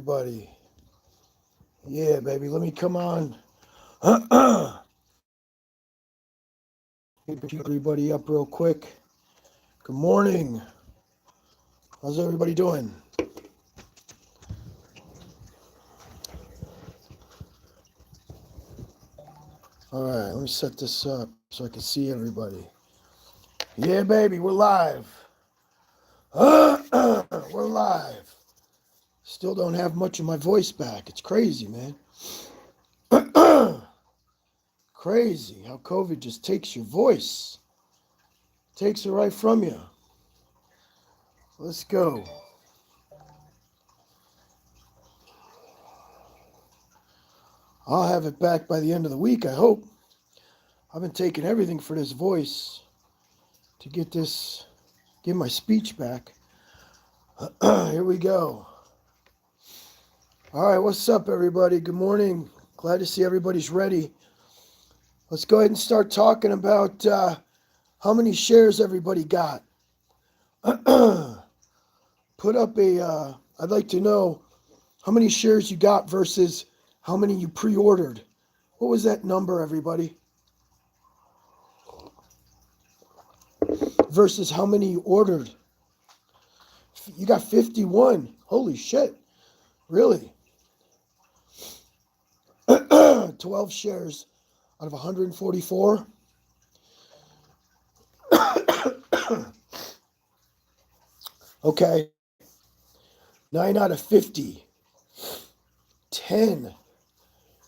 everybody? Yeah, baby. Let me come on. Get everybody up real quick. Good morning. How's everybody doing? All right, let me set this up so I can see everybody. Yeah, baby, we're live. We're live. Still don't have much of my voice back. It's crazy, man. Crazy how COVID just takes your voice. Takes it right from you. Let's go. I'll have it back by the end of the week, I hope. I've been taking everything for this voice to get my speech back. Here we go. All right, what's up, everybody? Good morning. Glad to see everybody's ready. Let's go ahead and start talking about how many shares everybody got. Put up I'd like to know how many shares you got versus how many you pre-ordered. What was that number, everybody? Versus how many you ordered. You got 51. Holy shit. Really? 12 shares out of 144. Okay. 9 out of 50. 10.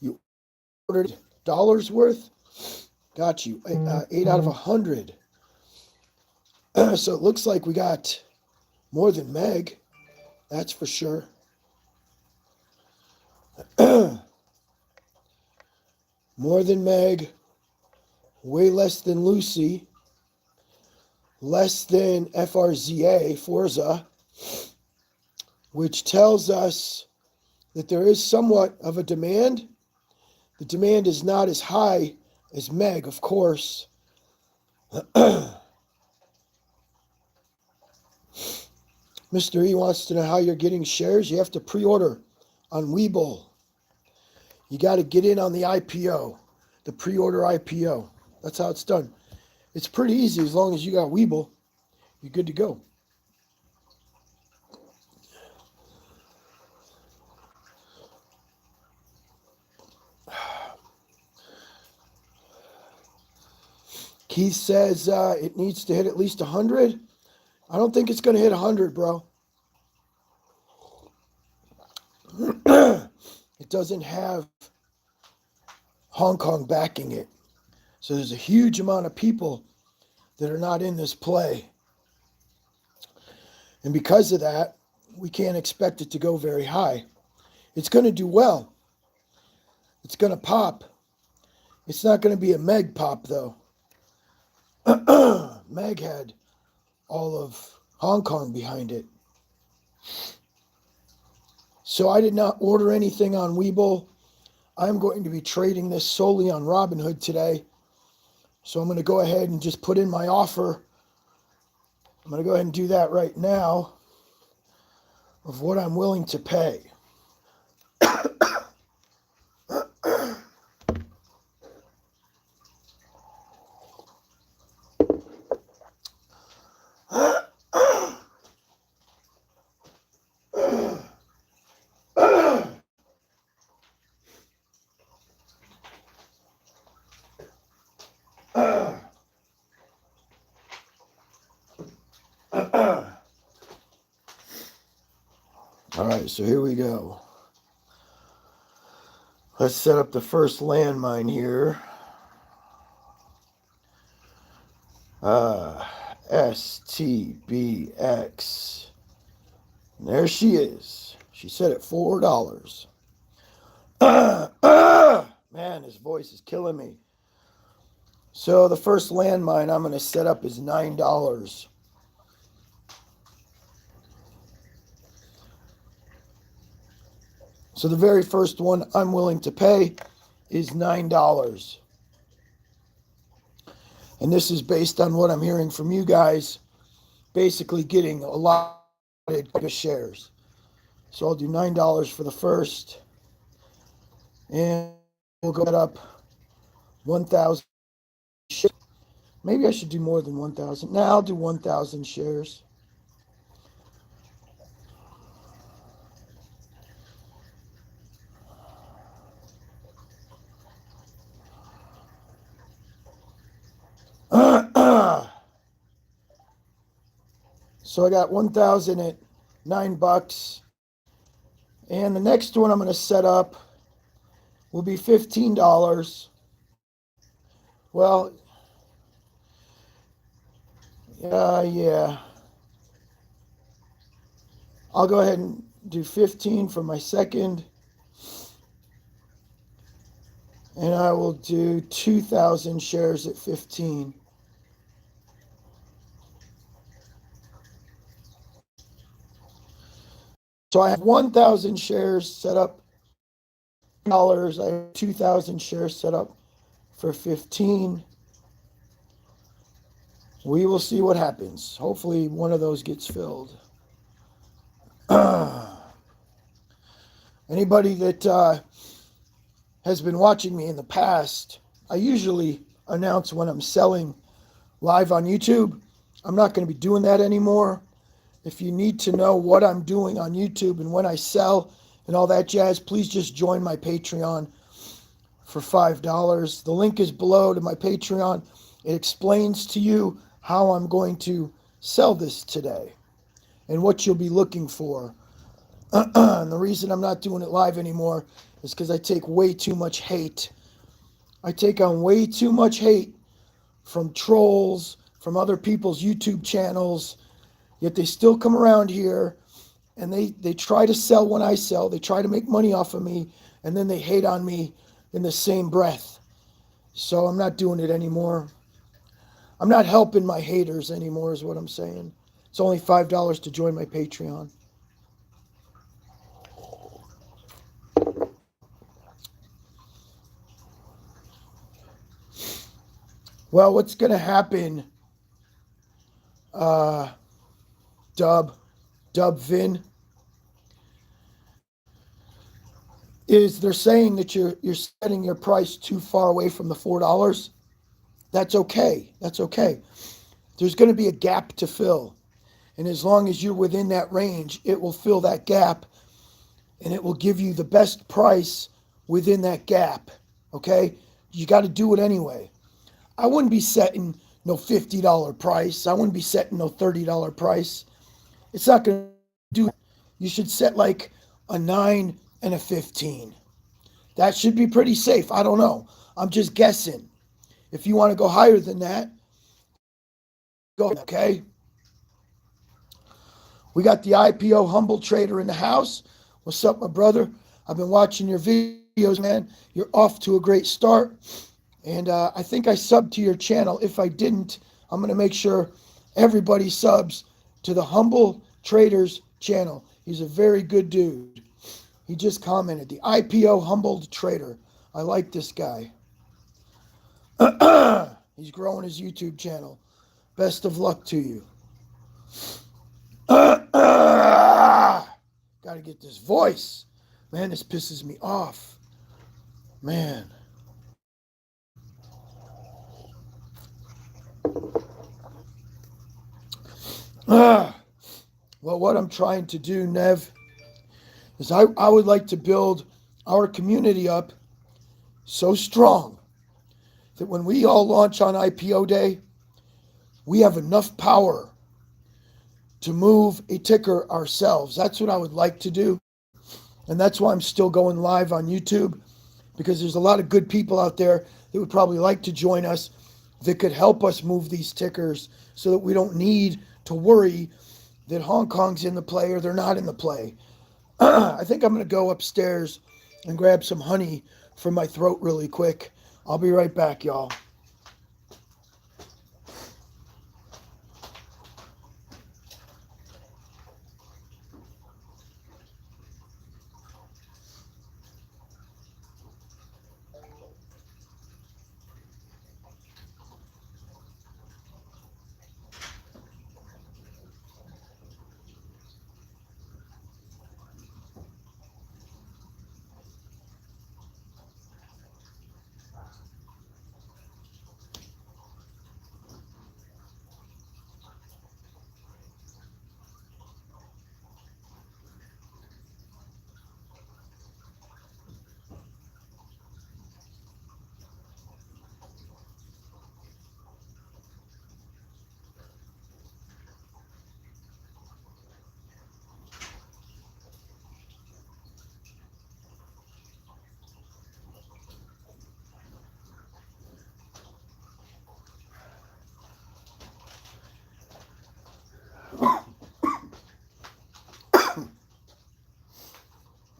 You ordered dollars worth. Got you. 8 out of 100. So it looks like we got more than Meg. That's for sure. More than Meg. Way less than Lucy. Less than FRZA, Forza. Which tells us that there is somewhat of a demand. The demand is not as high as Meg, of course. Mr. E wants to know how you're getting shares. You have to pre-order on Webull. You got to get in on the IPO, the pre-order IPO. That's how it's done. It's pretty easy as long as you got Webull. You're good to go. Keith says it needs to hit at least 100. I don't think it's going to hit 100, bro. It doesn't have Hong Kong backing it. So there's a huge amount of people that are not in this play. And because of that, we can't expect it to go very high. It's going to do well. It's going to pop. It's not going to be a Meg pop, though. Meg had all of Hong Kong behind it. So I did not order anything on Webull. I'm going to be trading this solely on Robinhood today. So I'm going to go ahead and just put in my offer. I'm going to go ahead and do that right now of what I'm willing to pay. All right, so here we go. Let's set up the first landmine here. Stbx. There she is. She said it $4. Man, his voice is killing me. So the first landmine I'm going to set up is $9. So the very first one I'm willing to pay is $9. And this is based on what I'm hearing from you guys, basically getting a lot of shares. So I'll do $9 for the first, and we'll go up 1,000 shares. Maybe I should do more than 1,000. Now I'll do 1,000 shares. So I got 1,000 at $9. And the next one I'm going to set up will be $15. Well, yeah. I'll go ahead and do 15 for my second. And I will do 2,000 shares at 15. So I have 1,000 shares set up dollars. I have 2,000 shares set up for 15. We will see what happens. Hopefully one of those gets filled. Anybody that has been watching me in the past, I usually announce when I'm selling live on YouTube. I'm not going to be doing that anymore. If you need to know what I'm doing on YouTube and when I sell and all that jazz, please just join my Patreon for $5. The link is below to my Patreon. It explains to you how I'm going to sell this today and what you'll be looking for. And the reason I'm not doing it live anymore is because I take way too much hate. I take on way too much hate from trolls, from other people's YouTube channels, yet they still come around here and they try to sell when I sell. They try to make money off of me, and then they hate on me in the same breath. So I'm not doing it anymore. I'm not helping my haters anymore is what I'm saying. It's only $5 to join my Patreon. Well, what's going to happen, Dub Vin, is they're saying that you're setting your price too far away from the $4. That's okay. That's okay. There's going to be a gap to fill. And as long as you're within that range, it will fill that gap and it will give you the best price within that gap. Okay? You got to do it anyway. I wouldn't be setting no $50 price. I wouldn't be setting no $30 price. It's not going to do it. You should set like a 9 and a 15. That should be pretty safe. I don't know. I'm just guessing. If you want to go higher than that, go, okay? We got the IPO Humble Trader in the house. What's up, my brother? I've been watching your videos, man. You're off to a great start. And I think I subbed to your channel. If I didn't, I'm going to make sure everybody subs to the Humble Traders channel. He's a very good dude. He just commented, the IPO Humble Trader. I like this guy. He's growing his YouTube channel. Best of luck to you. Gotta get this voice. Man, this pisses me off. Man. Well, what I'm trying to do, Nev, is I would like to build our community up so strong that when we all launch on IPO day, we have enough power to move a ticker ourselves. That's what I would like to do. And that's why I'm still going live on YouTube, because there's a lot of good people out there that would probably like to join us that could help us move these tickers so that we don't need to worry that Hong Kong's in the play or they're not in the play. I think I'm going to go upstairs and grab some honey from my throat really quick. I'll be right back, y'all.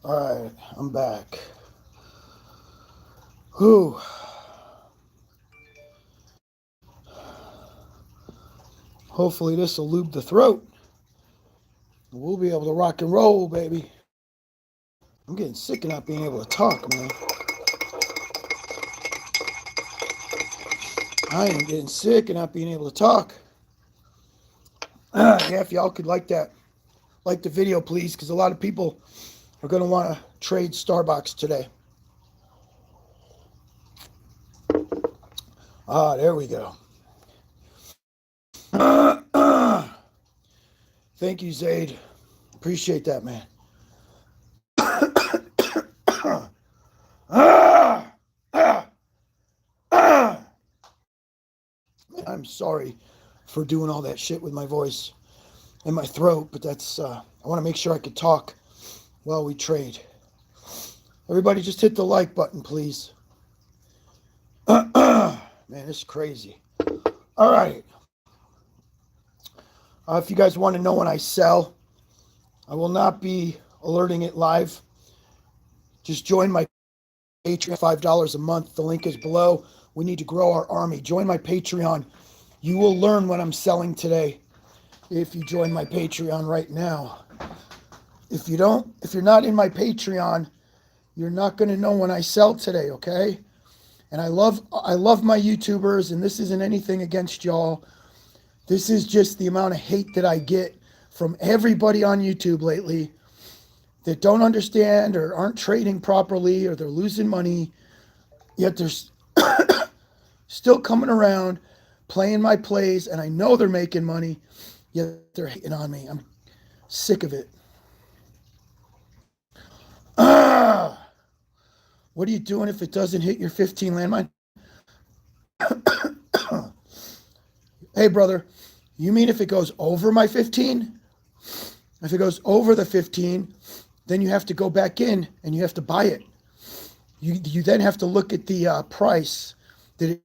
All right, I'm back. Whew. Hopefully this will lube the throat. We'll be able to rock and roll, baby. I'm getting sick of not being able to talk, man. I am getting sick of not being able to talk. Yeah, if y'all could like the video, please, because a lot of people are going to want to trade Starbox today. Ah, there we go. Thank you, Zane. Appreciate that, man. I'm sorry for doing all that shit with my voice and my throat, but that's, I want to make sure I could talk while we trade. Everybody just hit the like button, please. Man, this is crazy. All right. If you guys want to know when I sell, I will not be alerting it live. Just join my Patreon, $5 a month. The link is below. We need to grow our army. Join my Patreon. You will learn when I'm selling today if you join my Patreon right now. If you're not in my Patreon, you're not going to know when I sell today, okay? And I love my YouTubers, and this isn't anything against y'all. This is just the amount of hate that I get from everybody on YouTube lately that don't understand or aren't trading properly or they're losing money, yet they're still coming around, playing my plays, and I know they're making money, yet they're hating on me. I'm sick of it. What are you doing if it doesn't hit your 15 landmine? Hey, brother, you mean if it goes over my 15? If it goes over the 15, then you have to go back in and you have to buy it. You then have to look at the price that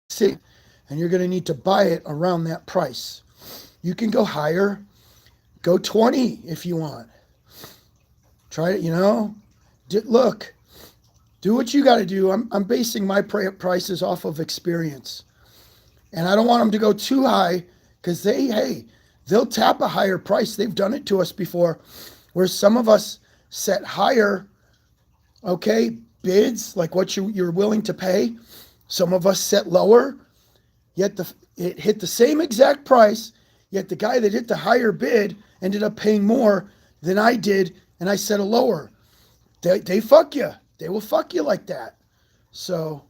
it's in, and you're going to need to buy it around that price. You can go higher. Go 20 if you want. Try it, Look, do what you got to do. I'm basing my prices off of experience. And I don't want them to go too high because they'll tap a higher price. They've done it to us before where some of us set higher, bids, like what you're willing to pay. Some of us set lower, yet it hit the same exact price, yet the guy that hit the higher bid ended up paying more than I did, and I set a lower. They fuck you. They will fuck you like that. So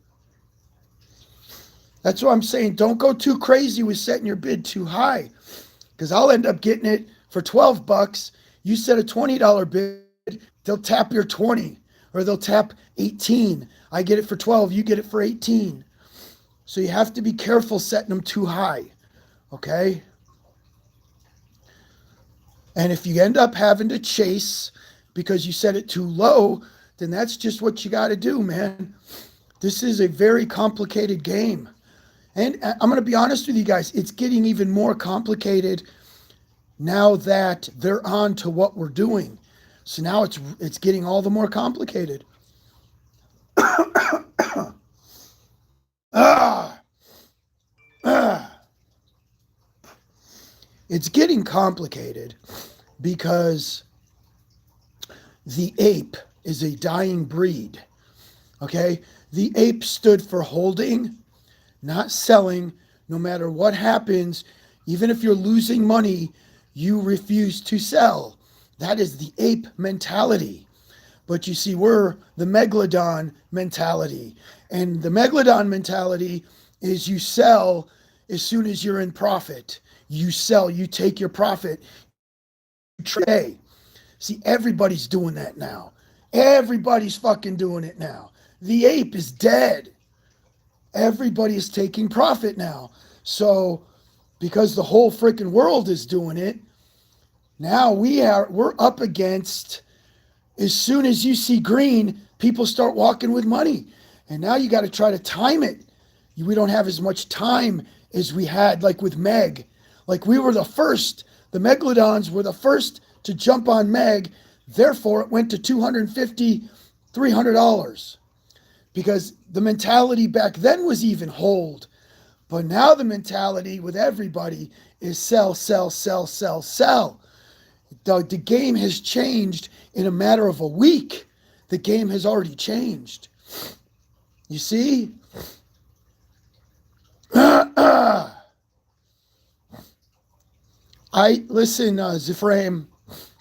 that's what I'm saying. Don't go too crazy with setting your bid too high, because I'll end up getting it for $12. You set a $20 bid, they'll tap your 20, or they'll tap 18. I get it for 12, you get it for 18. So you have to be careful setting them too high, okay? And if you end up having to chase because you set it too low, then that's just what you got to do, man. This is a very complicated game. And I'm going to be honest with you guys, it's getting even more complicated now that they're on to what we're doing. So now it's getting all the more complicated. It's getting complicated because the ape is a dying breed, okay? The ape stood for holding, not selling. No matter what happens, even if you're losing money, you refuse to sell. That is the ape mentality. But you see, we're the megalodon mentality. And the megalodon mentality is you sell as soon as you're in profit. You sell, you take your profit. Trade. See, everybody's doing that now. Everybody's fucking doing it now. The ape is dead. Everybody is taking profit now. So, because the whole freaking world is doing it, now we're up against, as soon as you see green, people start walking with money. And now you got to try to time it. We don't have as much time as we had, like with Meg. Like we were the first, the Megalodons were the first to jump on Meg. Therefore, it went to $250, $300 because the mentality back then was even hold. But now the mentality with everybody is sell, sell, sell, sell, sell. The game has changed in a matter of a week. The game has already changed. You see? Ziframe,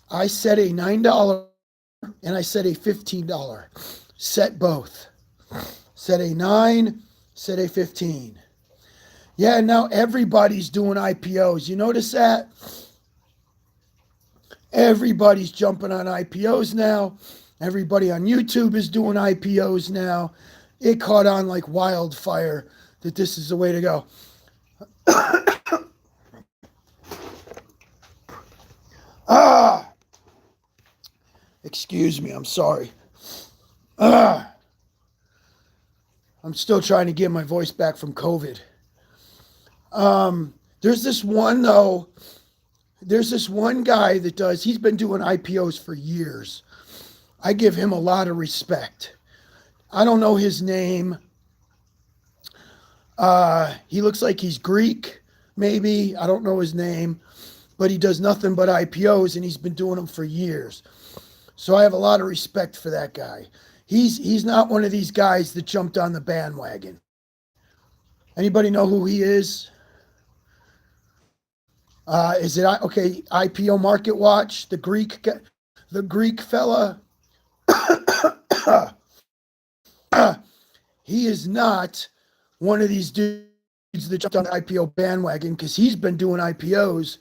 I set a $9 and I set a $15. Set both. Set a 9, set a 15. Yeah, now everybody's doing IPOs. You notice that? Everybody's jumping on IPOs now. Everybody on YouTube is doing IPOs now. It caught on like wildfire that this is the way to go. Excuse me, I'm sorry. I'm still trying to get my voice back from COVID. There's this one guy that he's been doing IPOs for years. I give him a lot of respect. I don't know his name. He looks like he's Greek, maybe. I don't know his name. But he does nothing but IPOs, and he's been doing them for years. So I have a lot of respect for that guy. He's not one of these guys that jumped on the bandwagon. Anybody know who he is? Is it okay? IPO Market Watch, the Greek fella. He is not one of these dudes that jumped on the IPO bandwagon because he's been doing IPOs.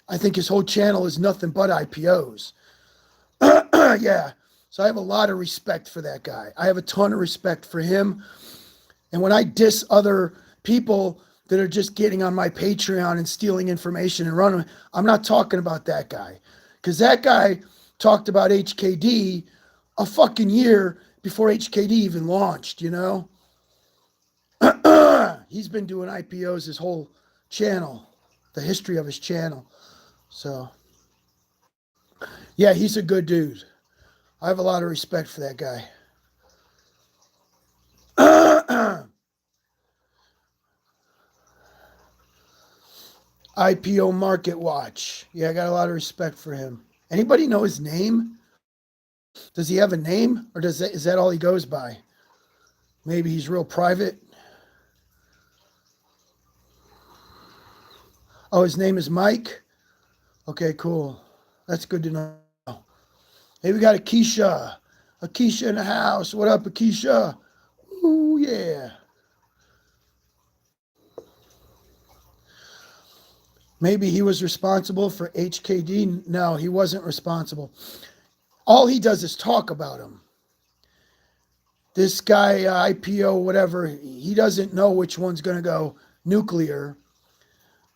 I think his whole channel is nothing but IPOs. Yeah. So I have a lot of respect for that guy. I have a ton of respect for him. And when I diss other people that are just getting on my Patreon and stealing information and running, I'm not talking about that guy. Because that guy talked about HKD a fucking year before HKD even launched, you know? He's been doing IPOs his whole channel, the history of his channel. So, yeah, he's a good dude. I have a lot of respect for that guy. IPO Market Watch. Yeah, I got a lot of respect for him. Anybody know his name? Does he have a name, or is that all he goes by? Maybe he's real private. Oh, his name is Mike? Okay, cool. That's good to know. Hey, we got Akeisha. Akeisha in the house. What up, Akeisha? Ooh, yeah. Maybe he was responsible for HKD. No, he wasn't responsible. All he does is talk about him. This guy, IPO, whatever, he doesn't know which one's going to go nuclear.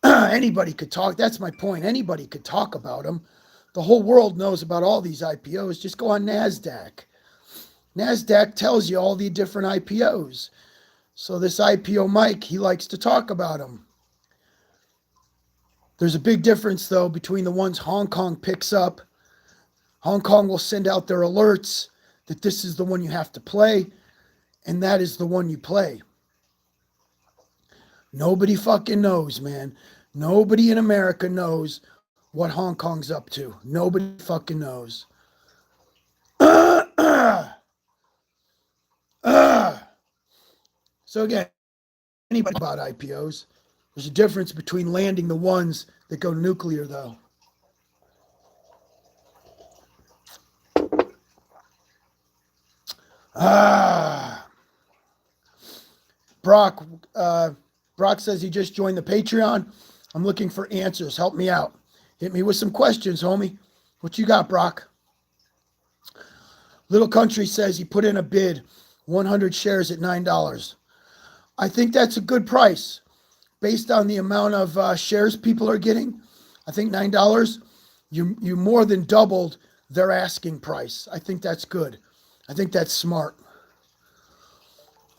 Anybody could talk. That's my point. Anybody could talk about him. The whole world knows about all these IPOs. Just go on NASDAQ. NASDAQ tells you all the different IPOs. So this IPO Mike, he likes to talk about them. There's a big difference, though, between the ones Hong Kong picks up. Hong Kong will send out their alerts that this is the one you have to play, and that is the one you play. Nobody fucking knows, man. Nobody in America knows what Hong Kong's up to. Nobody fucking knows. So again, anybody about IPOs, there's a difference between landing the ones that go nuclear, though. Brock says he just joined the Patreon. I'm looking for answers. Help me out. Hit me with some questions, homie. What you got, Brock? Little Country says he put in a bid, 100 shares at $9. I think that's a good price. Based on the amount of shares people are getting, I think $9, you more than doubled their asking price. I think that's good. I think that's smart.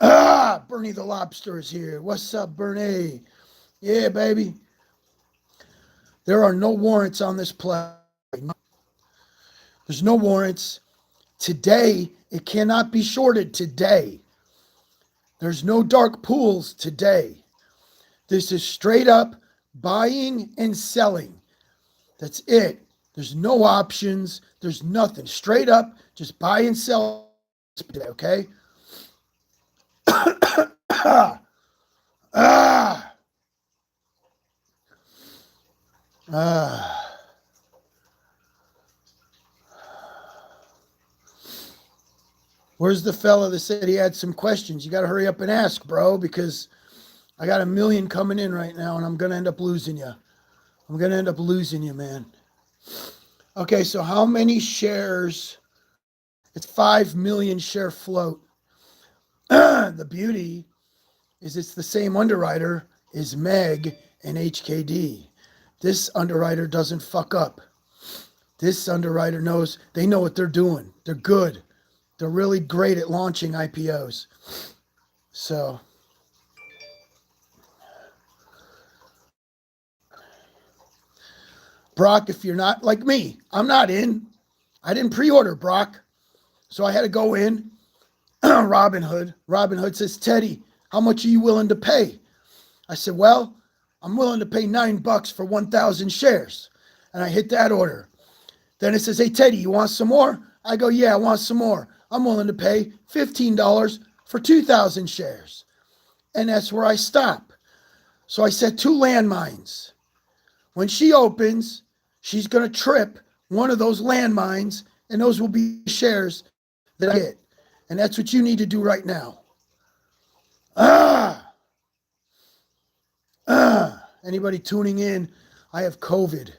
Bernie the Lobster is here. What's up, Bernie? Yeah, baby. There are no warrants on this play. There's no warrants. Today, it cannot be shorted today. There's no dark pools today. This is straight up buying and selling. That's it. There's no options. There's nothing. Straight up, just buy and sell today, okay? Ah. Ah. Ah. Where's the fella that said he had some questions? You got to hurry up and ask, bro, because I got 1 million coming in right now, and I'm going to end up losing you. I'm going to end up losing you, man. Okay, so how many shares? It's 5 million share float. The beauty is it's the same underwriter as Meg and HKD. This underwriter doesn't fuck up. This underwriter knows, they know what they're doing. They're good. They're really great at launching IPOs. So, Brock, if you're not like me, I'm not in. I didn't pre-order, Brock. So I had to go in. Robinhood says, Teddy, how much are you willing to pay? I said, well, I'm willing to pay $9 for 1,000 shares. And I hit that order. Then it says, hey, Teddy, you want some more? I go, yeah, I want some more. I'm willing to pay $15 for 2,000 shares. And that's where I stop. So I set 2 landmines. When she opens, she's going to trip one of those landmines, and those will be shares that I get. And that's what you need to do right now. Anybody tuning in, I have COVID.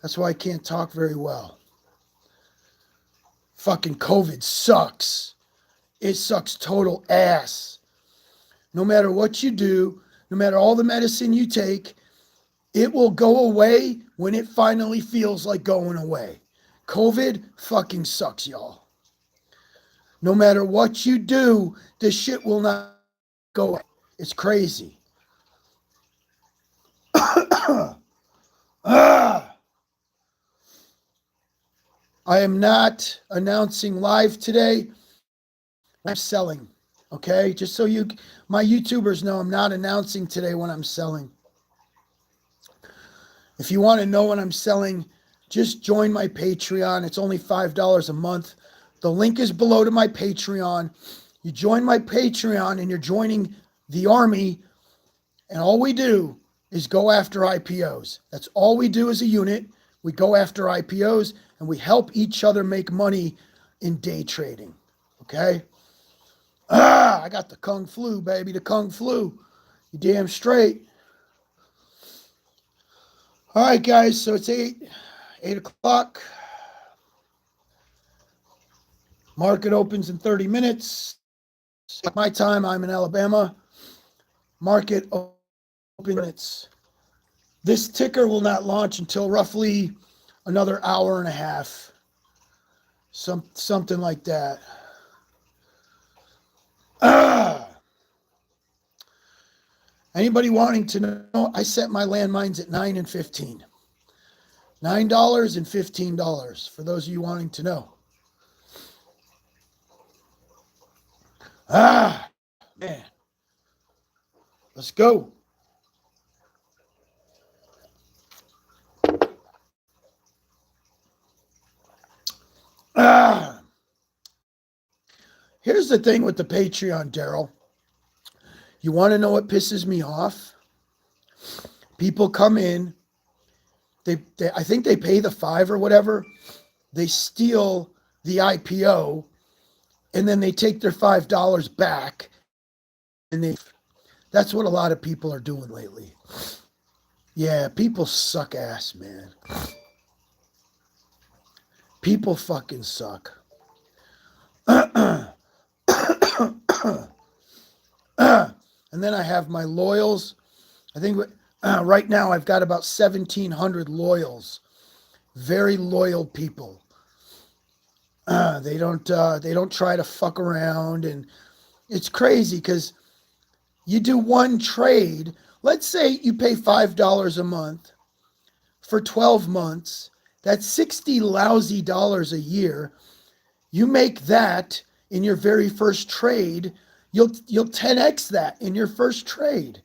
That's why I can't talk very well. Fucking COVID sucks. It sucks total ass. No matter what you do, no matter all the medicine you take, it will go away when it finally feels like going away. COVID fucking sucks, y'all. No matter what you do, this shit will not go away. It's crazy. I am not announcing live today. I'm selling, okay? Just so my YouTubers know, I'm not announcing today when I'm selling. If you want to know when I'm selling, just join my Patreon. It's only $5 a month. The link is below to my Patreon. You join my Patreon and you're joining the army, and all we do is go after IPOs. That's all we do as a unit. We go after IPOs and we help each other make money in day trading. Okay? I got the Kung Flu, baby, the Kung Flu. You damn straight. All right, guys, so it's 8 o'clock. Market opens in 30 minutes. My time, I'm in Alabama. Market opens. This ticker will not launch until roughly another hour and a half. Something like that. Anybody wanting to know, I set my landmines at $9 and $15. $9 and $15 for those of you wanting to know. Man. Let's go. Here's the thing with the Patreon, Daryl. You want to know what pisses me off? People come in, I think they pay the $5 or whatever. They steal the IPO, and then they take their $5 back, and that's what a lot of people are doing lately. Yeah, people suck ass, man. People fucking suck. And then I have my loyals. I think right now I've got about 1,700 loyals. Very loyal people. They don't try to fuck around, and it's crazy because you do one trade. Let's say you pay $5 a month for 12 months. That's 60 lousy dollars a year. You make that in your very first trade, you'll 10x that in your first trade.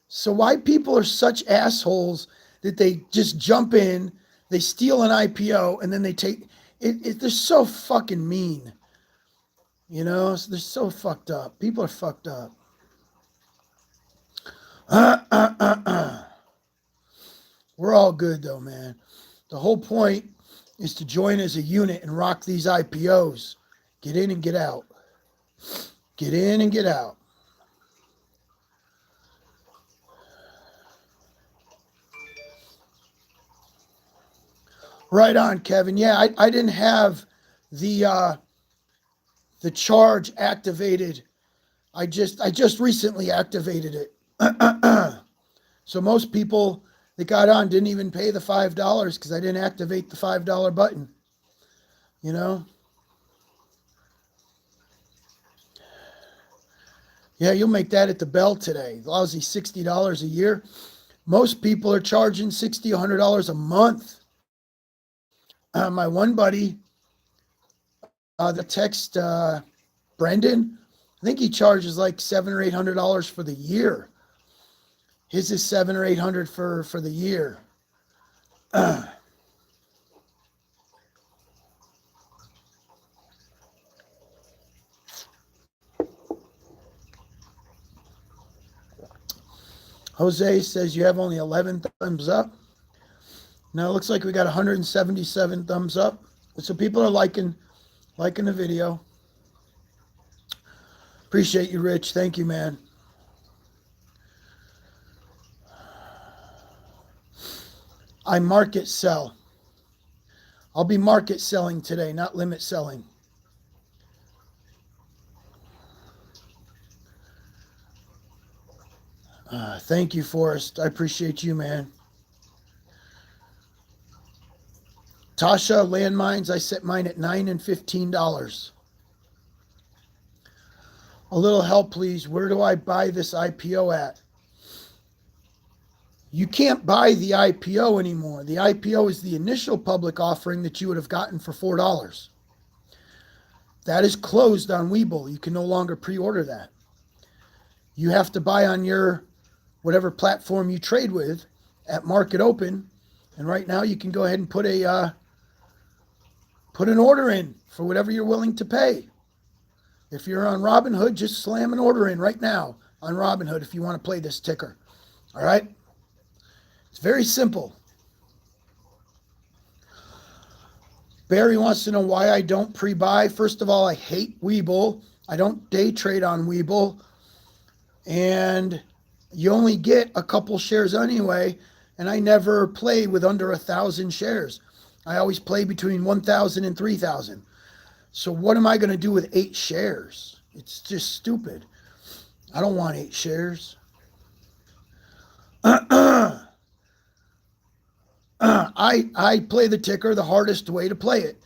So why people are such assholes that they just jump in, they steal an IPO, and then they take it. They're so fucking mean. You know, they're so fucked up. People are fucked up. We're all good though, man. The whole point is to join as a unit and rock these IPOs. Get in and get out. Get in and get out. Right on, Kevin. Yeah, I didn't have the charge activated. I just recently activated it. So most people that got on didn't even pay the $5 because I didn't activate the $5 button. You know? Yeah, you'll make that at the bell today. Lousy $60 a year. Most people are charging $60, $100 a month. My one buddy, the text Brendan, I think he charges like $700 or $800 for the year. His is $700 or $800 for the year. Jose says you have only 11 thumbs up. Now it looks like we got 177 thumbs up. So people are liking the video. Appreciate you, Rich. Thank you, man. I market sell. I'll be market selling today, not limit selling. Thank you, Forrest. I appreciate you, man. Tasha, landmines, I set mine at $9 and $15. A little help, please. Where do I buy this IPO at? You can't buy the IPO anymore. The IPO is the initial public offering that you would have gotten for $4. That is closed on Webull. You can no longer pre-order that. You have to buy on your whatever platform you trade with at market open. And right now you can go ahead and put an order in for whatever you're willing to pay. If you're on Robinhood, just slam an order in right now on Robinhood if you want to play this ticker. All right? It's very simple. Barry wants to know why I don't pre-buy. First of all, I hate Webull. I don't day trade on Webull. And you only get a couple shares anyway. And I never play with under 1,000 shares. I always play between 1,000 and 3,000. So what am I going to do with 8 shares? It's just stupid. I don't want 8 shares. I play the ticker the hardest way to play it.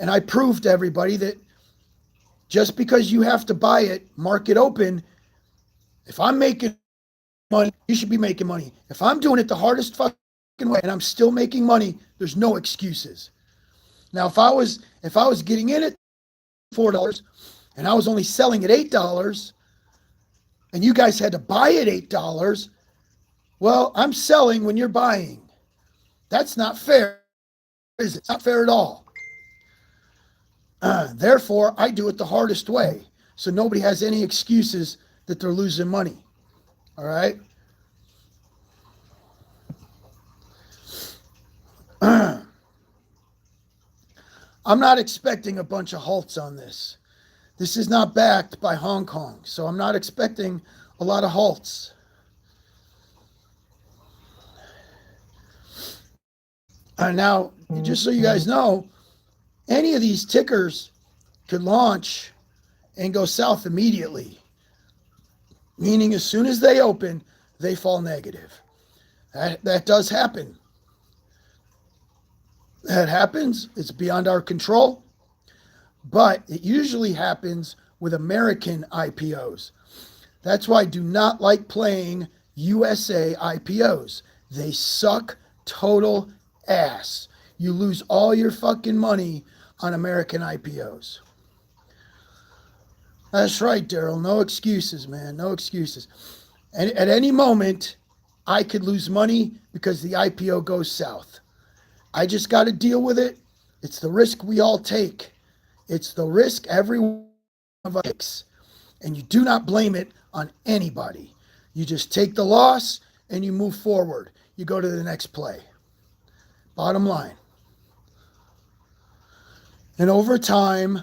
And I proved to everybody that just because you have to buy it, market open, if I'm making money, you should be making money. If I'm doing it the hardest fucking way and I'm still making money, there's no excuses. Now, if I was getting in at $4 and I was only selling at $8 and you guys had to buy at $8, well, I'm selling when you're buying. That's not fair, is it? It's not fair at all. Therefore, I do it the hardest way. So nobody has any excuses that they're losing money. All right? I'm not expecting a bunch of halts on this. This is not backed by Hong Kong, so I'm not expecting a lot of halts. Now, just so you guys know, any of these tickers could launch and go south immediately, meaning as soon as they open, they fall negative. That does happen. That happens. It's beyond our control, but it usually happens with American IPOs. That's why I do not like playing USA IPOs. They suck total ass. you lose all your fucking money on American IPOs. That's right, Daryl. No excuses, man. No excuses. And at any moment, I could lose money because the IPO goes south. I just got to deal with it. It's the risk we all take. It's the risk every one of us takes. And you do not blame it on anybody. You just take the loss and you move forward. You go to the next play. Bottom line. And over time,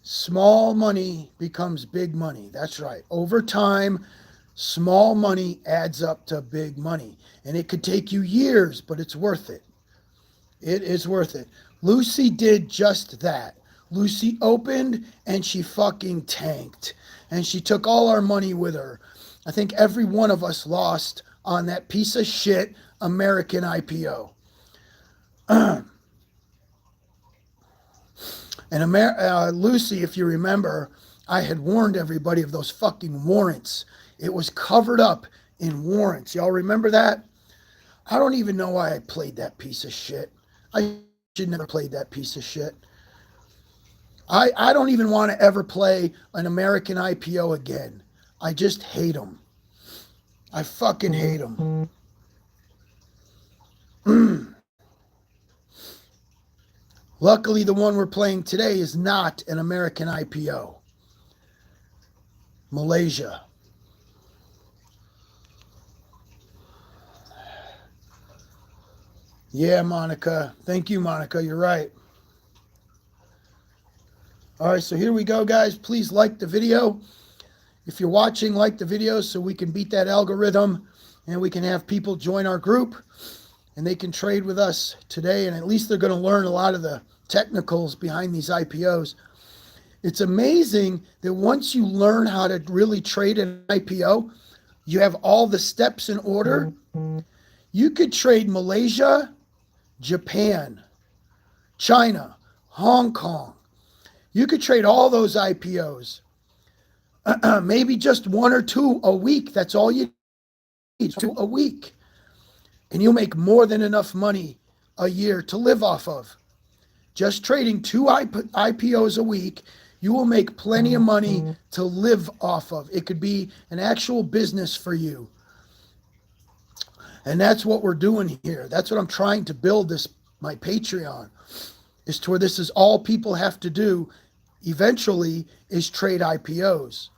small money becomes big money. That's right. Over time, small money adds up to big money. And it could take you years, but it's worth it. It is worth it. Lucy did just that. Lucy opened and she fucking tanked. And she took all our money with her. I think every one of us lost on that piece of shit American IPO. And Lucy, if you remember, I had warned everybody of those fucking warrants. It was covered up in warrants. Y'all remember that? I don't even know why I played that piece of shit. I should never played that piece of shit. I don't even want to ever play an American IPO again. I just hate them. I fucking hate them. Luckily, the one we're playing today is not an American IPO. Malaysia. Yeah, Monica. Thank you, Monica. You're right. All right, so here we go, guys. Please like the video. If you're watching, like the video so we can beat that algorithm and we can have people join our group and they can trade with us today. And at least they're going to learn a lot of the technicals behind these IPOs. It's amazing that once you learn how to really trade an IPO, you have all the steps in order. You could trade Malaysia, Japan, China, Hong Kong. You could trade all those IPOs. Maybe just one or two a week. That's all you need, 2 a week. And you'll make more than enough money a year to live off of. Just trading 2 IPOs a week, you will make plenty of money to live off of. It could be an actual business for you. And that's what we're doing here. That's what I'm trying to build this, my Patreon, is to where this is all people have to do eventually is trade IPOs.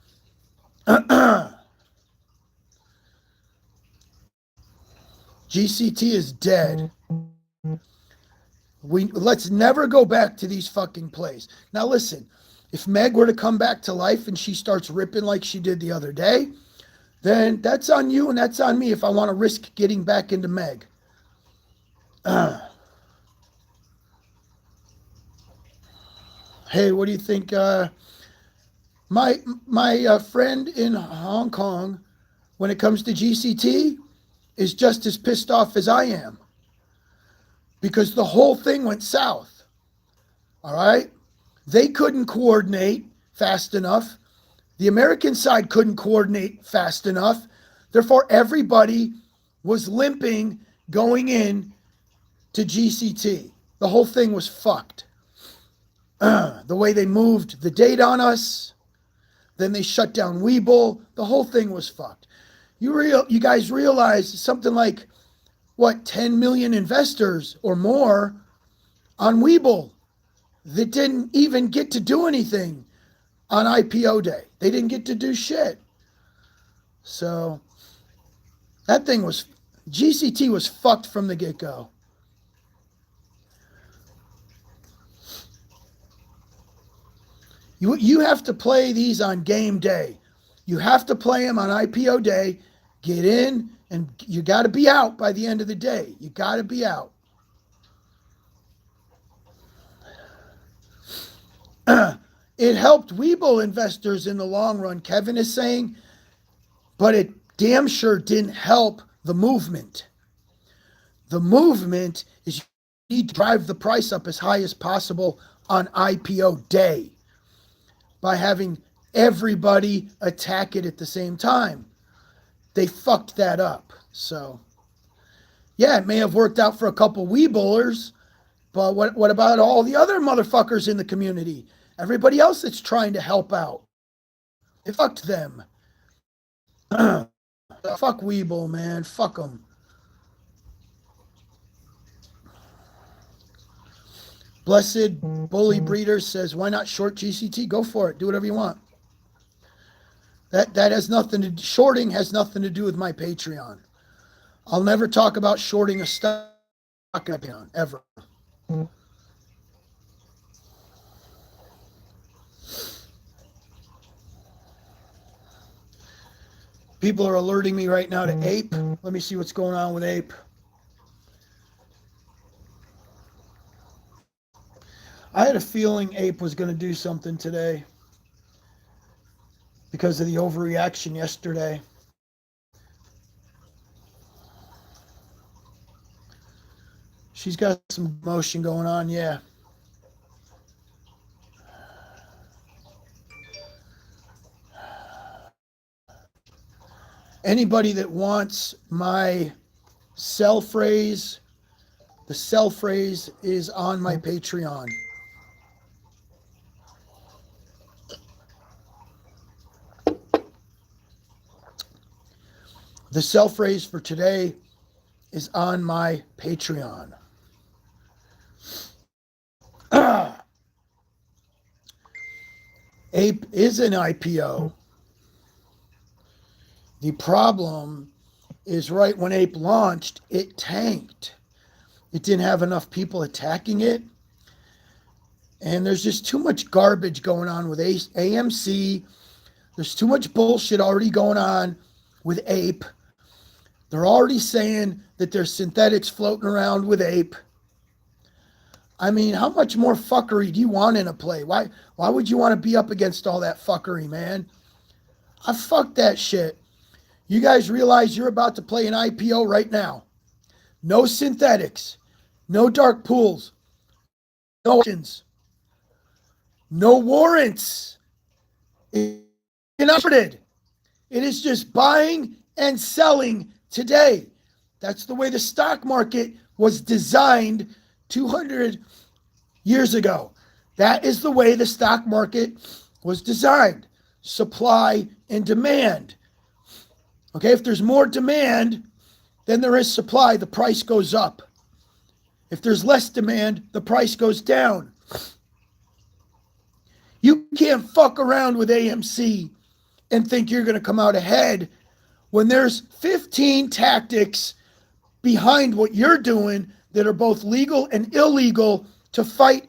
GCT is dead. Let's never go back to these fucking plays. Now listen, if Meg were to come back to life and she starts ripping like she did the other day, then that's on you and that's on me if I want to risk getting back into Meg. Hey, what do you think? My friend in Hong Kong, when it comes to GCT, is just as pissed off as I am. Because the whole thing went south. All right? They couldn't coordinate fast enough. The American side couldn't coordinate fast enough. Therefore, everybody was limping going in to GCT. The whole thing was fucked. The way they moved the date on us, then they shut down Webull. The whole thing was fucked. You guys realize something like, what, 10 million investors or more on Webull that didn't even get to do anything on IPO day. They didn't get to do shit. So that thing was, GCT was fucked from the get-go. You have to play these on game day. You have to play them on IPO day, get in, and you got to be out by the end of the day. You got to be out. It helped Webull investors in the long run, Kevin is saying, but it damn sure didn't help the movement. The movement is you need to drive the price up as high as possible on IPO day by having everybody attack it at the same time. They fucked that up. So, yeah, it may have worked out for a couple Webullers, But what about all the other motherfuckers in the community? Everybody else that's trying to help out. Fuck them. Fuck Weeble, man. Fuck them. Blessed Bully Breeder says, why not short GCT? Go for it. Do whatever you want. That has nothing to shorting has nothing to do with my Patreon. I'll never talk about shorting a stock Patreon ever. People are alerting me right now to Ape. Let me see what's going on with Ape. I had a feeling Ape was going to do something today because of the overreaction yesterday. She's got some motion going on, yeah. Anybody that wants my sell phrase, the sell phrase is on my Patreon. The sell phrase for today is on my Patreon. Ape is an IPO. The problem is right when Ape launched, it tanked. It didn't have enough people attacking it. And there's just too much garbage going on with AMC. There's too much bullshit already going on with Ape. They're already saying that there's synthetics floating around with Ape. I mean, how much more fuckery do you want in a play? Why would you want to be up against all that fuckery, man? I fuck that shit. You guys realize you're about to play an IPO right now. No synthetics, no dark pools, no options, no warrants. It is just buying and selling today. That's the way the stock market was designed 200 years ago. That is the way the stock market was designed. Supply and demand. Okay, if there's more demand than there is supply, the price goes up. If there's less demand, the price goes down. You can't fuck around with AMC and think you're going to come out ahead when there's 15 tactics behind what you're doing that are both legal and illegal to fight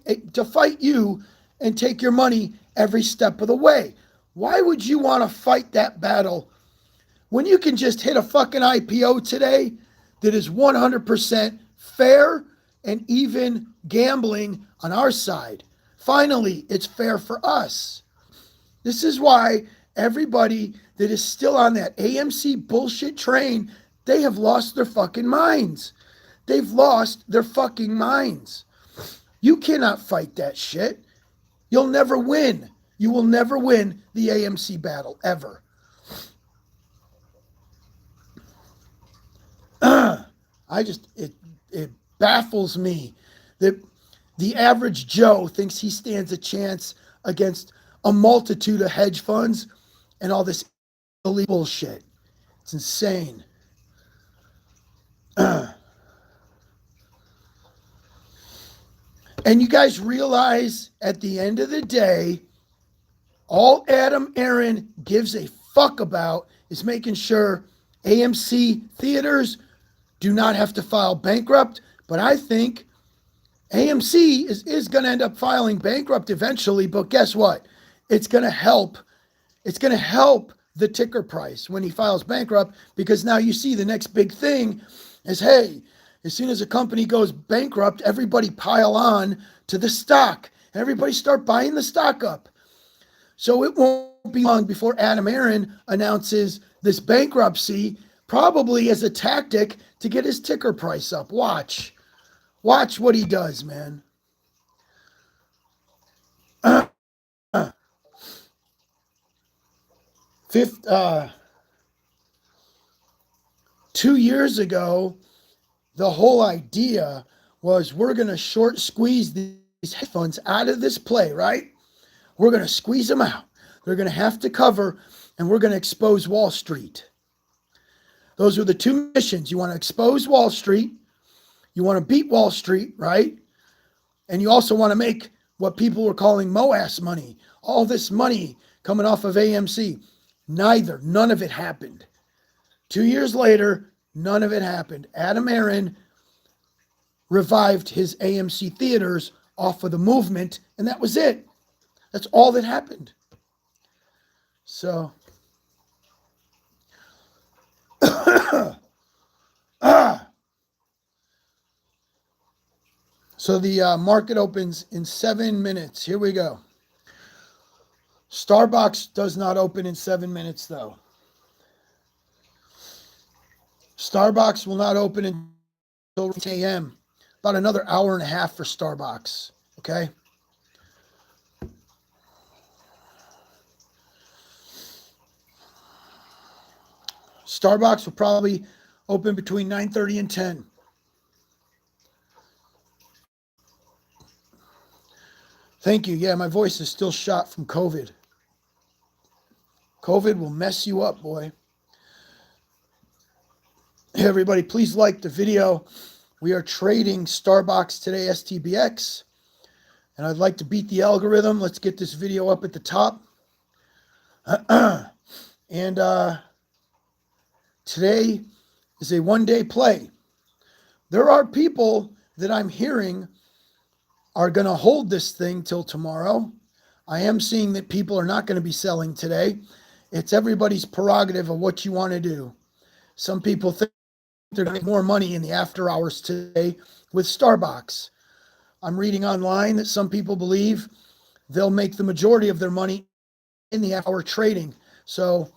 you and take your money every step of the way. Why would you want to fight that battle when you can just hit a fucking IPO today that is 100% fair and even gambling on our side? Finally, it's fair for us. This is why everybody that is still on that AMC bullshit train, they have lost their fucking minds. They've lost their fucking minds. You cannot fight that shit. You'll never win. You will never win the AMC battle, ever. It baffles me that the average Joe thinks he stands a chance against a multitude of hedge funds and all this illegal bullshit. It's insane. And you guys realize at the end of the day, all Adam Aaron gives a fuck about is making sure AMC theaters do not have to file bankrupt. But I think AMC is going to end up filing bankrupt eventually. But guess what? It's going to help. It's going to help the ticker price when he files bankrupt, because now you see the next big thing is, hey, as soon as a company goes bankrupt, everybody pile on to the stock. Everybody start buying the stock up. So it won't be long before Adam Aaron announces this bankruptcy, probably as a tactic to get his ticker price up. Watch what he does, man. 2 years ago, the whole idea was we're going to short squeeze these hedge funds out of this play, right? We're going to squeeze them out. They're going to have to cover, and we're going to expose Wall Street. Those are the two missions. You want to expose Wall Street. You want to beat Wall Street, right? And you also want to make what people were calling MOAS money. All this money coming off of AMC. None of it happened. 2 years later, none of it happened. Adam Aaron revived his AMC theaters off of the movement, and that was it. That's all that happened. So, so the market opens in 7 minutes. Here we go. Starbox does not open in 7 minutes, though. Starbox will not open until 8 a.m. About another hour and a half for Starbox. Okay. Starbox will probably open between 9:30 and 10. Thank you. Yeah, my voice is still shot from COVID. COVID will mess you up, boy. Hey, everybody, please like the video. We are trading Starbox today, Stbx. And I'd like to beat the algorithm. Let's get this video up at the top. And today is a one-day play. There are people that I'm hearing are going to hold this thing till tomorrow. I am seeing that people are not going to be selling today. It's everybody's prerogative of what you want to do. Some people think they're going to make more money in the after hours today with Starbox. I'm reading online that some people believe they'll make the majority of their money in the hour trading. So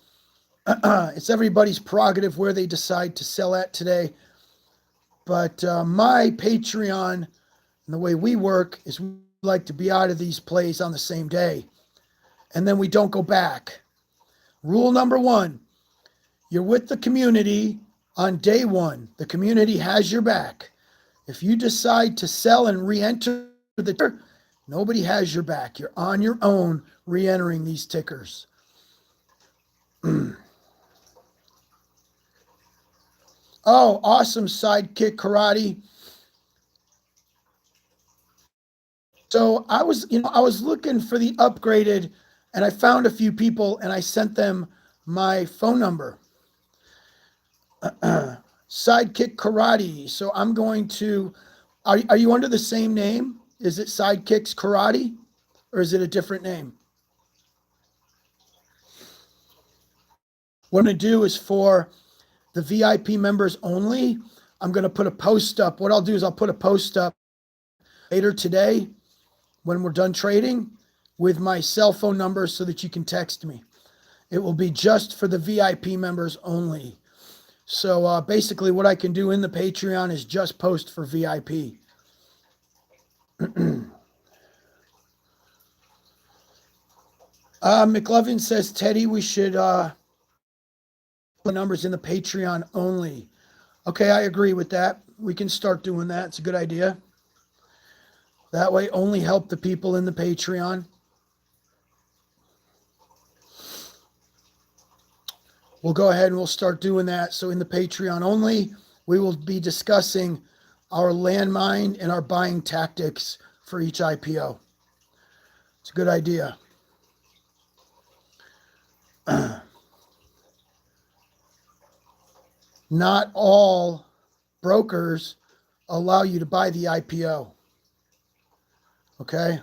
it's everybody's prerogative where they decide to sell at today. But my Patreon and the way we work is we like to be out of these plays on the same day. And then we don't go back. Rule number 1, you're with the community on day 1. The community has your back. If you decide to sell and re-enter the ticker, nobody has your back. You're on your own re-entering these tickers. Oh, awesome sidekick karate. So I was looking for the upgraded, and I found a few people, and I sent them my phone number. Sidekick Karate. So I'm going to, are you under the same name? Is it Sidekicks Karate, or is it a different name? What I'm going to do is for the VIP members only, I'm going to put a post up. What I'll do is I'll put a post up later today when we're done trading with my cell phone number so that you can text me. It will be just for the VIP members only. So basically what I can do in the Patreon is just post for VIP. McLovin says, Teddy, we should put numbers in the Patreon only. Okay, I agree with that. We can start doing that. It's a good idea. That way, only help the people in the Patreon. We'll go ahead and we'll start doing that. So in the Patreon only, we will be discussing our landmine and our buying tactics for each IPO. It's a good idea. Not all brokers allow you to buy the IPO. Okay?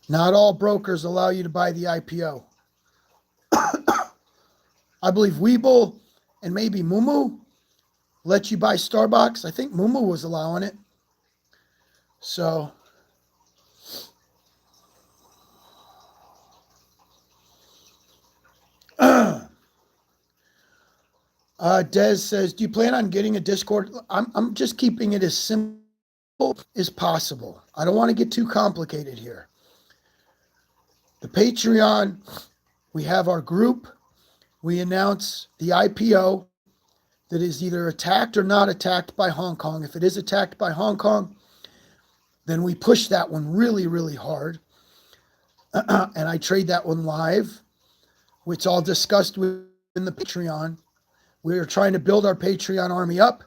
Not all brokers allow you to buy the IPO. I believe Webull and maybe Mumu let you buy Starbox. I think Mumu was allowing it. So, Dez says, do you plan on getting a Discord? I'm just keeping it as simple as possible. I don't want to get too complicated here. The Patreon, we have our group. We announce the IPO. that is either attacked or not attacked by Hong Kong. If it is attacked by Hong Kong, then we push that one really, really hard. And I trade that one live, which all discussed in the Patreon. We're trying to build our Patreon army up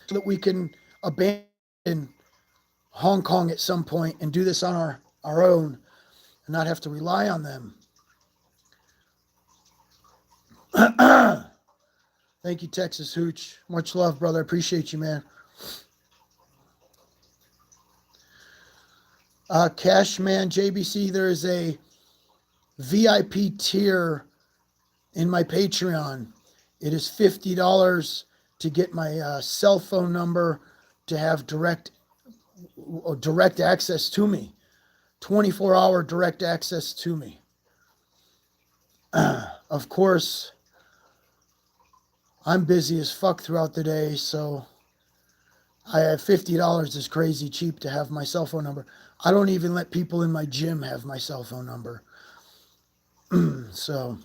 so that we can abandon Hong Kong at some point and do this on our own and not have to rely on them. Thank you, Texas Hooch. Much love, brother. I appreciate you, man. Cashman JBC, there is a VIP tier in my Patreon. It is $50 to get my cell phone number to have direct access to me. 24-hour direct access to me. Of course, I'm busy as fuck throughout the day, so I have $50 is crazy cheap to have my cell phone number. I don't even let people in my gym have my cell phone number. So,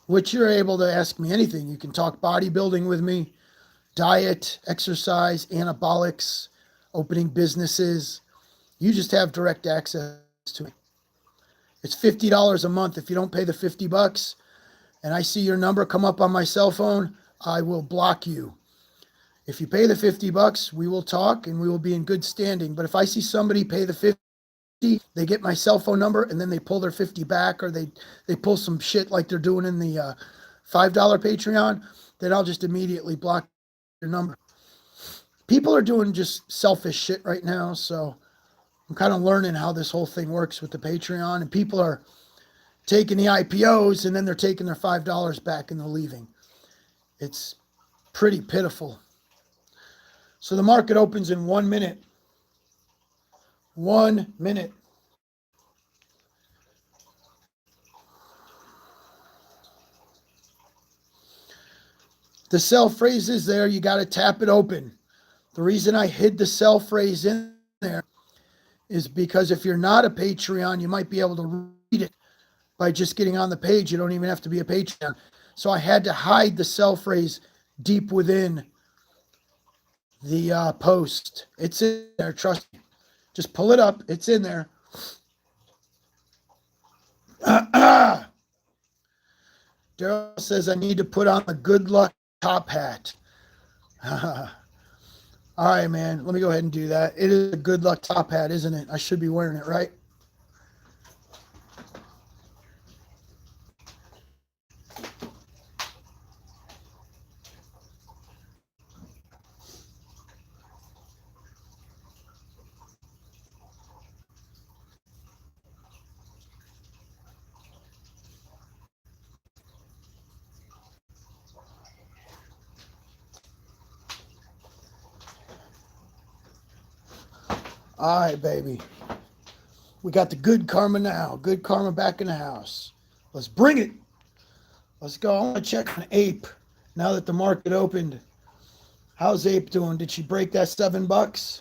which you're able to ask me anything. You can talk bodybuilding with me, diet, exercise, anabolics, opening businesses. You just have direct access to me. It's $50 a month. If you don't pay the $50 and I see your number come up on my cell phone, I will block you. If you pay the $50, we will talk and we will be in good standing. But if I see somebody pay the $50, they get my cell phone number and then they pull their $50 back, or they pull some shit like they're doing in the $5 Patreon, then I'll just immediately block your number. People are doing just selfish shit right now, so I'm kind of learning how this whole thing works with the Patreon, and people are taking the IPOs and then they're taking their $5 back and they're leaving. It's pretty pitiful. So the market opens in 1 minute. 1 minute. The sell phrase is there. You got to tap it open. The reason I hid the sell phrase in there is because if you're not a Patreon, you might be able to read it by just getting on the page. You don't even have to be a Patreon. So I had to hide the sell phrase deep within the post. It's in there, trust me. Just pull it up. It's in there. Daryl says I need to put on the good luck top hat. All right, man. Let me go ahead and do that. It is a good luck top hat, isn't it? I should be wearing it, right? All right, baby. We got the good karma now. Good karma back in the house. Let's bring it. Let's go. I want to check on Ape now that the market opened. How's Ape doing? Did she break that $7?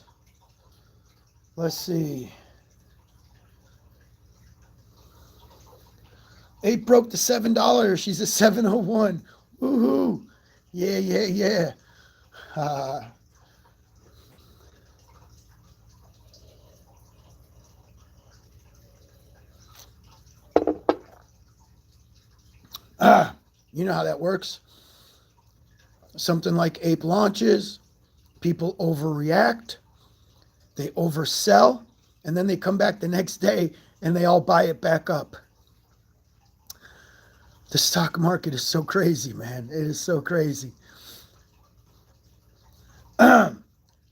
Let's see. Ape broke the $7. She's at 701. Woohoo. Yeah, yeah, yeah. You know how that works. Something like Ape launches, people overreact, they oversell, and then they come back the next day and they all buy it back up. The stock market is so crazy, man. It is so crazy. Who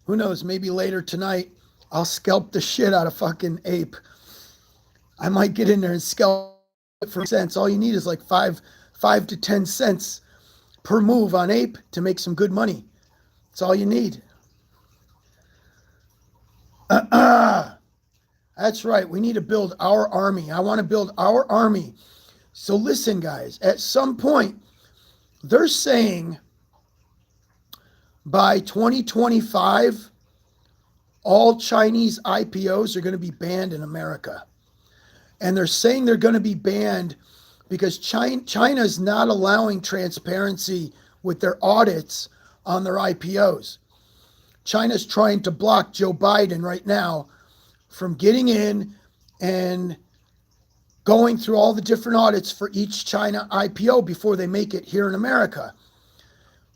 knows? Maybe later tonight, I'll scalp the shit out of fucking Ape. I might get in there and scalp it for cents. All you need is like 5 to 10 cents per move on Ape to make some good money. That's all you need. That's right. We need to build our army. I want to build our army. So listen, guys, at some point, they're saying by 2025, all Chinese IPOs are going to be banned in America. And they're saying they're going to be banned because China's not allowing transparency with their audits on their IPOs. China's trying to block Joe Biden right now from getting in and going through all the different audits for each China IPO before they make it here in America,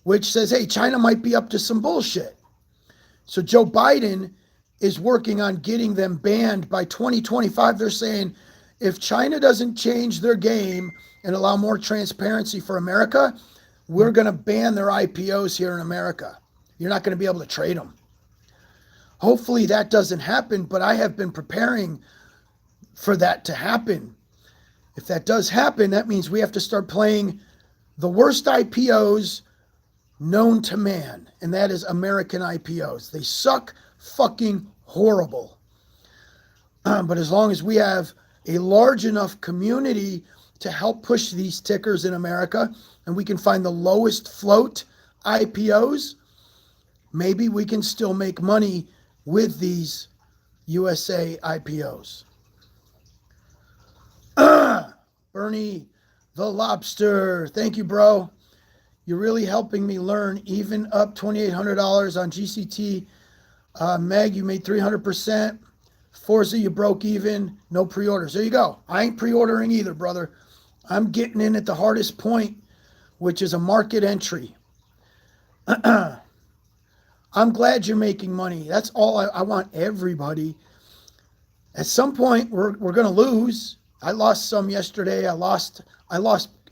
which says, hey, China might be up to some bullshit. So Joe Biden is working on getting them banned by 2025. They're saying if China doesn't change their game and allow more transparency for America, we're going to ban their IPOs here in America. You're not going to be able to trade them. Hopefully that doesn't happen, but I have been preparing for that to happen. If that does happen, that means we have to start playing the worst IPOs known to man, and that is American IPOs. They suck fucking horrible. But as long as we have a large enough community to help push these tickers in America, and we can find the lowest float IPOs, maybe we can still make money with these USA IPOs. Bernie the Lobster, thank you, bro. You're really helping me learn. Even up $2,800 on GCT. Meg, you made 300%. Forza, you broke even. No pre-orders. There you go. I ain't pre-ordering either, brother. I'm getting in at the hardest point, which is a market entry. I'm glad you're making money. That's all I want everybody. At some point, we're going to lose. I lost some yesterday. I lost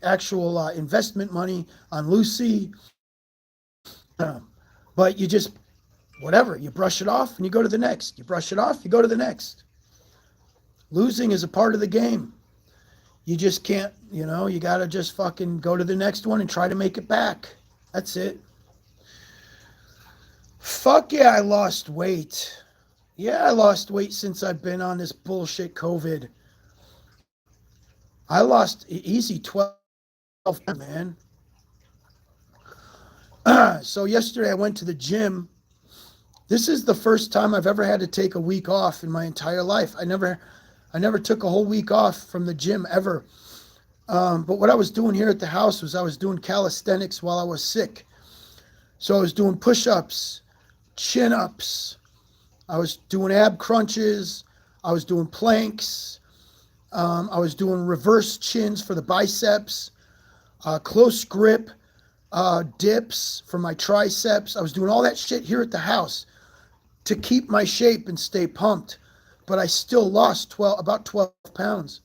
actual investment money on Lucy. But you just, whatever, you brush it off and you go to the next. You brush it off, you go to the next. Losing is a part of the game. You just can't, you got to just fucking go to the next one and try to make it back. That's it. Fuck yeah, I lost weight. Yeah, I lost weight since I've been on this bullshit COVID. I lost easy 12, man. So yesterday I went to the gym. This is the first time I've ever had to take a week off in my entire life. I never took a whole week off from the gym ever. But what I was doing here at the house was I was doing calisthenics while I was sick. So I was doing push-ups, chin-ups. I was doing ab crunches. I was doing planks. I was doing reverse chins for the biceps, close grip dips for my triceps. I was doing all that shit here at the house to keep my shape and stay pumped. But I still lost about 12 pounds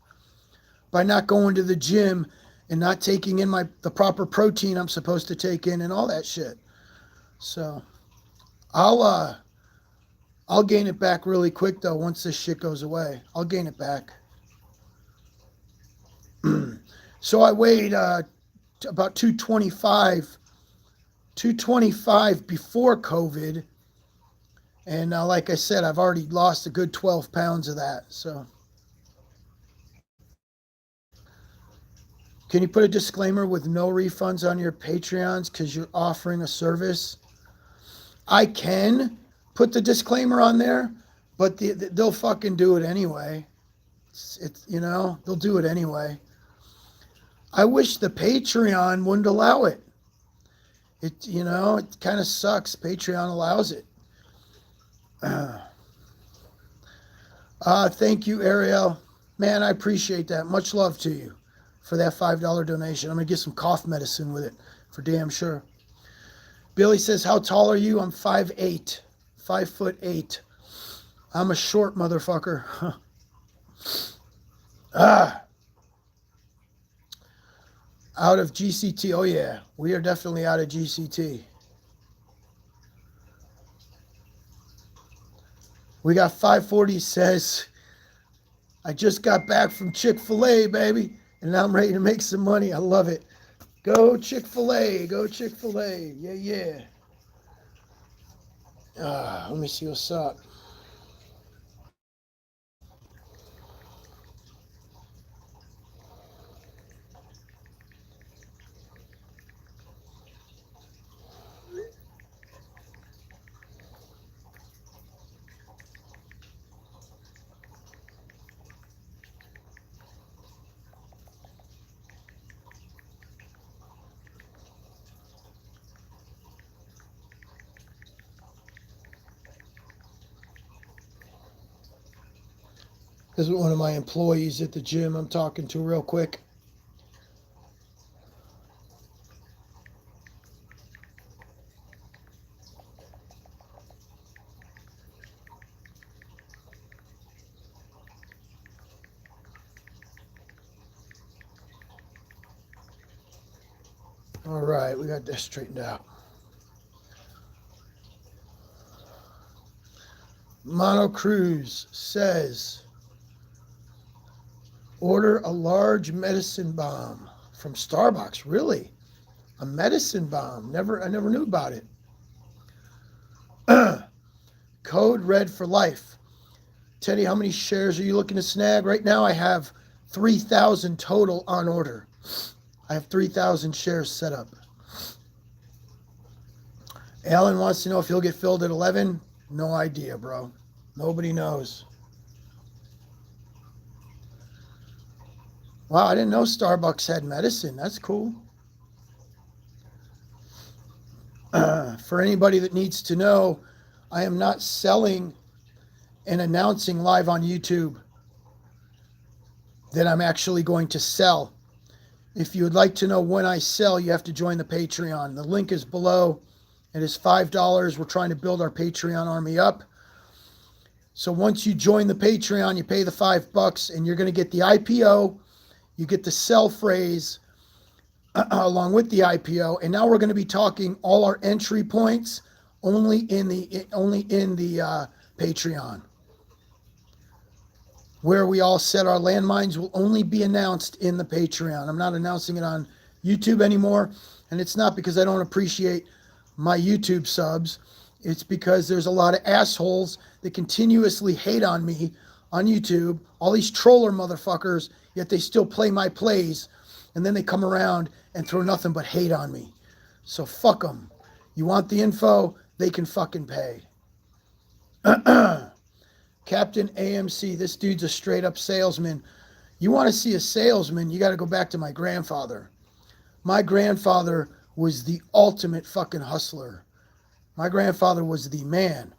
by not going to the gym and not taking in the proper protein I'm supposed to take in and all that shit. So I'll gain it back really quick though once this shit goes away. I'll gain it back. So I weighed about 225 before COVID. And like I said, I've already lost a good 12 pounds of that. So can you put a disclaimer with no refunds on your Patreons because you're offering a service? I can put the disclaimer on there, but they'll fucking do it anyway. They'll do it anyway. I wish the Patreon wouldn't allow it. It kind of sucks. Patreon allows it. Thank you, Ariel. Man, I appreciate that. Much love to you for that $5 donation. I'm going to get some cough medicine with it for damn sure. Billy says, how tall are you? I'm 5'8". 5'8". I'm a short motherfucker. Out of GCT. Oh, yeah. We are definitely out of GCT. We got 540 says, I just got back from Chick-fil-A, baby, and now I'm ready to make some money. I love it. Go Chick-fil-A. Go Chick-fil-A. Yeah, yeah. Let me see what's up. This is one of my employees at the gym I'm talking to real quick. All right, we got this straightened out. Mono Cruz says, order a large medicine bomb from Starbox. Really? A medicine bomb? I never knew about it. Code red for life. Teddy, how many shares are you looking to snag? Right now I have 3,000 total on order. I have 3,000 shares set up. Alan wants to know if he'll get filled at 11. No idea, bro. Nobody knows. Wow, I didn't know Starbucks had medicine. That's cool. For anybody that needs to know, I am not selling and announcing live on YouTube that I'm actually going to sell. If you would like to know when I sell, you have to join the Patreon. The link is below. It is $5. We're trying to build our Patreon army up. So once you join the Patreon, you pay the $5 and you're going to get the IPO. You get the sell phrase along with the IPO. And now we're going to be talking all our entry points only in the Patreon. Where we all set our landmines will only be announced in the Patreon. I'm not announcing it on YouTube anymore. And it's not because I don't appreciate my YouTube subs. It's because there's a lot of assholes that continuously hate on me on YouTube. All these troller motherfuckers, yet they still play my plays. And then they come around and throw nothing but hate on me. So fuck them. You want the info? They can fucking pay. Captain AMC, this dude's a straight up salesman. You want to see a salesman, you got to go back to my grandfather. My grandfather was the ultimate fucking hustler. My grandfather was the man.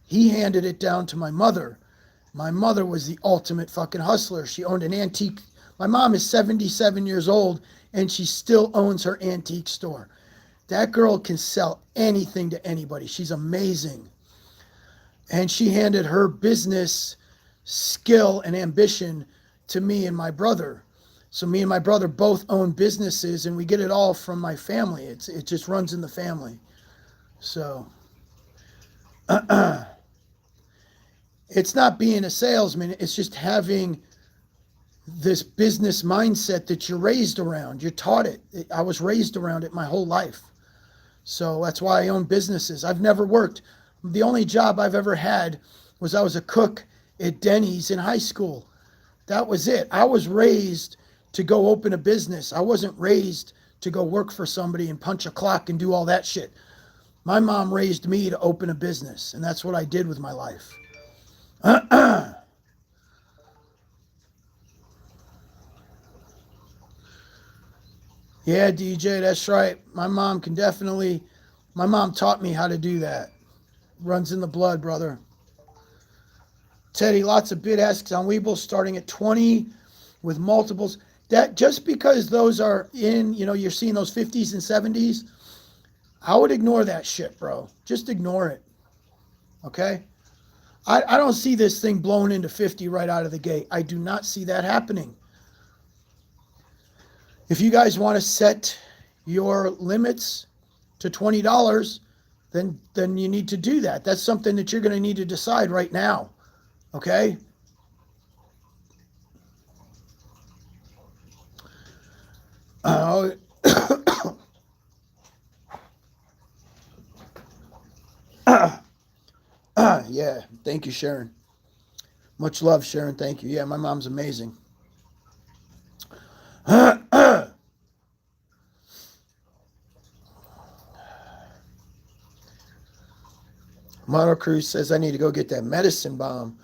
He handed it down to my mother. My mother was the ultimate fucking hustler. She owned an antique. My mom is 77 years old and she still owns her antique store. That girl can sell anything to anybody. She's amazing. And she handed her business skill and ambition to me and my brother. So me and my brother both own businesses and we get it all from my family. It just runs in the family. So it's not being a salesman. It's just having this business mindset that you're raised around. You're taught it. I was raised around it my whole life. So that's why I own businesses. I've never worked. The only job I've ever had was I was a cook at Denny's in high school. That was it. I was raised to go open a business. I wasn't raised to go work for somebody and punch a clock and do all that shit. My mom raised me to open a business, and that's what I did with my life. Yeah, DJ, that's right. My mom taught me how to do that. Runs in the blood, brother. Teddy, lots of bid asks on Weeble starting at 20 with multiples. That just because those are in, you're seeing those 50s and 70s, I would ignore that shit, bro. Just ignore it. Okay? I don't see this thing blown into 50 right out of the gate. I do not see that happening. If you guys want to set your limits to $20, then you need to do that. That's something that you're going to need to decide right now. Okay? Yeah, thank you, Sharon. Much love, Sharon. Thank you. Yeah, my mom's amazing. Mono Cruz says I need to go get that medicine bomb.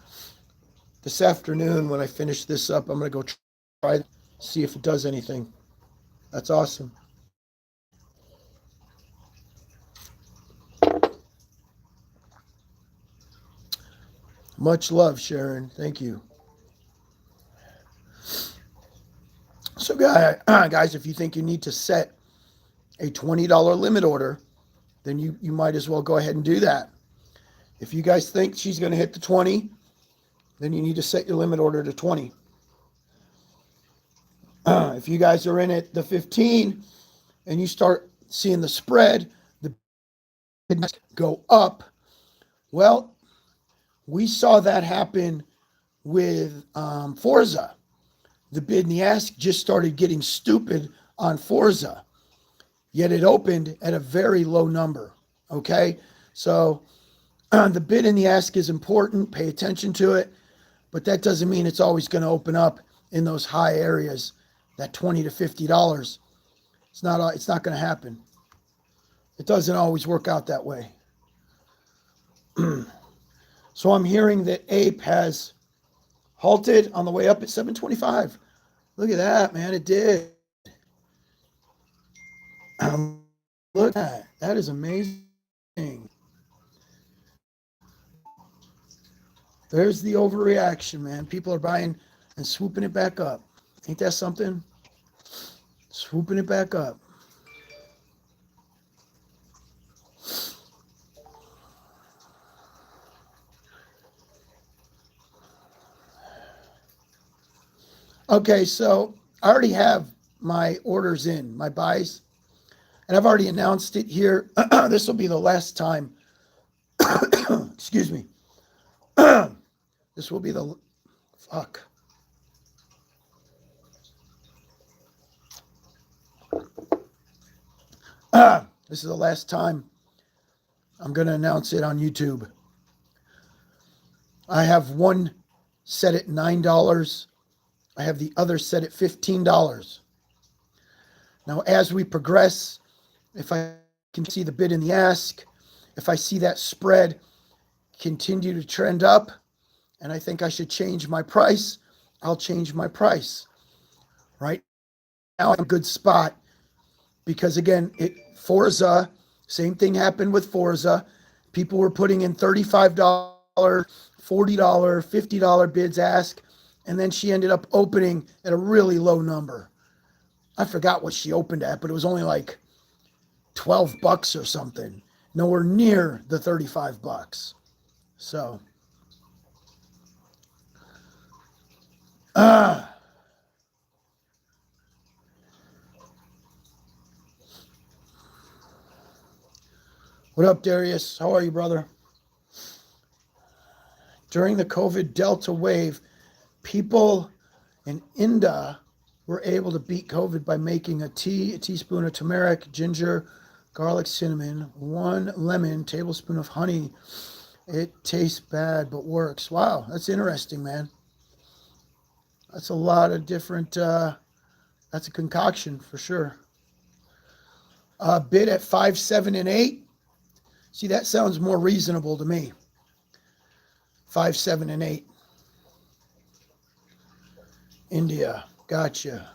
This afternoon when I finish this up, I'm going to go try see if it does anything. That's awesome. Much love, Sharon. Thank you. So guys, if you think you need to set a $20 limit order, then you might as well go ahead and do that. If you guys think she's going to hit the 20, then you need to set your limit order to 20. If you guys are in at the 15 and you start seeing the spread, the bid go up, well, we saw that happen with Forza. The bid and the ask just started getting stupid on Forza, yet it opened at a very low number. Okay, so the bid and the ask is important. Pay attention to it, but that doesn't mean it's always going to open up in those high areas, that $20 to $50. It's not going to happen. It doesn't always work out that way. So I'm hearing that Ape has halted on the way up at 725. Look at that, man. It did. Look at that. That is amazing. There's the overreaction, man. People are buying and swooping it back up. Ain't that something? Swooping it back up. Okay, so I already have my orders in, my buys, and I've already announced it here. This will be the last time. Excuse me. This will be the fuck. This is the last time I'm going to announce it on YouTube. I have one set at $9. I have the other set at $15. Now, as we progress, if I can see the bid and the ask, if I see that spread continue to trend up, and I think I should change my price, I'll change my price. Right now, I'm in a good spot because, again, Forza, same thing happened with Forza. People were putting in $35, $40, $50 bids ask, and then she ended up opening at a really low number. I forgot what she opened at, but it was only like $12 or something. Nowhere near the $35. So, what up, Darius? How are you, brother? During the COVID Delta wave, people in India were able to beat COVID by making a teaspoon of turmeric, ginger, garlic, cinnamon, 1 lemon, tablespoon of honey. It tastes bad, but works. Wow, that's interesting, man. That's a lot of different, that's a concoction for sure. Bid at 5, 7, and 8. See, that sounds more reasonable to me. 5, 7, and 8. India, gotcha.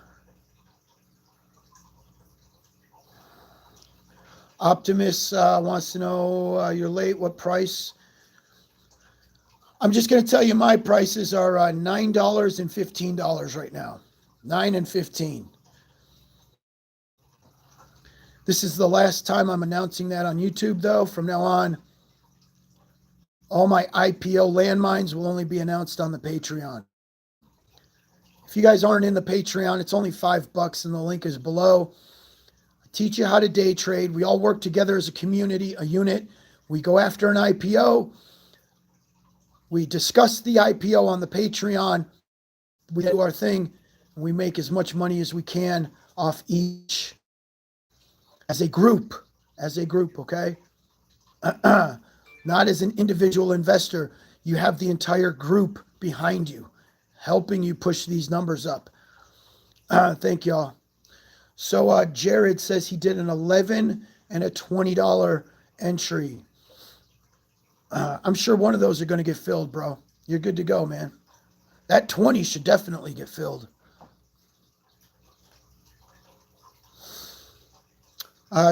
Optimus wants to know, you're late, what price? I'm just going to tell you my prices are $9 and $15 right now. 9 and 15. This is the last time I'm announcing that on YouTube, though. From now on, all my IPO landmines will only be announced on the Patreon. If you guys aren't in the Patreon, it's only $5 and the link is below. I teach you how to day trade. We all work together as a community, a unit. We go after an IPO. We discuss the IPO on the Patreon. We do our thing, and we make as much money as we can off each as a group, okay? Not as an individual investor. You have the entire group behind you, helping you push these numbers up. Thank y'all. So Jared says he did an $11 and a $20 entry. I'm sure one of those are going to get filled, bro. You're good to go, man. That 20 should definitely get filled.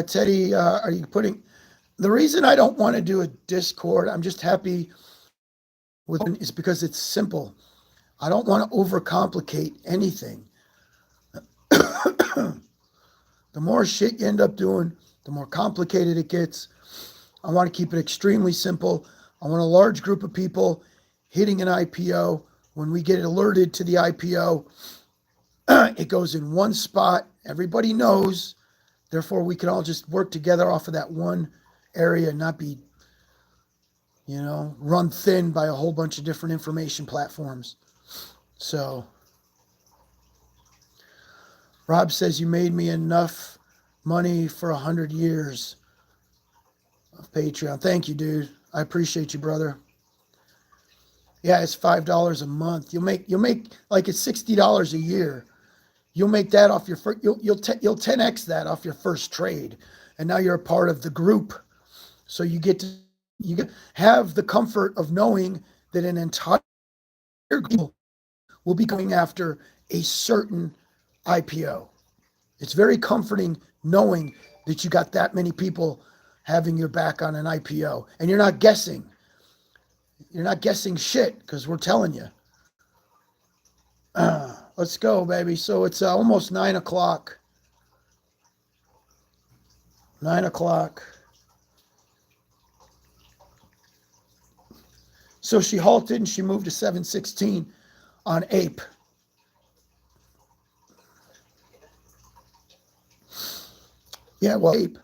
Teddy, are you putting... The reason I don't want to do a Discord, I'm just happy with it, is because it's simple. I don't want to overcomplicate anything. The more shit you end up doing, the more complicated it gets. I want to keep it extremely simple. I want a large group of people hitting an IPO. When we get alerted to the IPO, it goes in one spot. Everybody knows. Therefore, we can all just work together off of that one area and not be, run thin by a whole bunch of different information platforms. So, Rob says you made me enough money for 100 years of Patreon. Thank you, dude. I appreciate you, brother. Yeah, it's $5 a month. You'll make like it's $60 a year. You'll make that off your first. You'll 10x that off your first trade, and now you're a part of the group. So you get have the comfort of knowing that an entire group will be going after a certain IPO. It's very comforting knowing that you got that many people having your back on an IPO, and you're not guessing. You're not guessing shit because we're telling you. Let's go, baby. So it's almost 9 o'clock. 9 o'clock. So she halted and she moved to 716 on Ape. Yeah, well, Ape.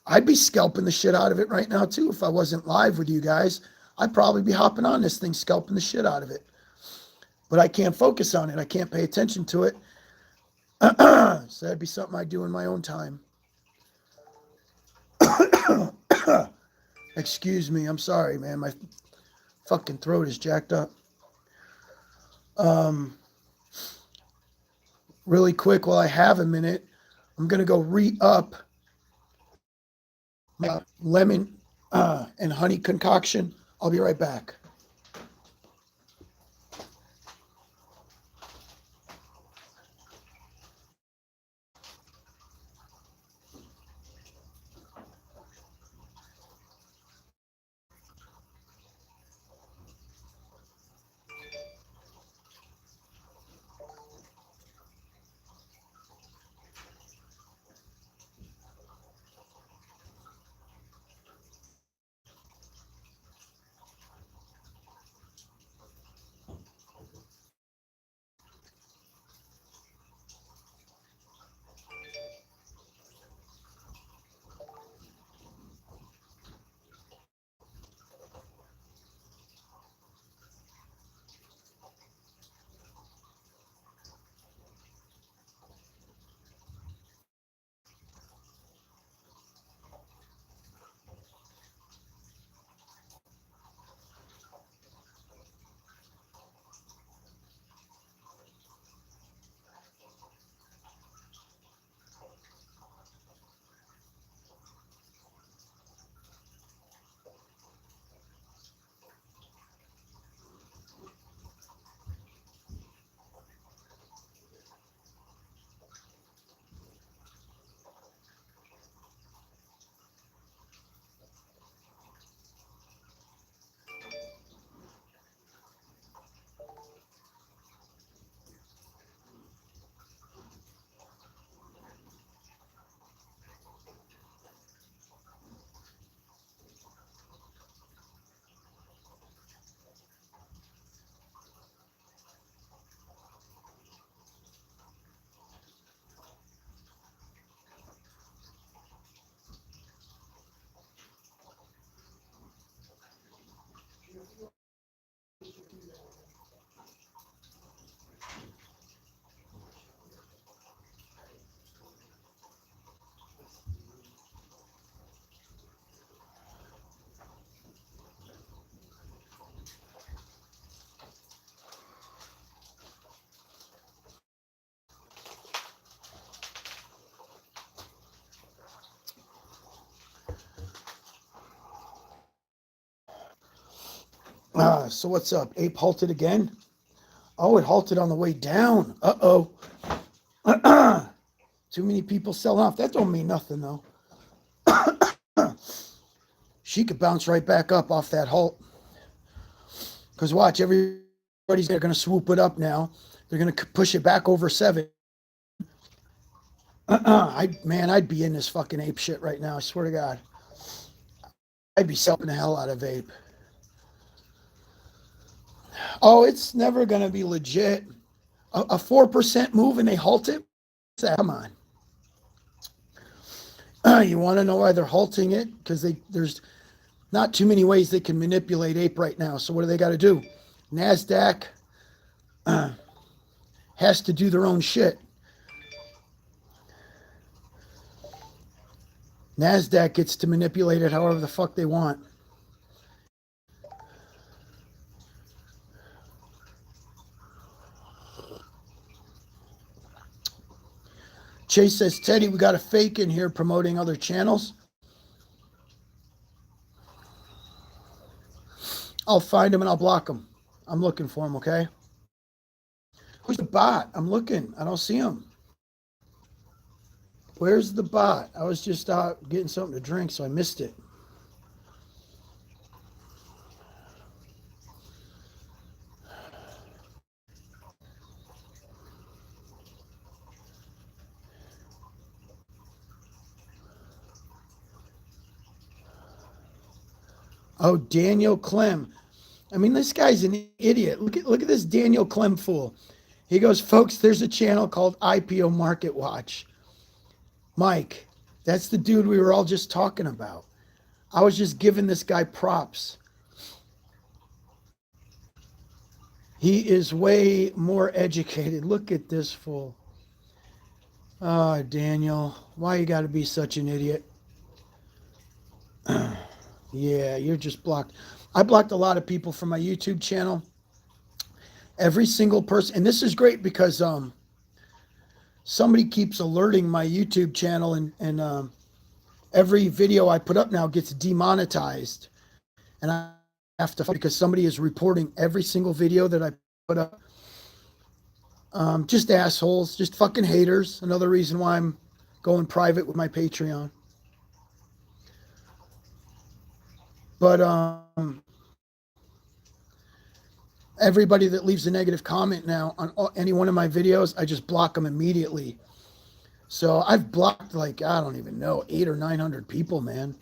I'd be scalping the shit out of it right now, too, if I wasn't live with you guys. I'd probably be hopping on this thing, scalping the shit out of it. But I can't focus on it. I can't pay attention to it. So that'd be something I do in my own time. Excuse me. I'm sorry, man. My fucking throat is jacked up. Really quick, while I have a minute, I'm going to go re-up my lemon and honey concoction. I'll be right back. So what's up? Ape halted again? Oh, it halted on the way down. Uh-oh. Too many people selling off. That don't mean nothing, though. She could bounce right back up off that halt. Because watch, everybody's going to swoop it up now. They're going to push it back over 7. I'd be in this fucking ape shit right now. I swear to God. I'd be selling the hell out of ape. Oh, it's never going to be legit. A 4% move and they halt it? Come on. You want to know why they're halting it? Because there's not too many ways they can manipulate ape right now. So what do they got to do? NASDAQ has to do their own shit. NASDAQ gets to manipulate it however the fuck they want. Chase says, Teddy, we got a fake in here promoting other channels. I'll find him and I'll block him. I'm looking for him, okay? Who's the bot? I'm looking. I don't see him. Where's the bot? I was just out getting something to drink, so I missed it. Oh, Daniel Clem. I mean, this guy's an idiot. Look at this Daniel Clem fool. He goes, folks, there's a channel called IPO Market Watch. Mike, that's the dude we were all just talking about. I was just giving this guy props. He is way more educated. Look at this fool. Oh, Daniel, why you got to be such an idiot? Yeah, you're just blocked. I blocked a lot of people from my YouTube channel. Every single person, and this is great because somebody keeps alerting my YouTube channel, and every video I put up now gets demonetized, and I have to, because somebody is reporting every single video that I put up. Just assholes, just fucking haters. Another reason why I'm going private with my Patreon. But everybody that leaves a negative comment now on any one of my videos, I just block them immediately. So I've blocked, like, I don't even know, 800 or 900 people, man.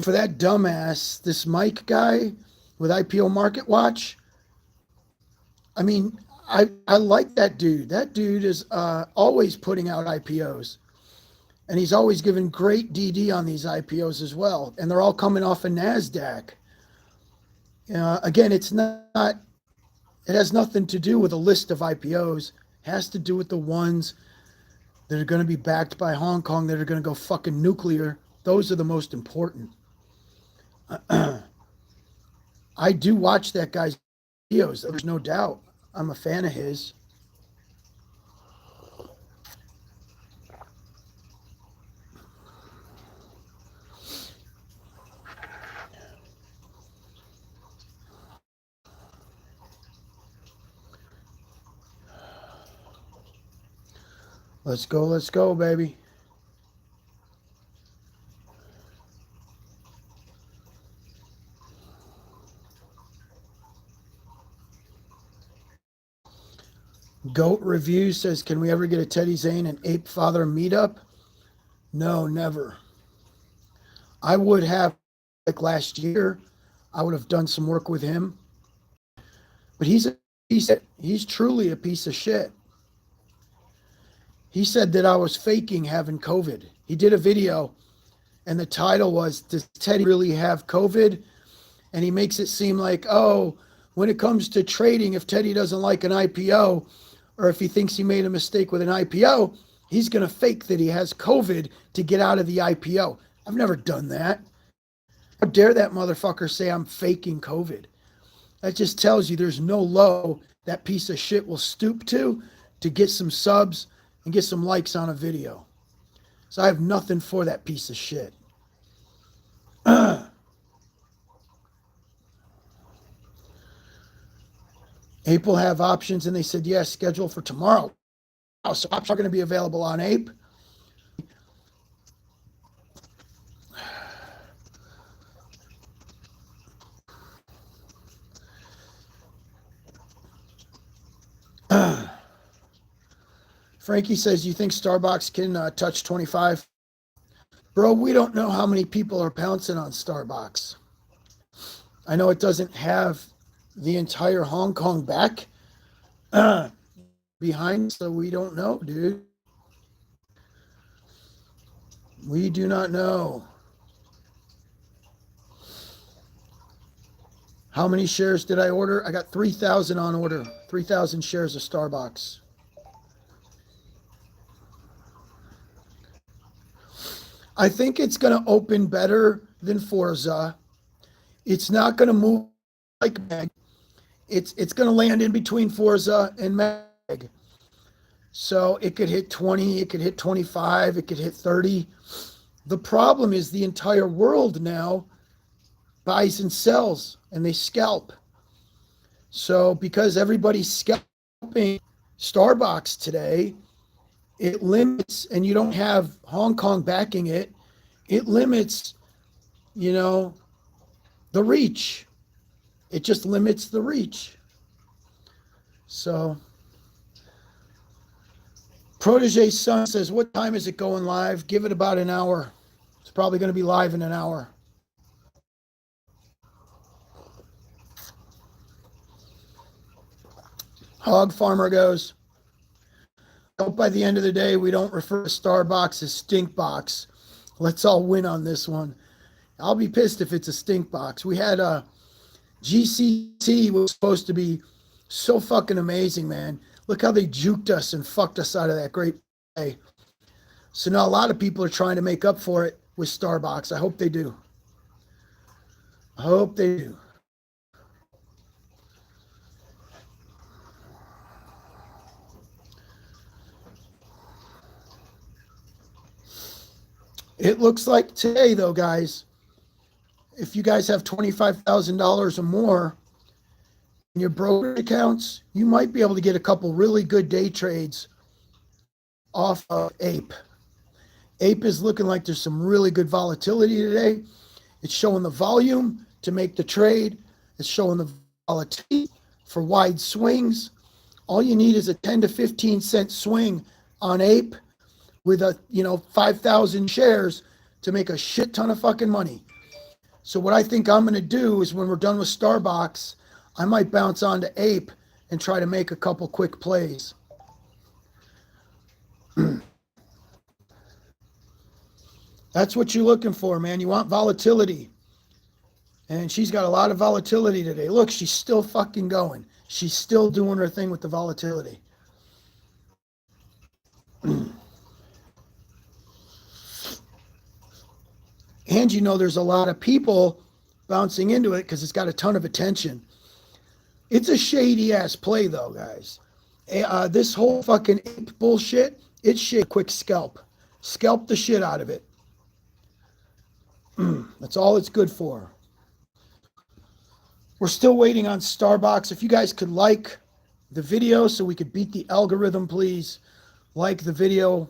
For that dumbass, this Mike guy with IPO Market Watch, I mean, I like that dude. That dude is always putting out IPOs. And he's always given great DD on these IPOs as well. And they're all coming off of NASDAQ. Again, it's not, it has nothing to do with a list of IPOs. It has to do with the ones that are going to be backed by Hong Kong, that are going to go fucking nuclear. Those are the most important. I do watch that guy's videos. There's no doubt. I'm a fan of his. Let's go, baby. Goat Review says, can we ever get a Teddy Zane and Ape Father meetup? No, never. I would have, like last year, I would have done some work with him. But he's truly a piece of shit. He said that I was faking having COVID. He did a video, and the title was, does Teddy really have COVID? And he makes it seem like, oh, when it comes to trading, if Teddy doesn't like an IPO, or if he thinks he made a mistake with an IPO, he's going to fake that he has COVID to get out of the IPO. I've never done that. How dare that motherfucker say I'm faking COVID? That just tells you there's no low that piece of shit will stoop to get some subs and get some likes on a video. So I have nothing for that piece of shit. Ape will have options, and they said, yes, schedule for tomorrow. Oh, so options are going to be available on Ape. Frankie says, you think Starbox can touch 25? Bro, we don't know how many people are pouncing on Starbox. I know it doesn't have the entire Hong Kong back behind, so we don't know, dude. We do not know. How many shares did I order? I got 3,000 on order. 3,000 shares of Starbox. I think it's going to open better than Forza. It's not going to move like Meg. It's going to land in between Forza and Meg. So it could hit 20, it could hit 25, it could hit 30. The problem is the entire world now buys and sells, and they scalp. So because everybody's scalping Starbox today, it limits, and you don't have Hong Kong backing it, it limits, the reach. It just limits the reach. So Protege's son says, what time is it going live? Give it about an hour. It's probably going to be live in an hour. Hog Farmer goes, I hope by the end of the day we don't refer to Starbox as Stinkbox. Let's all win on this one. I'll be pissed if it's a Stinkbox. We had a GCC was supposed to be so fucking amazing, man. Look how they juked us and fucked us out of that great play. So now a lot of people are trying to make up for it with Starbox. I hope they do. I hope they do. It looks like today, though, guys, if you guys have $25,000 or more in your broker accounts, you might be able to get a couple really good day trades off of Ape. Ape is looking like there's some really good volatility today. It's showing the volume to make the trade. It's showing the volatility for wide swings. All you need is a 10 to 15 cent swing on Ape with 5,000 shares to make a shit ton of fucking money. So what I think I'm going to do is when we're done with Starbox, I might bounce onto Ape and try to make a couple quick plays. That's what you're looking for, man. You want volatility. And she's got a lot of volatility today. Look, she's still fucking going. She's still doing her thing with the volatility. And there's a lot of people bouncing into it because it's got a ton of attention. It's a shady ass play though, guys. This whole fucking Ape bullshit, it's shit. Quick scalp. Scalp the shit out of it. That's all it's good for. We're still waiting on Starbox. If you guys could like the video so we could beat the algorithm, please like the video.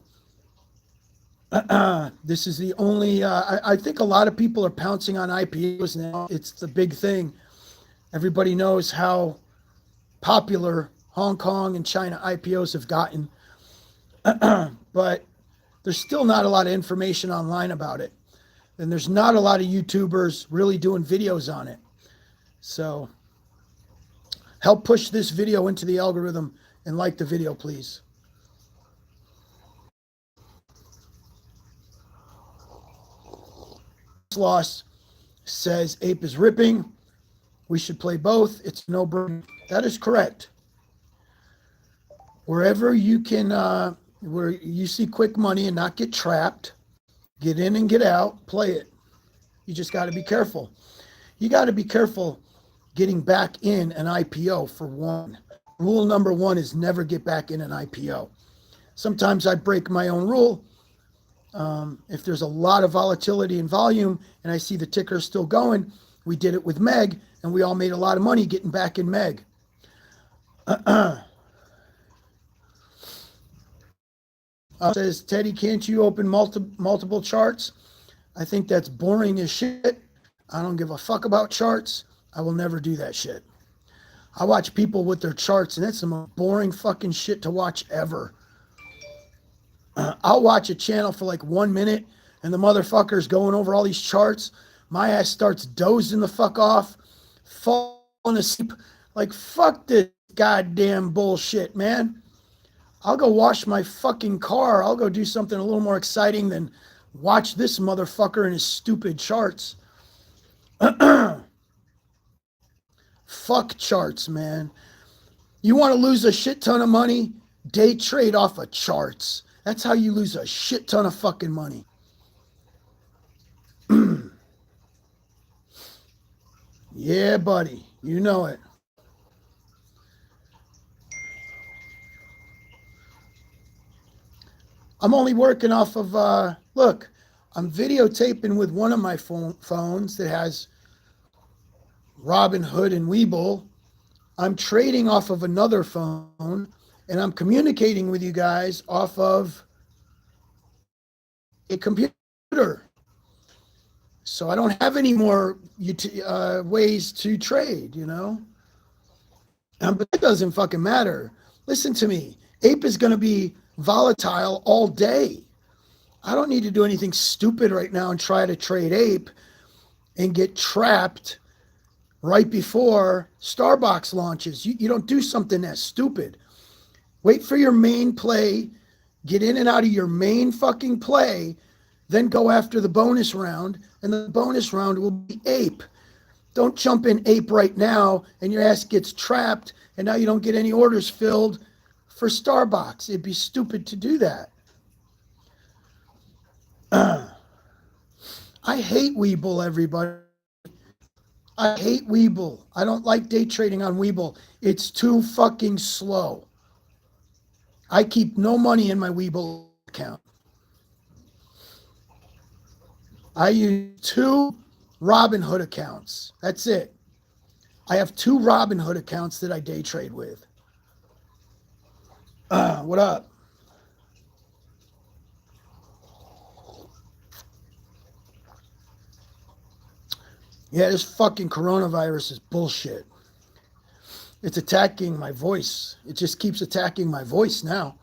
This is the only, I think a lot of people are pouncing on IPOs now. It's the big thing. Everybody knows how popular Hong Kong and China IPOs have gotten. But there's still not a lot of information online about it. And there's not a lot of YouTubers really doing videos on it. So help push this video into the algorithm and like the video, please. Loss says Ape is ripping. We should play both. It's no brainer. That is correct. Wherever you can, where you see quick money and not get trapped, get in and get out, play it. You just got to be careful. You got to be careful getting back in an IPO for one. Rule number one is never get back in an IPO. Sometimes I break my own rule. If there's a lot of volatility and volume and I see the ticker still going, we did it with Meg and we all made a lot of money getting back in Meg. Says, Teddy, can't you open multiple charts? I think that's boring as shit. I don't give a fuck about charts. I will never do that shit. I watch people with their charts, and that's the most boring fucking shit to watch ever. I'll watch a channel for like 1 minute, and the motherfucker's going over all these charts. My ass starts dozing the fuck off, falling asleep. Like, fuck this goddamn bullshit, man. I'll go wash my fucking car. I'll go do something a little more exciting than watch this motherfucker and his stupid charts. Fuck charts, man. You want to lose a shit ton of money? Day trade off of charts. That's how you lose a shit ton of fucking money. Yeah, buddy. You know it. I'm only working off of, look, I'm videotaping with one of my phones that has Robinhood and Webull. I'm trading off of another phone, and I'm communicating with you guys off of a computer. So I don't have any more ways to trade, you know? But it doesn't fucking matter. Listen to me. Ape is going to be volatile all day. I don't need to do anything stupid right now and try to trade Ape and get trapped right before Starbox launches. You don't do something that stupid. Wait for your main play, get in and out of your main fucking play, then go after the bonus round, and the bonus round will be Ape. Don't jump in Ape right now and your ass gets trapped and now you don't get any orders filled for Starbox. It'd be stupid to do that. I hate Webull, everybody. I hate Webull. I don't like day trading on Webull. It's too fucking slow. I keep no money in my Webull account. I use 2 Robinhood accounts. That's it. I have 2 Robinhood accounts that I day trade with. What up? Yeah, this fucking coronavirus is bullshit. It's attacking my voice. It just keeps attacking my voice now.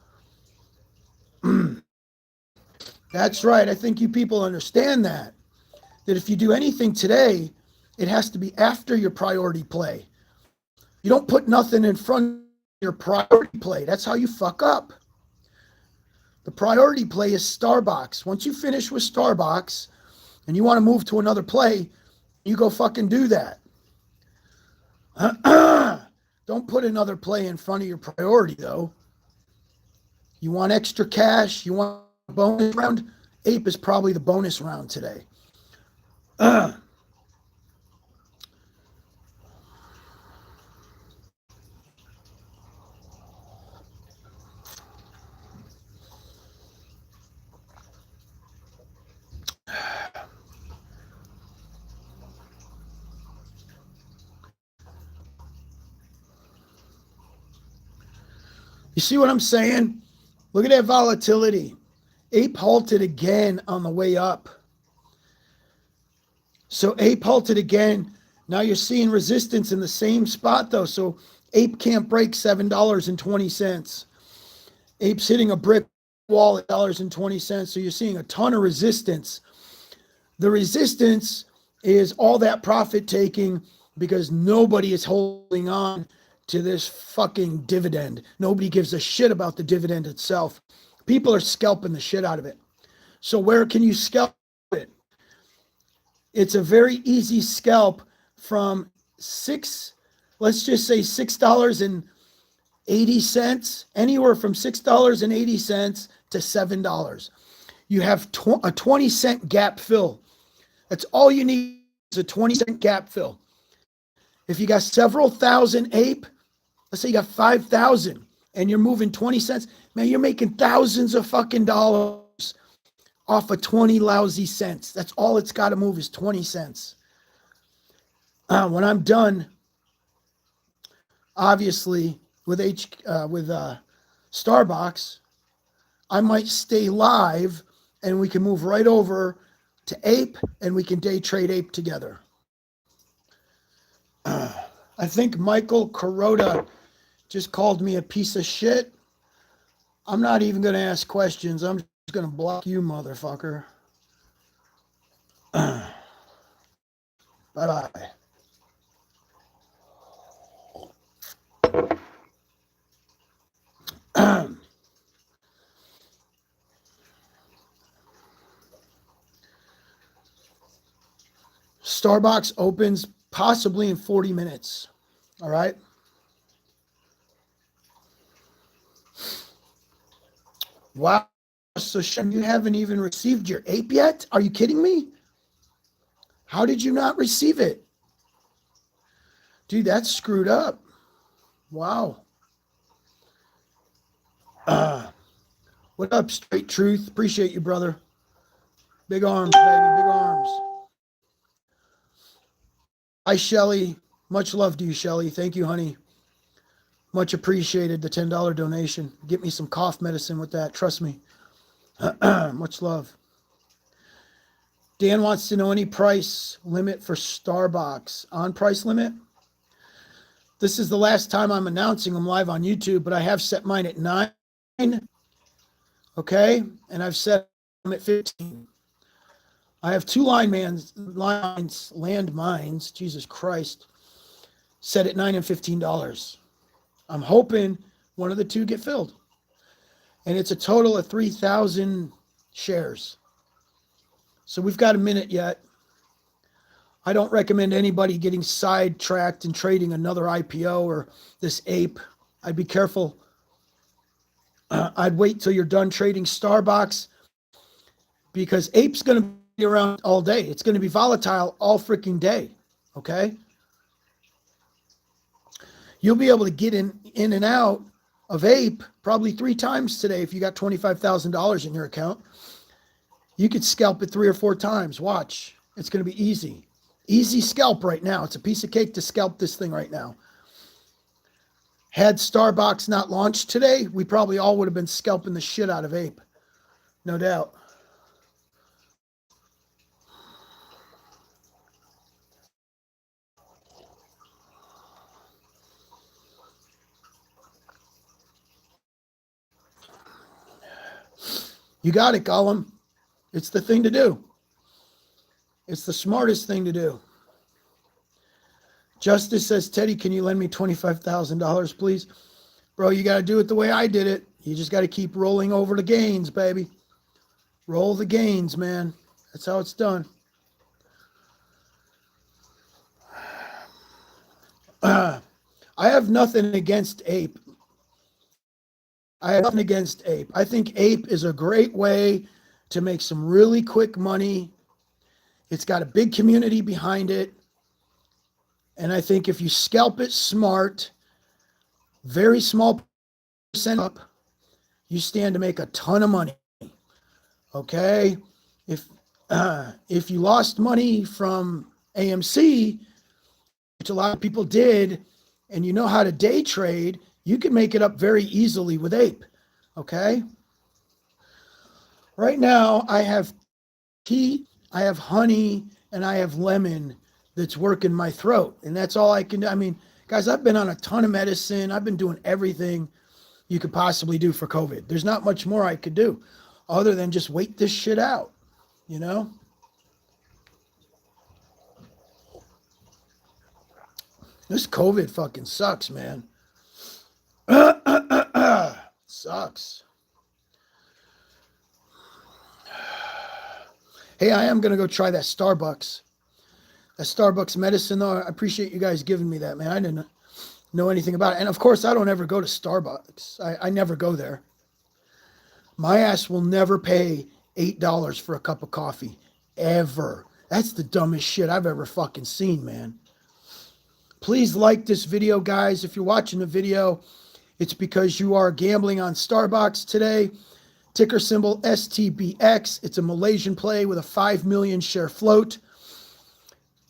That's right. I think you people understand that. That if you do anything today, it has to be after your priority play. You don't put nothing in front of your priority play. That's how you fuck up. The priority play is Starbox. Once you finish with Starbox and you want to move to another play, you go fucking do that. Don't put another play in front of your priority, though. You want extra cash? You want a bonus round? Ape is probably the bonus round today. You see what I'm saying? Look at that volatility. Ape halted again on the way up. So Ape halted again. Now you're seeing resistance in the same spot, though. So Ape can't break $7.20. Ape's hitting a brick wall at $1.20. So you're seeing a ton of resistance. The resistance is all that profit taking because nobody is holding on to this fucking dividend. Nobody gives a shit about the dividend itself. People are scalping the shit out of it. So where can you scalp it? It's a very easy scalp from let's just say $6.80, anywhere from $6.80 to $7. You have a 20-cent gap fill. That's all you need is a 20-cent gap fill. If you got several thousand Ape, let's say you got 5,000 and you're moving 20 cents, man, you're making thousands of fucking dollars off of 20 lousy cents. That's all it's got to move is 20 cents. When I'm done, obviously, with Starbox, I might stay live and we can move right over to Ape and we can day trade Ape together. I I think Michael Carota just called me a piece of shit. I'm not even going to ask questions. I'm just going to block you, motherfucker. Bye-bye. Starbox opens possibly in 40 minutes. All right. Wow. So Shem, you haven't even received your ape yet? Are you kidding me? How did you not receive it? Dude, that's screwed up. Wow. What up, Straight Truth? Appreciate you, brother. Big arms, baby. Big arms. Hi, Shelly. Much love to you, Shelly. Thank you, honey. Much appreciated the $10 donation. Get me some cough medicine with that. Trust me. Much love. Dan wants to know any price limit for Starbox. On price limit? This is the last time I'm announcing them live on YouTube, but I have set mine at 9. Okay? And I've set them at 15. I have 2 landmines, Jesus Christ, set at $9 and $15. I'm hoping one of the 2 get filled. And it's a total of 3,000 shares. So we've got a minute yet. I don't recommend anybody getting sidetracked and trading another IPO or this ape. I'd be careful. I'd wait till you're done trading Starbox, because ape's going to be around all day. It's going to be volatile all freaking day. Okay? You'll be able to get in and out of ape probably 3 times today if you got $25,000 in your account. You could scalp it 3 or 4 times. Watch. It's going to be easy. Easy scalp right now. It's a piece of cake to scalp this thing right now. Had Starbox not launched today, we probably all would have been scalping the shit out of ape. No doubt. You got it, Gollum. It's the thing to do. It's the smartest thing to do. Justice says, Teddy, can you lend me $25,000, please? Bro, you got to do it the way I did it. You just got to keep rolling over the gains, baby. Roll the gains, man. That's how it's done. I have nothing against ape. I have nothing against ape. I think ape is a great way to make some really quick money. It's got a big community behind it. And I think if you scalp it smart, very small percent up, you stand to make a ton of money. Okay? If you lost money from AMC, which a lot of people did, and you know how to day trade, you can make it up very easily with ape. Okay? Right now, I have tea, I have honey, and I have lemon that's working my throat. And that's all I can do. I mean, guys, I've been on a ton of medicine. I've been doing everything you could possibly do for COVID. There's not much more I could do other than just wait this shit out, you know? This COVID fucking sucks, man. Sucks. Hey, I am going to go try that Starbucks. That Starbucks medicine, though. I appreciate you guys giving me that, man. I didn't know anything about it. And, of course, I don't ever go to Starbucks. I never go there. My ass will never pay $8 for a cup of coffee. Ever. That's the dumbest shit I've ever fucking seen, man. Please like this video, guys. If you're watching the video, it's because you are gambling on Starbox today. Ticker symbol STBX. It's a Malaysian play with a 5 million share float.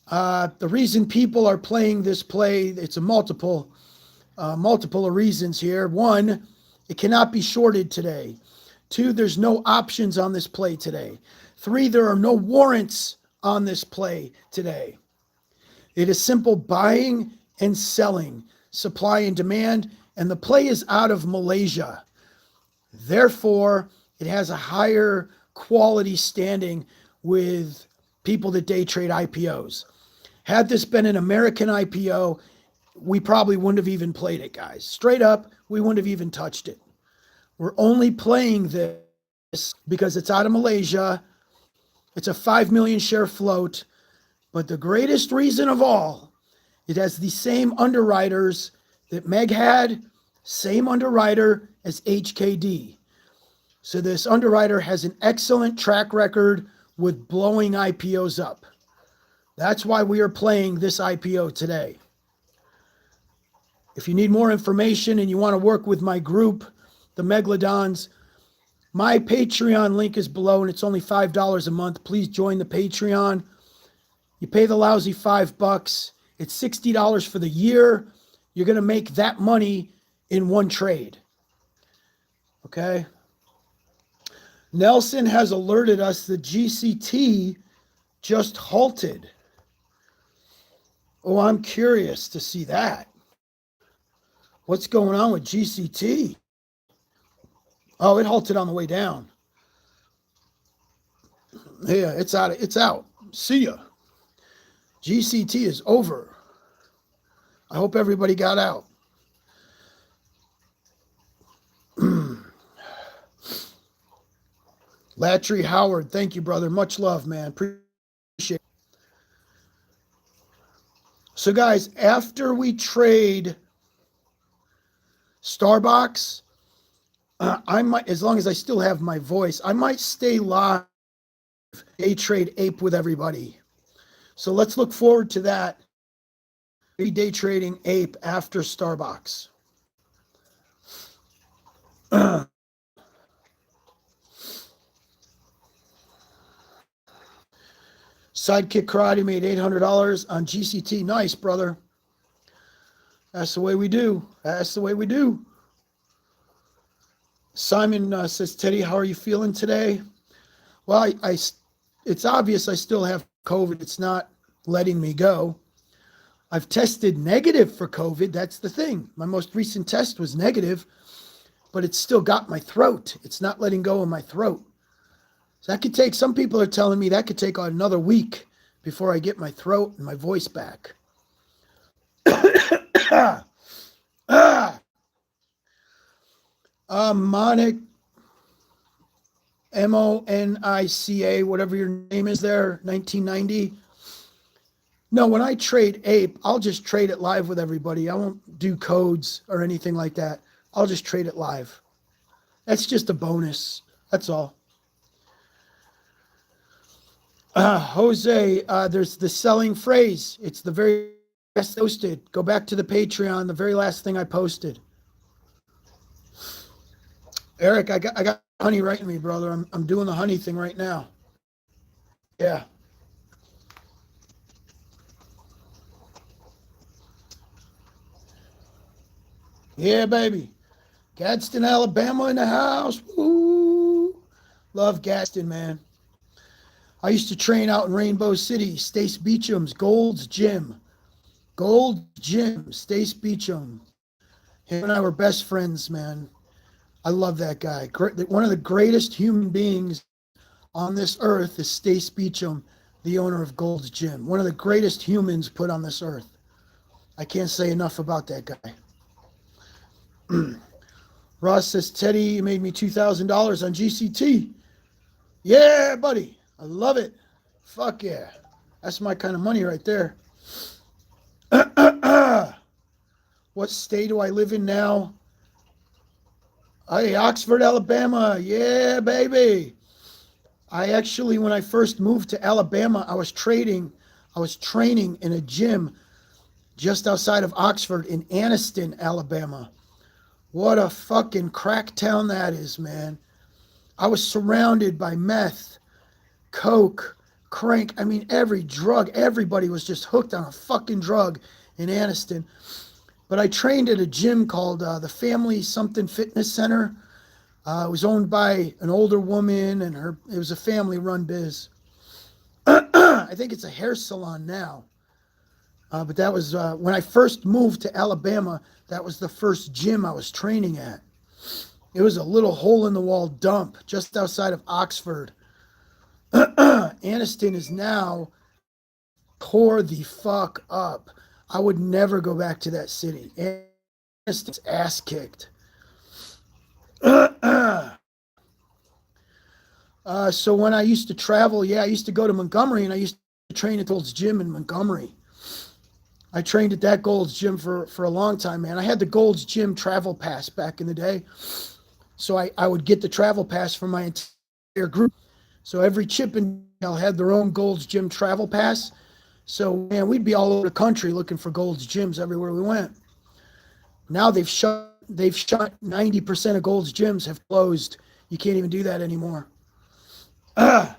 The reason people are playing this play, it's a multiple of reasons here. 1, it cannot be shorted today. 2, there's no options on this play today. 3, there are no warrants on this play today. It is simple buying and selling, supply and demand, and the play is out of Malaysia. Therefore, it has a higher quality standing with people that day trade IPOs. Had this been an American IPO, we probably wouldn't have even played it, guys. Straight up, we wouldn't have even touched it. We're only playing this because it's out of Malaysia. It's a 5 million share float. But the greatest reason of all, it has the same underwriters that Meg had, same underwriter as HKD. So this underwriter has an excellent track record with blowing IPOs up. That's why we are playing this IPO today. If you need more information and you want to work with my group, the Megalodons, my Patreon link is below and it's only $5 a month. Please join the Patreon. You pay the lousy $5. It's $60 for the year. You're going to make that money in one trade. Okay? Nelson has alerted us that GCT just halted. Oh, I'm curious to see that. What's going on with GCT? Oh, it halted on the way down. Yeah, it's out. It's out. See ya. GCT is over. I hope everybody got out. Latry Howard, thank you, brother. Much love, man. Appreciate it. So, guys, after we trade Starbox, I might, as long as I still have my voice, I might stay live, day trade ape with everybody. So let's look forward to that. Day trading ape after Starbox. Sidekick Karate made $800 on GCT. Nice, brother. That's the way we do. That's the way we do. Simon says, Teddy, how are you feeling today? Well, it's obvious I still have COVID. It's not letting me go. I've tested negative for COVID. That's the thing. My most recent test was negative, but it's still got my throat. It's not letting go of my throat. So that could take, some people are telling me that could take another week before I get my throat and my voice back. Monica, Monica, whatever your name is there, 1990. No, when I trade ape, I'll just trade it live with everybody. I won't do codes or anything like that. I'll just trade it live. That's just a bonus. That's all. Jose, there's the selling phrase. It's the very last posted. Go back to the Patreon, the very last thing I posted. Eric, I got honey right in me, brother. I'm doing the honey thing right now. Yeah. Yeah, baby. Gadsden, Alabama in the house. Woo! Love Gadsden, man. I used to train out in Rainbow City, Stace Beacham's Gold's Gym. Gold's Gym, Stace Beacham. Him and I were best friends, man. I love that guy. One of the greatest human beings on this earth is Stace Beacham, the owner of Gold's Gym. One of the greatest humans put on this earth. I can't say enough about that guy. Ross says, Teddy, you made me $2,000 on GCT. Yeah, buddy. I love it. Fuck yeah. That's my kind of money right there. What state do I live in now? Hey, Oxford, Alabama. Yeah, baby. I actually, when I first moved to Alabama, I was training in a gym just outside of Oxford in Anniston, Alabama. What a fucking crack town that is, man. I was surrounded by meth, coke, crank. I mean, every drug. Everybody was just hooked on a fucking drug in Anniston. But I trained at a gym called the Family Something Fitness Center. It was owned by an older woman, and it was a family-run biz. I think it's a hair salon now. But that was when I first moved to Alabama. That was the first gym I was training at. It was a little hole in the wall dump just outside of Oxford. Anniston is now tore the fuck up. I would never go back to that city. Anniston's ass kicked. So when I used to travel, I used to go to Montgomery, and I used to train at Gold's Gym in Montgomery. I trained at that Gold's Gym for a long time, man. I had the Gold's Gym travel pass back in the day. So I would get the travel pass from my entire group. So every Chippendale had their own Gold's Gym travel pass. So, man, we'd be all over the country looking for Gold's Gyms everywhere we went. Now they've shut 90% of Gold's Gyms have closed. You can't even do that anymore. I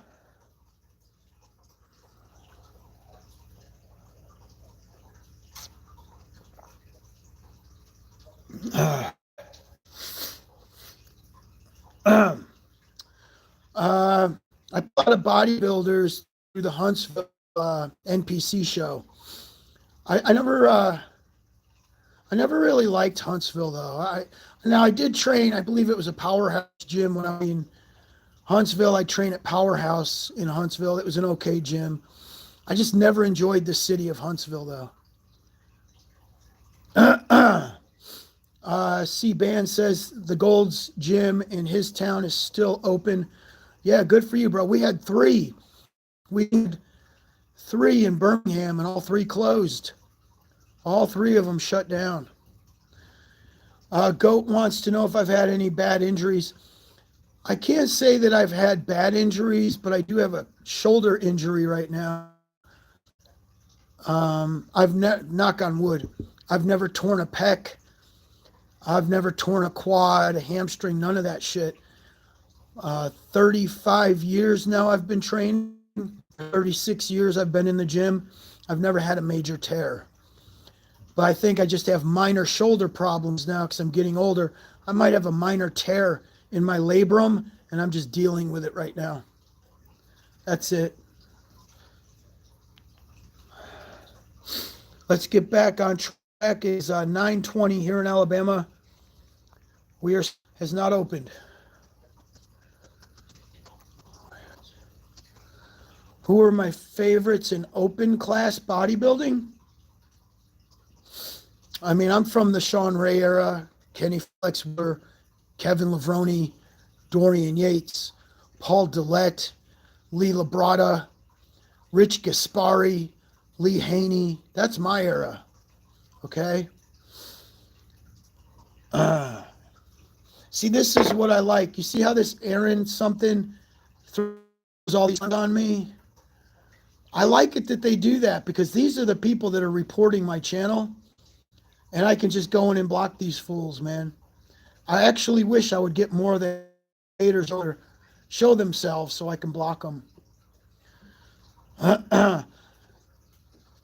bought a bodybuilders through the Huntsville NPC show. I never really liked Huntsville though. I did train. I believe it was a Powerhouse gym when I was in Huntsville. I trained at Powerhouse in Huntsville. It was an okay gym. I just never enjoyed the city of Huntsville though. C-Band says the Gold's Gym in his town is still open. Yeah, good for you, bro. We had 3. We had 3 in Birmingham, and all 3 closed. All 3 of them shut down. Goat wants to know if I've had any bad injuries. I can't say that I've had bad injuries, but I do have a shoulder injury right now. Knock on wood, I've never torn a pec. I've never torn a quad, a hamstring, none of that shit. 35 years now I've been training. 36 years I've been in the gym. I've never had a major tear. But I think I just have minor shoulder problems now because I'm getting older. I might have a minor tear in my labrum, and I'm just dealing with it right now. That's it. Let's get back on track. It's 9:20 here in Alabama. Has not opened. Who are my favorites in open class bodybuilding? I mean, I'm from the Sean Ray era. Kenny Flexwer, Kevin Levrone, Dorian Yates, Paul Dillette, Lee Labrada, Rich Gaspari, Lee Haney. That's my era. Okay? See, this is what I like. You see how this Aaron something throws all these on me? I like it that they do that because these are the people that are reporting my channel, and I can just go in and block these fools, man. I actually wish I would get more of the haters or show themselves so I can block them.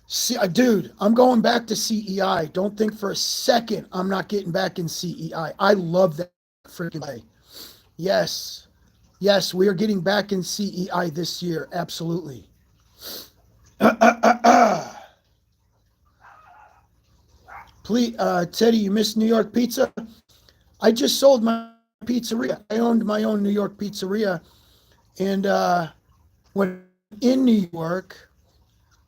See, dude, I'm going back to CEI. Don't think for a second I'm not getting back in CEI. I love that freaking play. Yes, we are getting back in CEI this year. Absolutely. Please, Teddy, you missed New York pizza? I just sold my pizzeria. I owned my own New York pizzeria. And when in New York,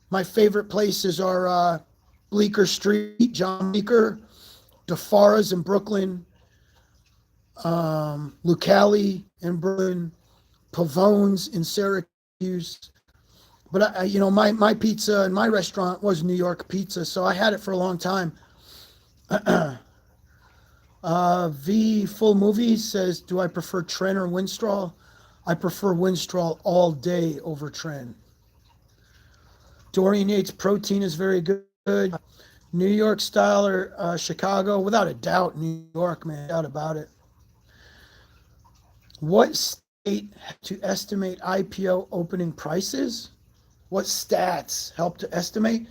my favorite places are Bleecker Street, John Bleecker, DeFara's in Brooklyn, Lucali in Brooklyn, Pavone's in Syracuse. But my pizza and my restaurant was New York pizza, so I had it for a long time. V Full Movie says, do I prefer Tren or Winstrol? I prefer Winstrol all day over Tren. Dorian Yates protein is very good. New York style or Chicago? Without a doubt, New York, man, doubt about it. What state to estimate IPO opening prices? What stats help to estimate?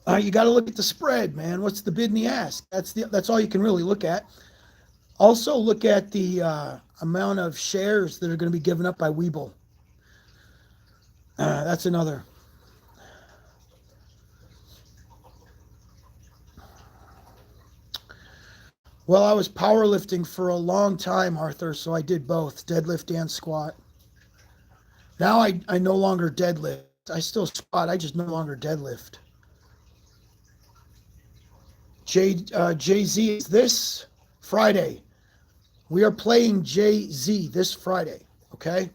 You got to look at the spread, man. What's the bid and the ask? That's all you can really look at. Also look at the amount of shares that are going to be given up by Webull. That's another. Well, I was powerlifting for a long time, Arthur, so I did both, deadlift and squat. Now I no longer deadlift. I still squat, I just no longer deadlift. Jay-Z is this Friday. We are playing Jay-Z this Friday, okay?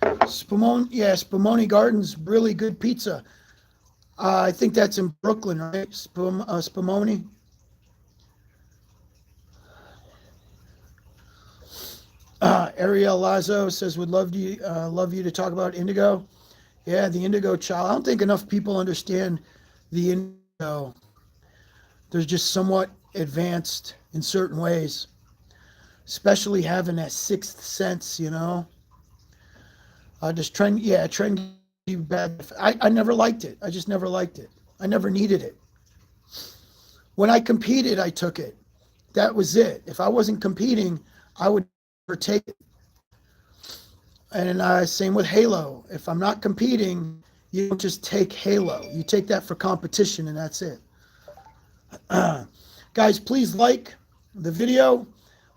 Spumoni Gardens, really good pizza. I think that's in Brooklyn, right? Spumoni. Ariel Lazo says, would love you to talk about indigo. Yeah, the indigo child. I don't think enough people understand the indigo. They're just somewhat advanced in certain ways, especially having that sixth sense, you know. Just trying to be bad. I never liked it. I just never liked it. I never needed it. When I competed, I took it. That was it. If I wasn't competing, I would never take it. And same with Halo. If I'm not competing, you don't just take Halo. You take that for competition, and that's it. Guys, please like the video.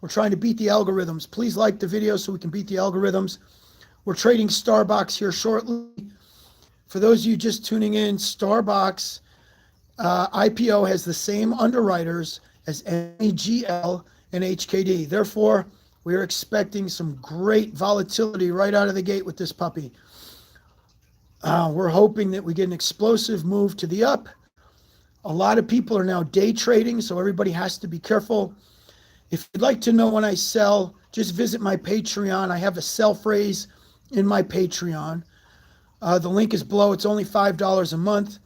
We're trying to beat the algorithms. Please like the video so we can beat the algorithms. We're trading Starbox here shortly. For those of you just tuning in, Starbox IPO has the same underwriters as NEGL and HKD. Therefore, we are expecting some great volatility right out of the gate with this puppy. We're hoping that we get an explosive move to the up. A lot of people are now day trading, so everybody has to be careful. If you'd like to know when I sell, just visit my Patreon. I have a sell phrase in my Patreon. The link is below. It's only $5 a month.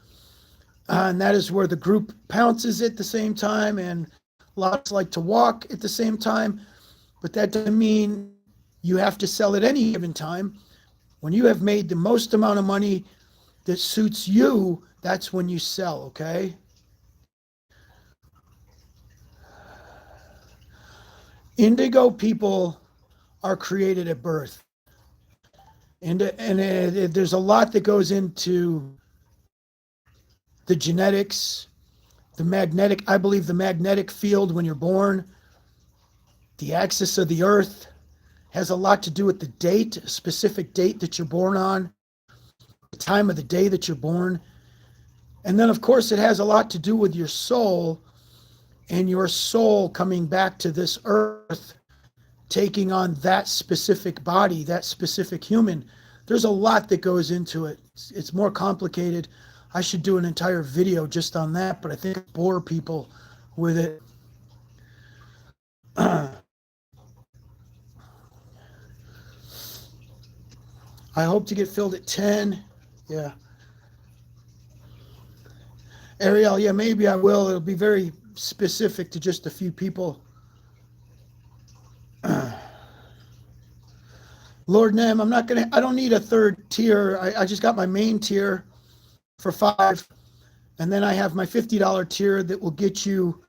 And that is where the group pounces at the same time, and lots like to walk at the same time. But that doesn't mean you have to sell at any given time. When you have made the most amount of money that suits you, that's when you sell, okay? Indigo people are created at birth. And there's a lot that goes into the genetics, I believe the magnetic field when you're born, the axis of the earth has a lot to do with the date, a specific date that you're born on, the time of the day that you're born. And then, of course, it has a lot to do with your soul and your soul coming back to this earth, taking on that specific body, that specific human. There's a lot that goes into it. It's more complicated. I should do an entire video just on that, but I think I bore people with it. I hope to get filled at 10. Yeah. Ariel, yeah, maybe I will. It'll be very specific to just a few people. Lord Nem, I don't need a third tier. I just got my main tier for $5. And then I have my $50 tier that will get you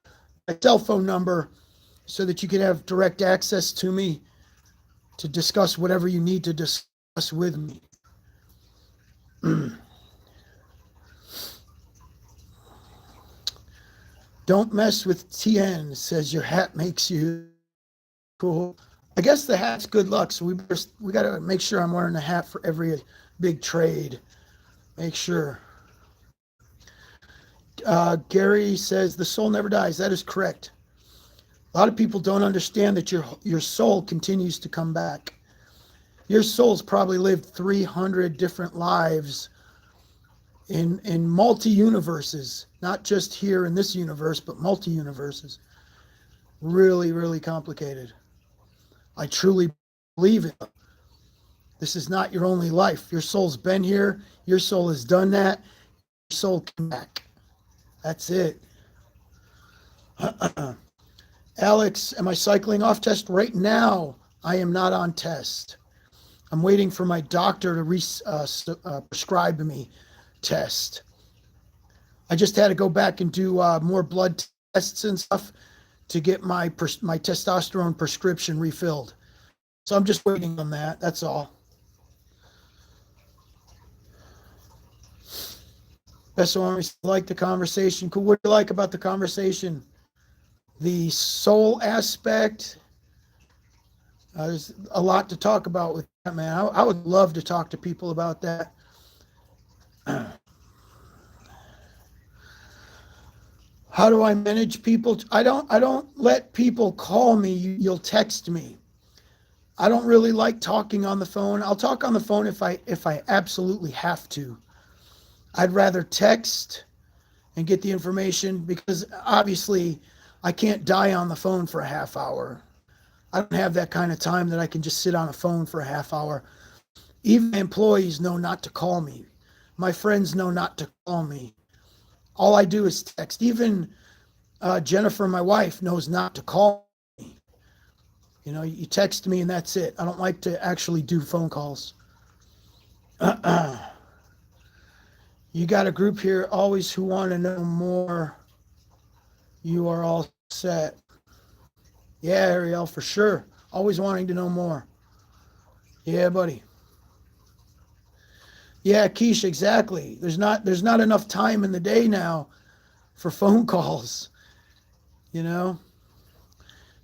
a cell phone number so that you can have direct access to me to discuss whatever you need to discuss with me. Don't mess with TN, says your hat makes you cool. I guess the hat's good luck, so we got to make sure I'm wearing the hat for every big trade. Make sure. Gary says the soul never dies. That is correct. A lot of people don't understand that your soul continues to come back. Your soul's probably lived 300 different lives in multi-universes, not just here in this universe, but multi-universes. Really, really complicated. I truly believe it. This is not your only life. Your soul's been here. Your soul has done that. Your soul came back. That's it. Alex, am I cycling off test right now? I am not on test. I'm waiting for my doctor to prescribe me test. I just had to go back and do more blood tests and stuff to get my testosterone prescription refilled. So I'm just waiting on that. That's all. SOM like the conversation. Cool. What do you like about the conversation? The soul aspect. There's a lot to talk about with that, man. I would love to talk to people about that. How do I manage people? I don't let people call me. You'll text me. I don't really like talking on the phone. I'll talk on the phone if I absolutely have to. I'd rather text and get the information because obviously I can't die on the phone for a half hour. I don't have that kind of time that I can just sit on a phone for a half hour. Even my employees know not to call me. My friends know not to call me. All I do is text. Even Jennifer, my wife, knows not to call me. You know, you text me and that's it. I don't like to actually do phone calls. You got a group here always who want to know more. You are all set. Yeah, Ariel, for sure. Always wanting to know more. Yeah, buddy. Yeah, Keish, exactly. There's not enough time in the day now for phone calls, you know?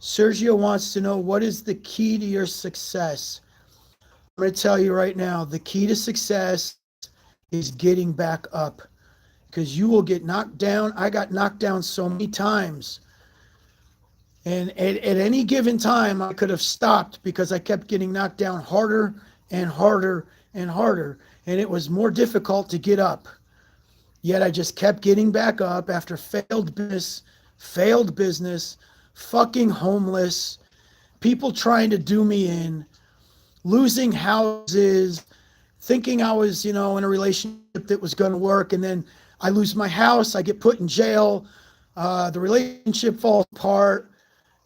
Sergio wants to know, what is the key to your success? I'm going to tell you right now, the key to success is getting back up, because you will get knocked down. I got knocked down so many times. And at any given time, I could have stopped because I kept getting knocked down harder and harder and harder. And it was more difficult to get up. Yet I just kept getting back up after failed business, fucking homeless, people trying to do me in, losing houses, thinking I was, in a relationship that was going to work. And then I lose my house, I get put in jail, the relationship falls apart,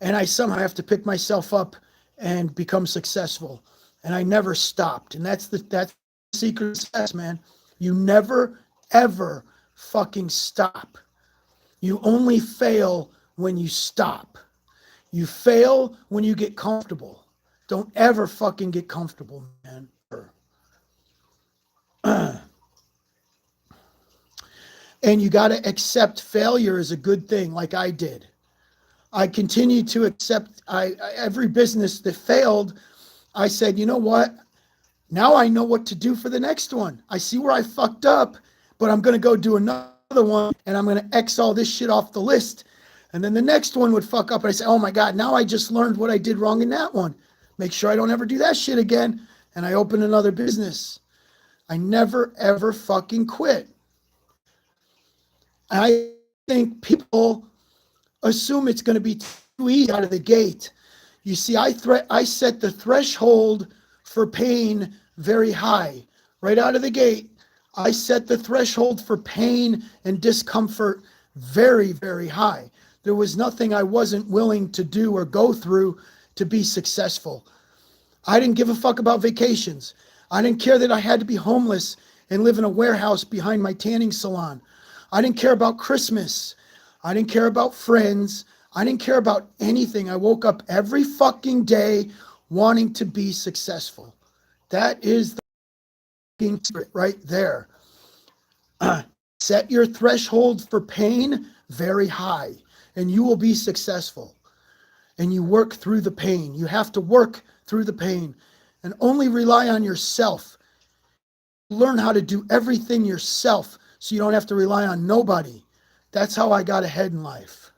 and I somehow have to pick myself up and become successful. And I never stopped. And that's the secret of success, man. You never, ever fucking stop. You only fail when you stop. You fail when you get comfortable. Don't ever fucking get comfortable, man. And you got to accept failure as a good thing, like I did. I continued to accept every business that failed. I said, you know what? Now I know what to do for the next one. I see where I fucked up, but I'm going to go do another one, and I'm going to X all this shit off the list. And then the next one would fuck up, and I say, oh my God, now I just learned what I did wrong in that one. Make sure I don't ever do that shit again. And I open another business. I never, ever fucking quit. I think people assume it's going to be too easy out of the gate. You see, I set the threshold for pain very high. Right out of the gate, I set the threshold for pain and discomfort very, very high. There was nothing I wasn't willing to do or go through to be successful. I didn't give a fuck about vacations. I didn't care that I had to be homeless and live in a warehouse behind my tanning salon. I didn't care about Christmas. I didn't care about friends. I didn't care about anything. I woke up every fucking day wanting to be successful. That is the fucking secret right there. Set your threshold for pain very high, and you will be successful. And you work through the pain. You have to work through the pain and only rely on yourself. Learn how to do everything yourself so you don't have to rely on nobody. That's how I got ahead in life.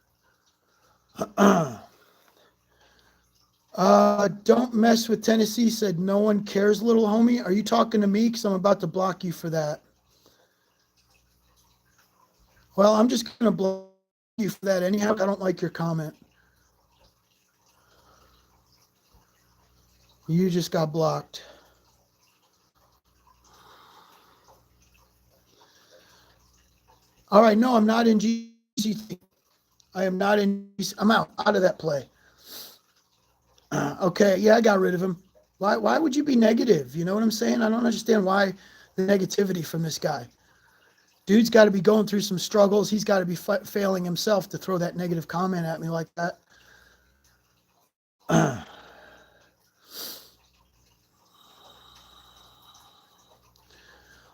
Don't mess with Tennessee said no one cares, little homie. Are you talking to me? Because I'm about to block you for that. Well, I'm just going to block you for that anyhow. I don't like your comment. You just got blocked. All right, no, I'm not in GC. I am not in GC. I'm out of that play. Okay, yeah, I got rid of him. Why would you be negative? You know what I'm saying? I don't understand why the negativity from this guy. Dude's got to be going through some struggles. He's got to be failing himself to throw that negative comment at me like that.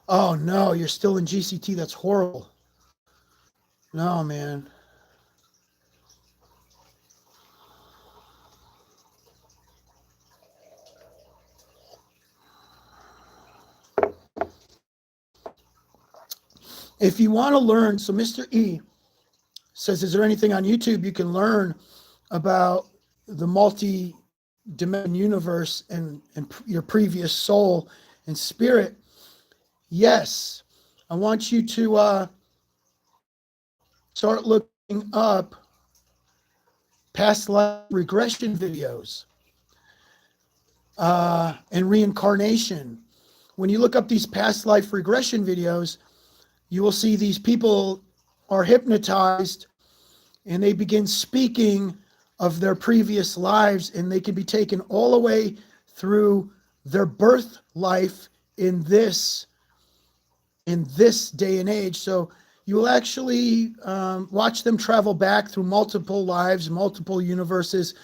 Oh no, you're still in GCT. That's horrible. No, man. If you want to learn, so Mr. E says, is there anything on YouTube you can learn about the multi-dimension universe and your previous soul and spirit? Yes. I want you to start looking up past life regression videos and reincarnation. When you look up these past life regression videos, you will see these people are hypnotized and they begin speaking of their previous lives, and they can be taken all the way through their birth life in this day and age. So you will actually watch them travel back through multiple lives, multiple universes.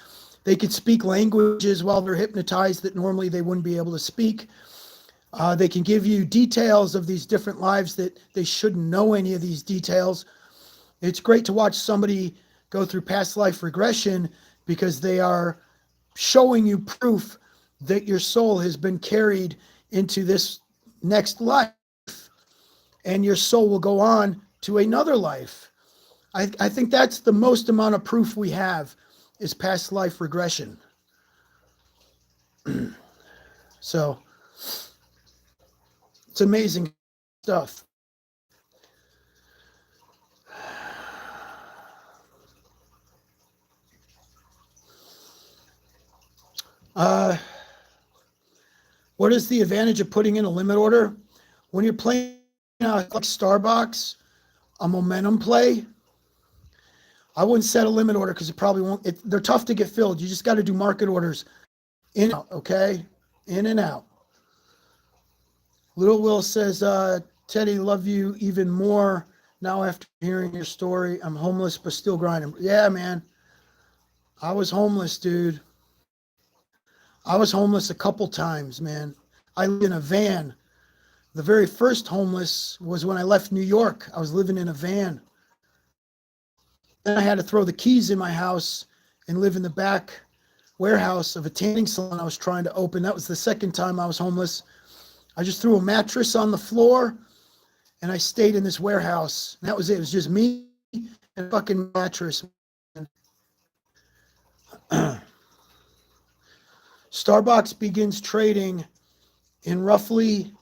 They could speak languages while they're hypnotized that normally they wouldn't be able to speak. They can give you details of these different lives that they shouldn't know any of these details. It's great to watch somebody go through past life regression because they are showing you proof that your soul has been carried into this next life, and your soul will go on to another life. I think that's the most amount of proof we have is past life regression. So it's amazing stuff. What is the advantage of putting in a limit order? When you're playing like Starbox, a momentum play, I wouldn't set a limit order because it probably won't. They're tough to get filled. You just got to do market orders in and out, okay? In and out. Little Will says, Teddy, love you even more now after hearing your story. I'm homeless but still grinding. Yeah, man. I was homeless, dude. I was homeless a couple times, man. I lived in a van. The very first homeless was when I left New York. I was living in a van. Then I had to throw the keys in my house and live in the back warehouse of a tanning salon I was trying to open. That was the second time I was homeless. I just threw a mattress on the floor and I stayed in this warehouse. And that was it. It was just me and a fucking mattress. Starbox begins trading in roughly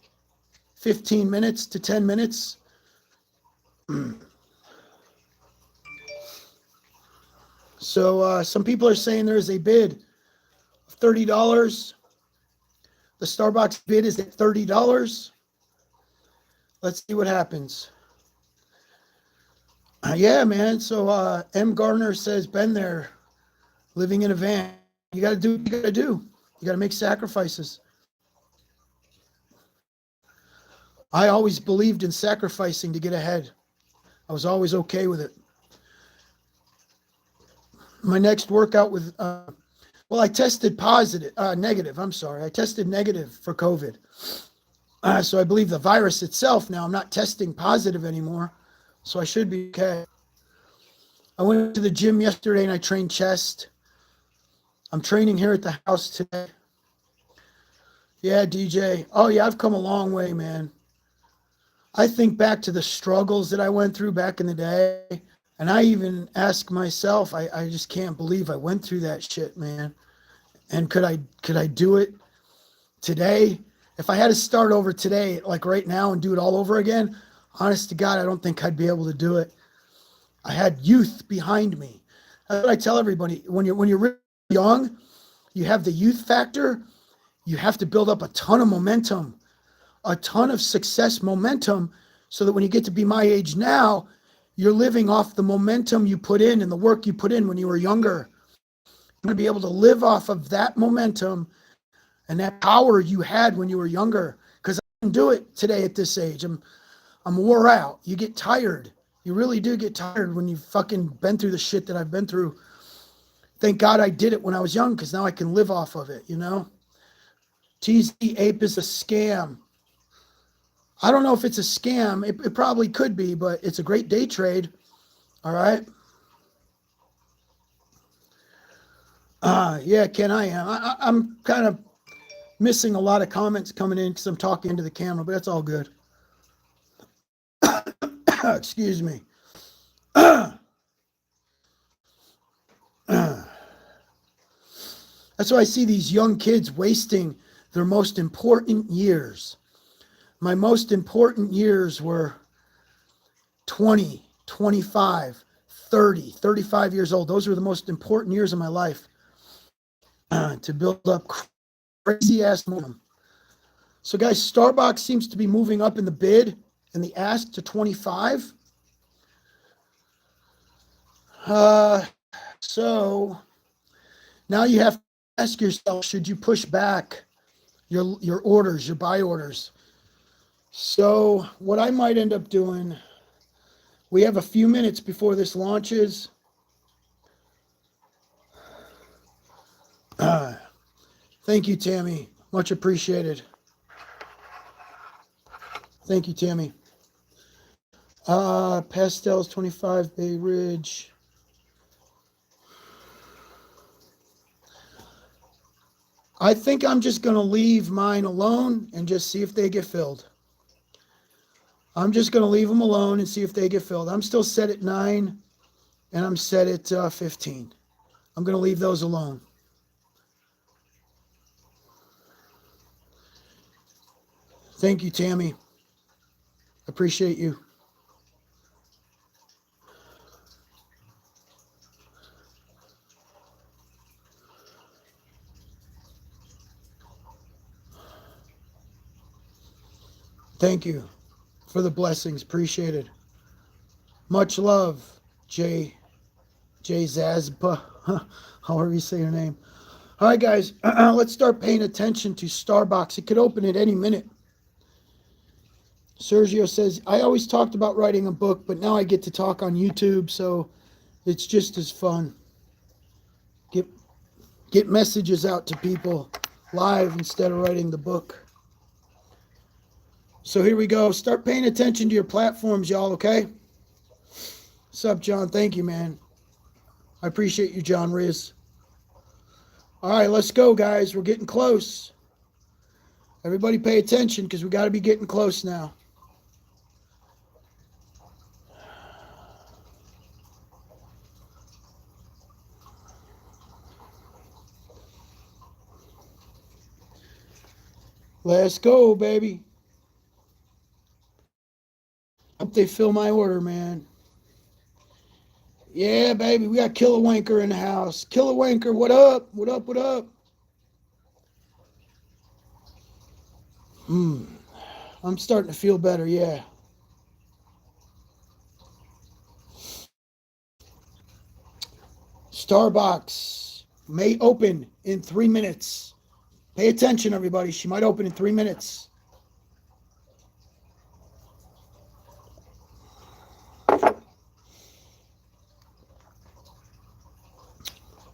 15 minutes to 10 minutes. So some people are saying there's a bid of $30. The Starbox bid is at $30. Let's see what happens. Yeah, man. So M. Gardner says, been there, living in a van. You got to do what you got to do. You got to make sacrifices. I always believed in sacrificing to get ahead. I was always okay with it. My next workout with, well, I tested negative. I'm sorry. I tested negative for COVID. So I believe the virus itself now, I'm not testing positive anymore. So I should be okay. I went to the gym yesterday and I trained chest. I'm training here at the house today. Yeah, DJ. Oh, yeah, I've come a long way, man. I think back to the struggles that I went through back in the day. And I even ask myself, I just can't believe I went through that shit, man. And could I do it today? If I had to start over today, like right now, and do it all over again, honest to God, I don't think I'd be able to do it. I had youth behind me. That's what I tell everybody. When you're really young, you have the youth factor. You have to build up a ton of momentum, a ton of success momentum, so that when you get to be my age now, you're living off the momentum you put in and the work you put in when you were younger. You're going to be able to live off of that momentum and that power you had when you were younger. Because I can do it today at this age. I'm wore out. You get tired. You really do get tired when you've fucking been through the shit that I've been through. Thank God I did it when I was young, because now I can live off of it, you know? TZ Ape is a scam. I don't know if it's a scam. It probably could be, but it's a great day trade. All right. Yeah, Ken, I am. I'm kind of missing a lot of comments coming in because I'm talking into the camera, but that's all good. Excuse me. That's why I see these young kids wasting their most important years. My most important years were 20, 25, 30, 35 years old. Those were the most important years of my life to build up crazy ass momentum. So, guys, Starbox seems to be moving up in the bid and the ask to 25. So now you have to ask yourself, should you push back your orders, your buy orders? So what I might end up doing, we have a few minutes before this launches. Thank you, Tammy. Much appreciated. Thank you, Tammy. Pastels 25, Bay Ridge. I think I'm just going to leave mine alone and just see if they get filled. I'm just going to leave them alone and see if they get filled. I'm still set at 9 and I'm set at 15. I'm going to leave those alone. Thank you, Tammy. Appreciate you. Thank you for the blessings. Appreciated. Much love, Jay Zazba. However you say your name. All right, guys. Let's start paying attention to Starbox. It could open at any minute. Sergio says, I always talked about writing a book, but now I get to talk on YouTube, so it's just as fun. Get messages out to people live instead of writing the book. So here we go. Start paying attention to your platforms, y'all, okay? What's up, John? Thank you, man. I appreciate you, John Riz. All right, let's go, guys. We're getting close. Everybody pay attention because we got to be getting close now. Let's go, baby. Hope they fill my order, man. Yeah, baby, we got Killer Wanker in the house. Killer Wanker, what up? What up? What up? I'm starting to feel better, yeah. Starbox may open in 3 minutes. Pay attention, everybody. She might open in 3 minutes.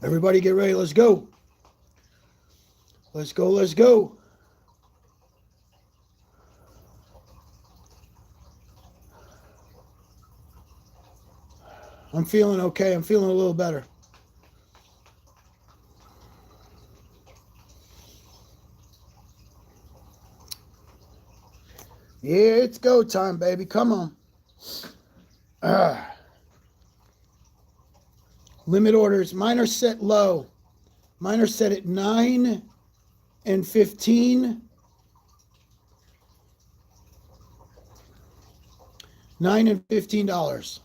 Everybody get ready. Let's go. Let's go. Let's go. I'm feeling okay. I'm feeling a little better. Yeah, it's go time, baby. Come on. Limit orders. Mine are set low. Mine are set at 9 and 15. 9 and $15.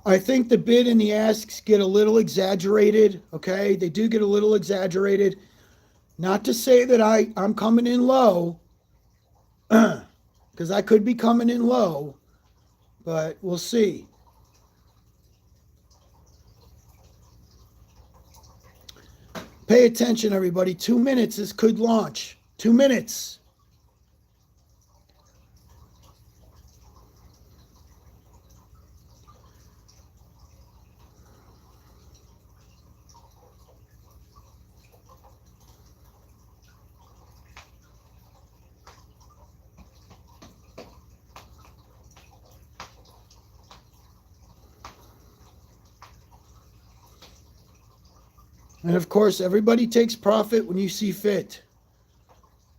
I think the bid and the asks get a little exaggerated, okay? They do get a little exaggerated. Not to say that I'm coming in low, because I could be coming in low, but we'll see. Pay attention, everybody. 2 minutes, this could launch. 2 minutes. And of course, everybody takes profit when you see fit.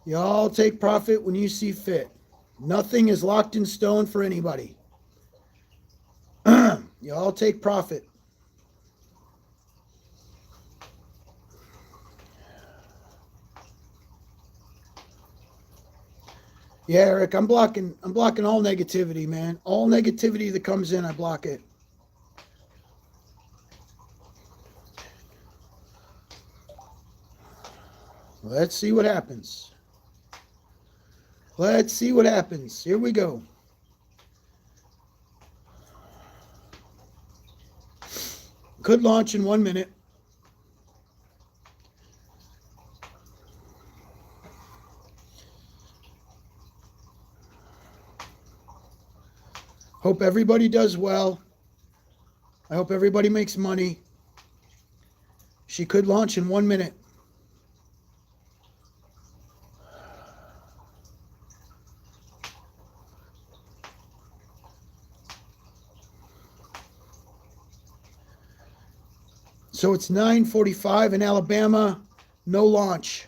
You all take profit when you see fit. Nothing is locked in stone for anybody. You all take profit. Yeah, Eric, I'm blocking all negativity, man. All negativity that comes in, I block it. Let's see what happens. Let's see what happens. Here we go. Could launch in 1 minute. Hope everybody does well. I hope everybody makes money. She could launch in 1 minute. So it's 9:45 in Alabama. No launch.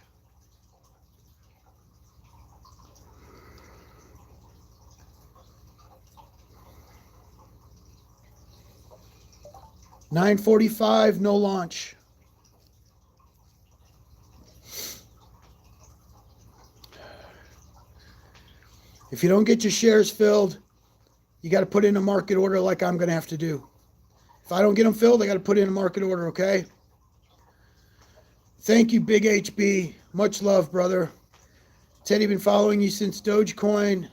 $9:45, no launch. If you don't get your shares filled, you got to put in a market order like I'm going to have to do. If I don't get them filled, I got to put in a market order, okay? Thank you, Big HB. Much love, brother. Teddy, been following you since Dogecoin.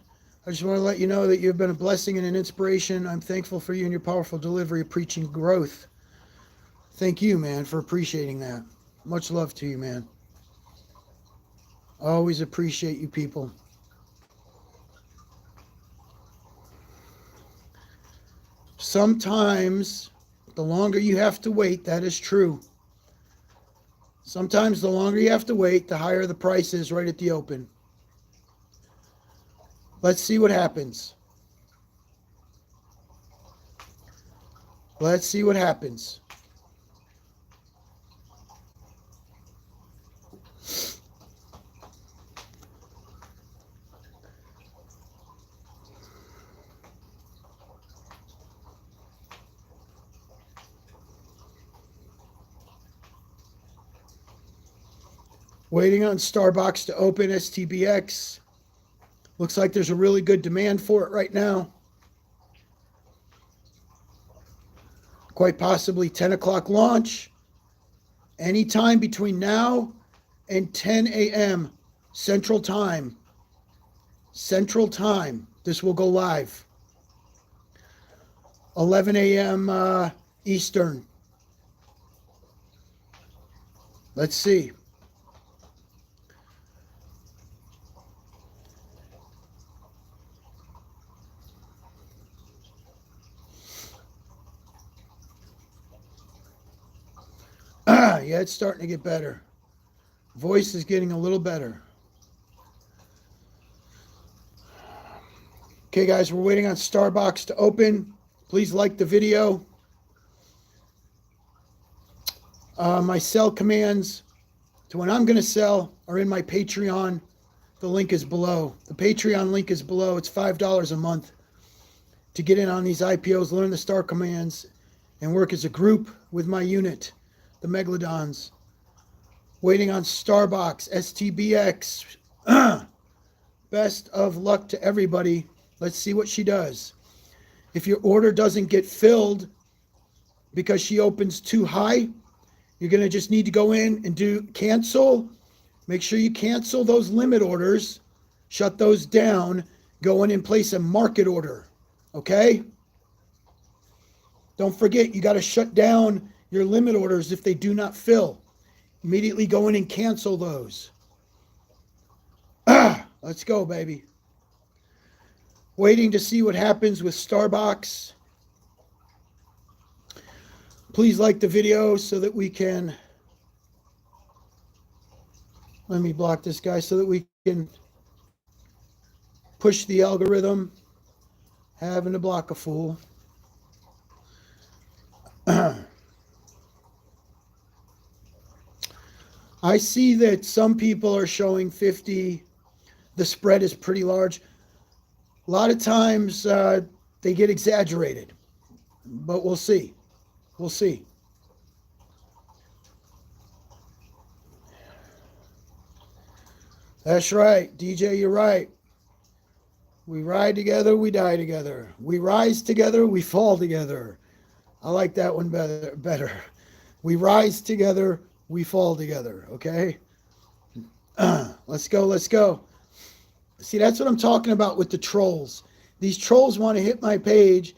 I just want to let you know that you've been a blessing and an inspiration. I'm thankful for you and your powerful delivery of preaching growth. Thank you, man, for appreciating that. Much love to you, man. Always appreciate you people. Sometimes, the longer you have to wait, that is true. Sometimes the longer you have to wait, the higher the price is right at the open. Let's see what happens. Let's see what happens. Waiting on Starbox to open Stbx. Looks like there's a really good demand for it right now. Quite possibly 10 o'clock launch. Anytime between now and 10 a.m. Central Time. Central Time. This will go live. 11 a.m. Eastern. Let's see. Yeah, it's starting to get better. Voice is getting a little better. Okay, guys, we're waiting on Starbox to open. Please like the video. My sell commands to when I'm going to sell are in my Patreon. The link is below. The Patreon link is below. It's $5 a month to get in on these IPOs, learn the star commands, and work as a group with my unit, the Megalodons. Waiting on Starbox, Stbx. Best of luck to everybody. Let's see what she does. If your order doesn't get filled because she opens too high, you're going to just need to go in and do cancel. Make sure you cancel those limit orders. Shut those down. Go in and place a market order. Okay? Don't forget, you got to shut down your limit orders if they do not fill. Immediately go in and cancel those. Let's go, baby. Waiting to see what happens with Starbox. Please like the video so that we can... Let me block this guy so that we can push the algorithm. Having to block a fool. I see that some people are showing 50. The spread is pretty large. A lot of times they get exaggerated, but we'll see. We'll see. That's right, DJ, you're right. We ride together, we die together. We rise together, we fall together. I like that one better. We rise together, we fall together, okay? Let's go, let's go. See, that's what I'm talking about with the trolls. These trolls want to hit my page.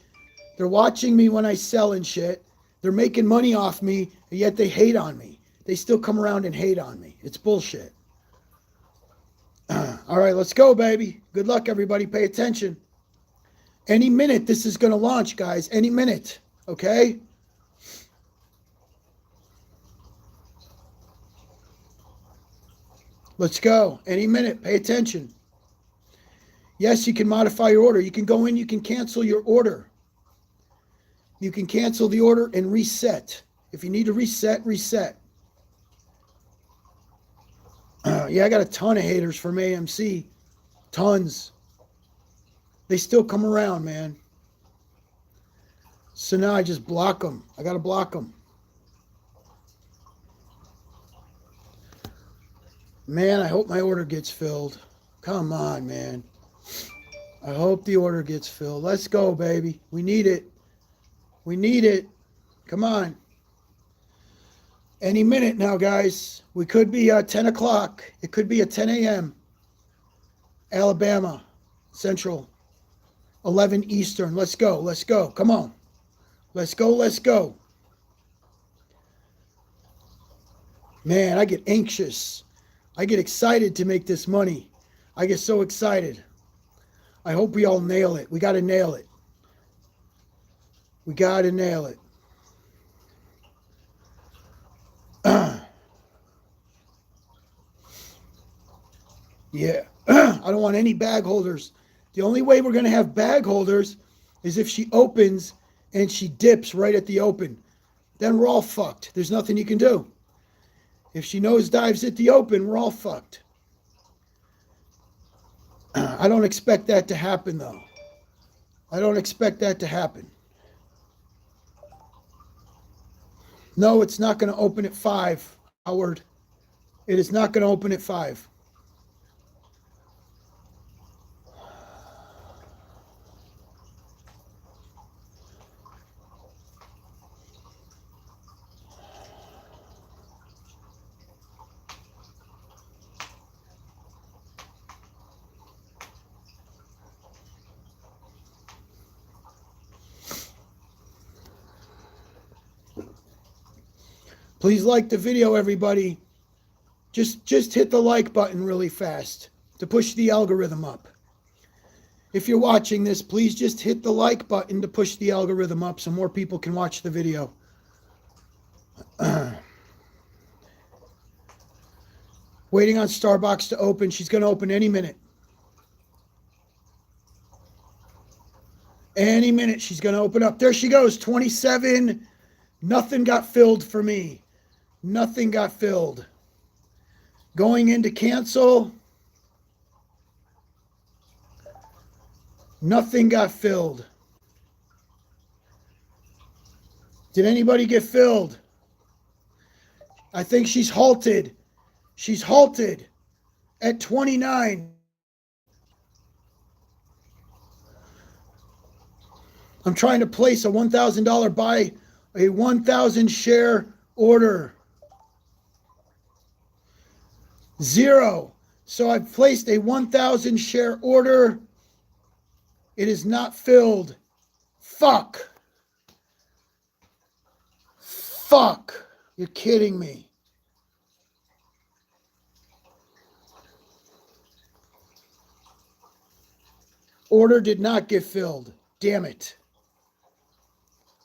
They're watching me when I sell and shit. They're making money off me, and yet they hate on me. They still come around and hate on me. It's bullshit. All right, let's go, baby. Good luck, everybody. Pay attention. Any minute this is going to launch, guys. Any minute, okay? Let's go. Any minute. Pay attention. Yes, you can modify your order. You can go in, you can cancel your order. You can cancel the order and reset. If you need to reset, reset. Yeah, I got a ton of haters from AMC. Tons. They still come around, man. So now I just block them. I got to block them. Man, I hope my order gets filled. Come on, man. I hope the order gets filled. Let's go, baby. We need it. We need it. Come on. Any minute now, guys. We could be 10 o'clock. It could be at 10 a.m. Alabama, Central, 11 Eastern. Let's go. Let's go. Come on. Let's go. Let's go. Man, I get anxious. I get excited to make this money. I get so excited. I hope we all nail it. We got to nail it. We got to nail it. Yeah. I don't want any bag holders. The only way we're going to have bag holders is if she opens and she dips right at the open. Then we're all fucked. There's nothing you can do. If she nosedives at the open, we're all fucked. I don't expect that to happen, though. I don't expect that to happen. No, it's not going to open at 5, Howard. It is not going to open at 5. Please like the video, everybody. Just hit the like button really fast to push the algorithm up. If you're watching this, please just hit the like button to push the algorithm up so more people can watch the video. Waiting on Starbox to open. She's going to open any minute. Any minute she's going to open up. There she goes, 27. Nothing got filled for me. Nothing got filled. Going into cancel. Nothing got filled. Did anybody get filled? I think she's halted. She's halted at 29. I'm trying to place a $1,000 buy, a 1,000 share order. 0. So I've placed a 1,000 share order. It is not filled. Fuck. Fuck. You're kidding me. Order did not get filled. Damn it.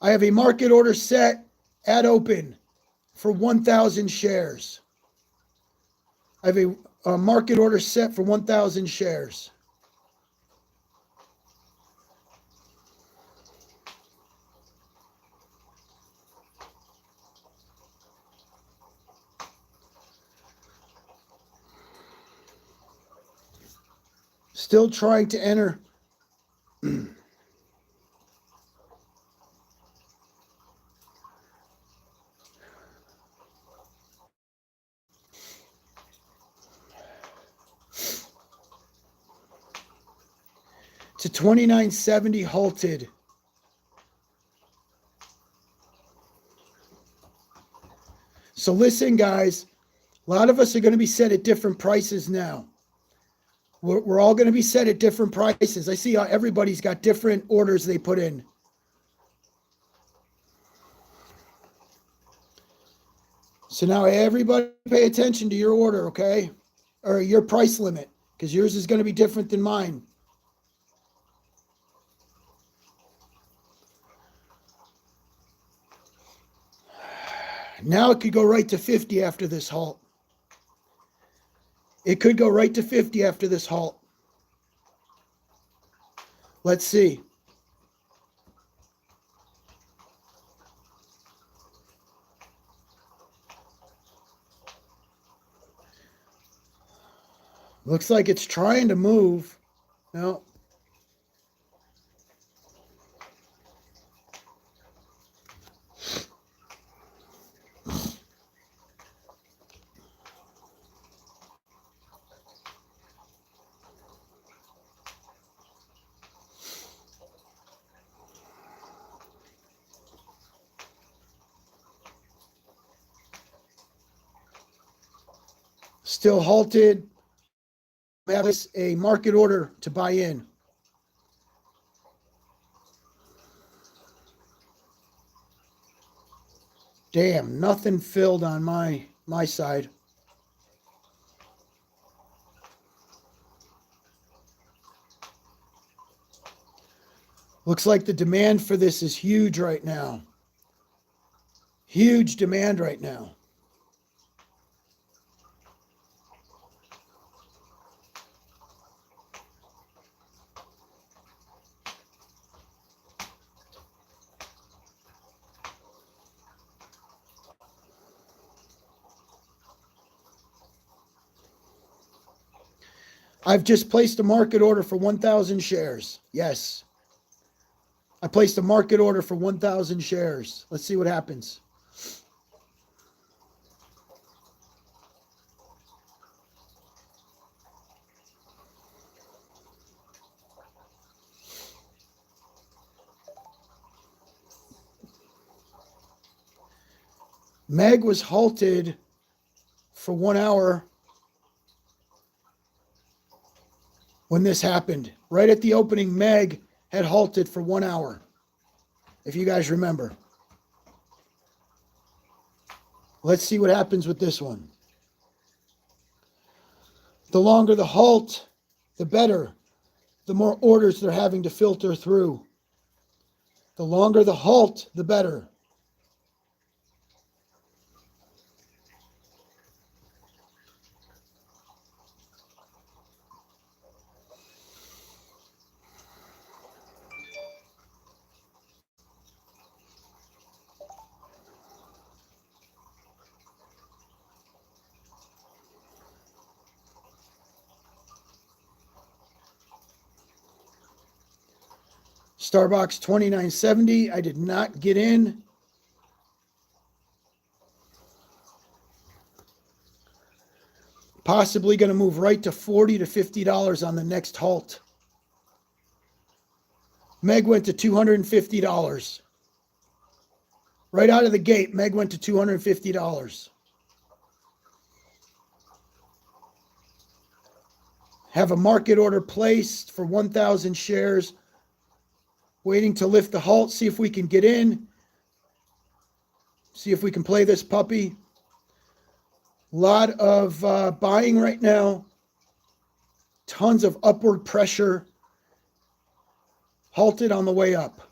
I have a market order set at open for 1,000 shares. I have a market order set for 1,000 shares. Still trying to enter. To 29.70 halted. So listen, guys, a lot of us are going to be set at different prices now. We're all going to be set at different prices. I see how everybody's got different orders they put in. So now everybody pay attention to your order, okay? Or your price limit, because yours is going to be different than mine. Now it could go right to 50 after this halt. It could go right to 50 after this halt. Let's see. Looks like it's trying to move. No. Still halted. That is a market order to buy in. Damn, nothing filled on my side. Looks like the demand for this is huge right now. Huge demand right now. I've just placed a market order for 1,000 shares. Yes. I placed a market order for 1,000 shares. Let's see what happens. Meg was halted for 1 hour when this happened. Right at the opening, Meg had halted for 1 hour, if you guys remember. Let's see what happens with this one. The longer the halt, the better. The more orders they're having to filter through. The longer the halt, the better. Starbox 29.70. I did not get in. Possibly going to move right to $40 to $50 on the next halt. Meg went to $250. Right out of the gate, Meg went to $250. Have a market order placed for 1,000 shares. Waiting to lift the halt, see if we can get in. See if we can play this puppy. A lot of buying right now. Tons of upward pressure. Halted on the way up.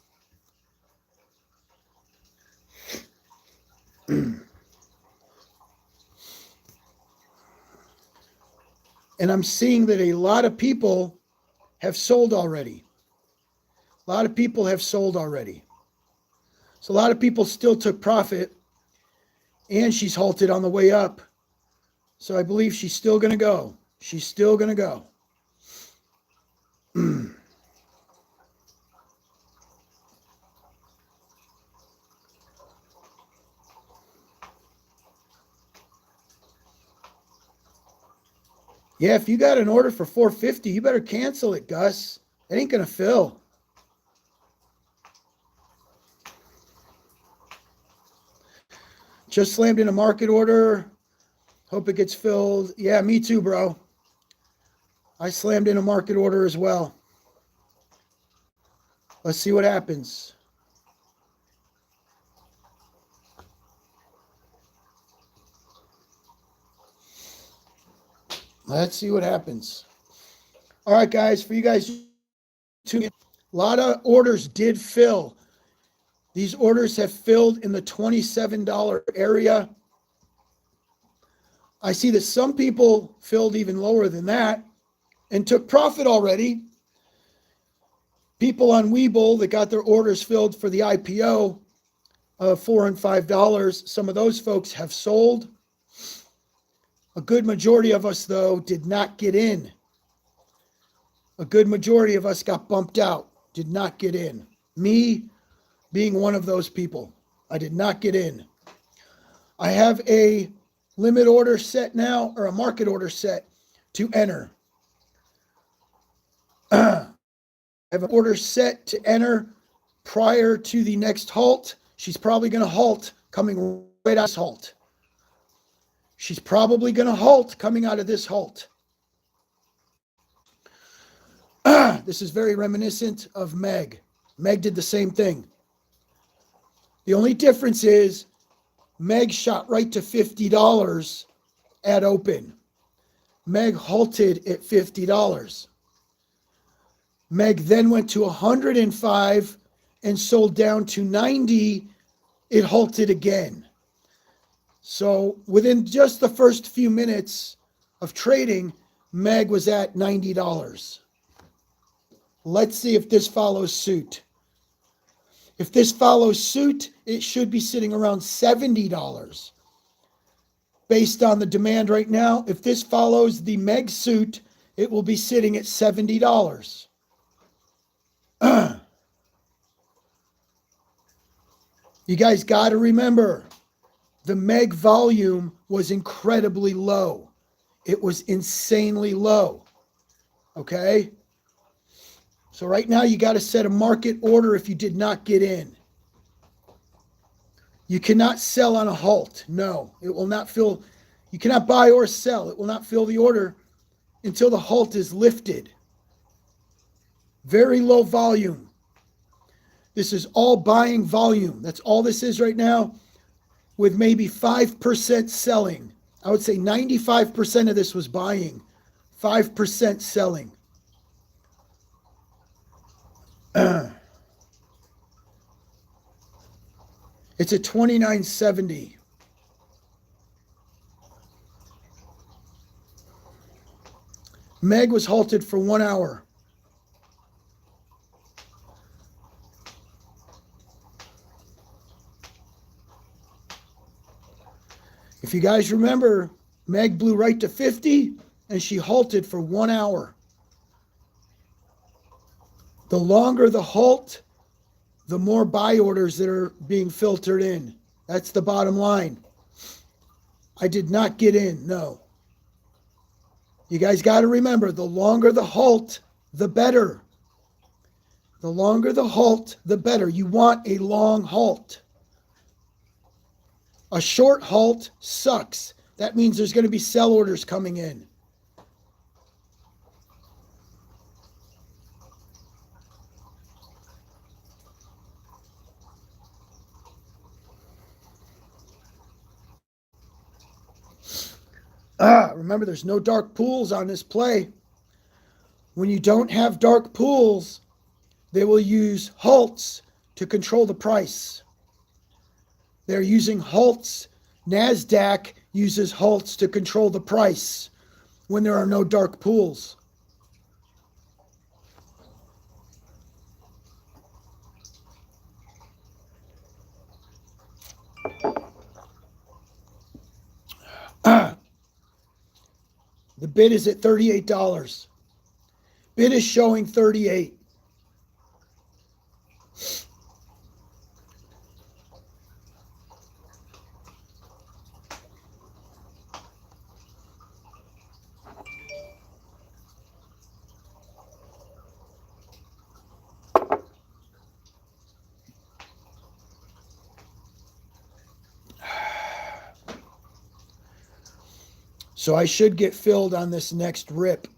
And I'm seeing that a lot of people have sold already. A lot of people have sold already. So a lot of people still took profit. And she's halted on the way up. So I believe she's still going to go. She's still going to go. Yeah, if you got an order for 450, you better cancel it, Gus. It ain't gonna fill. Just slammed in a market order. Hope it gets filled. Yeah, me too, bro. I slammed in a market order as well. Let's see what happens. Let's see what happens. All right, guys, for you guys, a lot of orders did fill. These orders have filled in the $27 area. I see that some people filled even lower than that and took profit already. People on Webull that got their orders filled for the IPO of $4 and $5, some of those folks have sold. A good majority of us, though, did not get in. A good majority of us got bumped out, did not get in. Me being one of those people. I did not get in. I have a limit order set now, or a market order set to enter. I have an order set to enter prior to the next halt. She's probably going to halt coming right out of this halt. She's probably going to halt coming out of this halt. This is very reminiscent of Meg. Meg did the same thing. The only difference is Meg shot right to $50 at open. Meg halted at $50. Meg then went to 105 and sold down to 90. It halted again. So within just the first few minutes of trading, Meg was at $90. Let's see if this follows suit. If this follows suit, it should be sitting around $70. Based on the demand right now, if this follows the Meg suit, it will be sitting at $70. You guys got to remember, the Meg volume was incredibly low. It was insanely low. Okay? So right now you got to set a market order if you did not get in. You cannot sell on a halt. No, it will not fill. You cannot buy or sell. It will not fill the order until the halt is lifted. Very low volume. This is all buying volume. That's all this is right now, with maybe 5% selling. I would say 95% of this was buying, 5% selling. It's at 29.70. Meg was halted for 1 hour. If you guys remember, Meg blew right to 50 and she halted for 1 hour. The longer the halt, the more buy orders that are being filtered in. That's the bottom line. I did not get in, no. You guys got to remember, the longer the halt, the better. The longer the halt, the better. You want a long halt. A short halt sucks. That means there's going to be sell orders coming in. Remember, there's no dark pools on this play. When you don't have dark pools, they will use halts to control the price. They're using halts. NASDAQ uses halts to control the price when there are no dark pools. The bid is at $38. Bid is showing 38. So I should get filled on this next rip.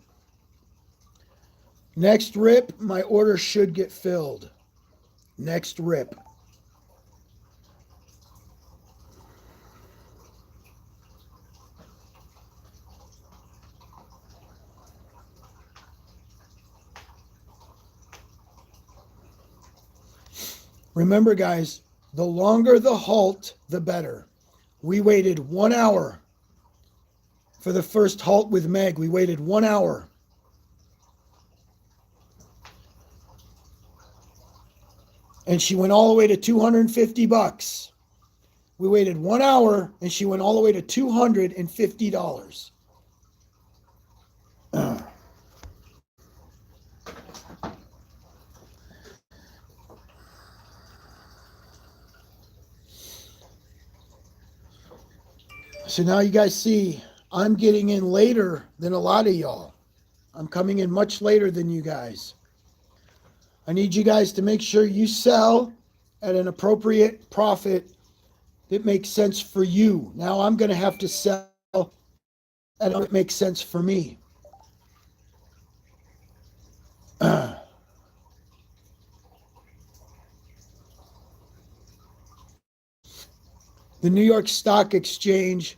Next rip, my order should get filled. Next rip. Remember, guys, the longer the halt, the better. We waited 1 hour for the first halt with Meg. We waited 1 hour. And she went all the way to $250. We waited 1 hour and she went all the way to $250. So now you guys see I'm getting in later than a lot of y'all. I'm coming in much later than you guys. I need you guys to make sure you sell at an appropriate profit that makes sense for you. Now I'm going to have to sell at what makes sense for me. The New York Stock Exchange,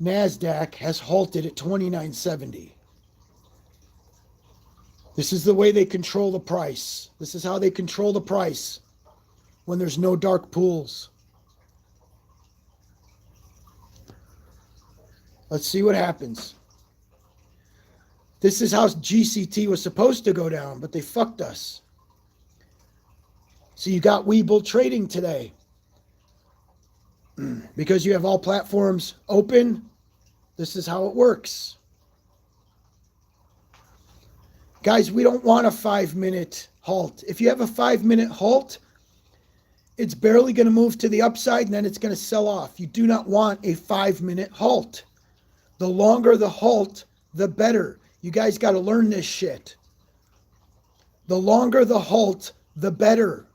NASDAQ, has halted at 29.70. This is the way they control the price. This is how they control the price when there's no dark pools. Let's see what happens. This is how GCT was supposed to go down, but they fucked us. So you got Webull trading today. Because you have all platforms open, this is how it works. Guys, we don't want a 5-minute halt. If you have a 5-minute halt, it's barely going to move to the upside and then it's going to sell off. You do not want a 5-minute halt. The longer the halt, the better. You guys got to learn this shit. The longer the halt, the better.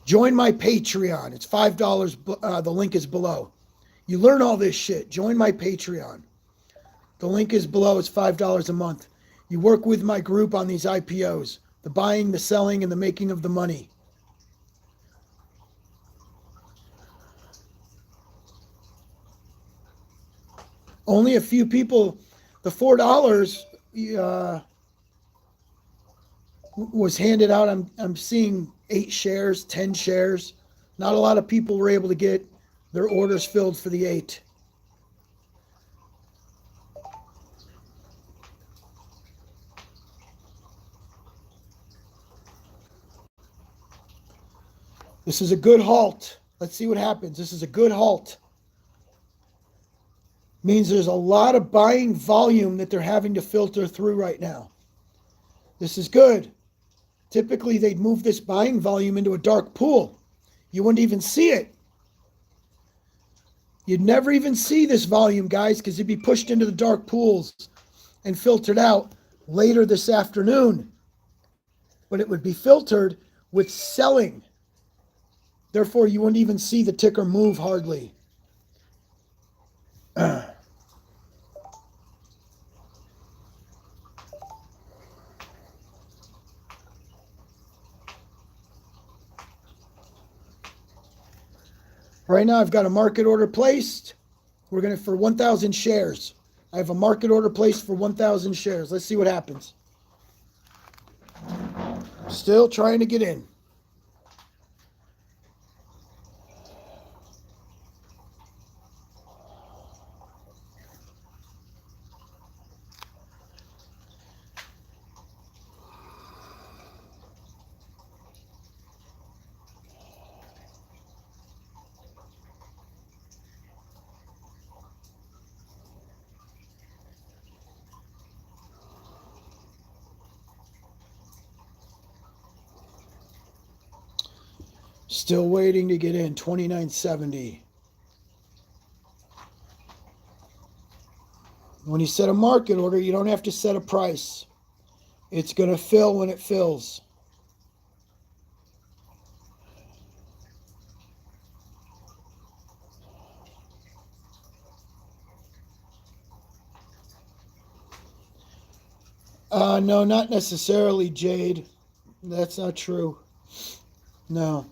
Join my Patreon. It's $5. The link is below. You learn all this shit. Join my Patreon. The link is below. It's $5 a month. You work with my group on these IPOs. The buying, the selling, and the making of the money. Only a few people. The $4 was handed out. I'm seeing 8 shares, 10 shares. Not a lot of people were able to get their orders filled for the 8. This is a good halt. Let's see what happens. This is a good halt. Means there's a lot of buying volume that they're having to filter through right now. This is good. Typically, they'd move this buying volume into a dark pool. You wouldn't even see it. You'd never even see this volume, guys, because it'd be pushed into the dark pools and filtered out later this afternoon. But it would be filtered with selling. Therefore, you wouldn't even see the ticker move hardly. Right now, I've got a market order placed. We're going to for 1,000 shares. I have a market order placed for 1,000 shares. Let's see what happens. Still trying to get in. Still waiting to get in, 29.70. When you set a market order, you don't have to set a price. It's going to fill when it fills. No, not necessarily, Jade. That's not true. No.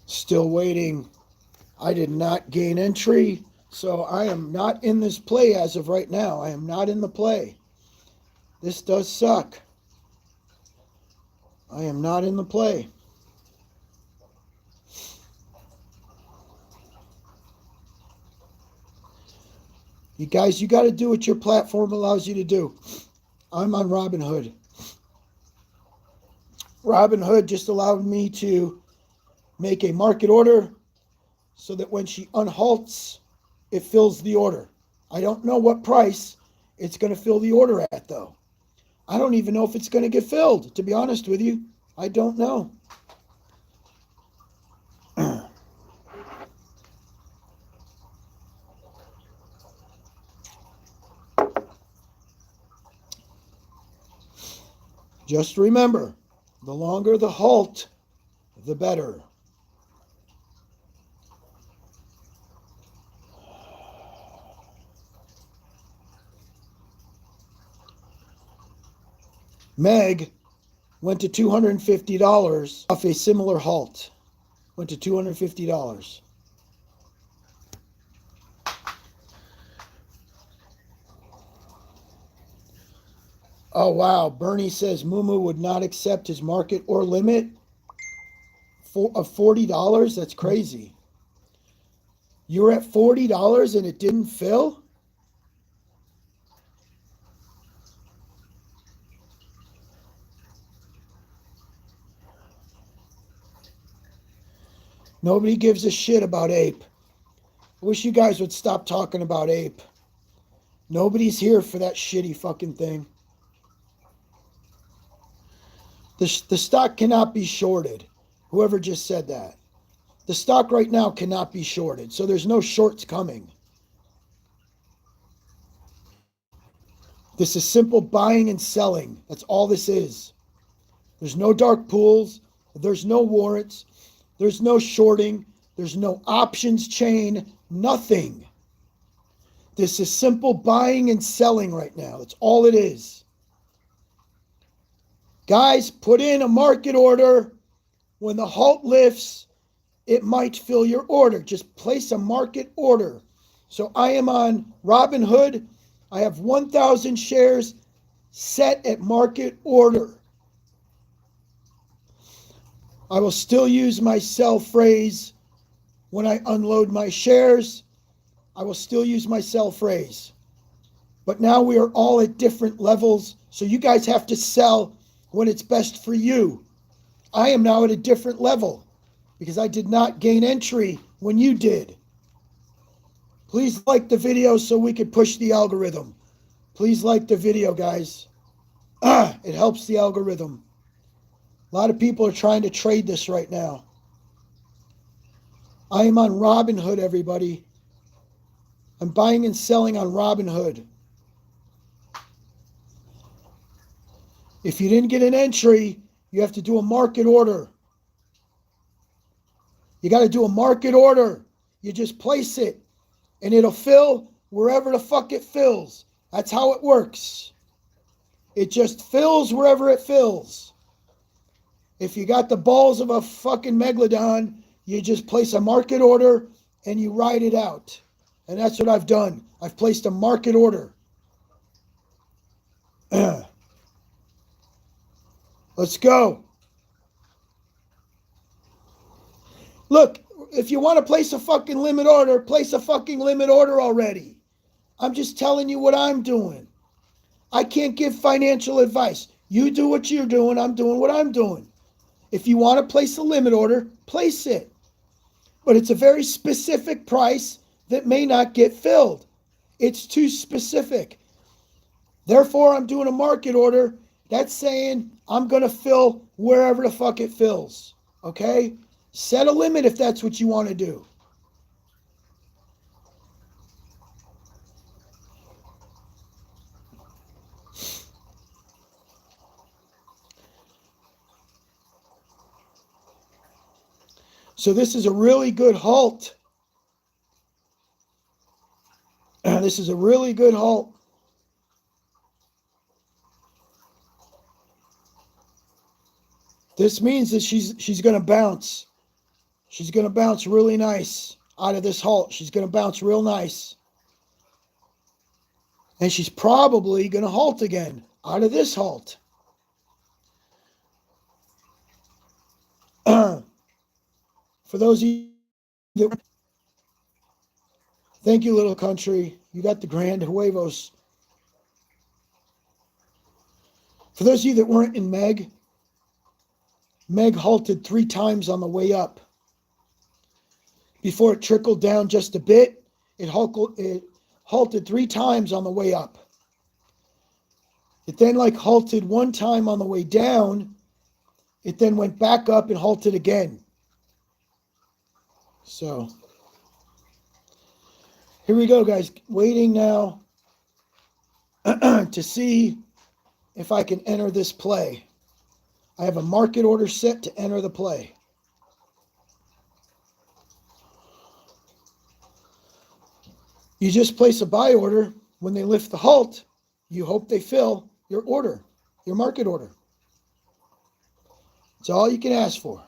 Still waiting. I did not gain entry, so I am not in this play as of right now. I am not in the play. This does suck. I am not in the play. You guys, you got to do what your platform allows you to do. I'm on Robinhood. Robinhood just allowed me to make a market order so that when she unhalts, it fills the order. I don't know what price it's going to fill the order at, though. I don't even know if it's going to get filled, to be honest with you. I don't know. Just remember, the longer the halt, the better. Meg went to $250 off a similar halt. Went to $250. Oh, wow. Bernie says Mumu would not accept his market or limit of $40. That's crazy. You were at $40 and it didn't fill? Nobody gives a shit about Ape. I wish you guys would stop talking about Ape. Nobody's here for that shitty fucking thing. The stock cannot be shorted. Whoever just said that. The stock right now cannot be shorted, so there's no shorts coming. This is simple buying and selling. That's all this is. There's no dark pools. There's no warrants. There's no shorting. There's no options chain. Nothing. This is simple buying and selling right now. That's all it is. Guys, put in a market order. When the halt lifts, it might fill your order. Just place a market order. So I am on Robinhood. I have 1,000 shares set at market order. I will still use my sell phrase when I unload my shares. I will still use my sell phrase. But now we are all at different levels, so you guys have to sell when it's best for you. I am now at a different level because I did not gain entry when you did. Please like the video so we can push the algorithm. Please like the video, guys. It helps the algorithm. A lot of people are trying to trade this right now. I am on Robinhood, everybody. I'm buying and selling on Robinhood. If you didn't get an entry, you have to do a market order. You got to do a market order. You just place it, and it'll fill wherever the fuck it fills. That's how it works. It just fills wherever it fills. If you got the balls of a fucking megalodon, you just place a market order and you ride it out. And that's what I've done. I've placed a market order. Let's go. Look, if you want to place a fucking limit order, place a fucking limit order already. I'm just telling you what I'm doing. I can't give financial advice. You do what you're doing. I'm doing what I'm doing. If you want to place a limit order, place it. But it's a very specific price that may not get filled. It's too specific. Therefore, I'm doing a market order. That's saying I'm going to fill wherever the fuck it fills. Okay? Set a limit if that's what you want to do. So this is a really good halt. This is a really good halt. This means that she's going to bounce. She's going to bounce really nice out of this halt. She's going to bounce real nice. And she's probably going to halt again out of this halt. For those of you that... Thank you, little country. You got the grand huevos. For those of you that weren't in Meg halted 3 times on the way up. Before it trickled down just a bit, it halted 3 times on the way up. It then halted 1 time on the way down. It then went back up and halted again. So, here we go, guys. Waiting now to see if I can enter this play. I have a market order set to enter the play. You just place a buy order. When they lift the halt, you hope they fill your order, your market order. It's all you can ask for.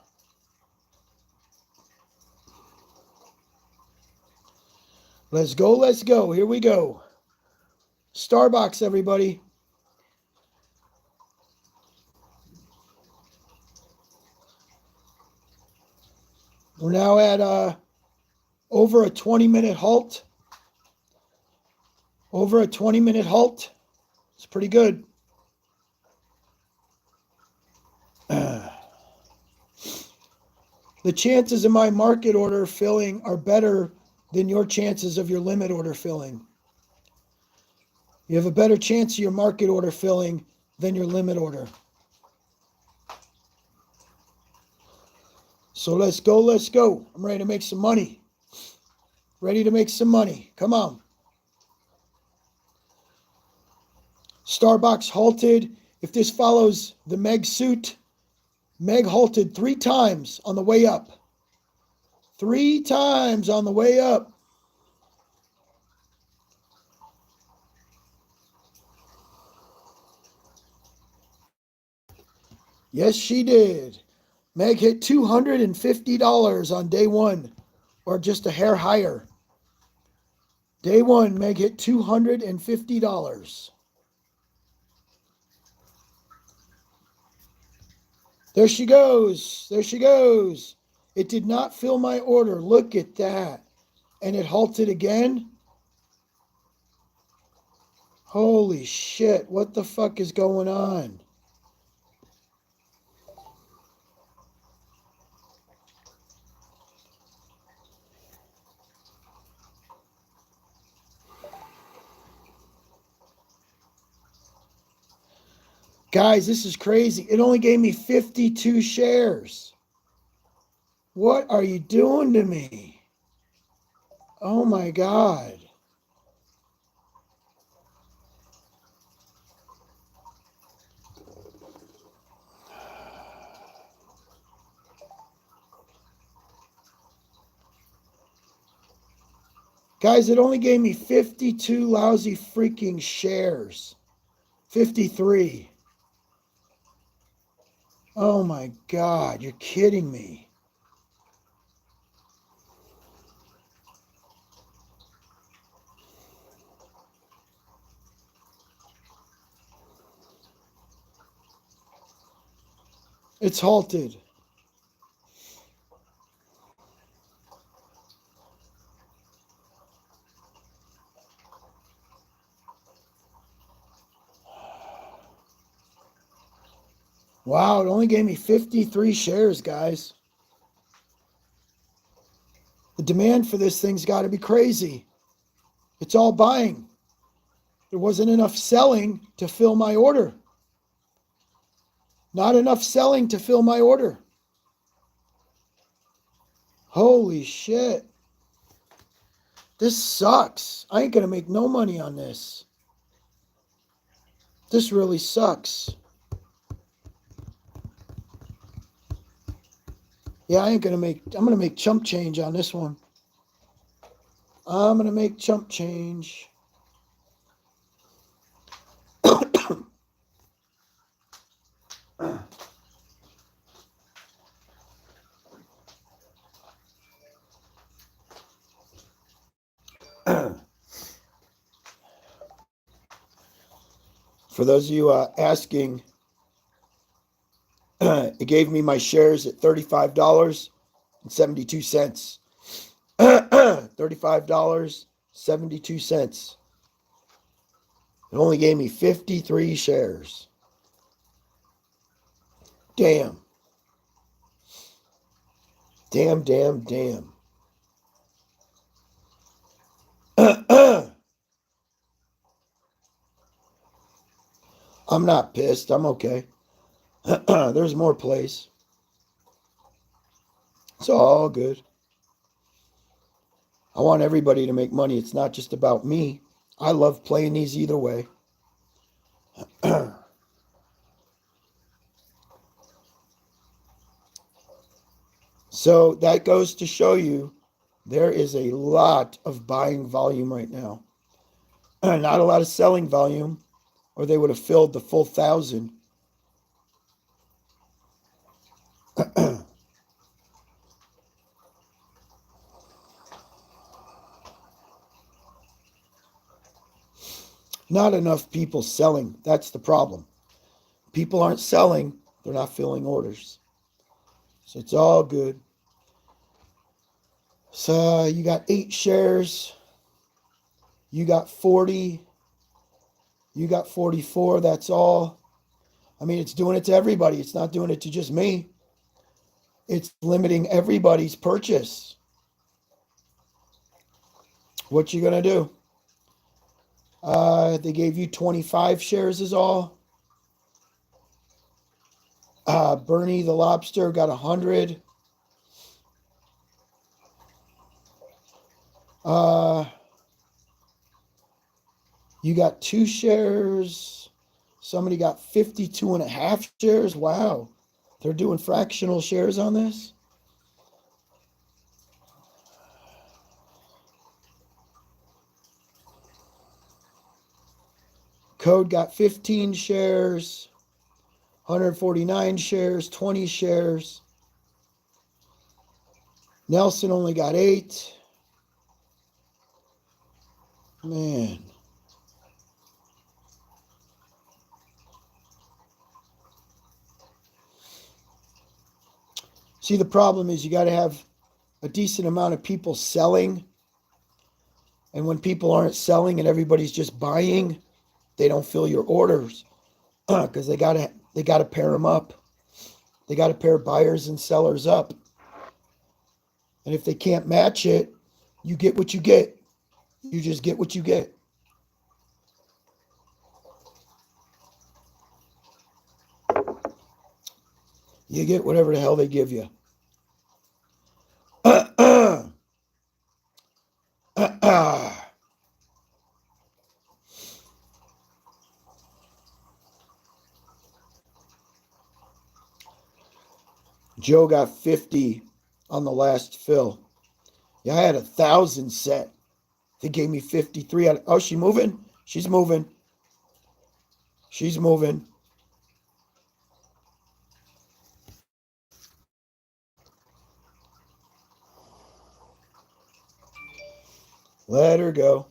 Let's go, let's go. Here we go. Starbox, everybody. We're now at over a 20-minute halt. Over a 20-minute halt. It's pretty good. The chances of my market order filling are better than your chances of your limit order filling. You have a better chance of your market order filling than your limit order. So let's go, let's go. I'm ready to make some money. Ready to make some money. Come on. Starbox halted. If this follows the Meg suit, Meg halted 3 times on the way up. 3 times on the way up. Yes, she did. Meg hit $250 on day 1, or just a hair higher. Day 1, Meg hit $250. There she goes. There she goes. It did not fill my order. Look at that. And it halted again. Holy shit. What the fuck is going on? Guys, this is crazy. It only gave me 52 shares. What are you doing to me? Oh my God. Guys, it only gave me 52 lousy freaking shares. 53. Oh my God, you're kidding me. It's halted. Wow, it only gave me 53 shares, guys. The demand for this thing's got to be crazy. It's all buying. There wasn't enough selling to fill my order. Not enough selling to fill my order. Holy shit. This sucks. I ain't going to make no money on this. This really sucks. Yeah, I'm going to make chump change on this one. I'm going to make chump change. For those of you asking, it gave me my shares at $35.72. $35.72. It only gave me 53 shares. Damn. Damn, damn, damn. I'm not pissed. I'm okay. There's more plays. It's all good. I want everybody to make money. It's not just about me. I love playing these either way. So that goes to show you there is a lot of buying volume right now. Not a lot of selling volume, or they would have filled the full 1,000. Not enough people selling. That's the problem. People aren't selling. They're not filling orders. So it's all good. So you got 8 shares. You got 40. You got 44. That's all. I mean, it's doing it to everybody. It's not doing it to just me. It's limiting everybody's purchase. What you going to do? They gave you 25 shares is all. Bernie the Lobster got 100. You got 2 shares. Somebody got 52.5 shares. Wow. They're doing fractional shares on this. Code got 15 shares. 149 shares. 20 shares. Nelson only got 8. Man. See, the problem is you got to have a decent amount of people selling. And when people aren't selling and everybody's just buying, they don't fill your orders because they got to pair them up. They got to pair buyers and sellers up. And if they can't match it, you get what you get. You just get what you get. You get whatever the hell they give you. Joe got 50 on the last fill. Yeah, I had 1,000 set. They gave me 53. Oh, she moving? She's moving. She's moving. Let her go.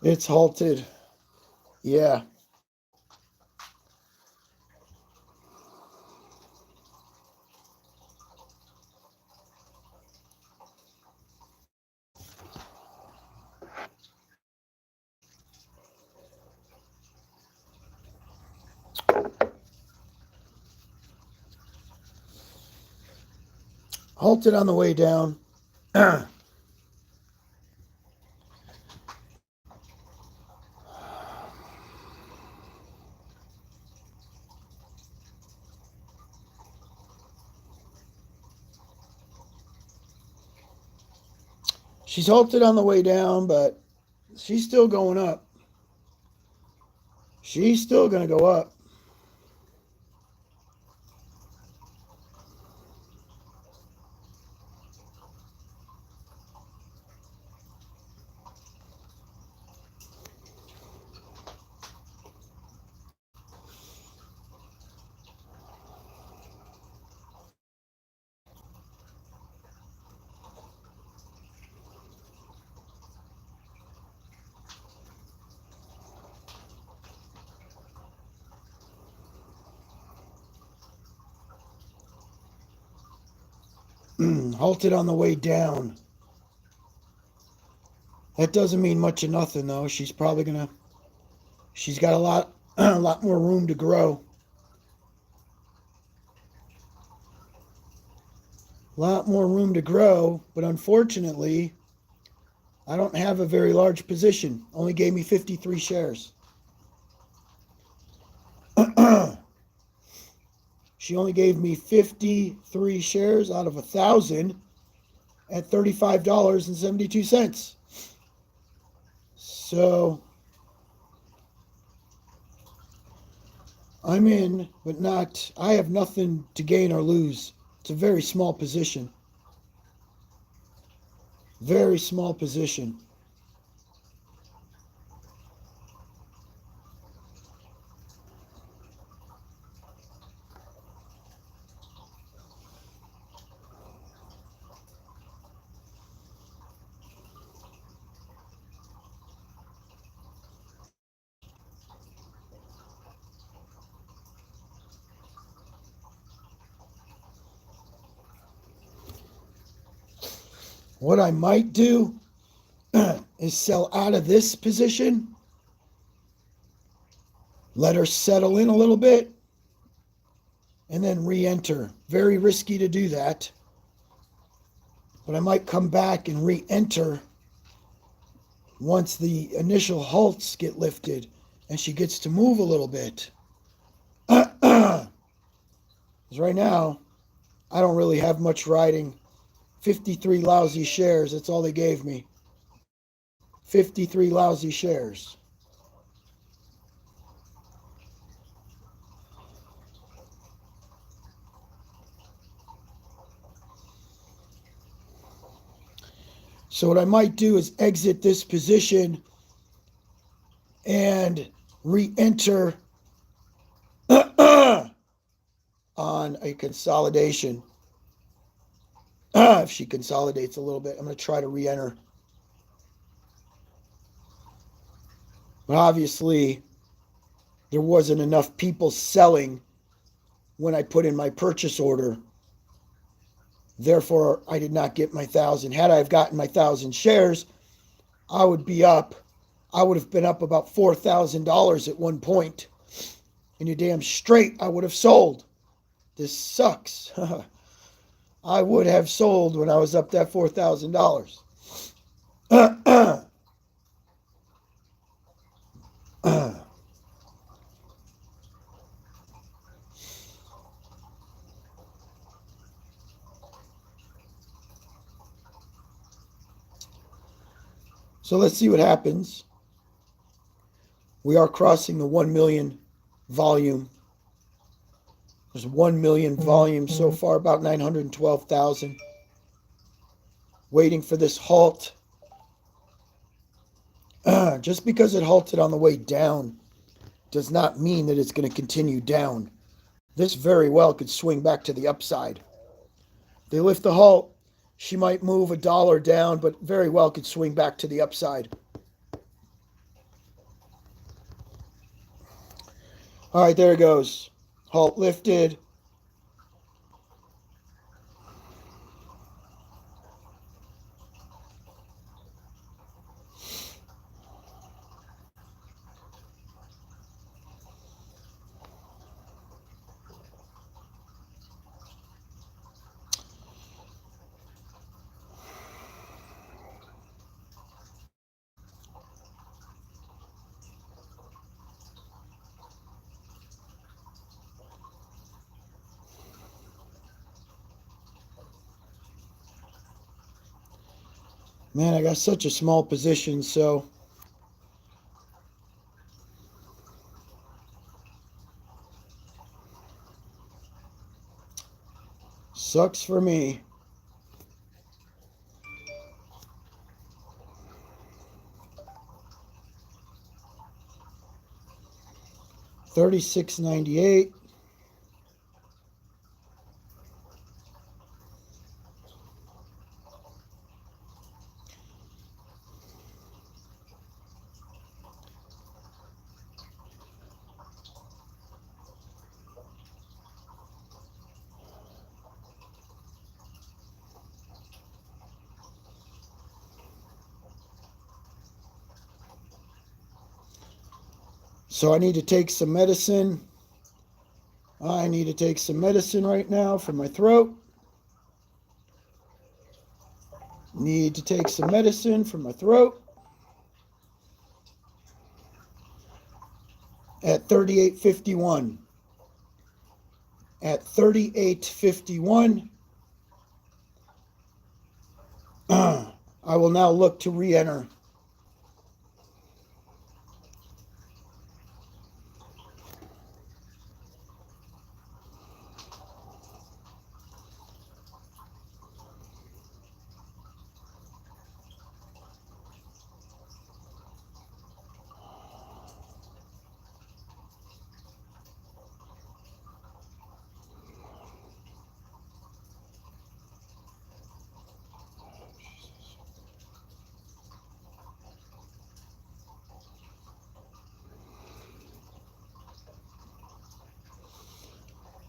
It's halted. Yeah. Halted on the way down. She's halted on the way down, but she's still going up. She's still going to go up. Halted on the way down. That doesn't mean much of nothing, though. She's probably gonna. She's got a lot more room to grow. A lot more room to grow, but unfortunately, I don't have a very large position. Only gave me 53 shares. She only gave me 53 shares out of 1,000 at $35.72. So I'm in, but not, I have nothing to gain or lose. It's a very small position. Very small position. What I might do is sell out of this position, let her settle in a little bit, and then re-enter. Very risky to do that, but I might come back and re-enter once the initial halts get lifted and she gets to move a little bit. Because right now, I don't really have much riding. 53 lousy shares, that's all they gave me. 53 lousy shares. So what I might do is exit this position and re-enter on a consolidation. If she consolidates a little bit, I'm going to try to re-enter. But obviously, there wasn't enough people selling when I put in my purchase order. Therefore, I did not get my 1,000. Had I have gotten my 1,000 shares, I would be up. I would have been up about $4,000 at one point. And you're damn straight, I would have sold. This sucks. I would have sold when I was up that $4,000. So let's see what happens. We are crossing the 1 million volume. There's 1 million volume so far, about 912,000. Waiting for this halt. Just because it halted on the way down does not mean that it's going to continue down. This very well could swing back to the upside. They lift the halt, she might move $1 down, but very well could swing back to the upside. All right, there it goes. Halt lifted. Man, I got such a small position, so sucks for me. $36.98. So I need to take some medicine. I need to take some medicine right now for my throat. Need to take some medicine for my throat. At 38.51. At 38.51. I will now look to re-enter.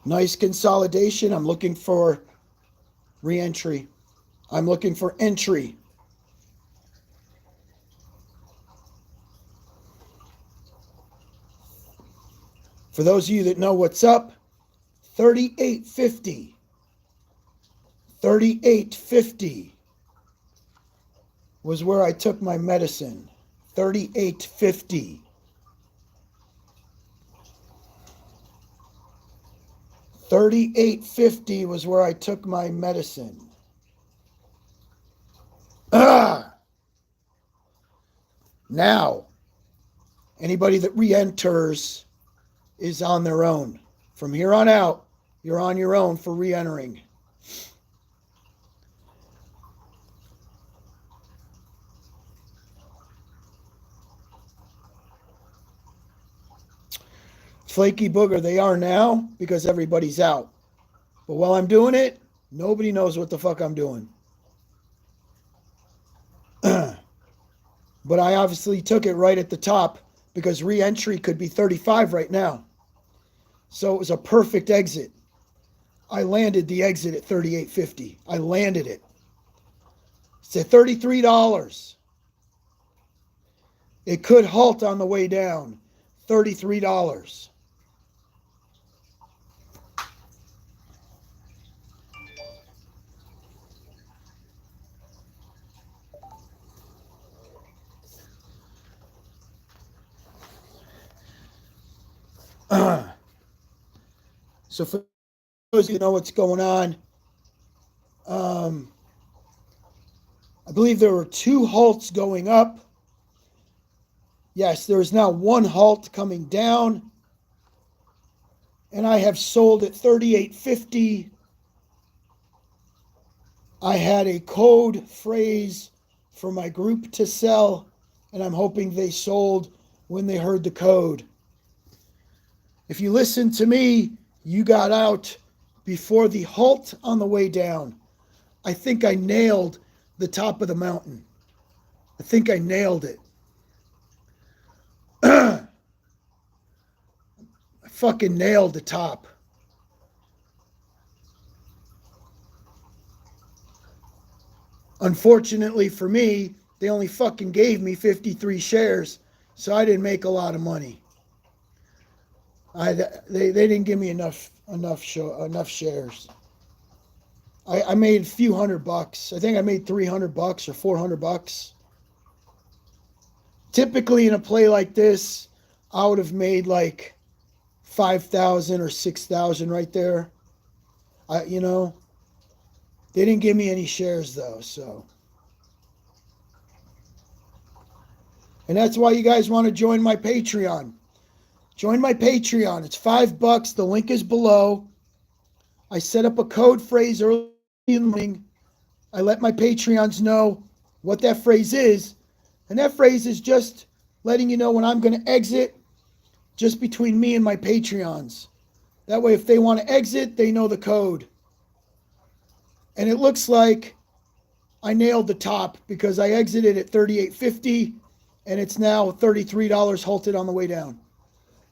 Nice consolidation. I'm looking for re-entry. I'm looking for entry. For those of you that know what's up, 38.50. 38.50 was where I took my medicine. 38.50. 38.50 was where I took my medicine. Now, anybody that re-enters is on their own. From here on out, you're on your own for re-entering. Flaky booger, they are now because everybody's out. But while I'm doing it, nobody knows what the fuck I'm doing. But I obviously took it right at the top because re-entry could be 35 right now. So it was a perfect exit. I landed the exit at 38.50. I landed it. It's at $33. It could halt on the way down. $33. So for those who know what's going on, I believe there were 2 halts going up. Yes, there is now 1 halt coming down. And I have sold at 38.50. I had a code phrase for my group to sell, and I'm hoping they sold when they heard the code. If you listen to me, you got out before the halt on the way down. I think I nailed the top of the mountain. I think I nailed it. I fucking nailed the top. Unfortunately for me, they only fucking gave me 53 shares, so I didn't make a lot of money. They didn't give me enough shares. I made a few $100. I think I made $300 or $400. Typically in a play like this, I would have made like 5,000 or 6,000 right there. They didn't give me any shares though, so. And that's why you guys want to join my Patreon. Join my Patreon. It's $5. The link is below. I set up a code phrase early in the morning. I let my Patreons know what that phrase is. And that phrase is just letting you know when I'm going to exit, just between me and my Patreons. That way, if they want to exit, they know the code. And it looks like I nailed the top because I exited at $38.50 and it's now $33 halted on the way down.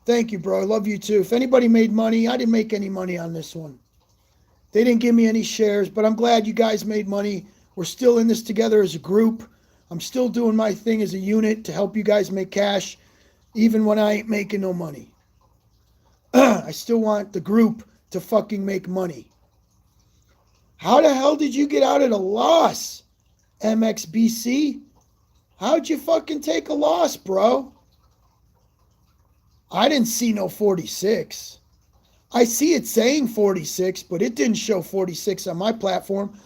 Thank you, bro. I love you too. If anybody made money, I didn't make any money on this one. They didn't give me any shares, but I'm glad you guys made money. We're still in this together as a group. I'm still doing my thing as a unit to help you guys make cash, even when I ain't making no money. I still want the group to fucking make money. How the hell did you get out at a loss, MXBC? How'd you fucking take a loss, bro? I didn't see no 46. I see it saying 46, but it didn't show 46 on my platform.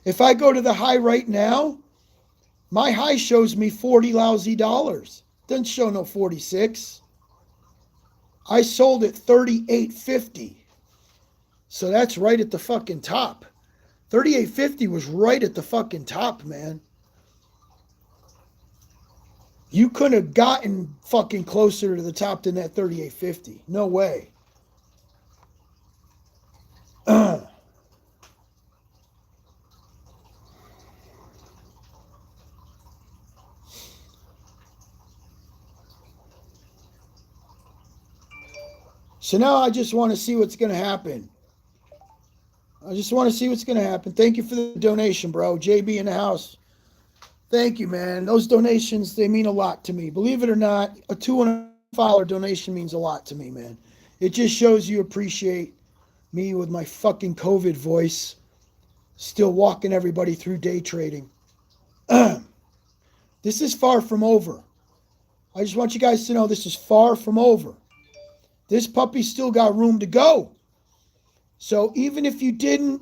If I go to the high right now, my high shows me 40 lousy dollars. Doesn't show no 46. I sold at $38.50. So that's right at the fucking top. $38.50 was right at the fucking top, man. You couldn't have gotten fucking closer to the top than that $38.50. No way. So now I just want to see what's going to happen. Thank you for the donation, bro. JB in the house. Thank you, man. Those donations, they mean a lot to me. Believe it or not, a $200 donation means a lot to me, man. It just shows you appreciate me with my fucking COVID voice, still walking everybody through day trading. This is far from over. I just want you guys to know this is far from over. This puppy still got room to go. So even if you didn't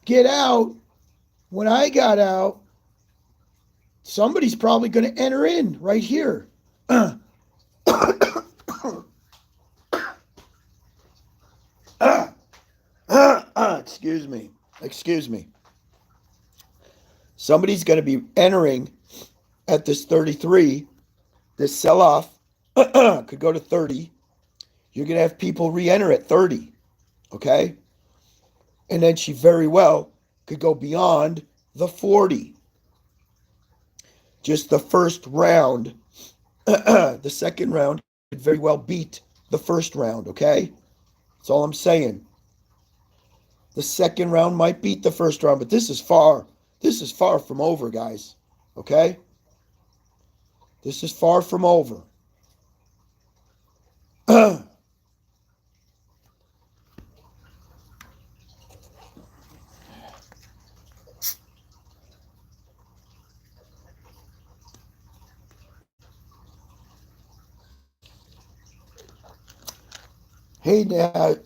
get out when I got out, somebody's probably going to enter in right here. Excuse me. Somebody's going to be entering at this 33. This sell-off could go to 30. You're going to have people re-enter at 30. Okay? And then she very well could go beyond the 40. Just the first round, the second round could very well beat the first round, okay? That's all I'm saying. The second round might beat the first round, but this is far from over, guys, okay? This is far from over. Hey, Dad,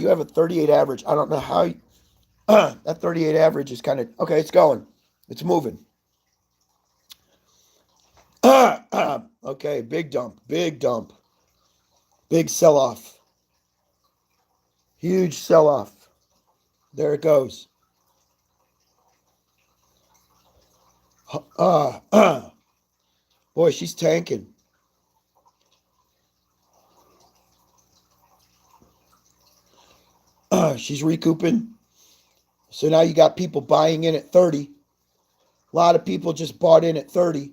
you have a 38 average. I don't know how that 38 average is kind of, okay, it's going. It's moving. Okay, big dump. Big sell-off. Huge sell-off. There it goes. Boy, she's tanking. She's recouping. So now you got people buying in at 30. A lot of people just bought in at 30.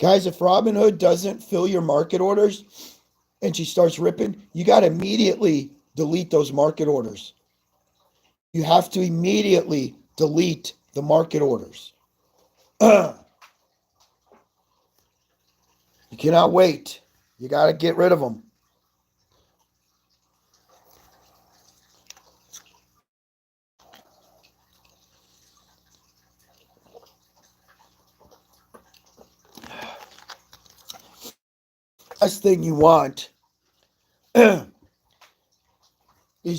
Guys, if Robinhood doesn't fill your market orders and she starts ripping, you got to immediately delete those market orders. You have to immediately delete the market orders. You cannot wait. You got to get rid of them. Last thing you want is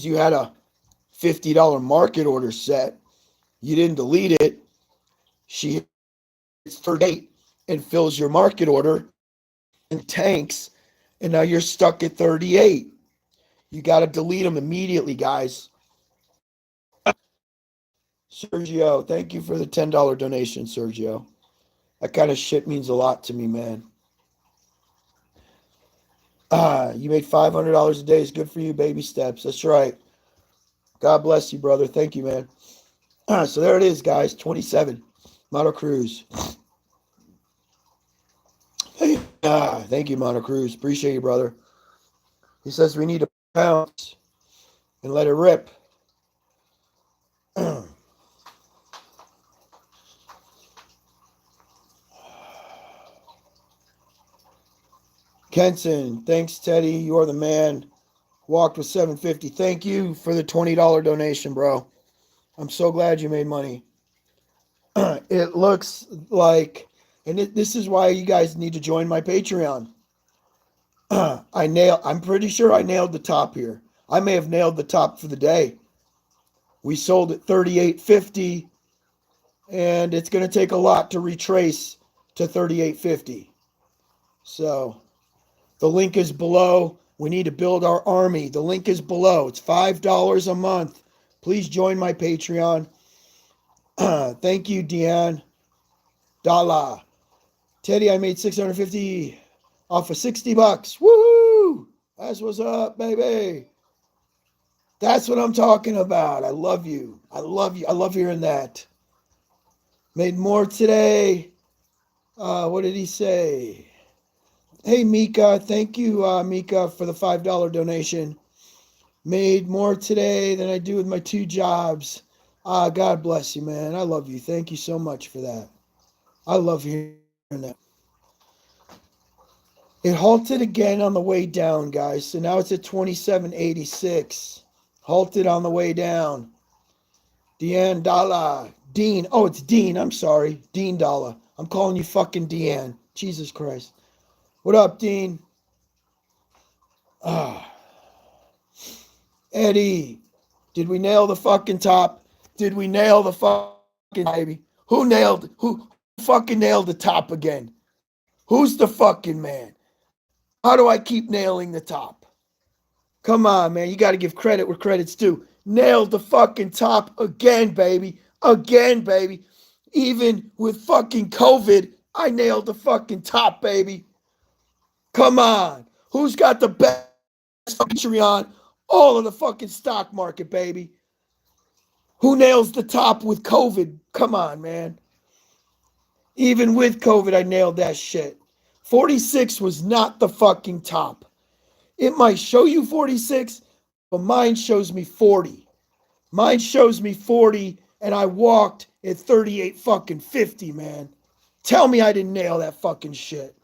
you had a $50 market order set. You didn't delete it. She hits 38 and fills your market order and tanks, and now you're stuck at 38. You got to delete them immediately, guys. Sergio, thank you for the $10 donation, Sergio. That kind of shit means a lot to me, man. You made $500 a day. It's good for you, baby steps. That's right. God bless you, brother. Thank you, man. So there it is, guys. 27. Mono Cruz. Thank you, Mono Cruz. Appreciate you, brother. He says we need to pounce and let it rip. Kenson, thanks, Teddy. You are the man. Walked with $750. Thank you for the $20 donation, bro. I'm so glad you made money. It looks like, and this is why you guys need to join my Patreon. I'm pretty sure I nailed the top here. I may have nailed the top for the day. We sold at $38.50, and it's going to take a lot to retrace to $38.50. So the link is below. We need to build our army. The link is below. It's $5 a month. Please join my Patreon. Thank you, Deanne. Dala. Teddy, I made $650 off of $60. Woohoo! That's what's up, baby. That's what I'm talking about. I love you. I love you. I love hearing that. Made more today. What did he say? Hey, Mika. Thank you, Mika, for the $5 donation. Made more today than I do with my 2 jobs. God bless you, man. I love you. Thank you so much for that. I love hearing that. It halted again on the way down, guys. So now it's at 27.86. Halted on the way down. Deanne Dalla. Dean. Oh, it's Dean. I'm sorry. Dean Dalla. I'm calling you fucking Deanne. Jesus Christ. What up, Dean? Eddie. Did we nail the fucking top? Did we nail the fucking baby? Who fucking nailed the top again? Who's the fucking man? How do I keep nailing the top? Come on, man. You got to give credit where credit's due. Nailed the fucking top again, baby. Again, baby. Even with fucking COVID, I nailed the fucking top, baby. Come on. Who's got the best Patreon? All of the fucking stock market, baby. Who nails the top with COVID? Come on, man. Even with COVID, I nailed that shit. 46 was not the fucking top. It might show you 46, but mine shows me 40. Mine shows me 40, and I walked at 38 fucking 50, man. Tell me I didn't nail that fucking shit.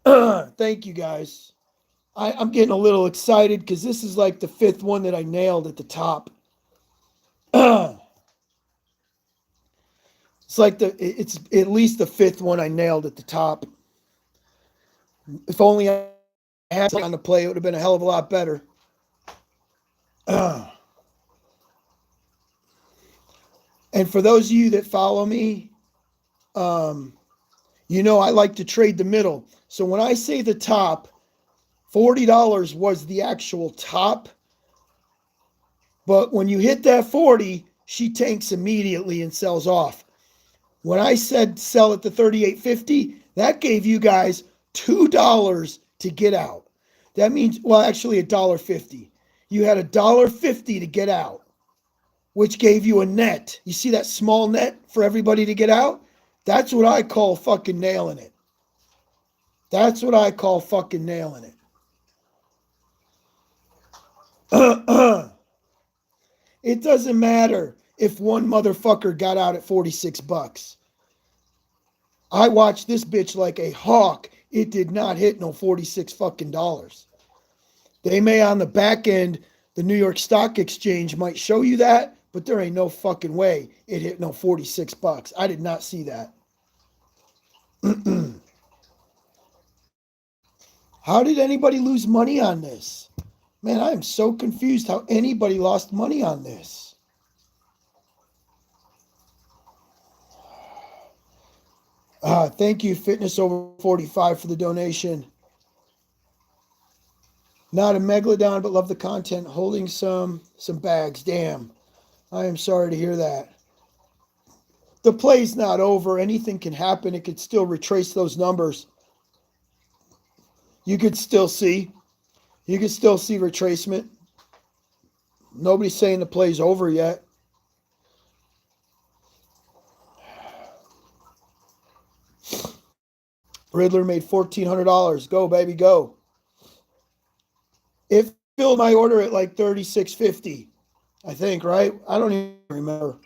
Thank you, guys. I'm getting a little excited because this is like the 5th one that I nailed at the top. It's at least the 5th one I nailed at the top. If only I had on the play, it would have been a hell of a lot better. And for those of you that follow me, you know I like to trade the middle. So when I say the top, $40 was the actual top. But when you hit that 40, she tanks immediately and sells off. When I said sell at the 38.50, that gave you guys $2 to get out. That means, well, actually $1.50. You had $1.50 to get out, which gave you a net. You see that small net for everybody to get out? That's what I call fucking nailing it. That's what I call fucking nailing it. It doesn't matter if one motherfucker got out at 46 bucks. I watched this bitch like a hawk. It did not hit no 46 fucking dollars. They may on the back end, the New York Stock Exchange might show you that, but there ain't no fucking way it hit no 46 bucks. I did not see that. How did anybody lose money on this? Man, I am so confused how anybody lost money on this. Thank you, Fitness Over 45, for the donation. Not a megalodon, but love the content. Holding some bags. Damn. I am sorry to hear that. The play's not over. Anything can happen. It could still retrace those numbers. You could still see retracement. Nobody's saying the play's over yet. Riddler made $1,400. Go, baby, go. It filled my order at like $36.50, I think, right? I don't even remember.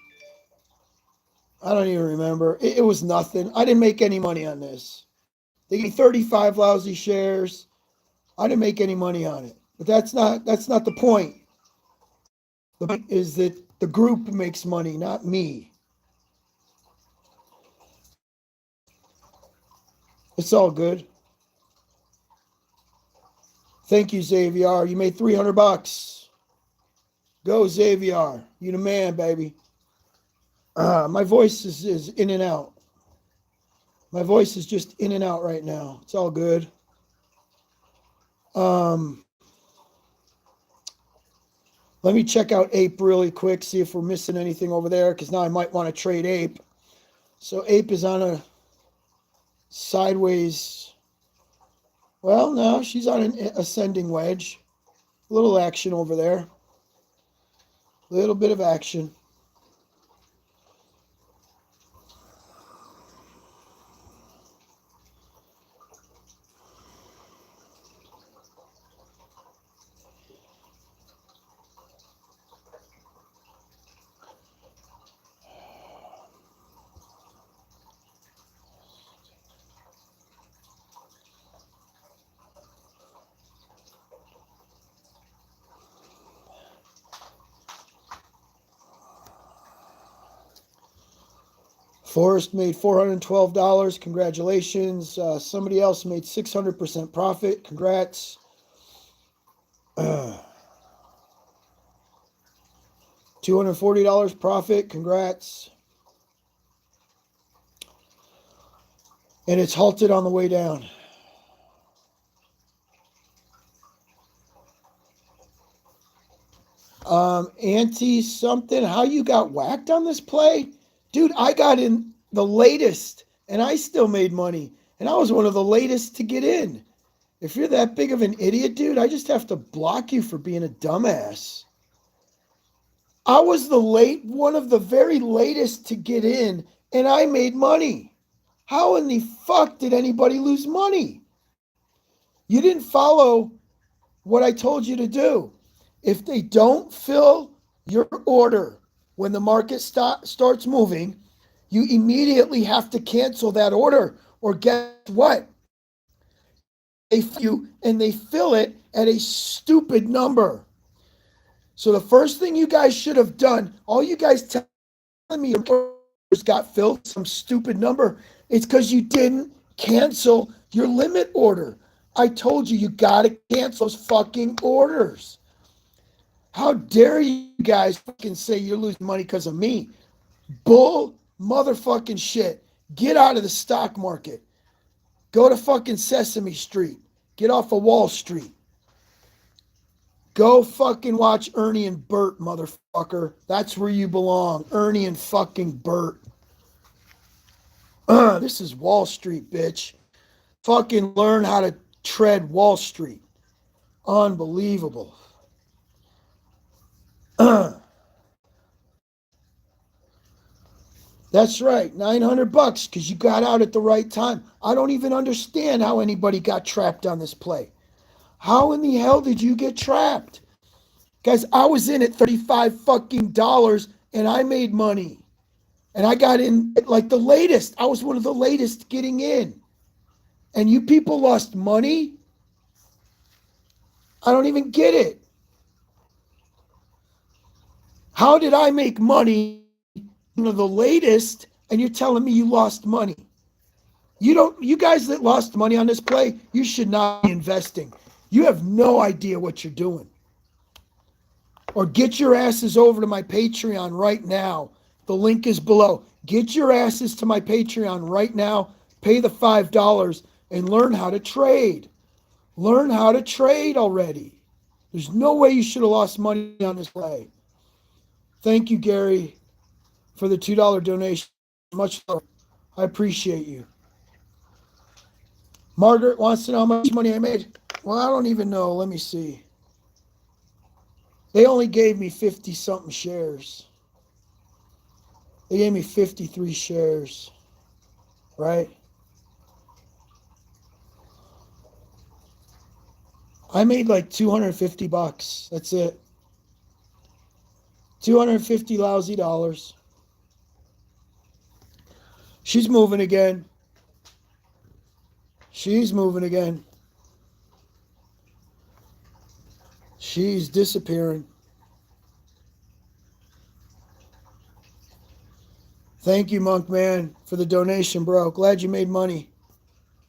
It was nothing. I didn't make any money on this. They gave me 35 lousy shares. I didn't make any money on it. But that's not the point. The point is that the group makes money, not me. It's all good. Thank you, Xavier. You made $300. Go, Xavier. You the man, baby. My voice is in and out. My voice is just in and out right now. It's all good. Let me check out Ape really quick, see if we're missing anything over there, because now I might want to trade Ape. So Ape is on a sideways. Well, no, she's on an ascending wedge. A little action over there. A little bit of action. Forrest made $412. Congratulations. Somebody else made 600% profit. Congrats. $240 profit. Congrats. And it's halted on the way down. Auntie something, how you got whacked on this play? Dude, I got in the latest, and I still made money. And I was one of the latest to get in. If you're that big of an idiot, dude, I just have to block you for being a dumbass. I was one of the very latest to get in, and I made money. How in the fuck did anybody lose money? You didn't follow what I told you to do. If they don't fill your order when the market starts moving, you immediately have to cancel that order. Or guess what? They fill it at a stupid number. So the first thing you guys should have done, all you guys telling me your orders got filled some stupid number, it's because you didn't cancel your limit order. I told you got to cancel those fucking orders. How dare you guys fucking say you're losing money because of me? Bull motherfucking shit. Get out of the stock market. Go to fucking Sesame Street. Get off of Wall Street. Go fucking watch Ernie and Bert, motherfucker. That's where you belong. Ernie and fucking Bert. This is Wall Street, bitch. Fucking learn how to tread Wall Street. Unbelievable. That's right, 900 bucks because you got out at the right time. I don't even understand how anybody got trapped on this play. How in the hell did you get trapped? Guys, I was in at 35 fucking dollars and I made money. And I got in like the latest. I was one of the latest getting in. And you people lost money? I don't even get it. How did I make money, one of the latest, and you're telling me you lost money? You guys that lost money on this play, you should not be investing. You have no idea what you're doing. Or get your asses over to my Patreon right now. The link is below. Get your asses to my Patreon right now. Pay the $5 and learn how to trade. Learn how to trade already. There's no way you should have lost money on this play. Thank you, Gary, for the $2 donation. Much love. I appreciate you. Margaret wants to know how much money I made. Well, I don't even know. Let me see. They only gave me 50-something shares. They gave me 53 shares, right? I made like 250 bucks. That's it. 250 lousy dollars. She's moving again. She's moving again. She's disappearing. Thank you, Monk Man, for the donation, bro. Glad you made money.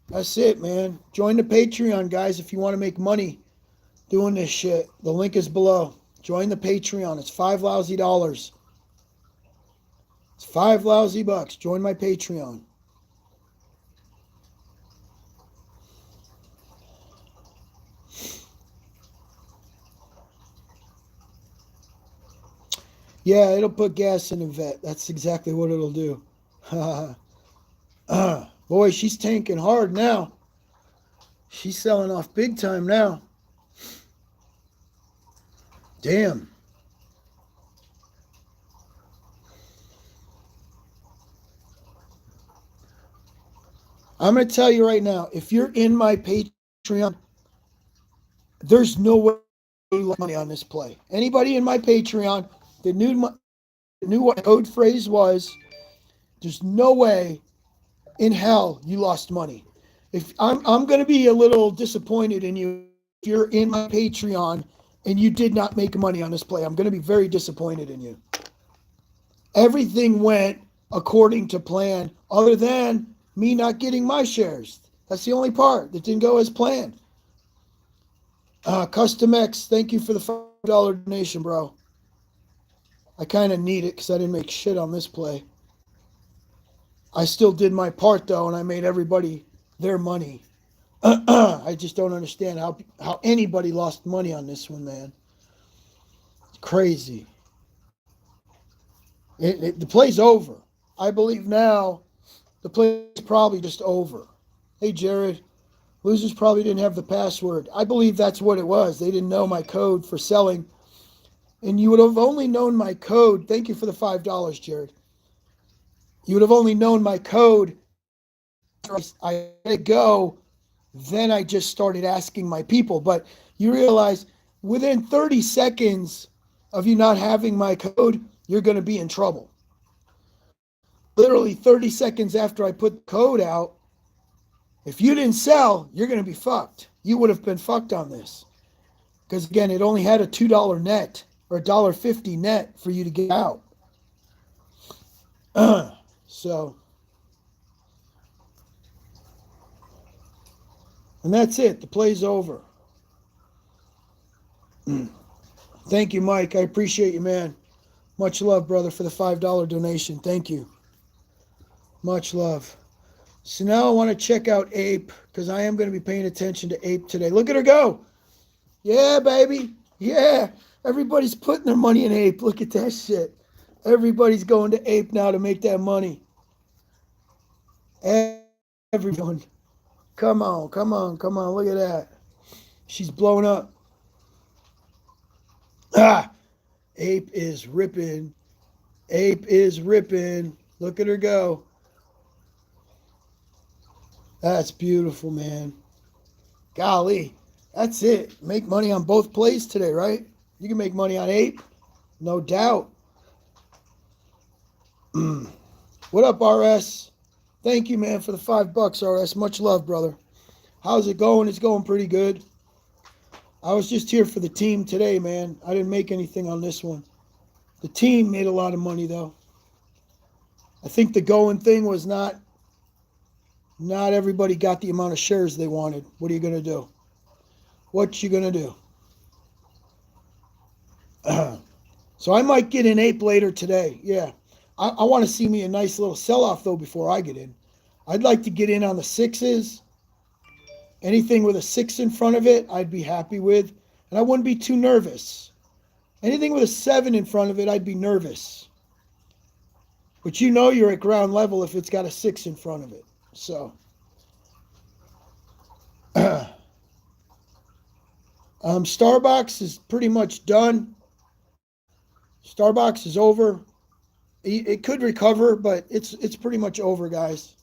That's it, man. Join the Patreon, guys, if you want to make money doing this shit. The link is below. Join the Patreon. It's $5 lousy dollars. It's $5 lousy bucks. Join my Patreon. Yeah, it'll put gas in the vet. That's exactly what it'll do. Boy, she's tanking hard now. She's selling off big time now. Damn. I'm going to tell you right now, if you're in my Patreon, there's no way you lose money on this play. Anybody in my Patreon that knew what code phrase was, there's no way in hell you lost money. If I'm going to be a little disappointed in you if you're in my Patreon and you did not make money on this play. I'm going to be very disappointed in you. Everything went according to plan other than me not getting my shares. That's the only part that didn't go as planned. Custom X, thank you for the $5 donation, bro. I kind of need it because I didn't make shit on this play. I still did my part, though, and I made everybody their money. I just don't understand how anybody lost money on this one, man. It's crazy. The play's over. I believe now the play's probably just over. Hey, Jared. Losers probably didn't have the password. I believe that's what it was. They didn't know my code for selling. And you would have only known my code. Thank you for the $5, Jared. You would have only known my code. I let it go. Then I just started asking my people. But you realize within 30 seconds of you not having my code, you're going to be in trouble. Literally 30 seconds after I put the code out, if you didn't sell, you're going to be fucked. You would have been fucked on this. Because, again, it only had a $2 net or $1.50 net for you to get out. So, and that's it. The play's over. Thank you, Mike. I appreciate you, man. Much love, brother, for the $5 donation. Thank you. Much love. So now I want to check out Ape because I am going to be paying attention to Ape today. Look at her go. Yeah, baby. Yeah. Everybody's putting their money in Ape. Look at that shit. Everybody's going to Ape now to make that money. Everyone. Come on, come on, come on. Look at that. She's blowing up. Ape is ripping. Ape is ripping. Look at her go. That's beautiful, man. Golly, that's it. Make money on both plays today, right? You can make money on ape, no doubt. What up, RS? Thank you, man, for the $5, RS. Much love, brother. How's it going? It's going pretty good. I was just here for the team today, man. I didn't make anything on this one. The team made a lot of money, though. I think the going thing was not everybody got the amount of shares they wanted. What are you going to do? What you going to do? So I might get in ape later today. Yeah. I want to see me a nice little sell-off, though, before I get in. I'd like to get in on the sixes. Anything with a 6 in front of it, I'd be happy with. And I wouldn't be too nervous. Anything with a 7 in front of it, I'd be nervous. But you know you're at ground level if it's got a 6 in front of it. So, Starbox is pretty much done. Starbox is over. It could recover, but it's pretty much over, guys.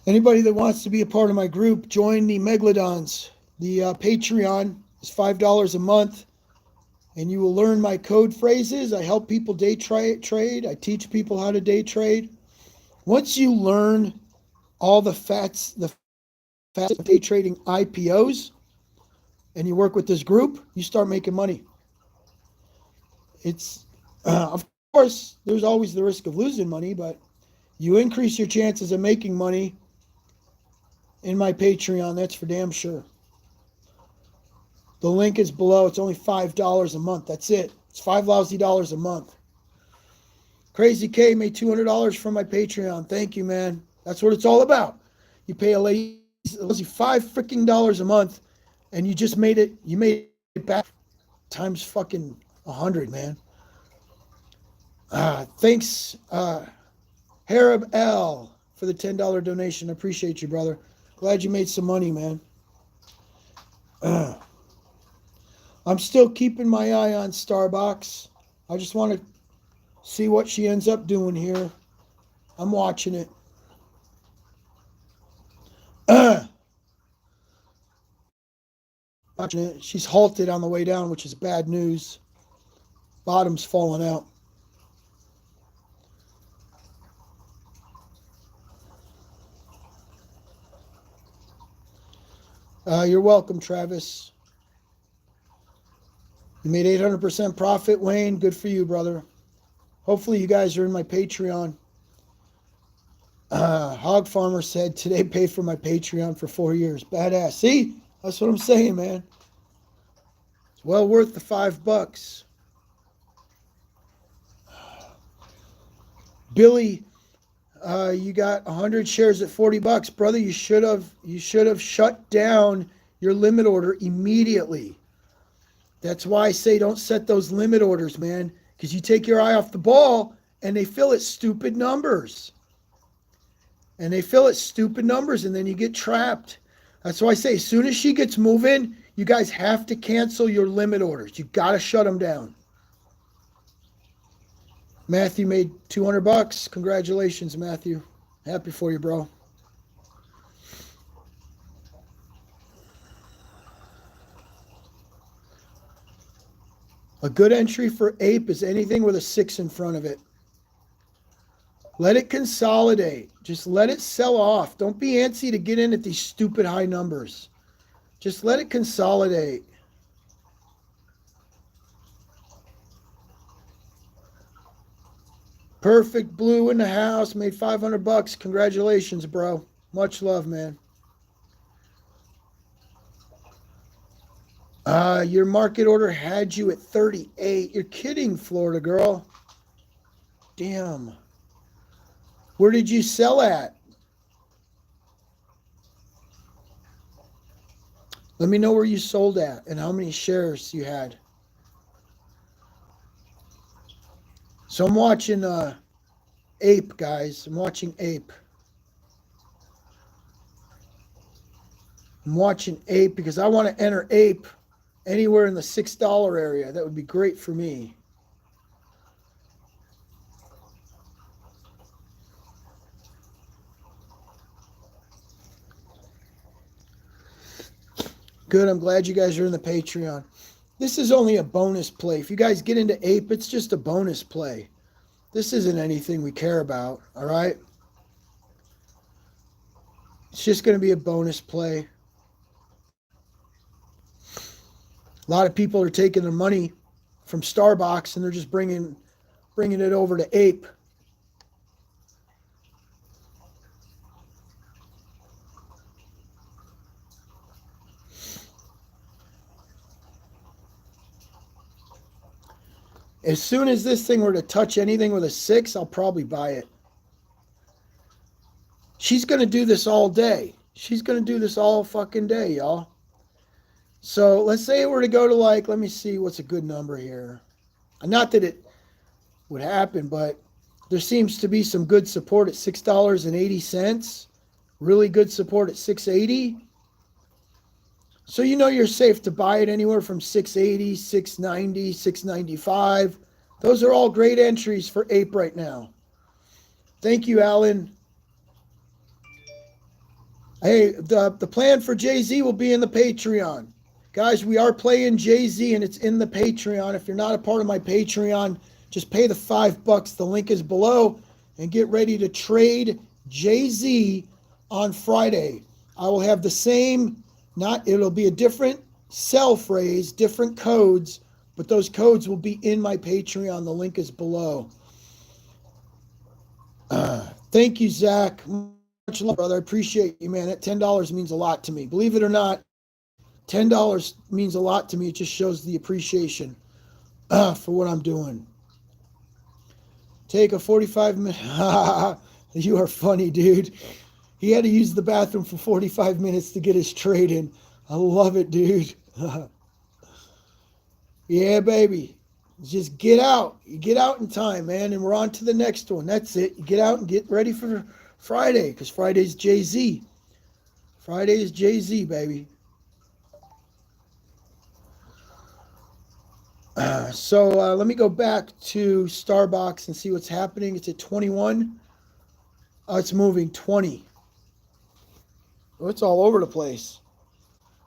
Anybody that wants to be a part of my group, join the Megalodons. The Patreon is $5 a month, and you will learn my code phrases. I help people day trade. I teach people how to day trade. Once you learn all the facts of day trading IPOs, and you work with this group, you start making money. It's, of course, there's always the risk of losing money, but you increase your chances of making money in my Patreon, that's for damn sure. The link is below. It's only $5 a month. That's it. It's $5 lousy a month. Crazy K made $200 from my Patreon. Thank you, man. That's what it's all about. You pay a lazy $5 freaking a month, and you just made it. You made it back times fucking 100, man. Thanks, Harab L, for the $10 donation. I appreciate you, brother. Glad you made some money, man. I'm still keeping my eye on Starbox. I just want to see what she ends up doing here. I'm watching it. Watching it. She's halted on the way down, which is bad news. Bottom's falling out. You're welcome, Travis. You made 800% profit, Wayne. Good for you, brother. Hopefully you guys are in my Patreon. Hog Farmer said, today pay for my Patreon for 4 years. Badass. See? That's what I'm saying, man. It's well worth the $5. Billy, you got 100 shares at $40, brother. You should have shut down your limit order immediately. That's why I say don't set those limit orders, man, because you take your eye off the ball and they fill at stupid numbers. And then you get trapped. That's why I say as soon as she gets moving, you guys have to cancel your limit orders. You got to shut them down. Matthew made $200. Congratulations, Matthew. Happy for you, bro. A good entry for ape is anything with a 6 in front of it. Let it consolidate. Just let it sell off. Don't be antsy to get in at these stupid high numbers. Just let it consolidate. Perfect Blue in the house. Made $500. Congratulations, bro. Much love, man. Your market order had you at 38. You're kidding, Florida girl. Damn. Where did you sell at? Let me know where you sold at and how many shares you had. So I'm watching Ape, guys. I'm watching Ape. I'm watching Ape because I want to enter Ape anywhere in the $6 area. That would be great for me. Good. I'm glad you guys are in the Patreon. This is only a bonus play. If you guys get into Ape, it's just a bonus play. This isn't anything we care about, all right? It's just going to be a bonus play. A lot of people are taking their money from Starbox and they're just bringing it over to Ape. As soon as this thing were to touch anything with a 6, I'll probably buy it. She's going to do this all day. She's going to do this all fucking day, y'all. So let's say it were to go to like, let me see what's a good number here. Not that it would happen, but there seems to be some good support at $6.80. Really good support at $6.80. So you know you're safe to buy it anywhere from $6.80, $6.90, $6.95. Those are all great entries for Ape right now. Thank you, Alan. Hey, the plan for Jay-Z will be in the Patreon. Guys, we are playing Jay-Z and it's in the Patreon. If you're not a part of my Patreon, just pay the $5. The link is below and get ready to trade Jay-Z on Friday. I will have the same, it'll be a different sell phrase, different codes, but those codes will be in my Patreon. The link is below. Thank you, Zach. Much love, brother. I appreciate you, man. That $10 means a lot to me. Believe it or not, $10 means a lot to me. It just shows the appreciation for what I'm doing. Take a 45-minute. You are funny, dude. He had to use the bathroom for 45 minutes to get his trade in. I love it, dude. Yeah, baby. Just get out. You get out in time, man, and we're on to the next one. That's it. You get out and get ready for Friday, because Friday's Jay-Z. Friday is Jay-Z, baby. So let me go back to Starbox and see what's happening. It's at 21. Oh, it's moving 20. Oh, it's all over the place.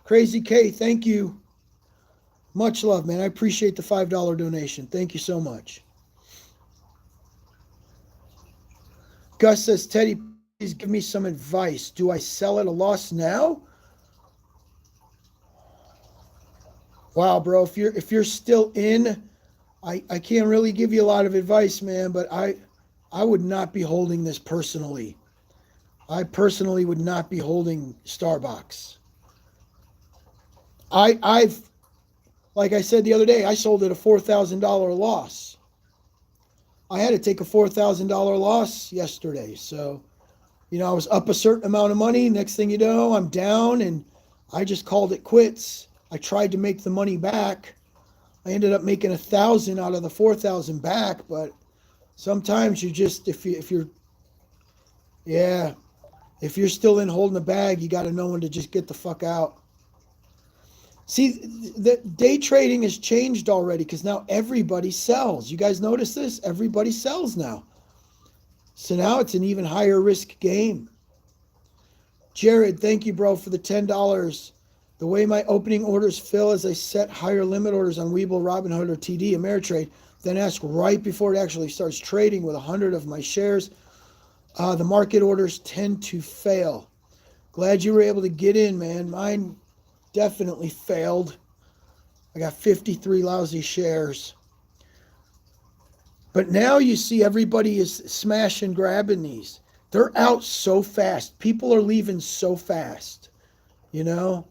Crazy K, thank you. Much love, man. I appreciate the $5 donation. Thank you so much. Gus says, Teddy, please give me some advice. Do I sell at a loss now? Wow, bro. If you're still in, I can't really give you a lot of advice, man, but I would not be holding this personally. I personally would not be holding Starbox. I've like I said the other day, I sold at a $4,000 loss. I had to take a $4,000 loss yesterday. So, I was up a certain amount of money. Next thing you know, I'm down and I just called it quits. I tried to make the money back. I ended up making 1,000 out of the 4,000 back, but sometimes you just, if you're still in holding the bag, you got to know when to just get the fuck out. See, the day trading has changed already because now everybody sells. You guys notice this? Everybody sells now. So now it's an even higher risk game. Jared, thank you, bro, for the $10. The way my opening orders fill as I set higher limit orders on Webull, Robinhood, or TD, Ameritrade, then ask right before it actually starts trading with 100 of my shares. The market orders tend to fail. Glad you were able to get in, man. Mine definitely failed. I got 53 lousy shares. But now you see everybody is smash and grabbing these. They're out so fast. People are leaving so fast. The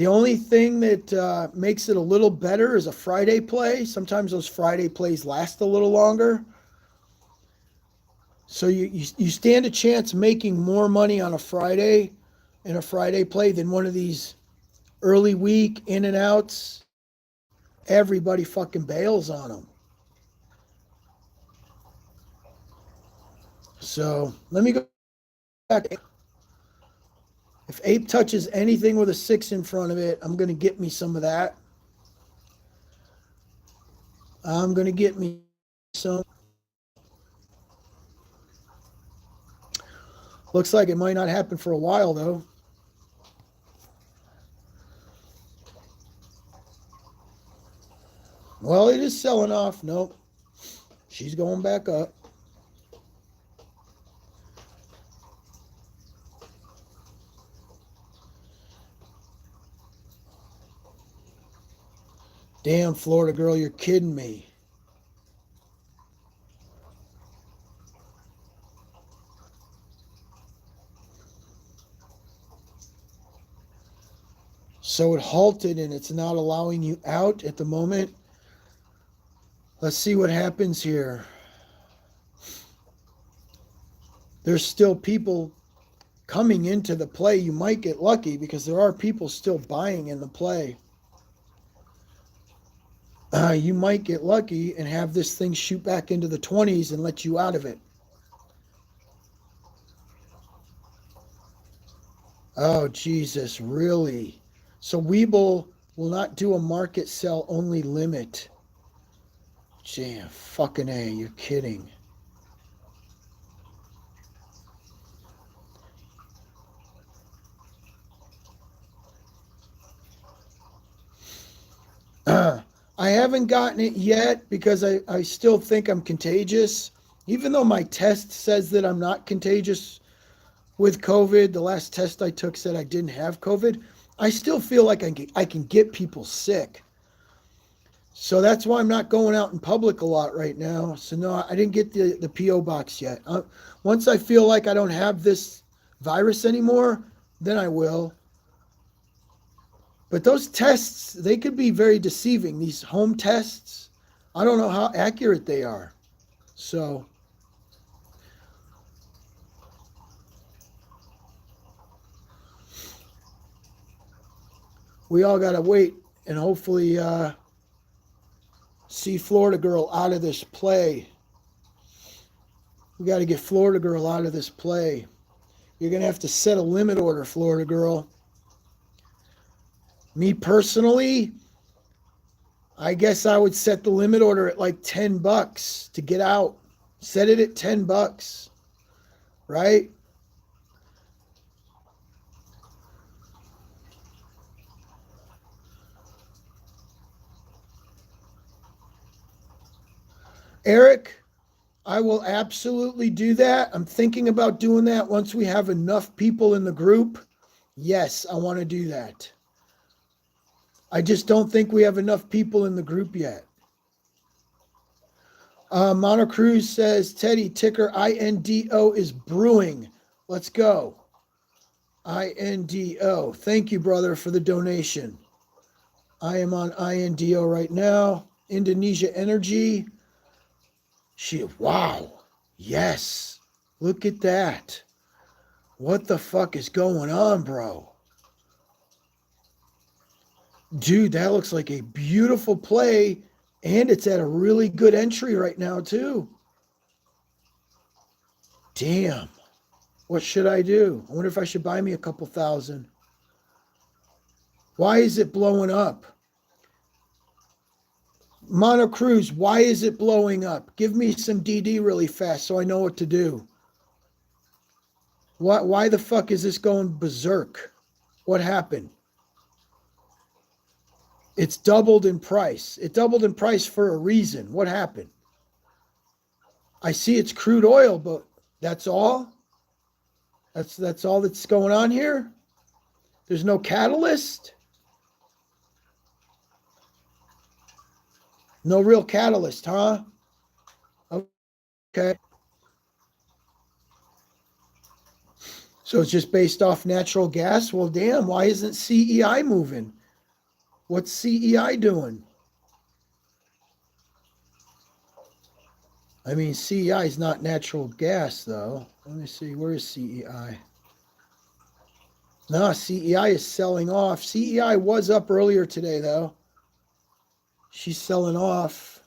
only thing that makes it a little better is a Friday play. Sometimes those Friday plays last a little longer. So you stand a chance making more money on a Friday in a Friday play than one of these early week in and outs. Everybody fucking bails on them. So let me go back. If Ape touches anything with a 6 in front of it, I'm going to get me some of that. I'm going to get me some. Looks like it might not happen for a while, though. Well, it is selling off. Nope. She's going back up. Damn, Florida girl, you're kidding me. So it halted and it's not allowing you out at the moment. Let's see what happens here. There's still people coming into the play. You might get lucky because there are people still buying in the play. You might get lucky and have this thing shoot back into the 20s and let you out of it. Oh, Jesus, really? So Weeble will not do a market sell only limit. Damn, fucking A, you're kidding. I haven't gotten it yet because I still think I'm contagious. Even though my test says that I'm not contagious with COVID, the last test I took said I didn't have COVID. I still feel like I can get people sick. So that's why I'm not going out in public a lot right now. So no, I didn't get the P.O. box yet. Once I feel like I don't have this virus anymore, then I will. But those tests, they could be very deceiving. These home tests, I don't know how accurate they are. So we all got to wait and hopefully see Florida Girl out of this play. We got to get Florida Girl out of this play. You're going to have to set a limit order, Florida Girl. Me personally, I guess I would set the limit order at like $10 to get out. Set it at $10, right? Eric, I will absolutely do that. I'm thinking about doing that once we have enough people in the group. Yes, I want to do that. I just don't think we have enough people in the group yet. Mono Cruz says, Teddy, ticker INDO is brewing. Let's go. INDO. Thank you, brother, for the donation. I am on INDO right now. Indonesia Energy. Wow. Yes. Look at that. What the fuck is going on, bro? Dude, that looks like a beautiful play, and it's at a really good entry right now, too. Damn. What should I do? I wonder if I should buy me a couple thousand. Why is it blowing up? Mono Cruz, why is it blowing up? Give me some DD really fast so I know what to do. Why the fuck is this going berserk? What happened? It's doubled in price. It doubled in price for a reason. What happened? I see it's crude oil, but that's all? That's all that's going on here? There's no catalyst? No real catalyst, huh? Okay. So it's just based off natural gas? Well, damn, why isn't CEI moving? What's CEI doing? I mean, CEI is not natural gas, though. Let me see. Where is CEI? No, CEI is selling off. CEI was up earlier today, though. She's selling off.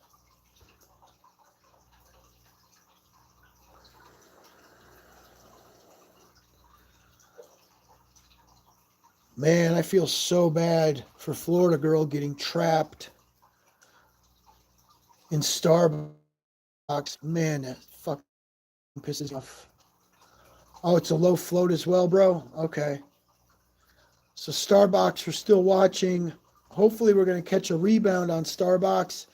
Man, I feel so bad for Florida girl getting trapped in Starbucks. Man, that fucking pisses me off. Oh, it's a low float as well, bro? Okay. So Starbox, we're still watching. Hopefully we're going to catch a rebound on Starbox.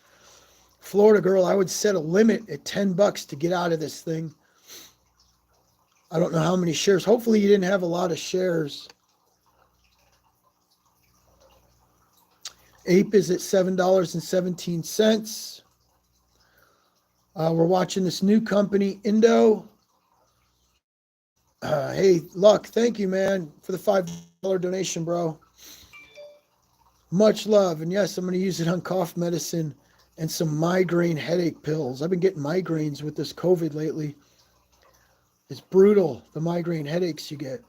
Florida girl, I would set a limit at $10 to get out of this thing. I don't know how many shares. Hopefully you didn't have a lot of shares. Ape is at $7.17. We're watching this new company, Indo. Hey, Luck, thank you, man, for the $5 donation, bro. Much love. And yes, I'm going to use it on cough medicine and some migraine headache pills. I've been getting migraines with this COVID lately. It's brutal, the migraine headaches you get.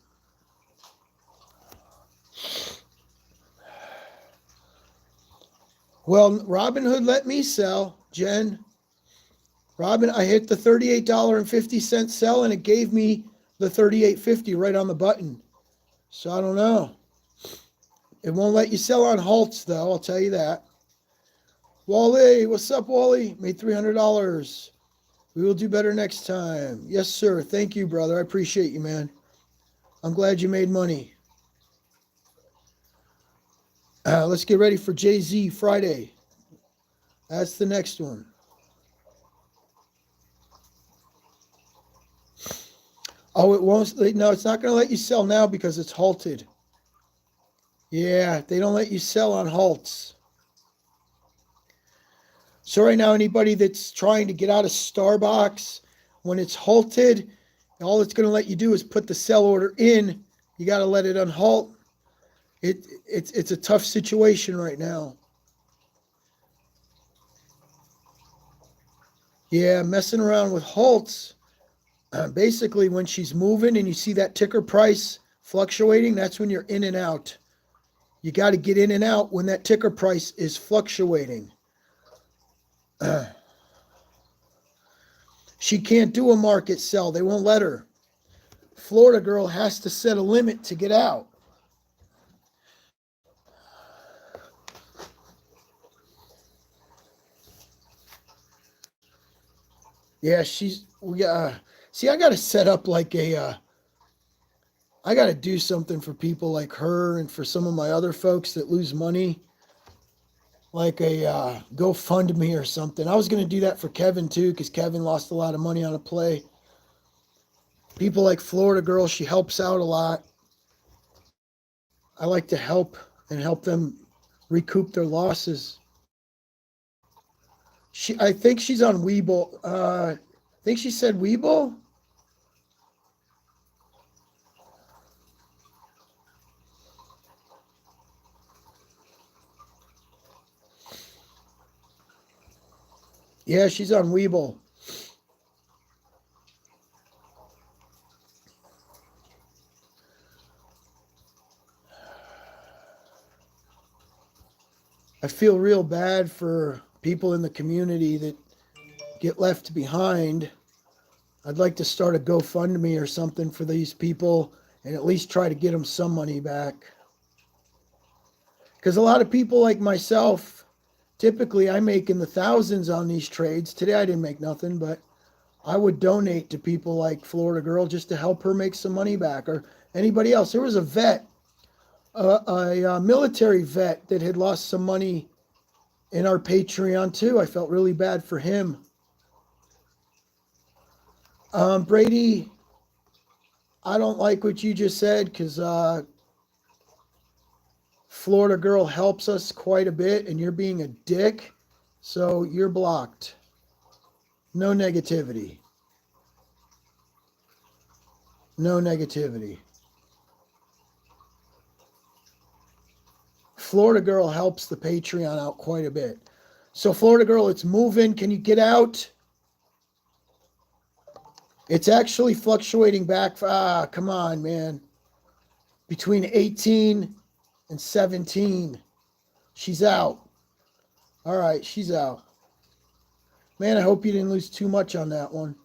Well, Robinhood let me sell, Jen. Robin, I hit the $38.50 sell, and it gave me the $38.50 right on the button. So I don't know. It won't let you sell on halts, though, I'll tell you that. Wally, what's up, Wally? Made $300. We will do better next time. Yes, sir. Thank you, brother. I appreciate you, man. I'm glad you made money. Let's get ready for Jay-Z Friday. That's the next one. Oh, it won't. No, it's not going to let you sell now because it's halted. Yeah, they don't let you sell on halts. So right now, anybody that's trying to get out of Starbox, when it's halted, all it's going to let you do is put the sell order in. You got to let it unhalt. It's a tough situation right now. Yeah, messing around with halts. Basically, when she's moving and you see that ticker price fluctuating, that's when you're in and out. You got to get in and out when that ticker price is fluctuating. She can't do a market sell. They won't let her. Florida girl has to set a limit to get out. Yeah, see, I got to set up like I got to do something for people like her and for some of my other folks that lose money, like a GoFundMe or something. I was going to do that for Kevin too, because Kevin lost a lot of money on a play. People like Florida girl, she helps out a lot. I like to help them recoup their losses. I think she's on Weeble. I think she said Weeble. Yeah, she's on Weeble. I feel real bad for people in the community that get left behind. I'd like to start a GoFundMe or something for these people and at least try to get them some money back. Because a lot of people like myself, typically I make in the thousands on these trades. Today I didn't make nothing, but I would donate to people like Florida Girl just to help her make some money back, or anybody else. There was a vet, a military vet that had lost some money in our Patreon too. I felt really bad for him. Brady, I don't like what you just said because Florida Girl helps us quite a bit and you're being a dick. So you're blocked. No negativity. No negativity. Florida Girl helps the Patreon out quite a bit. So Florida Girl, it's moving. Can you get out? It's actually fluctuating back. Come on, man. Between 18 and 17. She's out. All right, she's out. Man, I hope you didn't lose too much on that one.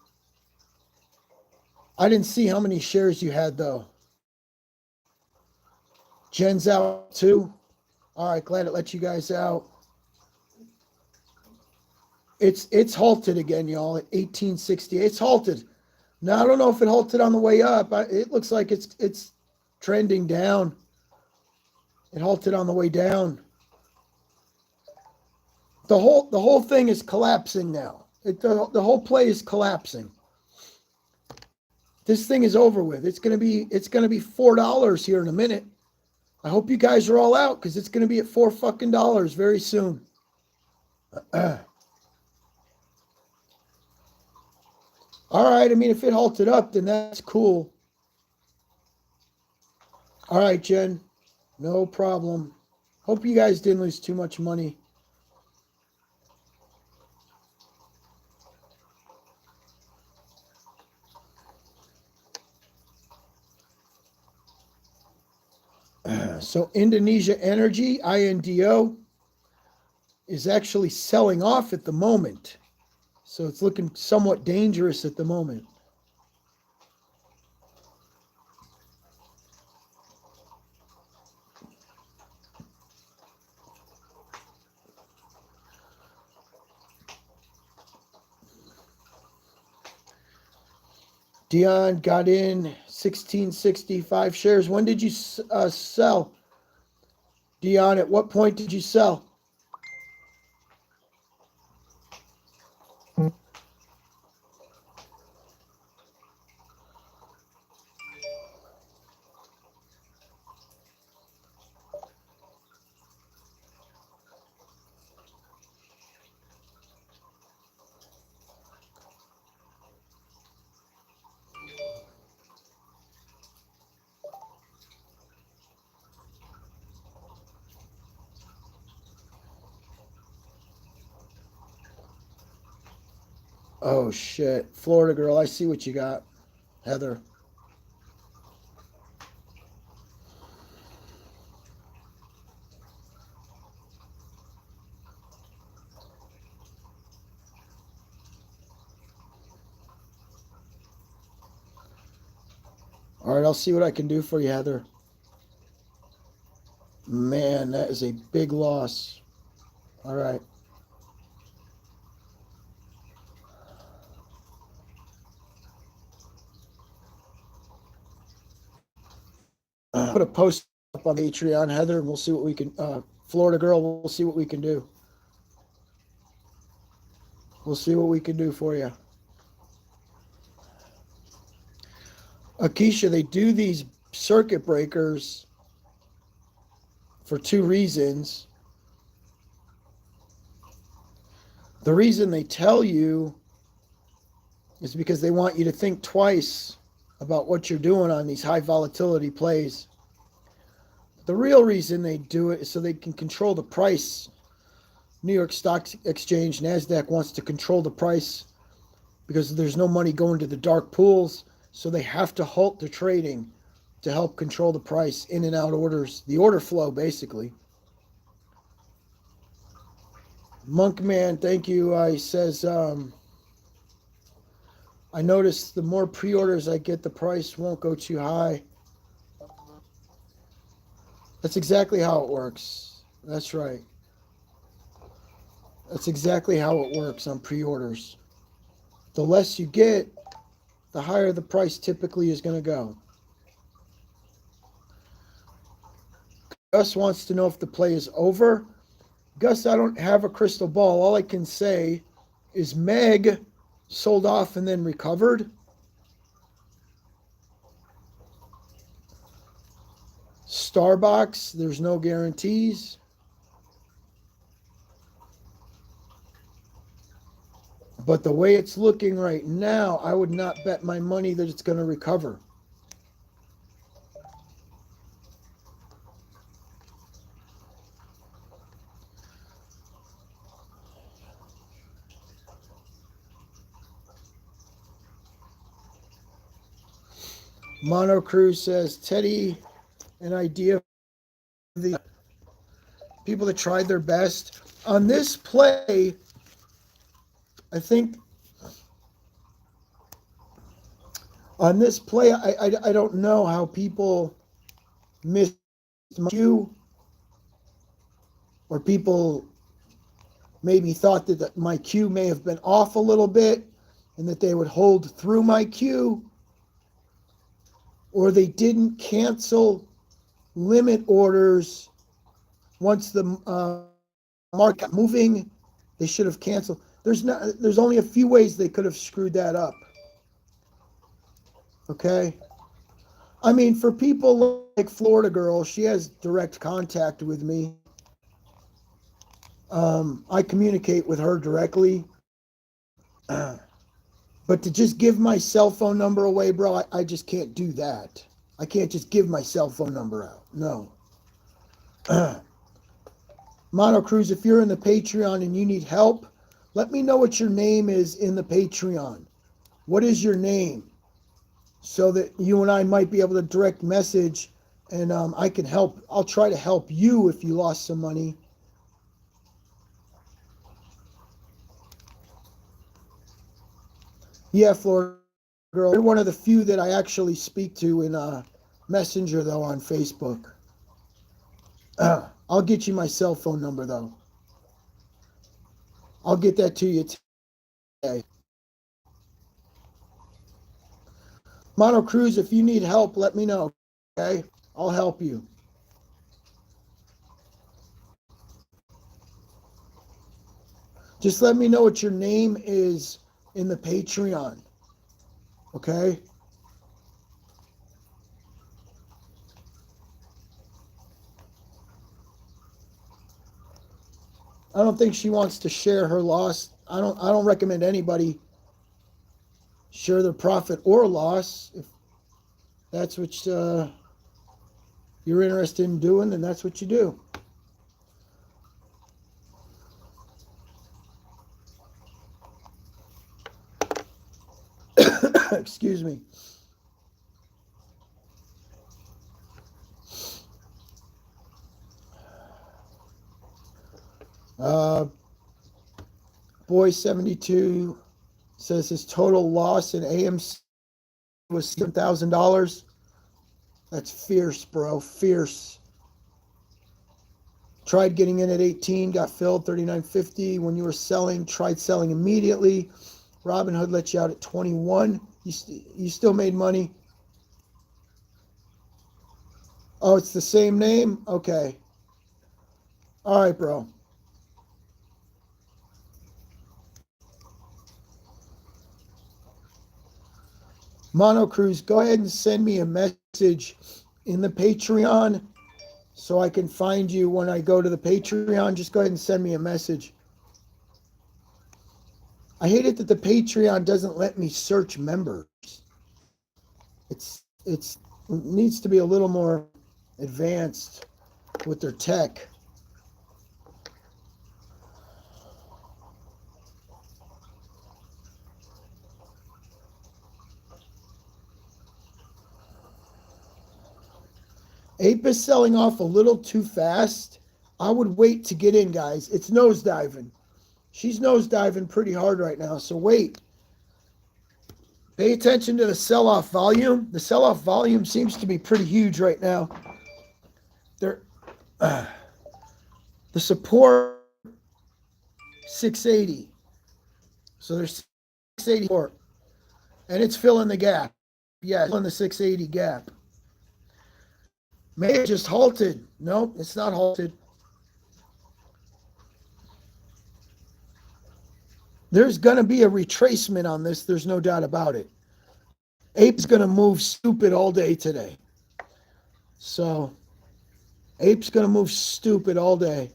I didn't see how many shares you had, though. Jen's out too. All right, glad it let you guys out. It's halted again, y'all, at 1860. It's halted. Now, I don't know if it halted on the way up. It looks like it's trending down. It halted on the way down. The whole thing is collapsing now. The whole play is collapsing. This thing is over with. It's gonna be $4 here in a minute. I hope you guys are all out because it's gonna be at $4 fucking very soon. All right, I mean, if it halted up, then that's cool. All right, Jen, no problem. Hope you guys didn't lose too much money. So Indonesia Energy, INDO, is actually selling off at the moment. So it's looking somewhat dangerous at the moment. Dion got in 1665 shares. When did you sell? Dion, at what point did you sell? Oh, shit. Florida girl, I see what you got. Heather. All right, I'll see what I can do for you, Heather. Man, that is a big loss. All right. Put a post up on Patreon, Heather, and we'll see what we can. Florida girl, we'll see what we can do. We'll see what we can do for you. Akeisha, they do these circuit breakers for two reasons. The reason they tell you is because they want you to think twice about what you're doing on these high volatility plays. The real reason they do it is so they can control the price. New York Stock Exchange, NASDAQ, wants to control the price because there's no money going to the dark pools, so they have to halt the trading to help control the price, in and out orders, the order flow, basically. Monkman, thank you. He says, I noticed the more pre-orders I get, the price won't go too high. That's exactly how it works. That's right. That's exactly how it works on pre-orders. The less you get, the higher the price typically is going to go. Gus wants to know if the play is over. Gus, I don't have a crystal ball. All I can say is Meg sold off and then recovered. Starbox, there's no guarantees. But the way it's looking right now, I would not bet my money that it's going to recover. Mono Cruz says, Teddy, an idea of the people that tried their best. On this play, I think, on this play, I don't know how people missed my queue, or people maybe thought that my queue may have been off a little bit and that they would hold through my queue, or they didn't cancel limit orders once the market got moving. They should have canceled. There's only a few ways they could have screwed that up. Okay? I mean, for people like Florida Girl, she has direct contact with me. I communicate with her directly. But to just give my cell phone number away, bro, I just can't do that. I can't just give my cell phone number out. No. Mono Cruz, if you're in the Patreon and you need help, let me know what your name is in the Patreon. What is your name? So that you and I might be able to direct message, and I can help. I'll try to help you if you lost some money. Yeah, Florida Girl. You're one of the few that I actually speak to in Messenger, though, on Facebook. I'll get you my cell phone number, though. I'll get that to you today. Mono Cruz, if you need help, let me know, okay? I'll help you. Just let me know what your name is in the Patreon, okay? I don't think she wants to share her loss. I don't recommend anybody share their profit or loss. If that's what you're interested in doing, then that's what you do. Excuse me. Boy 72 says his total loss in AMC was $7,000. That's fierce, bro. Fierce. Tried getting in at 18, got filled $39.50. When you were selling, tried selling immediately. Robinhood let you out at 21. You still made money. Oh, it's the same name? Okay. All right, bro. Mono Cruz, go ahead and send me a message in the Patreon so I can find you when I go to the Patreon. Just go ahead and send me a message. I hate it that the Patreon doesn't let me search members. It needs to be a little more advanced with their tech. Ape is selling off a little too fast. I would wait to get in, guys. It's nosediving. She's nosediving pretty hard right now, so wait. Pay attention to the sell-off volume. The sell-off volume seems to be pretty huge right now. The support 680. So there's 680 support. And it's filling the gap. Yeah, filling the 680 gap. May have just halted. Nope, it's not halted. There's going to be a retracement on this. There's no doubt about it. Ape's going to move stupid all day today. So, Ape's going to move stupid all day.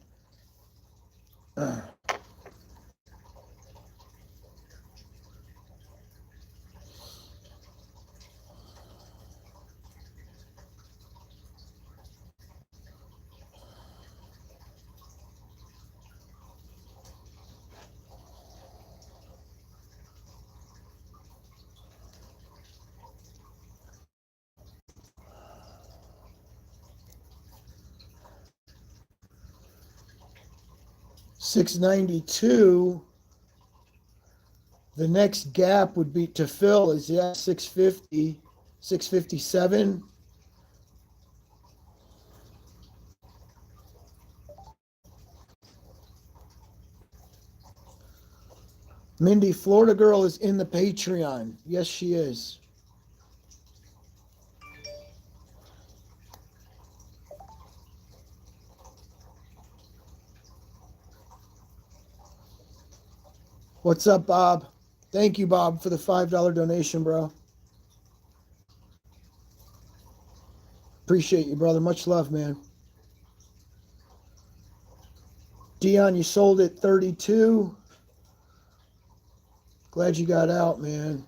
692. The next gap would be to fill is 650, 657. Mindy, Florida Girl is in the Patreon. Yes, she is. What's up, Bob? Thank you, Bob, for the $5 donation, bro. Appreciate you, brother. Much love, man. Dion, you sold it 32. Glad you got out, man.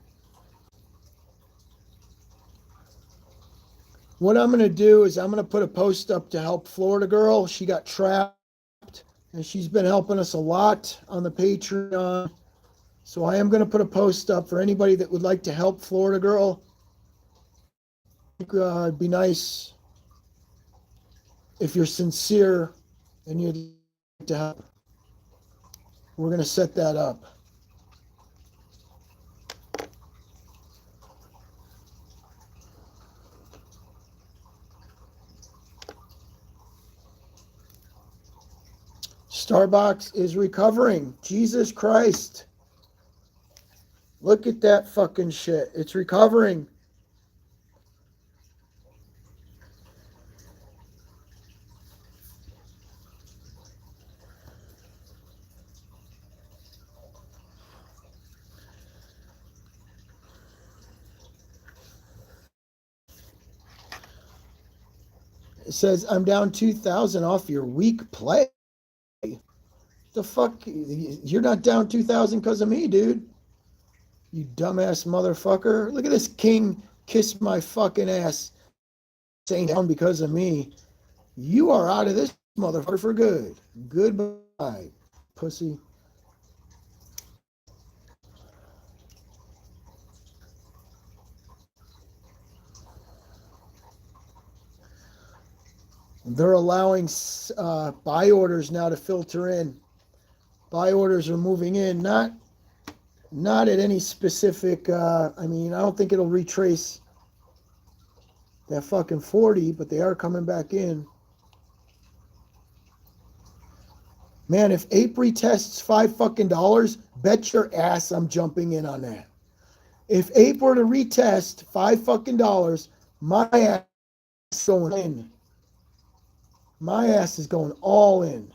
What I'm going to do is I'm going to put a post up to help Florida Girl. She got trapped, and she's been helping us a lot on the Patreon. So I am going to put a post up for anybody that would like to help Florida Girl. It'd be nice if you're sincere and you'd like to help. We're going to set that up. Starbox is recovering. Jesus Christ. Look at that fucking shit. It's recovering. It says, I'm down 2,000 off your weak play. The fuck? You're not down 2,000 because of me, dude. You dumbass motherfucker. Look at this king kiss my fucking ass saying down because of me. You are out of this motherfucker for good. Goodbye, pussy. They're allowing buy orders now to filter in. Buy orders are moving in, not at any specific, I mean, I don't think it'll retrace that fucking 40, but they are coming back in. Man, if Ape retests $5 bet your ass I'm jumping in on that. If Ape were to retest $5 my ass is going in. My ass is going all in.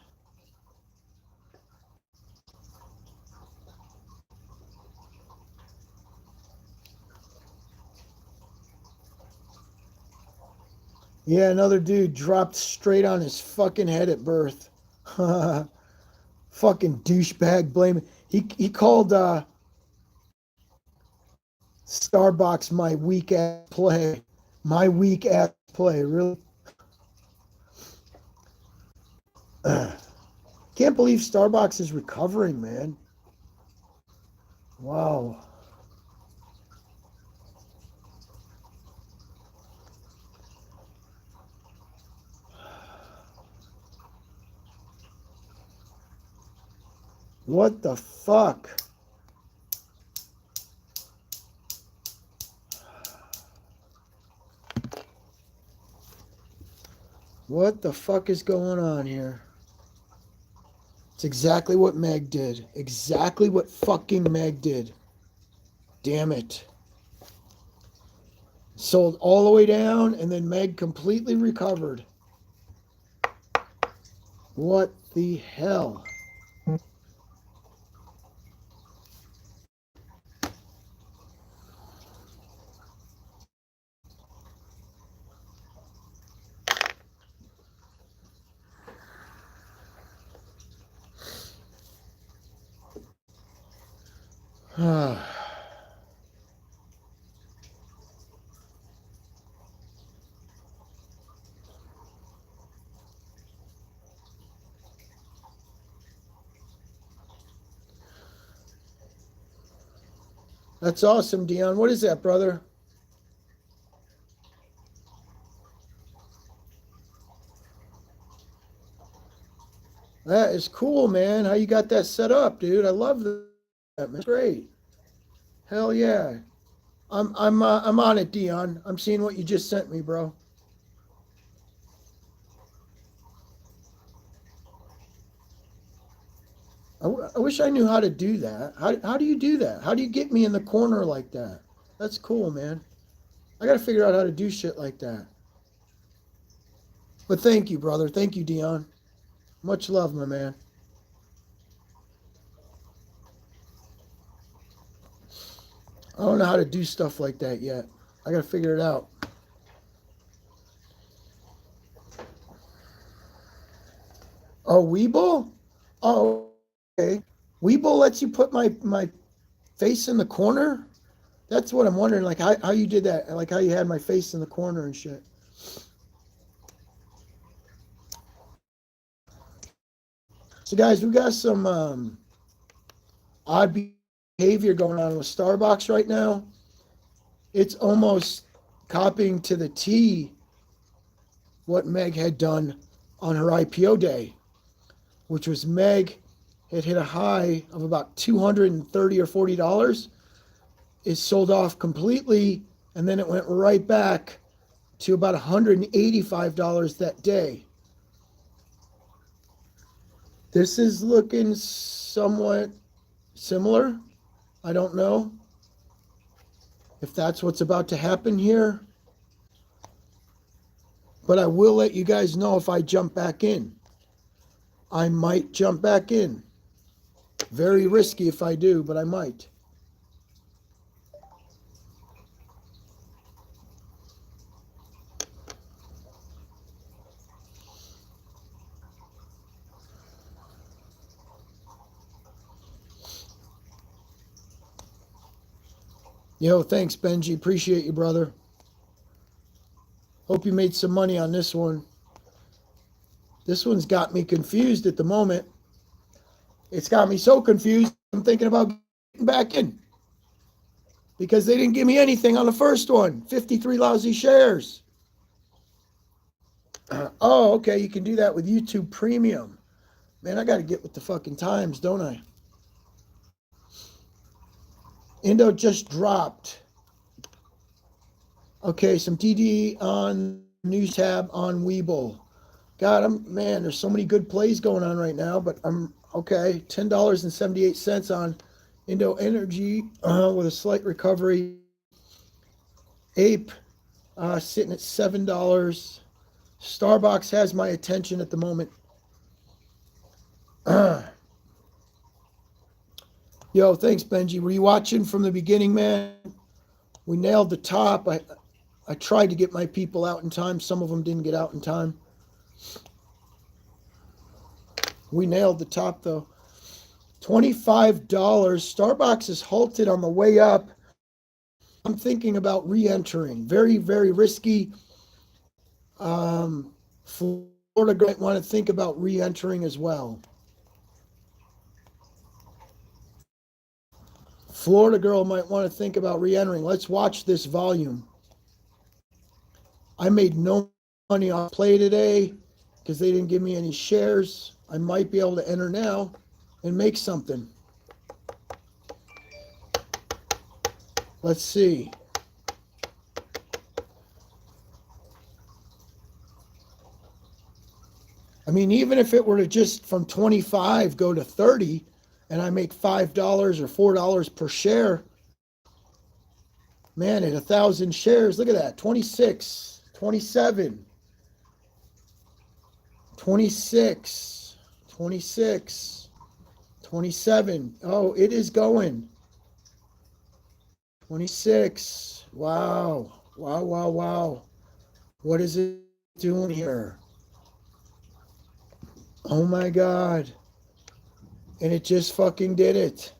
Yeah, another dude dropped straight on his fucking head at birth. Fucking douchebag blaming. He called Starbox my weak ass play. My weak ass play, really? Can't believe Starbox is recovering, man. Wow. What the fuck? What the fuck is going on here? It's exactly what Meg did. Exactly what fucking Meg did. Damn it. Sold all the way down, and then Meg completely recovered. What the hell? That's awesome, Dion. What is that, brother? That is cool, man. How you got that set up, dude? I love that. That's great. Hell yeah. I'm on it, Dion. I'm seeing what you just sent me, bro. I wish I knew how to do that. How do you do that? How do you get me in the corner like that? That's cool, man. I got to figure out how to do shit like that. But thank you, brother. Thank you, Dion. Much love, my man. I don't know how to do stuff like that yet. I got to figure it out. Oh, Weeble? Oh, okay. Weeble lets you put my face in the corner? That's what I'm wondering, like how you did that, like how you had my face in the corner and shit. So guys, we got some odd behavior going on with Starbox right now. It's almost copying to the T what Meg had done on her IPO day, which was Meg had hit a high of about $230 or $40. It sold off completely, and then it went right back to about $185 that day. This is looking somewhat similar. I don't know if that's what's about to happen here, but I will let you guys know if I jump back in. I might jump back in. Very risky if I do, but I might. Yo, thanks, Benji. Appreciate you, brother. Hope you made some money on this one. This one's got me confused at the moment. It's got me so confused, I'm thinking about getting back in. Because they didn't give me anything on the first one. 53 lousy shares. Oh, okay. You can do that with YouTube Premium. Man, I got to get with the fucking times, don't I? Indo just dropped. Okay, some TD on news tab on Weeble. God, man, there's so many good plays going on right now, but I'm okay. $10.78 on Indo Energy with a slight recovery. Ape sitting at $7. Starbox has my attention at the moment. Yo, thanks, Benji. Were you watching from the beginning, man? We nailed the top. I tried to get my people out in time. Some of them didn't get out in time. We nailed the top, though. $25. Starbox is halted on the way up. I'm thinking about re-entering. Very, very risky. Florida might want to think about re-entering as well. Florida girl might want to think about re-entering. Let's watch this volume. I made no money off play today because they didn't give me any shares. I might be able to enter now and make something. Let's see. I mean, even if it were to just from 25 go to 30 and I make $5 or $4 per share, man, at 1,000 shares, look at that, 26, 27, 26, 26, 27. Oh, it is going. 26. Wow. Wow, wow, wow. What is it doing here? Oh my God. And it just fucking did it.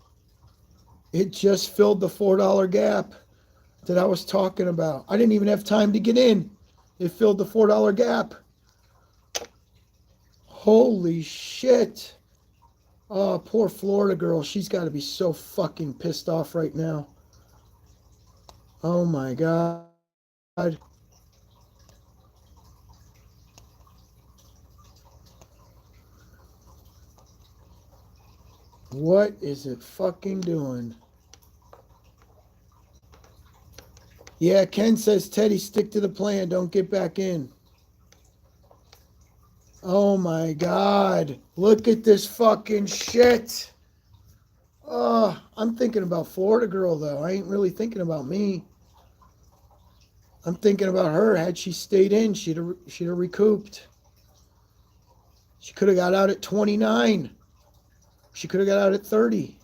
It just filled the $4 gap that I was talking about. I didn't even have time to get in. It filled the $4 gap. Holy shit. Oh, poor Florida girl. She's got to be so fucking pissed off right now. Oh my God. What is it fucking doing? Yeah, Ken says, Teddy, stick to the plan. Don't get back in. Oh my God. Look at this fucking shit. I'm thinking about Florida girl though. I ain't really thinking about me. I'm thinking about her. Had she stayed in, she'd have recouped. She could have got out at 29. She could have got out at 30.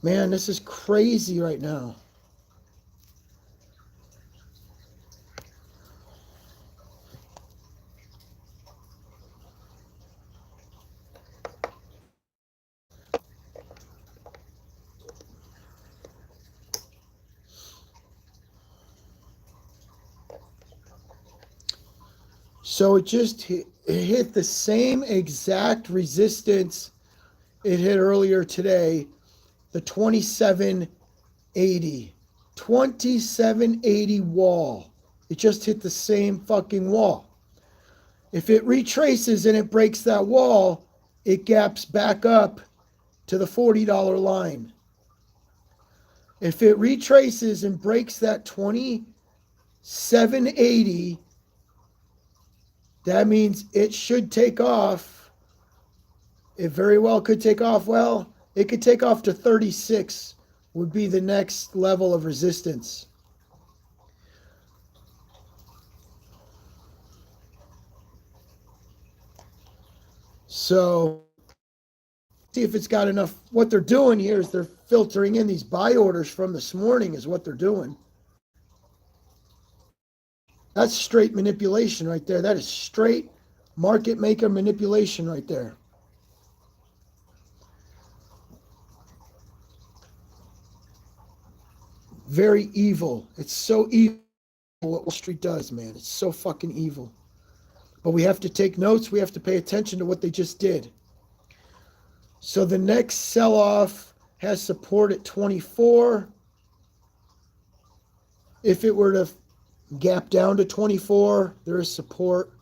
Man, this is crazy right now. So it hit the same exact resistance it hit earlier today, the 2780. 2780 wall. It just hit the same fucking wall. If it retraces and it breaks that wall, it gaps back up to the $40 line. If it retraces and breaks that 2780, that means it should take off. It very well could take off. Well, it could take off to 36 would be the next level of resistance. So see if it's got enough. What they're doing here is they're filtering in these buy orders from this morning is what they're doing. That's straight manipulation right there. That is straight market maker manipulation right there. Very evil. It's so evil what Wall Street does, man. It's so fucking evil. But we have to take notes. We have to pay attention to what they just did. So the next sell-off has support at 24. If it were to gap down to 24, there is support.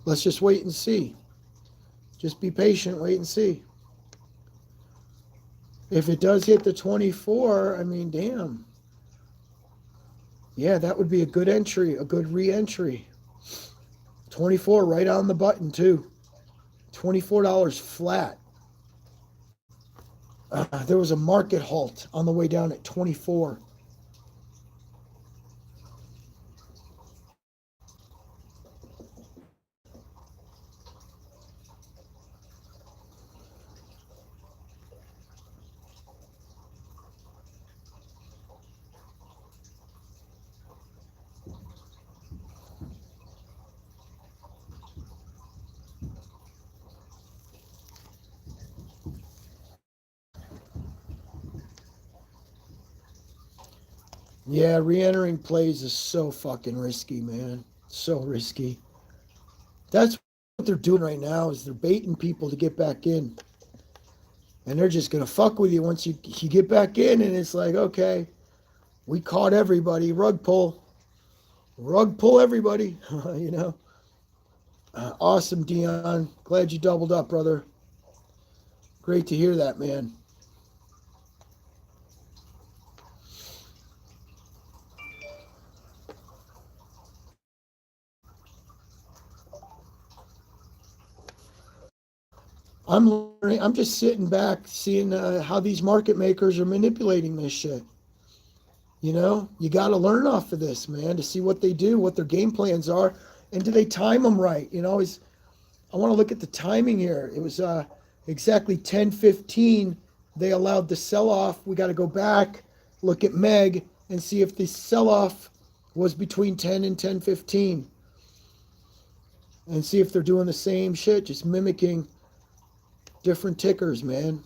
Let's just wait and see. Just be patient, wait and see. If it does hit the 24, I mean, damn. Yeah, that would be a good entry, a good re-entry. 24 right on the button, too. $24 flat. There was a market halt on the way down at 24. Yeah, re-entering plays is so fucking risky, man. So risky. That's what they're doing right now is they're baiting people to get back in. And they're just going to fuck with you once you get back in and it's like, okay, we caught everybody. Rug pull. Rug pull everybody, you know. Awesome, Dion. Glad you doubled up, brother. Great to hear that, man. I'm learning. I'm just sitting back, seeing how these market makers are manipulating this shit. You know, you got to learn off of this, man, to see what they do, what their game plans are, and do they time them right? You know, I want to look at the timing here. It was exactly 10:15. They allowed the sell-off. We got to go back, look at Meg, and see if the sell-off was between 10 and 10:15, and see if they're doing the same shit, just mimicking different tickers, man.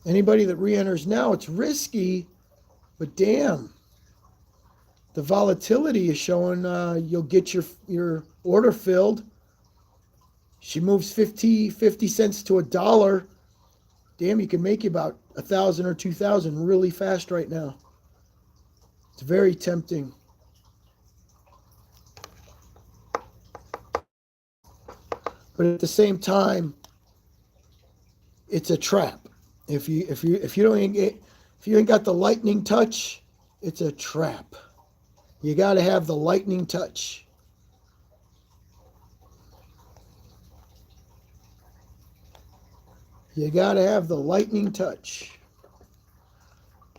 Anybody that re-enters now, it's risky, but damn, the volatility is showing you'll get your order filled. She moves 50 cents to $1. Damn, you can make you about 1,000 or 2,000 really fast right now. It's very tempting. But at the same time, it's a trap. If you ain't got the lightning touch, it's a trap. You got to have the lightning touch. You got to have the lightning touch.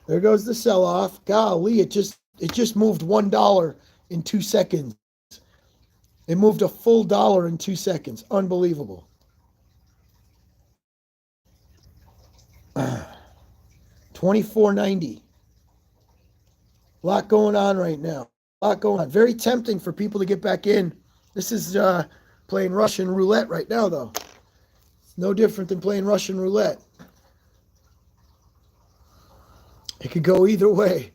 There goes the sell-off. Golly, it just moved $1 in 2 seconds. It moved a full dollar in 2 seconds. Unbelievable. $24.90. A lot going on right now. A lot going on. Very tempting for people to get back in. This is playing Russian roulette right now, though. It's no different than playing Russian roulette. It could go either way.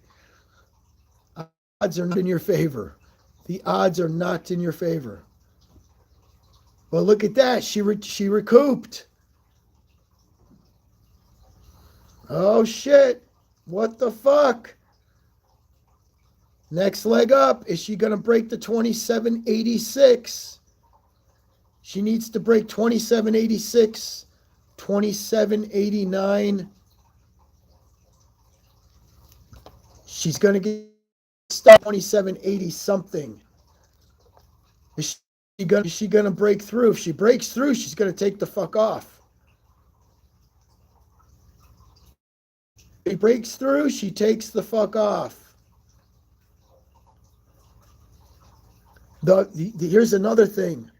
Odds are not in your favor. The odds are not in your favor. But look at that. She recouped. Oh, shit. What the fuck? Next leg up. Is she going to break the 27.86? She needs to break 27.86, 27.89. She's going to get stuck 27.80 something. Is she going to break through? If she breaks through, she's going to take the fuck off. If she breaks through, she takes the fuck off. Here's another thing.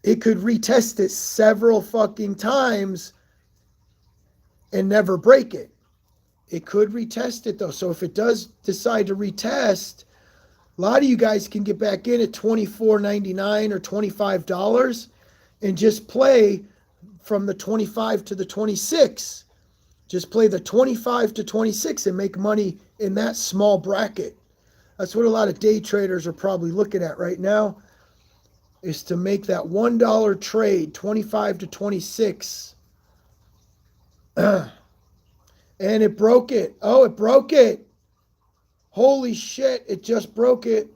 It could retest it several fucking times and never break it. It could retest it, though. So if it does decide to retest, a lot of you guys can get back in at $24.99 or $25 and just play from the 25 to the 26. Just play the 25 to 26 and make money in that small bracket. That's what a lot of day traders are probably looking at right now, is to make that $1 trade, 25 to 26. And it broke it. Oh, it broke it. Holy shit, it just broke it.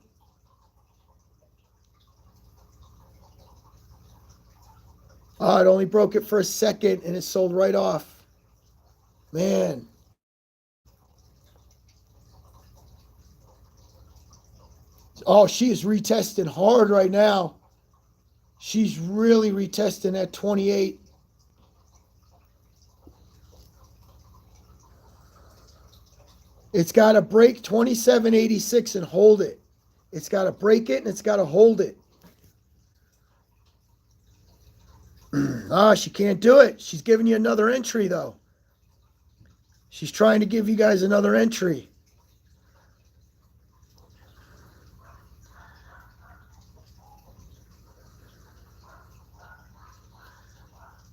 Oh, it only broke it for a second and it sold right off. Man. Oh, she is retesting hard right now. She's really retesting at 28. It's got to break 27.86 and hold it. It's got to break it and it's got to hold it. She can't do it. She's giving you another entry, though. She's trying to give you guys another entry.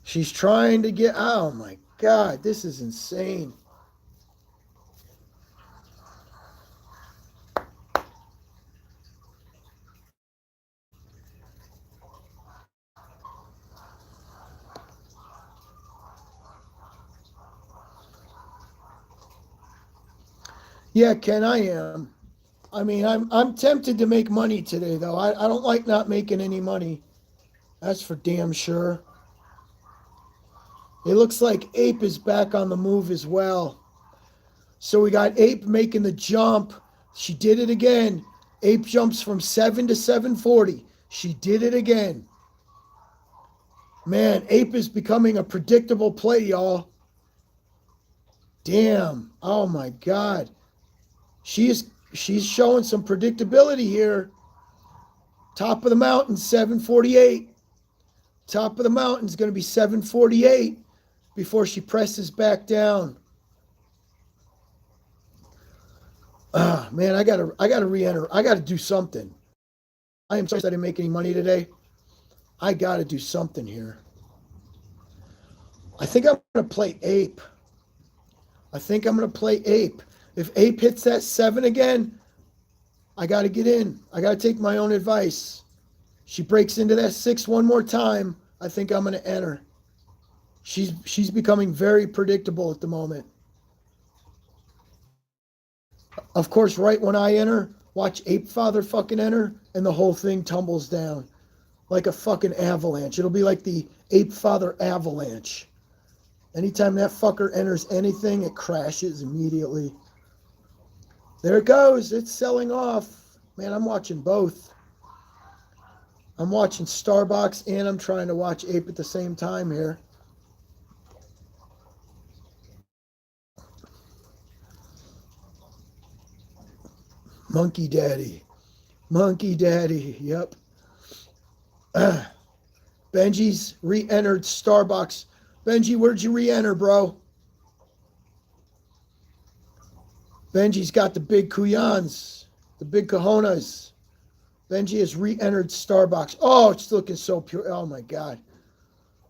She's trying to get, oh my God, this is insane. Yeah, Ken, I am. I mean, I'm tempted to make money today, though. I don't like not making any money. That's for damn sure. It looks like Ape is back on the move as well. So we got Ape making the jump. She did it again. Ape jumps from 7 to 740. She did it again. Man, Ape is becoming a predictable play, y'all. Damn. Oh, my God. She's showing some predictability here. Top of the mountain, 748. Top of the mountain is going to be 748 before she presses back down. Man, I gotta re-enter. I gotta do something. I am sorry I didn't make any money today. I gotta do something here. I think I'm gonna play Ape. If Ape hits that 7 again, I gotta get in. I gotta take my own advice. She breaks into that 6 one more time, I think I'm gonna enter. She's becoming very predictable at the moment. Of course, right when I enter, watch Ape Father fucking enter, and the whole thing tumbles down like a fucking avalanche. It'll be like the Ape Father avalanche. Anytime that fucker enters anything, it crashes immediately. There it goes. It's selling off. Man, I'm watching both. I'm watching Starbox and I'm trying to watch Ape at the same time here. Monkey Daddy. Monkey Daddy. Yep. Benji's re-entered Starbox. Benji, where'd you re-enter, bro? Benji's got the big kuyans, the big cojones. Benji has re-entered Starbox. Oh, it's looking so pure. Oh, my God.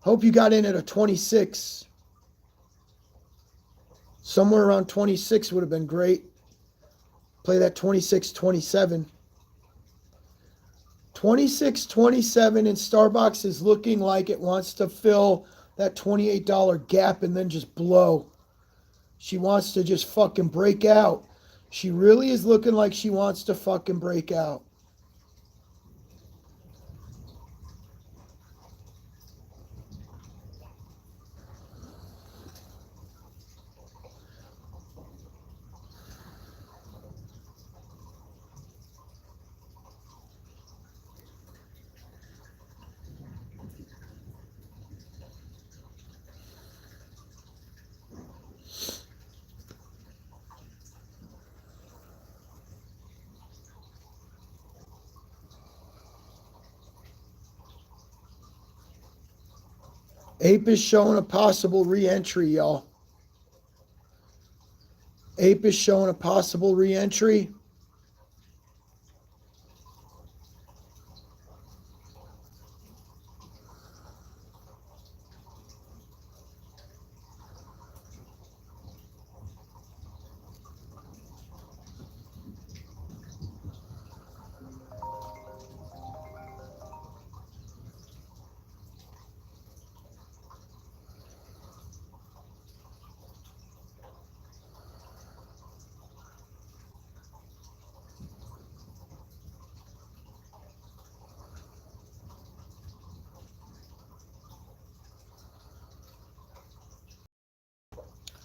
Hope you got in at a 26. Somewhere around 26 would have been great. Play that 26-27. 26-27, and Starbox is looking like it wants to fill that $28 gap and then just blow. She wants to just fucking break out. She really is looking like she wants to fucking break out. Ape is showing a possible re-entry, y'all. Ape is showing a possible re-entry.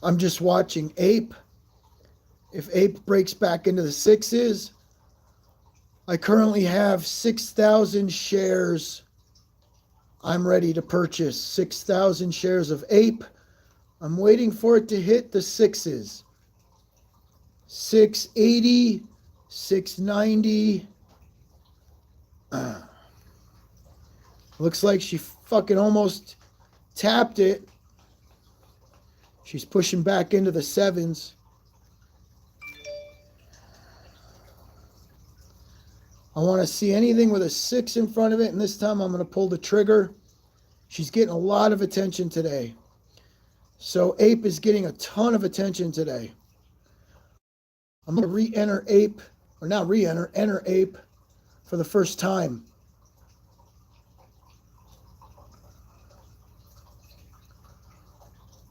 I'm just watching Ape. If Ape breaks back into the sixes, I currently have 6,000 shares. I'm ready to purchase 6,000 shares of Ape. I'm waiting for it to hit the sixes. 680, 690. Looks like she fucking almost tapped it. She's pushing back into the sevens. I want to see anything with a 6 in front of it, and this time I'm going to pull the trigger. She's getting a lot of attention today. So Ape is getting a ton of attention today. I'm going to re-enter Ape, or not re-enter, enter Ape for the first time.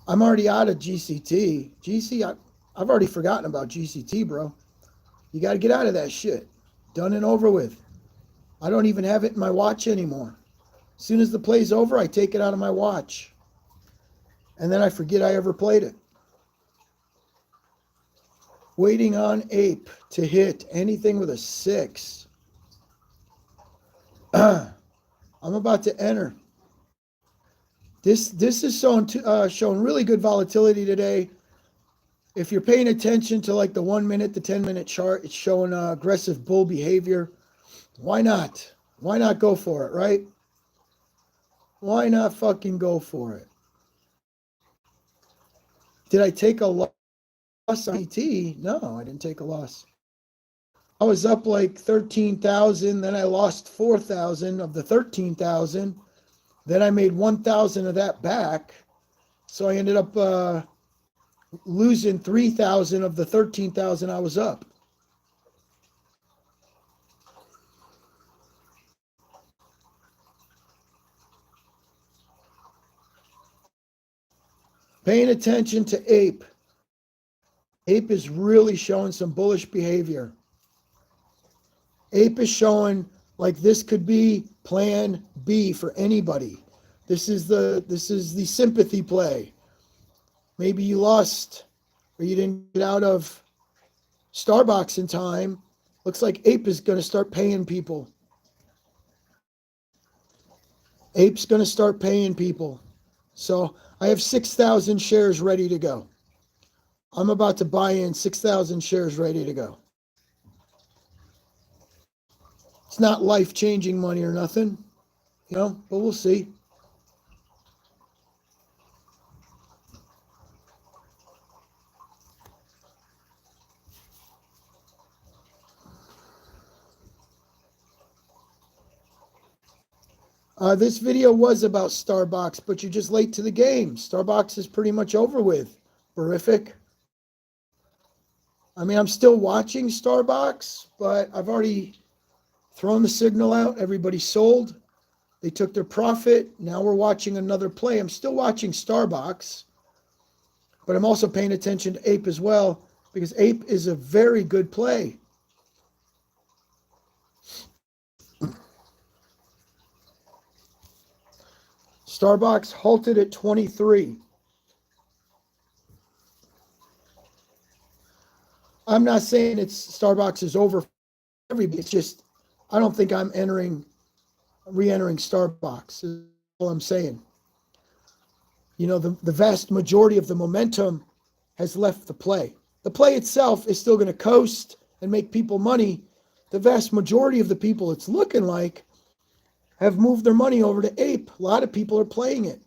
I'm already out of GCT. I've already forgotten about GCT, bro. You got to get out of that shit. Done and over with. I don't even have it in my watch anymore. As soon as the play's over, I take it out of my watch. And then I forget I ever played it. Waiting on Ape to hit anything with a 6. I'm about to enter. This is showing really good volatility today. If you're paying attention to like the 1 minute, the 10-minute chart, it's showing aggressive bull behavior. Why not? Why not go for it, right? Why not fucking go for it? Did I take a loss on ET? No, I didn't take a loss. I was up like 13,000, then I lost 4,000 of the 13,000. Then I made 1,000 of that back. So I ended up losing 3,000 of the 13,000 I was up. Paying attention to Ape. Ape is really showing some bullish behavior. Ape is showing like this could be plan B for anybody. This is the sympathy play. Maybe you lost or you didn't get out of Starbox in time. Looks like Ape is going to start paying people. Ape's going to start paying people. So I have 6,000 shares ready to go. I'm about to buy in 6,000 shares ready to go. It's not life-changing money or nothing, you know, but we'll see. This video was about Starbox, but you're just late to the game. Starbox is pretty much over with. Horrific. I mean, I'm still watching Starbox, but I've already thrown the signal out. Everybody sold. They took their profit. Now we're watching another play. I'm still watching Starbox, but I'm also paying attention to Ape as well because Ape is a very good play. Starbox halted at 23. I'm not saying Starbox is over for everybody. It's just I don't think I'm re-entering Starbox is all I'm saying. You know, the vast majority of the momentum has left the play. The play itself is still going to coast and make people money. The vast majority of the people it's looking like have moved their money over to Ape. A lot of people are playing it.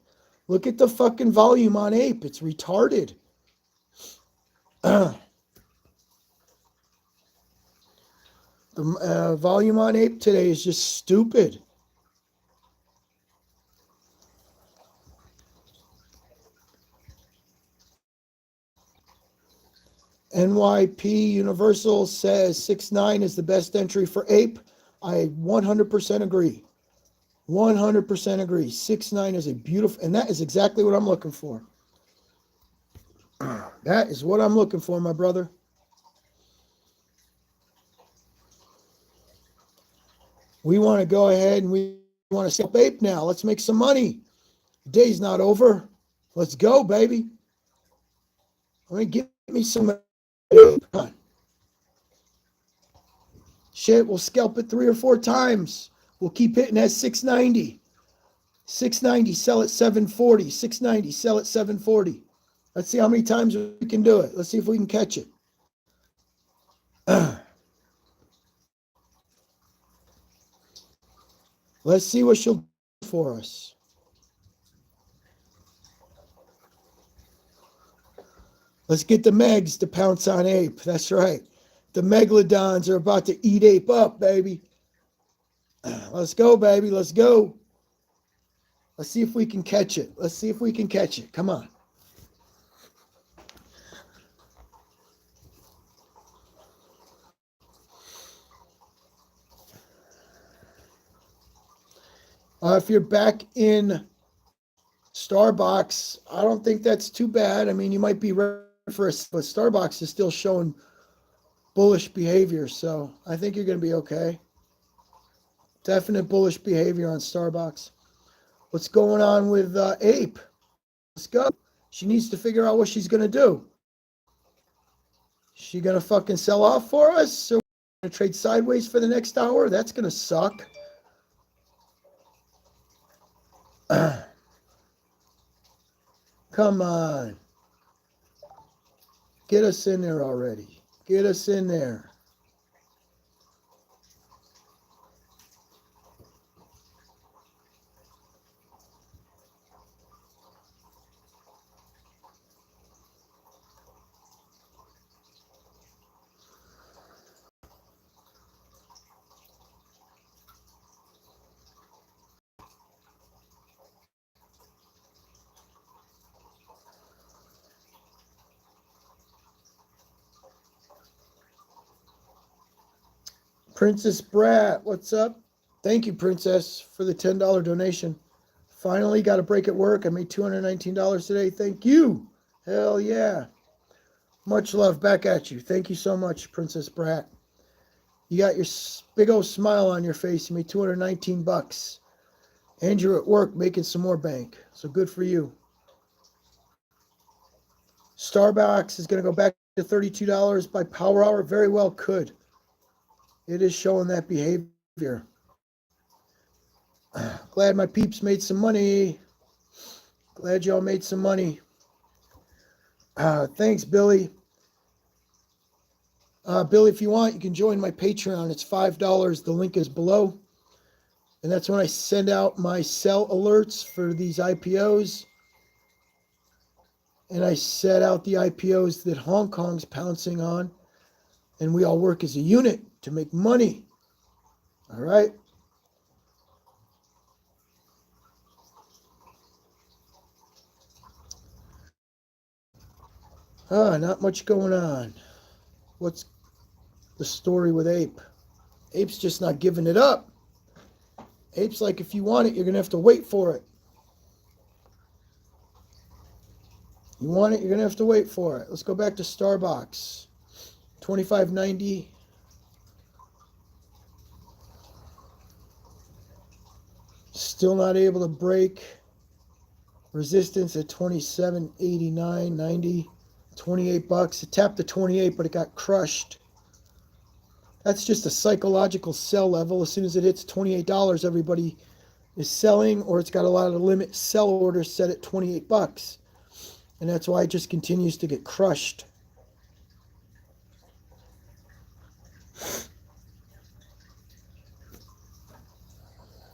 Look at the fucking volume on Ape. It's retarded. The volume on Ape today is just stupid. NYP Universal says 6.9 is the best entry for Ape. I 100% agree. 100% agree. 6.9 is a beautiful, and that is exactly what I'm looking for. That is what I'm looking for, my brother. We want to go ahead and we want to scalp Ape now. Let's make some money. The day's not over. Let's go, baby. I mean, give me some Ape. Come on. Shit, we'll scalp it 3 or 4 times. We'll keep hitting that 690. 690, sell at 740. 690, sell at 740. Let's see how many times we can do it. Let's see if we can catch it. Let's see what she'll do for us. Let's get the Megs to pounce on Ape. That's right. The Megalodons are about to eat Ape up, baby. Let's go, baby. Let's go. Let's see if we can catch it. Let's see if we can catch it. Come on. If you're back in Starbox, I don't think that's too bad. I mean, you might be ready for us, but Starbox is still showing bullish behavior, so I think you're going to be okay. Definite bullish behavior on Starbox. What's going on with Ape? Let's go. She needs to figure out what she's going to do. She going to fucking sell off for us? Or going to trade sideways for the next hour? That's going to suck. Come on. Get us in there already. Get us in there. Princess Brat, what's up? Thank you, Princess, for the $10 donation. Finally got a break at work. I made $219 today. Thank you. Hell yeah. Much love back at you. Thank you so much, Princess Brat. You got your big old smile on your face. You made 219 bucks. And you're at work making some more bank. So good for you. Starbox is going to go back to $32 by power hour. Very well could. It is showing that behavior. Glad my peeps made some money. Glad y'all made some money. Thanks, Billy. Billy, if you want, you can join my Patreon. It's $5. The link is below. And that's when I send out my sell alerts for these IPOs. And I set out the IPOs that Hong Kong's pouncing on. And we all work as a unit to make money. All right? Not much going on. What's the story with Ape? Ape's just not giving it up. Ape's like, if you want it, you're going to have to wait for it. You want it, you're going to have to wait for it. Let's go back to Starbox. 25.90. Still not able to break resistance at 27.89.90. 28 bucks. It tapped the 28, but it got crushed. That's just a psychological sell level. As soon as it hits $28, everybody is selling, or it's got a lot of limit sell orders set at 28 bucks. And that's why it just continues to get crushed.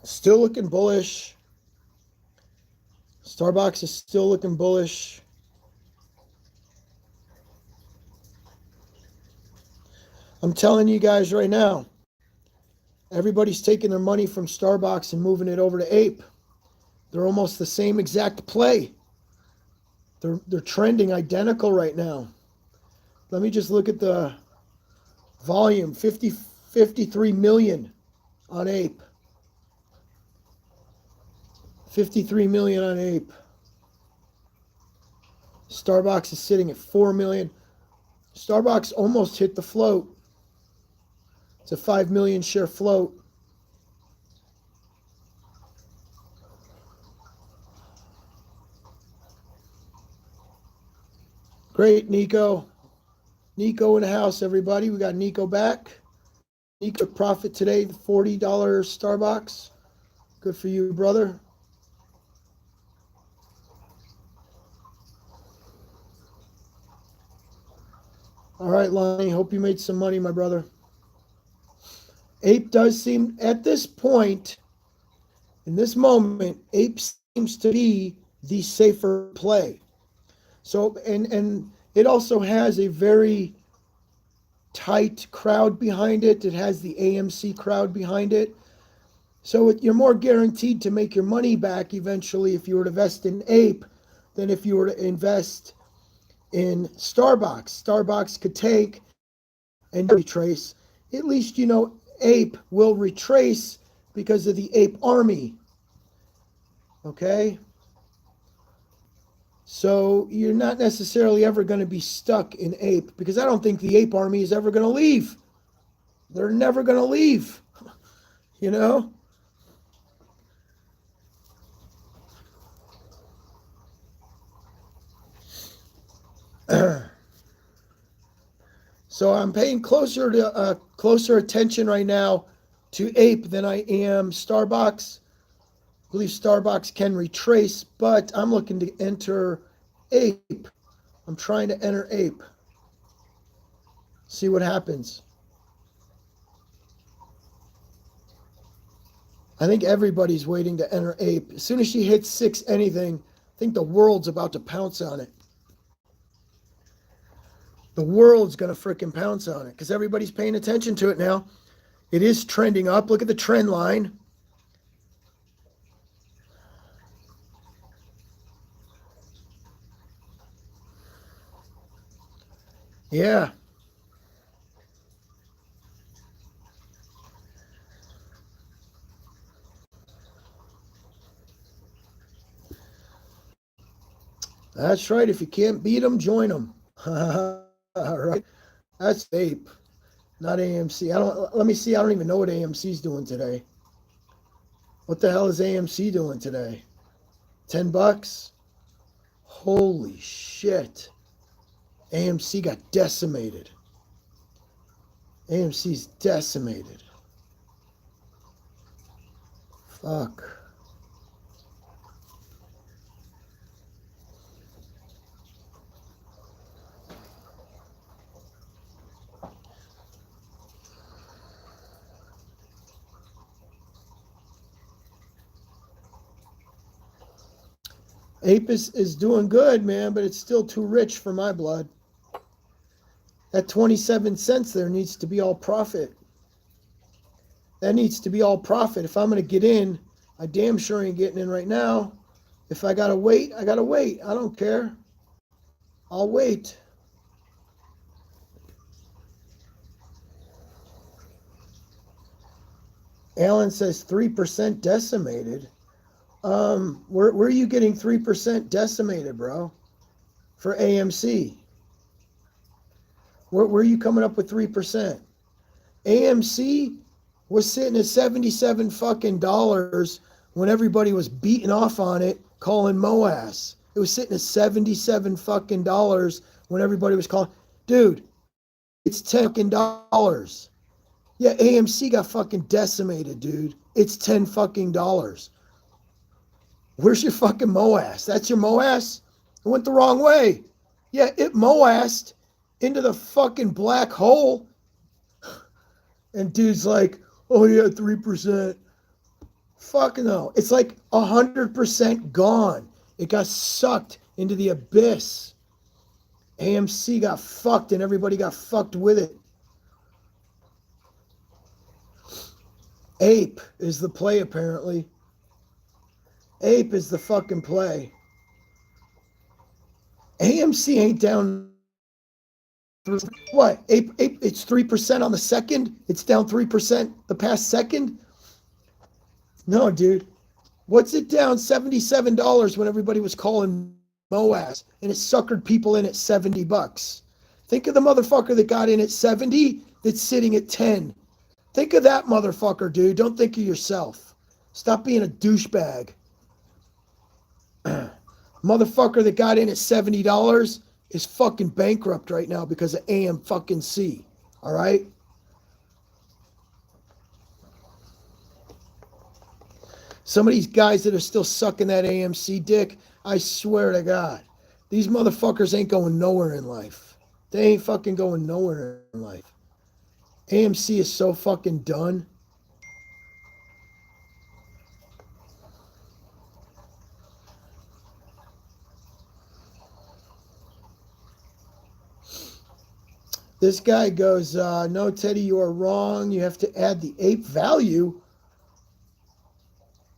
Still looking bullish. Starbox is still looking bullish. I'm telling you guys right now, everybody's taking their money from Starbox and moving it over to Ape. They're almost the same exact play. They're trending identical right now. Let me just look at the volume. 53 million on Ape. 53 million on Ape. Starbox is sitting at 4 million. Starbox almost hit the float. It's a 5 million share float. Great, Nico. Nico in the house, everybody. We got Nico back. Nico profit today, the $40 Starbox. Good for you, brother. All right, Lonnie. Hope you made some money, my brother. Ape does seem, at this point, in this moment, Ape seems to be the safer play. So, and it also has a very tight crowd behind it. It has the AMC crowd behind it. So you're more guaranteed to make your money back eventually if you were to invest in Ape than if you were to invest in Starbox. Starbox could take and retrace. At least you know Ape will retrace because of the Ape army. Okay? So you're not necessarily ever going to be stuck in Ape because I don't think the Ape army is ever going to leave. They're never going to leave. You know? So I'm paying closer attention right now to Ape than I am Starbox. I believe Starbox can retrace, but I'm looking to enter Ape. I'm trying to enter Ape. See what happens. I think everybody's waiting to enter Ape. As soon as she hits 6 anything, I think the world's about to pounce on it. The world's going to frickin' pounce on it because everybody's paying attention to it now. It is trending up. Look at the trend line. Yeah. That's right. If you can't beat them, join them. All right. That's Ape, not AMC. I don't. Let me see. I don't even know what AMC's doing today. What the hell is AMC doing today? $10? Holy shit. AMC got decimated. AMC's decimated. Fuck. Ape is doing good, man, but it's still too rich for my blood. That 27 cents there needs to be all profit. That needs to be all profit. If I'm going to get in, I damn sure ain't getting in right now. If I got to wait, I got to wait. I don't care. I'll wait. Alan says 3% decimated. Where are you getting 3% decimated, bro? For AMC? Where are you coming up with 3%? AMC was sitting at 77 fucking dollars when everybody was beating off on it, calling Moass. It was sitting at 77 fucking dollars when everybody was calling. Dude, it's $10 fucking dollars. Yeah, AMC got fucking decimated, dude. It's $10 fucking dollars. Where's your fucking Moass? That's your Moass? It went the wrong way. Yeah, it Moassed into the fucking black hole. And dude's like, oh yeah, 3%. Fuck no. It's like 100% gone. It got sucked into the abyss. AMC got fucked and everybody got fucked with it. Ape is the play, apparently. Ape is the fucking play. AMC ain't down. What? Ape, it's 3% on the second? It's down 3% the past second? No, dude. What's it down $77 when everybody was calling Moass and it suckered people in at $70? Think of the motherfucker that got in at 70 that's sitting at 10. Think of that motherfucker, dude. Don't think of yourself. Stop being a douchebag. Motherfucker that got in at $70 is fucking bankrupt right now because of AM fucking C. All right? Some of these guys that are still sucking that AMC dick, I swear to God, these motherfuckers ain't going nowhere in life. They ain't fucking going nowhere in life. AMC is so fucking done. This guy goes, no, Teddy, you are wrong. You have to add the ape value.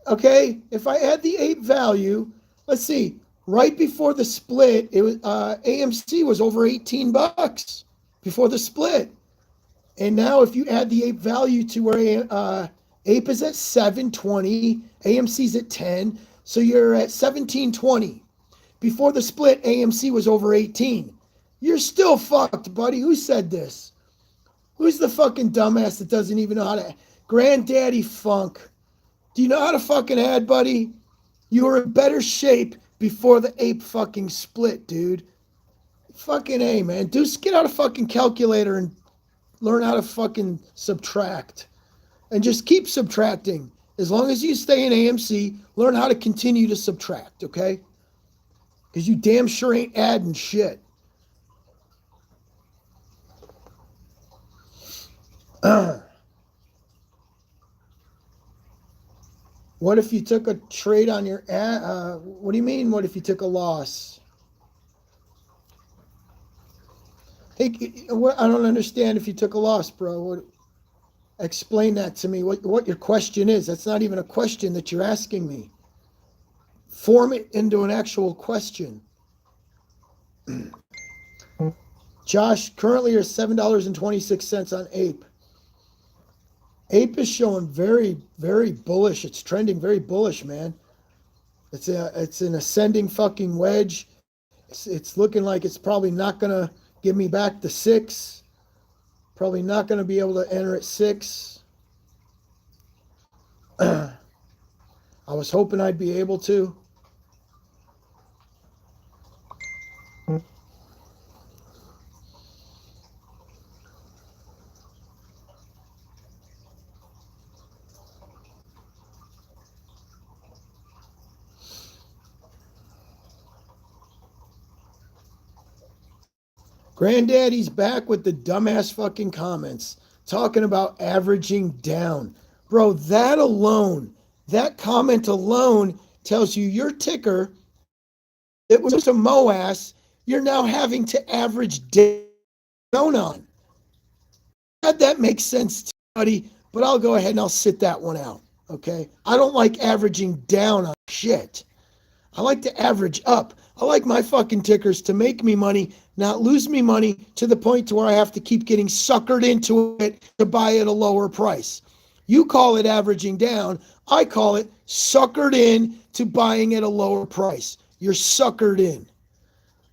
Okay, if I add the ape value, let's see. Right before the split, it was AMC was over $18 before the split. And now if you add the ape value to where ape is at 720, AMC's at 10, so you're at 1720. Before the split, AMC was over 18. You're still fucked, buddy. Who said this? Who's the fucking dumbass that doesn't even know how to? Granddaddy Funk. Do you know how to fucking add, buddy? You were in better shape before the ape fucking split, dude. Fucking A, man. Just get out a fucking calculator and learn how to fucking subtract. And just keep subtracting. As long as you stay in AMC, learn how to continue to subtract, okay? Because you damn sure ain't adding shit. What if you took a trade on your what do you mean, what if you took a loss? Hey, I don't understand if you took a loss, bro. Explain that to me, what your question is. That's not even a question that you're asking me. Form it into an actual question. Josh, currently you're $7.26 on Ape. Ape is showing very, very bullish. It's trending very bullish, man. It's an ascending fucking wedge. It's looking like it's probably not gonna Give me back the 6. Probably not going to be able to enter at 6. I was hoping I'd be able to. Granddaddy's back with the dumbass fucking comments talking about averaging down. Bro, that alone, that comment alone tells you your ticker, it was just a MOAS, you're now having to average down on. That makes sense, buddy, but I'll go ahead and I'll sit that one out, okay? I don't like averaging down on shit. I like to average up. I like my fucking tickers to make me money, not lose me money to the point to where I have to keep getting suckered into it to buy at a lower price. You call it averaging down. I call it suckered in to buying at a lower price. You're suckered in.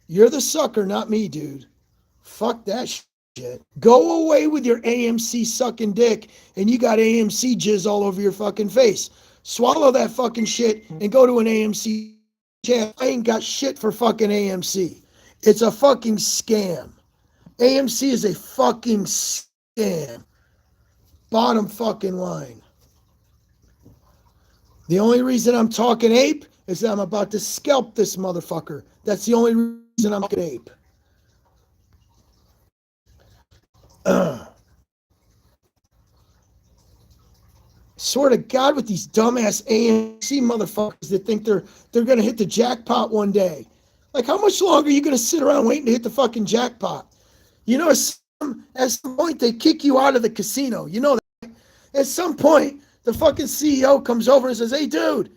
You're the sucker, not me, dude. Fuck that shit. Go away with your AMC sucking dick and you got AMC jizz all over your fucking face. Swallow that fucking shit and go to an AMC channel. I ain't got shit for fucking AMC. It's a fucking scam. AMC is a fucking scam. Bottom fucking line. The only reason I'm talking ape is that I'm about to scalp this motherfucker. That's the only reason I'm talking ape. Swear to God, with these dumbass AMC motherfuckers that think they're going to hit the jackpot one day. Like, how much longer are you going to sit around waiting to hit the fucking jackpot? You know, at some point, they kick you out of the casino. You know that. At some point, the fucking CEO comes over and says, hey, dude,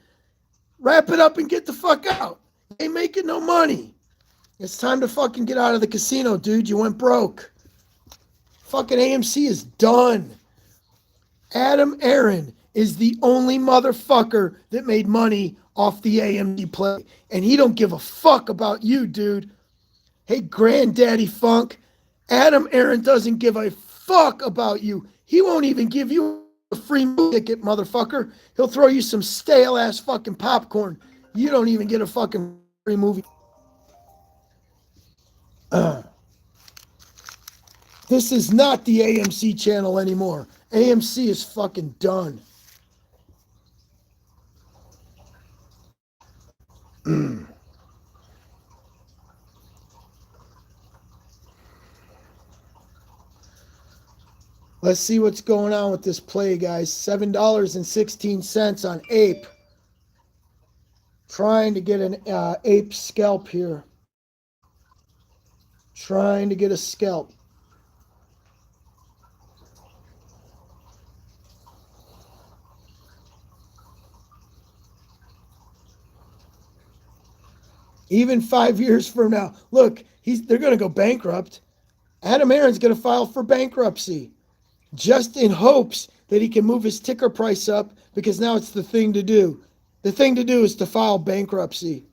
wrap it up and get the fuck out. You ain't making no money. It's time to fucking get out of the casino, dude. You went broke. Fucking AMC is done. Adam Aaron is the only motherfucker that made money off the AMC play. And he don't give a fuck about you, dude. Hey, Granddaddy Funk, Adam Aaron doesn't give a fuck about you. He won't even give you a free movie ticket, motherfucker. He'll throw you some stale-ass fucking popcorn. You don't even get a fucking free movie. This is not the AMC channel anymore. AMC is fucking done. Let's see what's going on with this play, guys. $7.16 on ape. Trying to get an ape scalp here. Trying to get a scalp. Even 5 years from now, look, they're going to go bankrupt. Adam Aaron's going to file for bankruptcy just in hopes that he can move his ticker price up because now it's the thing to do. The thing to do is to file bankruptcy.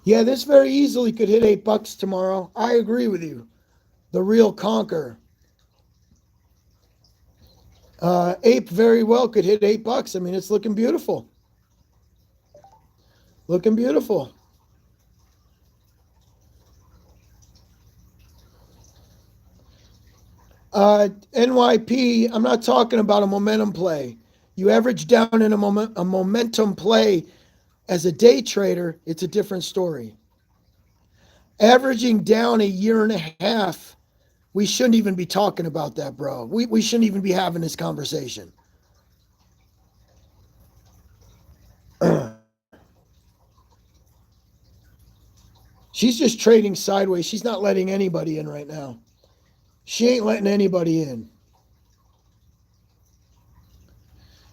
Yeah, this very easily could hit $8 tomorrow. I agree with you. The real conquer. Ape very well could hit $8. I mean, it's looking beautiful. Looking beautiful. NYP, I'm not talking about a momentum play. You average down in a momentum play as a day trader, it's a different story. Averaging down a year and a half, we shouldn't even be talking about that, bro. We shouldn't even be having this conversation. She's just trading sideways. She's not letting anybody in right now. She ain't letting anybody in.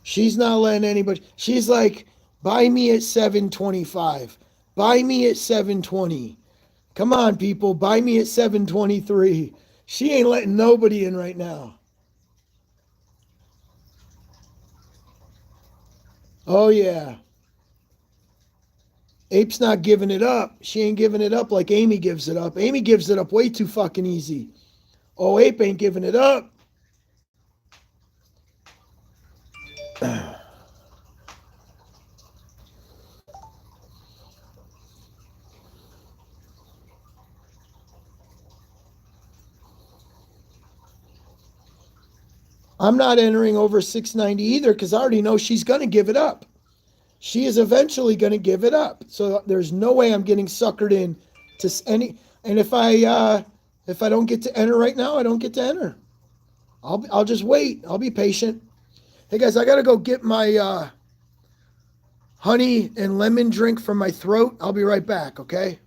She's not letting anybody. She's like, buy me at 725. Buy me at 720. Come on, people. Buy me at 723. She ain't letting nobody in right now. Oh, yeah. Ape's not giving it up. She ain't giving it up like Amy gives it up. Amy gives it up way too fucking easy. Oh, Ape ain't giving it up. I'm not entering over 690 either because I already know she's going to give it up. She is eventually going to give it up. So there's no way I'm getting suckered in to any. And if I don't get to enter right now, I don't get to enter. I'll just wait. I'll be patient. Hey guys, I got to go get my honey and lemon drink from my throat. I'll be right back, okay?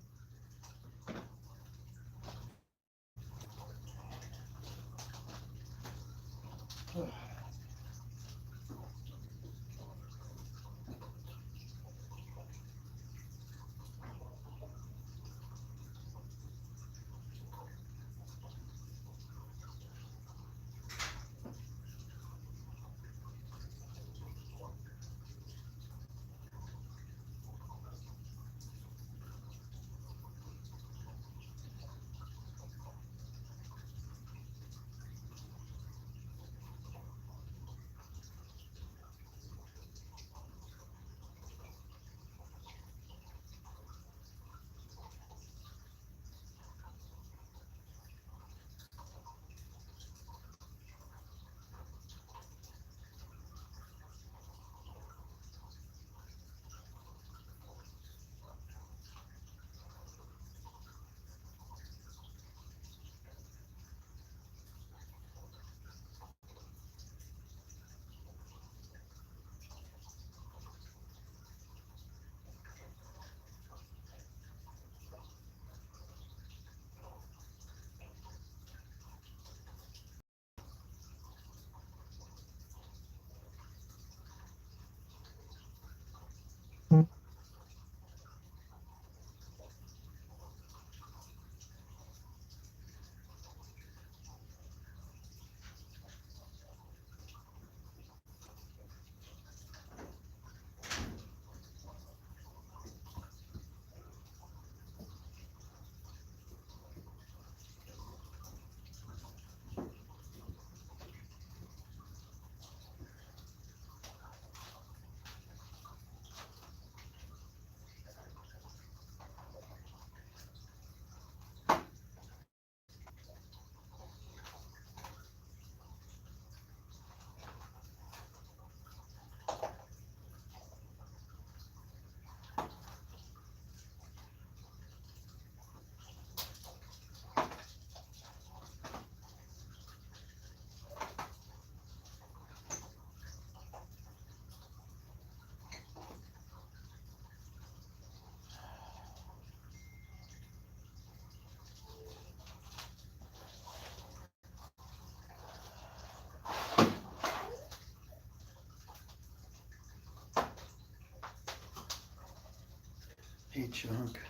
Hey, Chunk.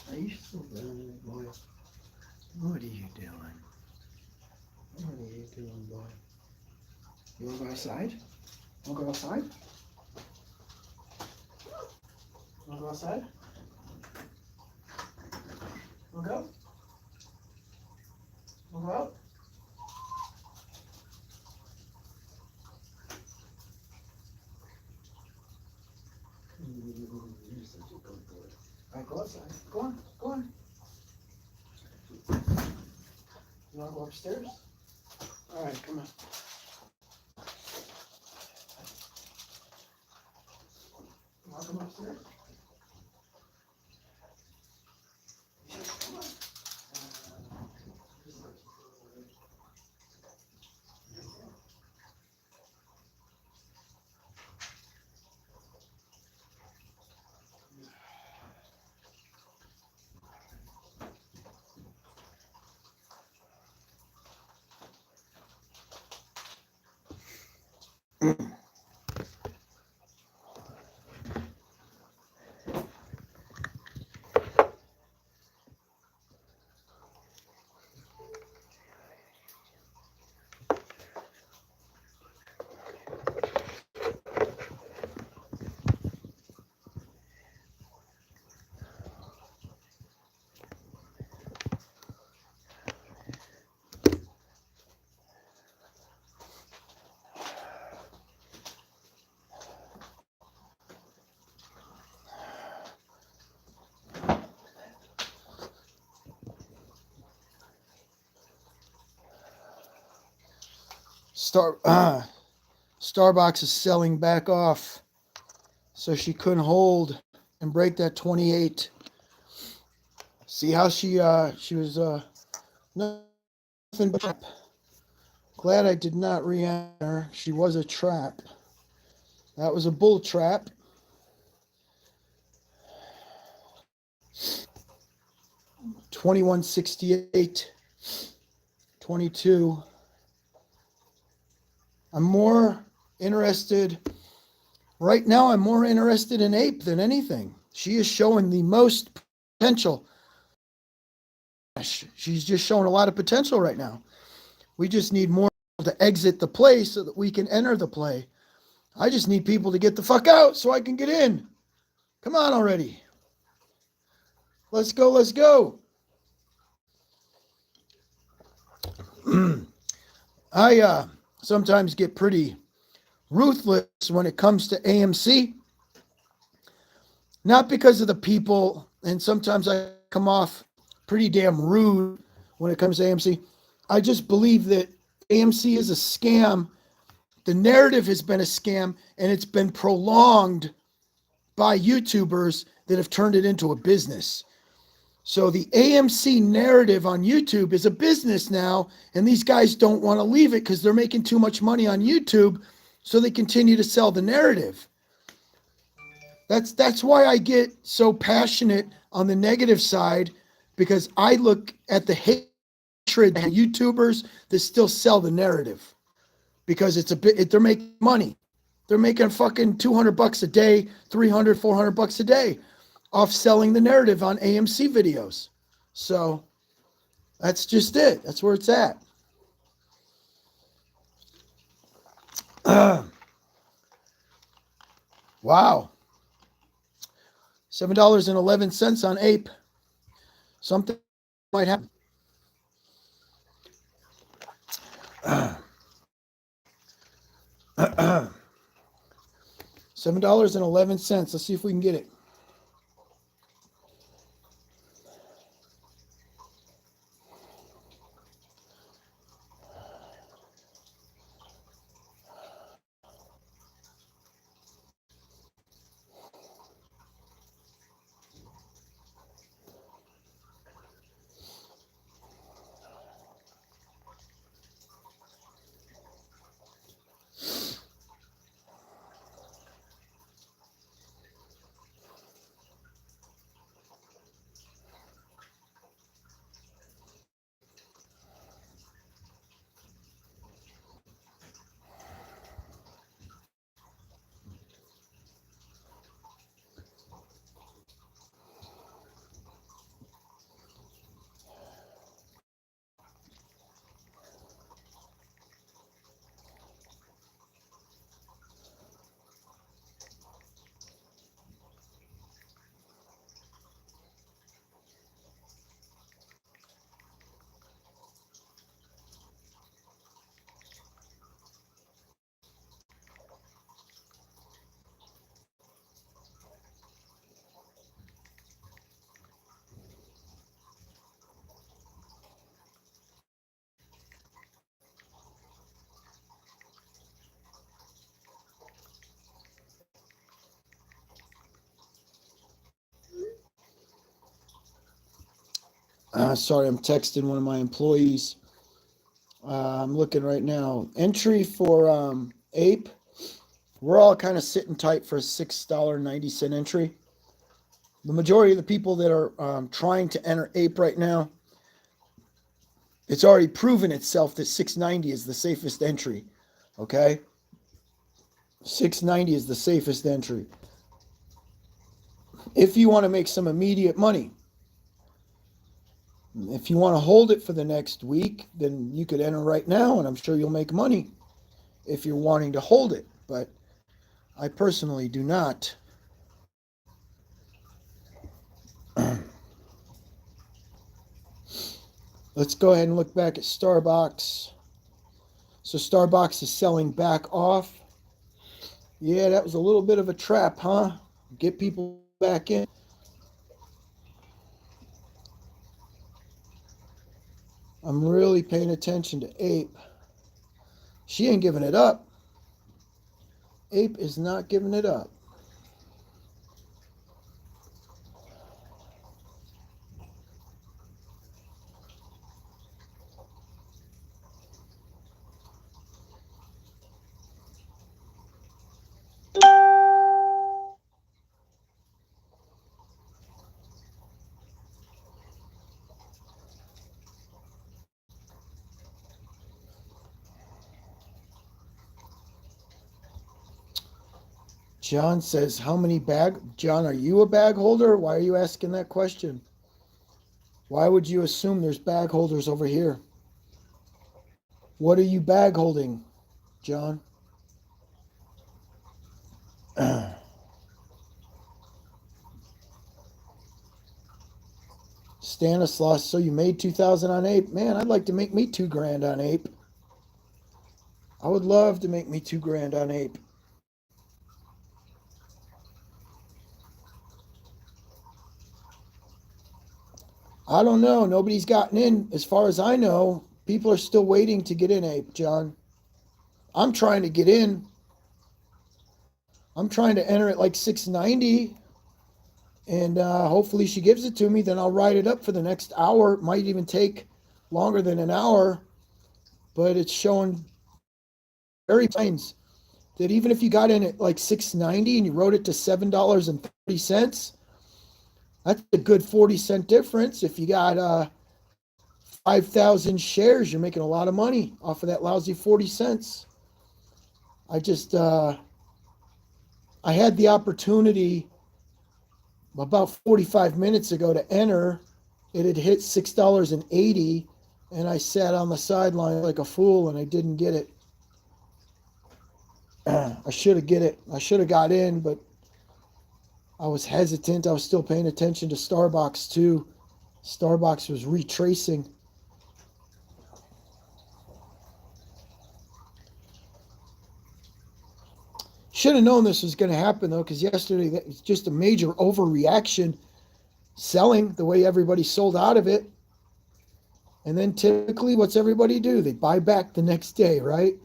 Are you still running, boy? What are you doing? What are you doing, boy? You want to go outside? Want to go outside? Want to go outside? Want to go? Want to go out? You're such a good boy. All right, go outside. Go on. Go on. You want to go upstairs? All right, come on. You want to come upstairs? Come on. Starbox is selling back off, so she couldn't hold and break that 28. See how she was nothing but trap. Glad I did not re-enter. She was a trap. That was a bull trap. $21.68, 22. I'm more interested right now. I'm more interested in Ape than anything. She is showing the most potential. She's just showing a lot of potential right now. We just need more people to exit the play so that we can enter the play. I just need people to get the fuck out so I can get in. Come on already. Let's go, let's go. I sometimes get pretty ruthless when it comes to AMC. Not because of the people, and sometimes I come off pretty damn rude when it comes to AMC. I just believe that AMC is a scam. The narrative has been a scam, and it's been prolonged by YouTubers that have turned it into a business. So the AMC narrative on YouTube is a business now, and these guys don't want to leave it because they're making too much money on YouTube, so they continue to sell the narrative. That's why I get so passionate on the negative side, because I look at the hatred of YouTubers that still sell the narrative, because they're making money. They're making fucking $200 a day, $300, $400 a day off selling the narrative on AMC videos. So that's just it. That's where it's at. Wow. $7.11 on Ape. Something might happen. $7.11. Let's see if we can get it. Sorry, I'm texting one of my employees. I'm looking right now. Entry for Ape. We're all kind of sitting tight for a $6.90 entry. The majority of the people that are trying to enter Ape right now, it's already proven itself that $6.90 is the safest entry. Okay? $6.90 is the safest entry. If you want to make some immediate money. If you want to hold it for the next week, then you could enter right now, and I'm sure you'll make money if you're wanting to hold it. But I personally do not. Let's go ahead and look back at Starbox. So Starbox is selling back off. Yeah, that was a little bit of a trap, huh? Get people back in. I'm really paying attention to Ape. She ain't giving it up. Ape is not giving it up. John says, how many John, are you a bag holder? Why are you asking that question? Why would you assume there's bag holders over here? What are you bag holding, John? Stanislaus, so you made 2,000 on Ape? Man, I'd like to make me $2,000 on Ape. I would love to make me $2,000 on Ape. I don't know. Nobody's gotten in. As far as I know, people are still waiting to get in Ape, John. I'm trying to get in. I'm trying to enter at like 690. And hopefully she gives it to me. Then I'll write it up for the next hour. It might even take longer than an hour. But it's showing very plains that even if you got in at like 690 and you wrote it to $7.30, that's a good 40-cent difference. If you got 5,000 shares, you're making a lot of money off of that lousy 40 cents. I just, I had the opportunity about 45 minutes ago to enter. It had hit $6.80, and I sat on the sideline like a fool, and I didn't get it. I should have get it. I should have got in, but I was hesitant. I was still paying attention to Starbox too. Starbox was retracing. Should have known this was going to happen though, because yesterday that was just a major overreaction, selling the way everybody sold out of it. And then typically, what's everybody do? They buy back the next day, right?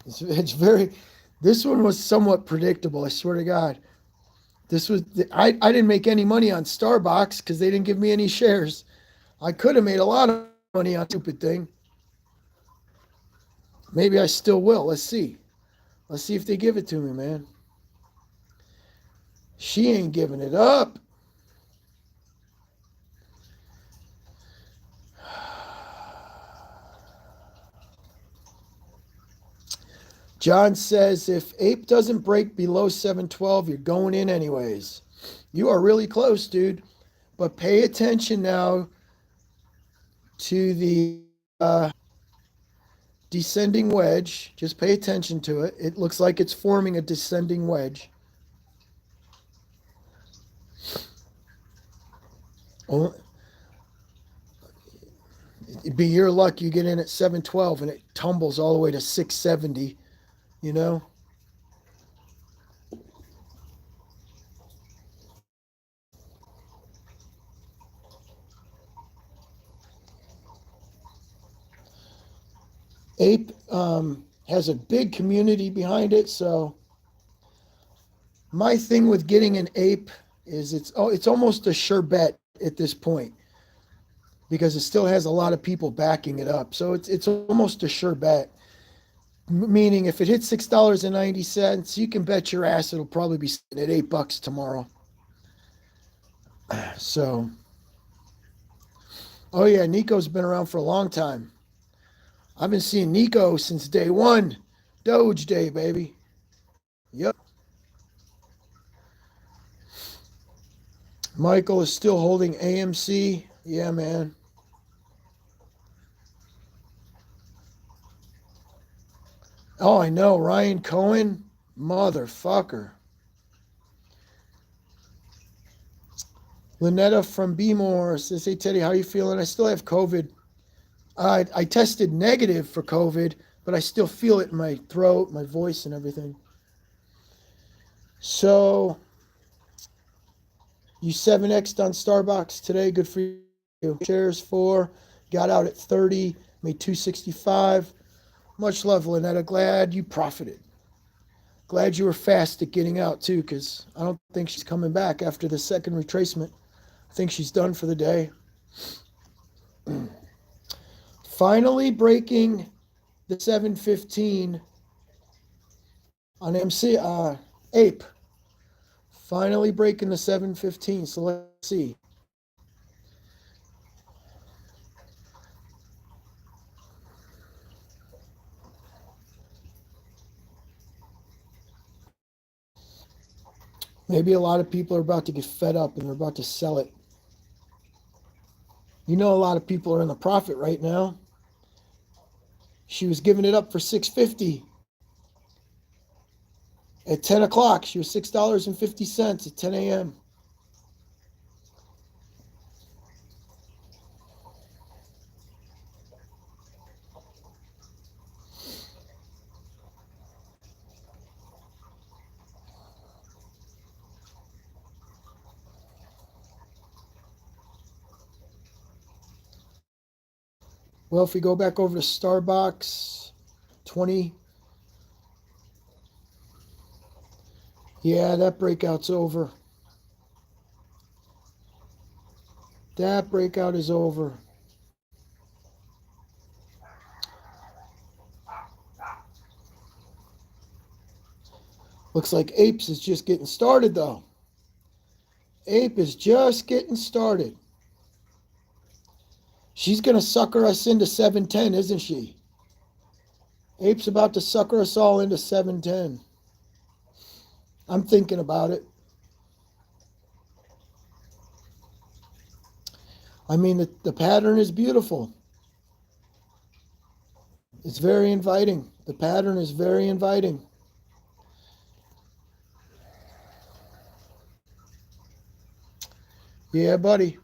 It's very. This one was somewhat predictable. I swear to God. This was. I didn't make any money on Starbox because they didn't give me any shares. I could have made a lot of money on stupid thing. Maybe I still will. Let's see. Let's see if they give it to me, man. She ain't giving it up. John says, if Ape doesn't break below 712, you're going in anyways. You are really close, dude. But pay attention now to the descending wedge. Just pay attention to it. It looks like it's forming a descending wedge. Oh, it'd be your luck you get in at 712 and it tumbles all the way to 670, you know? Ape has a big community behind it, so my thing with getting an Ape is it's almost a sure bet at this point because it still has a lot of people backing it up. So it's almost a sure bet. Meaning if it hits $6.90, you can bet your ass it'll probably be sitting at $8 tomorrow. So, oh yeah, Nico's been around for a long time. I've been seeing Nico since day one. Doge Day, baby. Yep. Michael is still holding AMC. Yeah, man. Oh, I know. Ryan Cohen. Motherfucker. Lynetta from Bmore says, hey, Teddy, how you feeling? I still have COVID. I tested negative for COVID, but I still feel it in my throat, my voice, and everything. So, you 7X'd on Starbox today. Good for you. Shares 4. Got out at 30. Made 265. Much love, Lynetta. Glad you profited. Glad you were fast at getting out, too, because I don't think she's coming back after the second retracement. I think she's done for the day. Finally breaking the 715 on MC Ape. Finally breaking the 715. So let's see. Maybe a lot of people are about to get fed up and they're about to sell it. You know, a lot of people are in the profit right now. She was giving it up for $6.50. At 10 o'clock, she was $6.50 at 10 a.m. Well, if we go back over to Starbox, 20. Yeah, that breakout's over. That breakout is over. Looks like Apes is just getting started, though. Ape is just getting started. She's going to sucker us into 710, isn't she? Ape's about to sucker us all into 710. I'm thinking about it. I mean, the pattern is beautiful. It's very inviting. The pattern is very inviting. Yeah, buddy.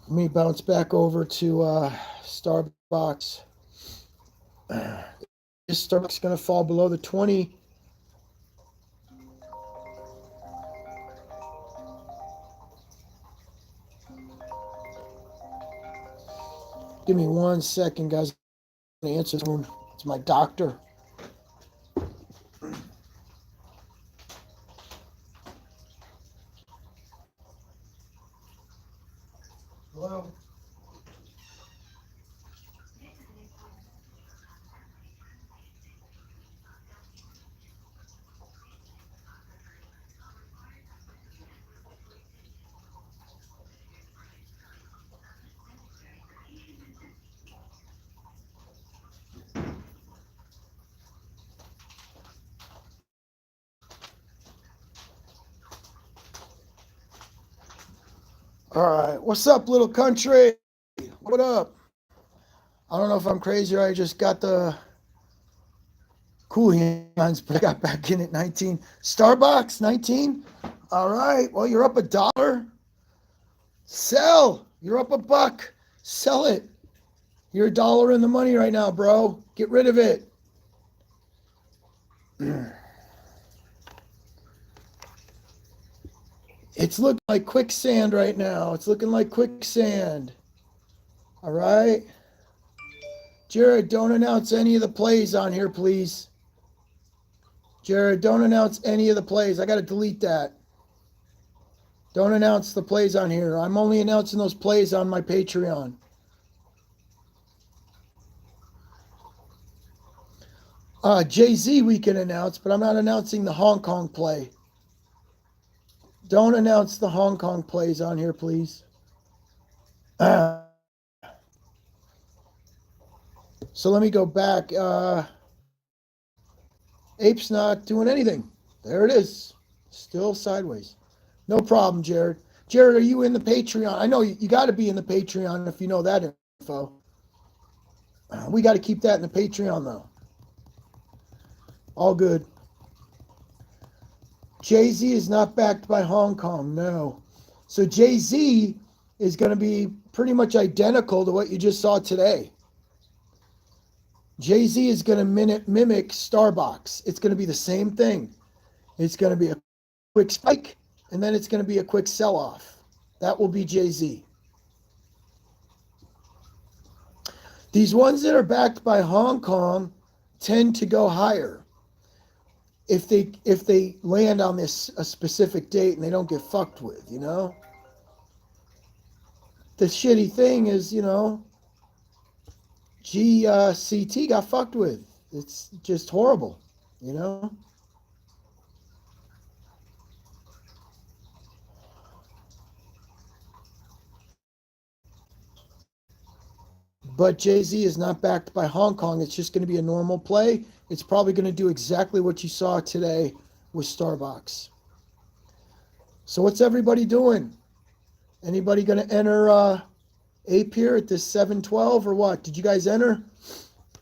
Let me bounce back over to Starbox. This Starbox is going to fall below the 20. Give me 1 second, guys. I'm going to answer the phone. It's my doctor. Hello? All right. What's up, little country? What up? I don't know if I'm crazy or I just got the cool hands, but I got back in at 19. Starbucks, 19? All right. Well, you're up $1. Sell. You're up $1. Sell it. You're $1 in the money right now, bro. Get rid of it. It's looking like quicksand right now. It's looking like quicksand. All right. Jared, don't announce any of the plays on here, please. Jared, don't announce any of the plays. I got to delete that. Don't announce the plays on here. I'm only announcing those plays on my Patreon. Jay-Z we can announce, but I'm not announcing the Hong Kong play. Don't announce the Hong Kong plays on here, please. So let me go back. Ape's not doing anything. There it is. Still sideways. No problem, Jared. Jared, are you in the Patreon? I know you got to be in the Patreon if you know that info. We got to keep that in the Patreon, though. All good. Jay-Z is not backed by Hong Kong, no. So Jay-Z is going to be pretty much identical to what you just saw today. Jay-Z is going to mimic Starbox. It's going to be the same thing. It's going to be a quick spike, and then it's going to be a quick sell-off. That will be Jay-Z. These ones that are backed by Hong Kong tend to go higher if they land on this a specific date and they don't get fucked with, you know? The shitty thing is, you know, GCT got fucked with. It's just horrible, you know? But Jay-Z is not backed by Hong Kong. It's just going to be a normal play. It's probably going to do exactly what you saw today with Starbox. So what's everybody doing? Anybody going to enter Ape here at this 712 or what? Did you guys enter?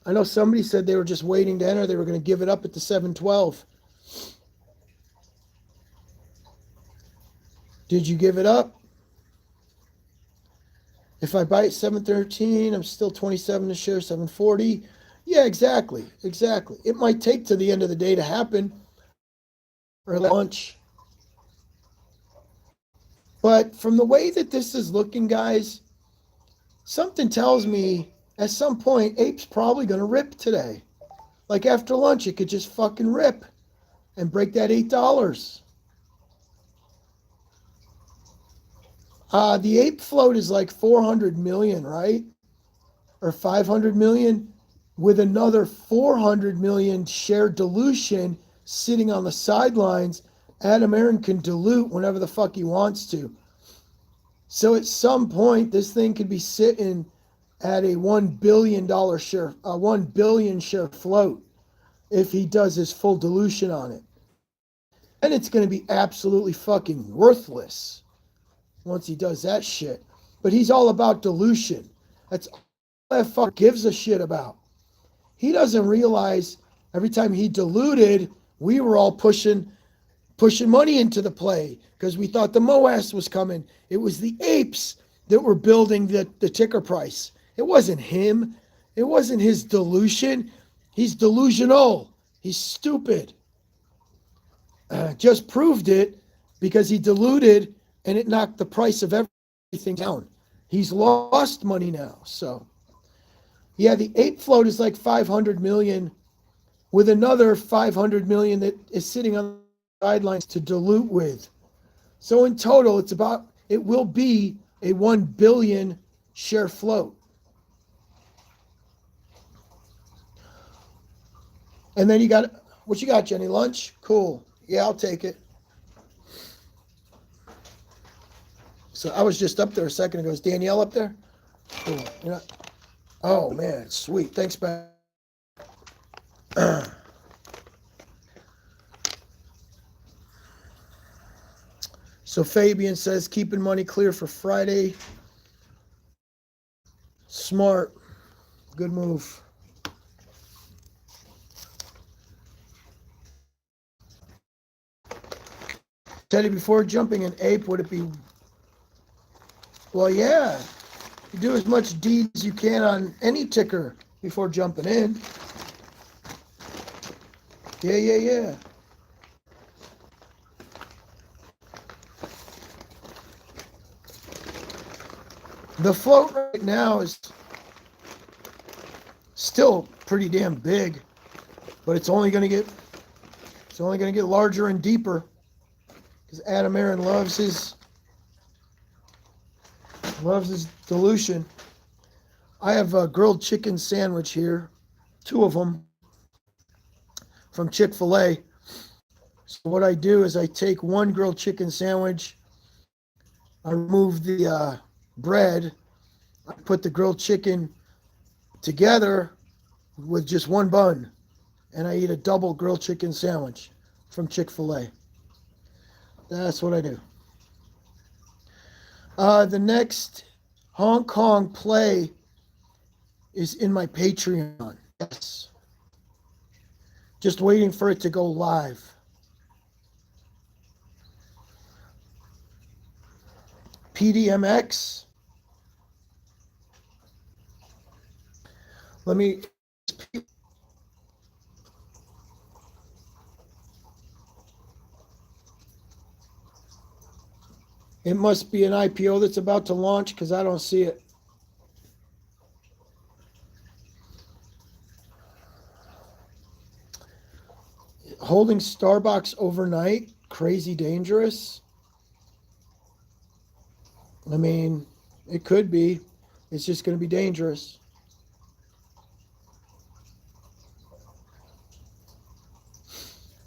I know somebody said they were just waiting to enter. They were going to give it up at the 712. Did you give it up? If I buy at 713, I'm still 27 a share, 740. Yeah, exactly. Exactly. It might take to the end of the day to happen or lunch. But from the way that this is looking, guys, something tells me at some point Ape's probably going to rip today. Like after lunch, it could just fucking rip and break that $8. The Ape float is like 400 million, right? Or 500 million, with another 400 million share dilution sitting on the sidelines. Adam Aaron can dilute whenever the fuck he wants to. So at some point, this thing could be sitting at a $1 billion share, a 1 billion share float if he does his full dilution on it. And it's going to be absolutely fucking worthless once he does that shit. But he's all about dilution. That's all that fuck gives a shit about. He doesn't realize every time he diluted, we were all pushing money into the play because we thought the MOAS was coming. It was the apes that were building the ticker price. It wasn't him. It wasn't his dilution. He's delusional. He's stupid. Just proved it because he diluted and it knocked the price of everything down. He's lost money now. So, yeah, the ape float is like 500 million with another 500 million that is sitting on the sidelines to dilute with. So in total, it will be a 1 billion share float. And then what you got, Jenny? Lunch? Cool. Yeah, I'll take it. So I was just up there a second ago. Is Danielle up there? Cool. You're not... Oh, man. Sweet. Thanks, man. So Fabian says, keeping money clear for Friday. Smart. Good move. Teddy, before jumping in Ape, would it be... Well, yeah. You do as much deed as you can on any ticker before jumping in. Yeah. The float right now is still pretty damn big, but it's only going to get larger and deeper because Adam Aaron loves his dilution. I have a grilled chicken sandwich here, 2 of them from Chick-fil-A. So what I do is I take one grilled chicken sandwich, I remove the bread, I put the grilled chicken together with just one bun, and I eat a double grilled chicken sandwich from Chick-fil-A. That's what I do. The next Hong Kong play is in my Patreon. Yes. Just waiting for it to go live. PDMX. Let me It must be an IPO that's about to launch because I don't see it. Holding Starbox overnight, crazy dangerous. I mean, it could be. It's just going to be dangerous.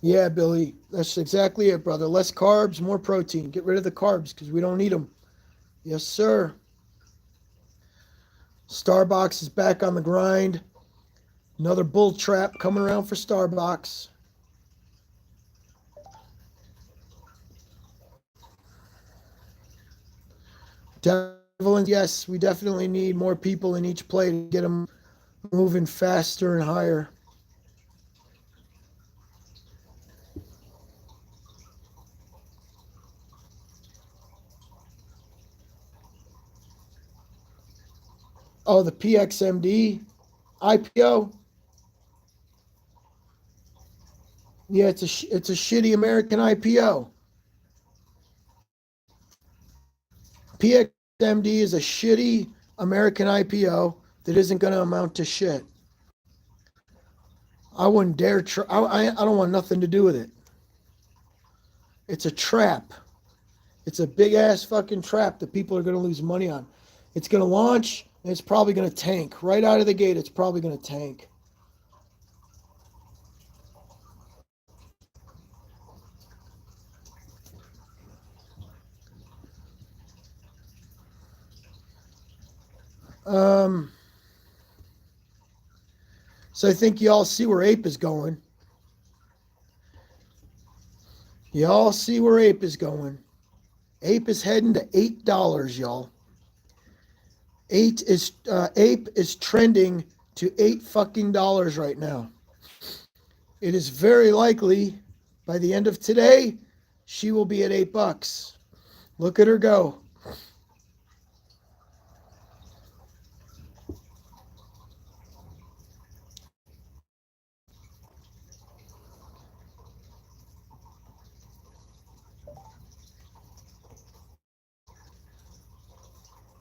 Yeah, Billy, that's exactly it, brother. Less carbs, more protein. Get rid of the carbs because we don't need them. Yes, sir. Starbox is back on the grind. Another bull trap coming around for Starbox. Yes, we definitely need more people in each play to get them moving faster and higher. Oh, the PXMD IPO. Yeah, it's a shitty American IPO. PXMD is a shitty American IPO that isn't going to amount to shit. I wouldn't dare try. I don't want nothing to do with it. It's a trap. It's a big ass fucking trap that people are going to lose money on. It's going to launch and it's probably going to tank. Right out of the gate, it's probably going to tank. So I think y'all see where Ape is going. Y'all see where Ape is going. Ape is heading to $8, y'all. Ape is trending to $8 right now. It is very likely by the end of today, she will be at $8. Look at her go.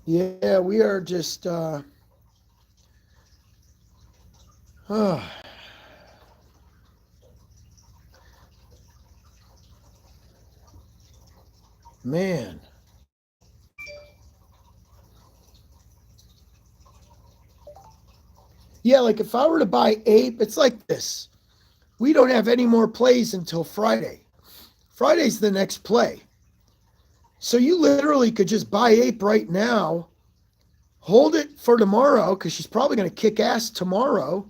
Yeah, we are just man. Yeah, like if I were to buy Ape, it's like this. We don't have any more plays until Friday. Friday's the next play. So you literally could just buy Ape right now, hold it for tomorrow because she's probably going to kick ass tomorrow.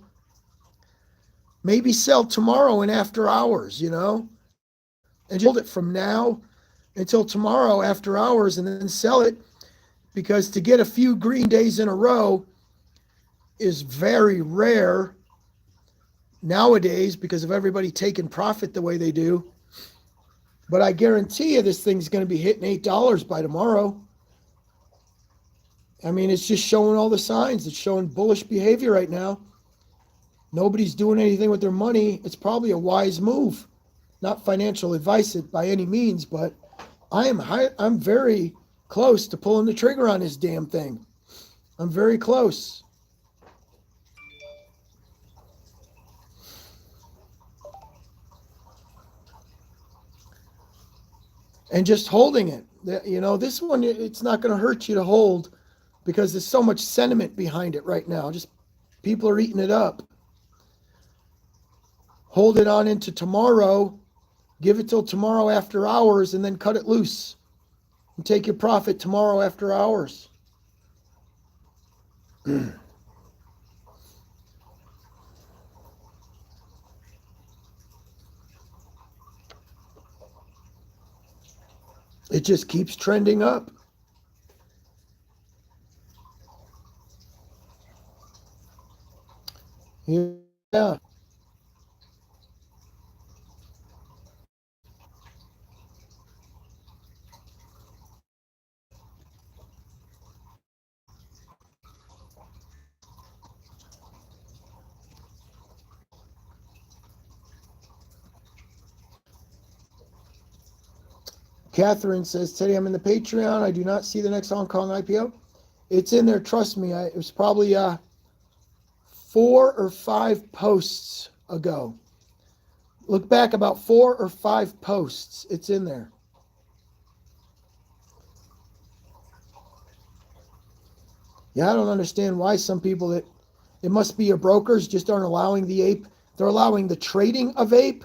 Maybe sell tomorrow in after hours, and just hold it from now until tomorrow after hours and then sell it because to get a few green days in a row is very rare nowadays because of everybody taking profit the way they do. But I guarantee you this thing's going to be hitting $8 by tomorrow. I mean, it's just showing all the signs. It's showing bullish behavior right now. Nobody's doing anything with their money. It's probably a wise move. Not financial advice by any means, but I'm very close to pulling the trigger on this damn thing. I'm very close. And just holding it. This one, it's not going to hurt you to hold because there's so much sentiment behind it right now. Just people are eating it up. Hold it on into tomorrow. Give it till tomorrow after hours and then cut it loose. And take your profit tomorrow after hours. It just keeps trending up. Yeah. Catherine says, Teddy, I'm in the Patreon. I do not see the next Hong Kong IPO. It's in there. Trust me. It was probably 4 or 5 posts ago. Look back about 4 or 5 posts. It's in there. Yeah, I don't understand why some people it must be your brokers just aren't allowing the ape. They're allowing the trading of ape,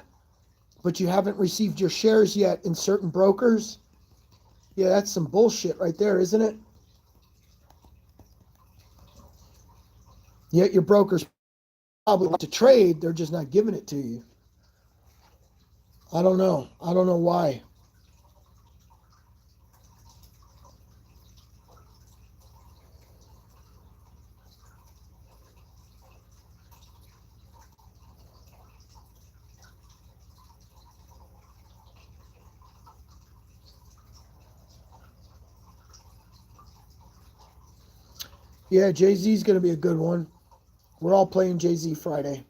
but you haven't received your shares yet in certain brokers. Yeah, that's some bullshit right there, isn't it? Yet your brokers probably want to trade, they're just not giving it to you. I don't know. I don't know why. Yeah, Jay-Z's going to be a good one. We're all playing Jay-Z Friday.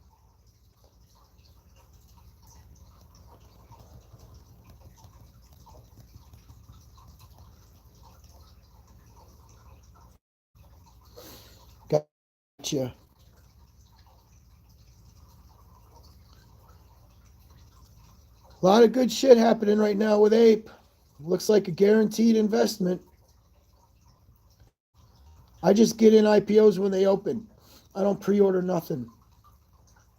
Gotcha. A lot of good shit happening right now with Ape. Looks like a guaranteed investment. I just get in IPOs when they open. I don't pre-order nothing.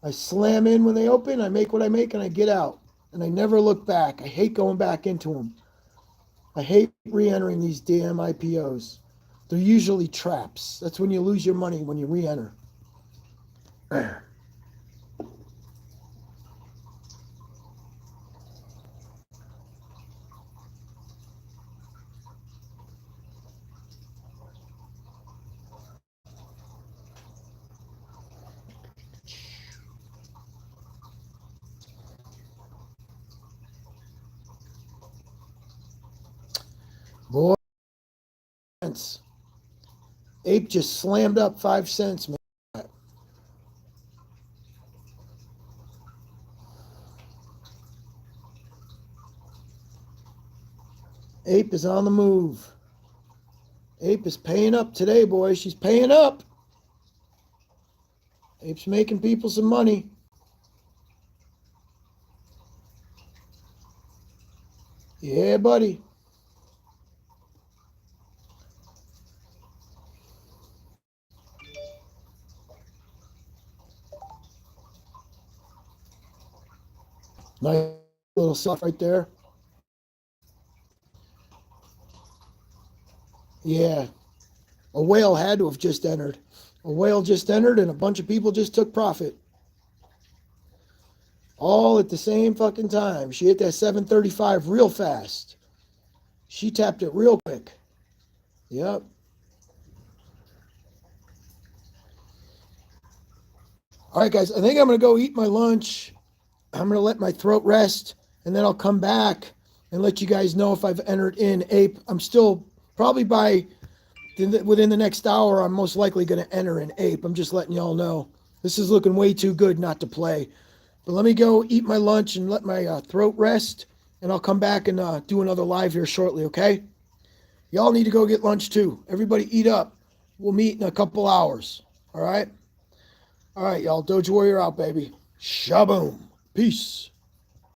I slam in when they open, I make what I make, and I get out. And I never look back. I hate going back into them. I hate re-entering these damn IPOs. They're usually traps. That's when you lose your money, when you re-enter. Boy, Ape just slammed up 5 cents, man. Ape is on the move. Ape is paying up today, boys. She's paying up. Ape's making people some money. Yeah, buddy. Nice little stuff right there. Yeah. A whale had to have just entered. A whale just entered and a bunch of people just took profit. All at the same fucking time. She hit that 735 real fast. She tapped it real quick. Yep. All right, guys. I think I'm going to go eat my lunch. I'm going to let my throat rest, and then I'll come back and let you guys know if I've entered in Ape. I'm still probably within the next hour, I'm most likely going to enter in Ape. I'm just letting y'all know. This is looking way too good not to play. But let me go eat my lunch and let my throat rest, and I'll come back and do another live here shortly, okay? Y'all need to go get lunch too. Everybody eat up. We'll meet in a couple hours, all right? All right, y'all. Doge Warrior out, baby. Shaboom. Peace.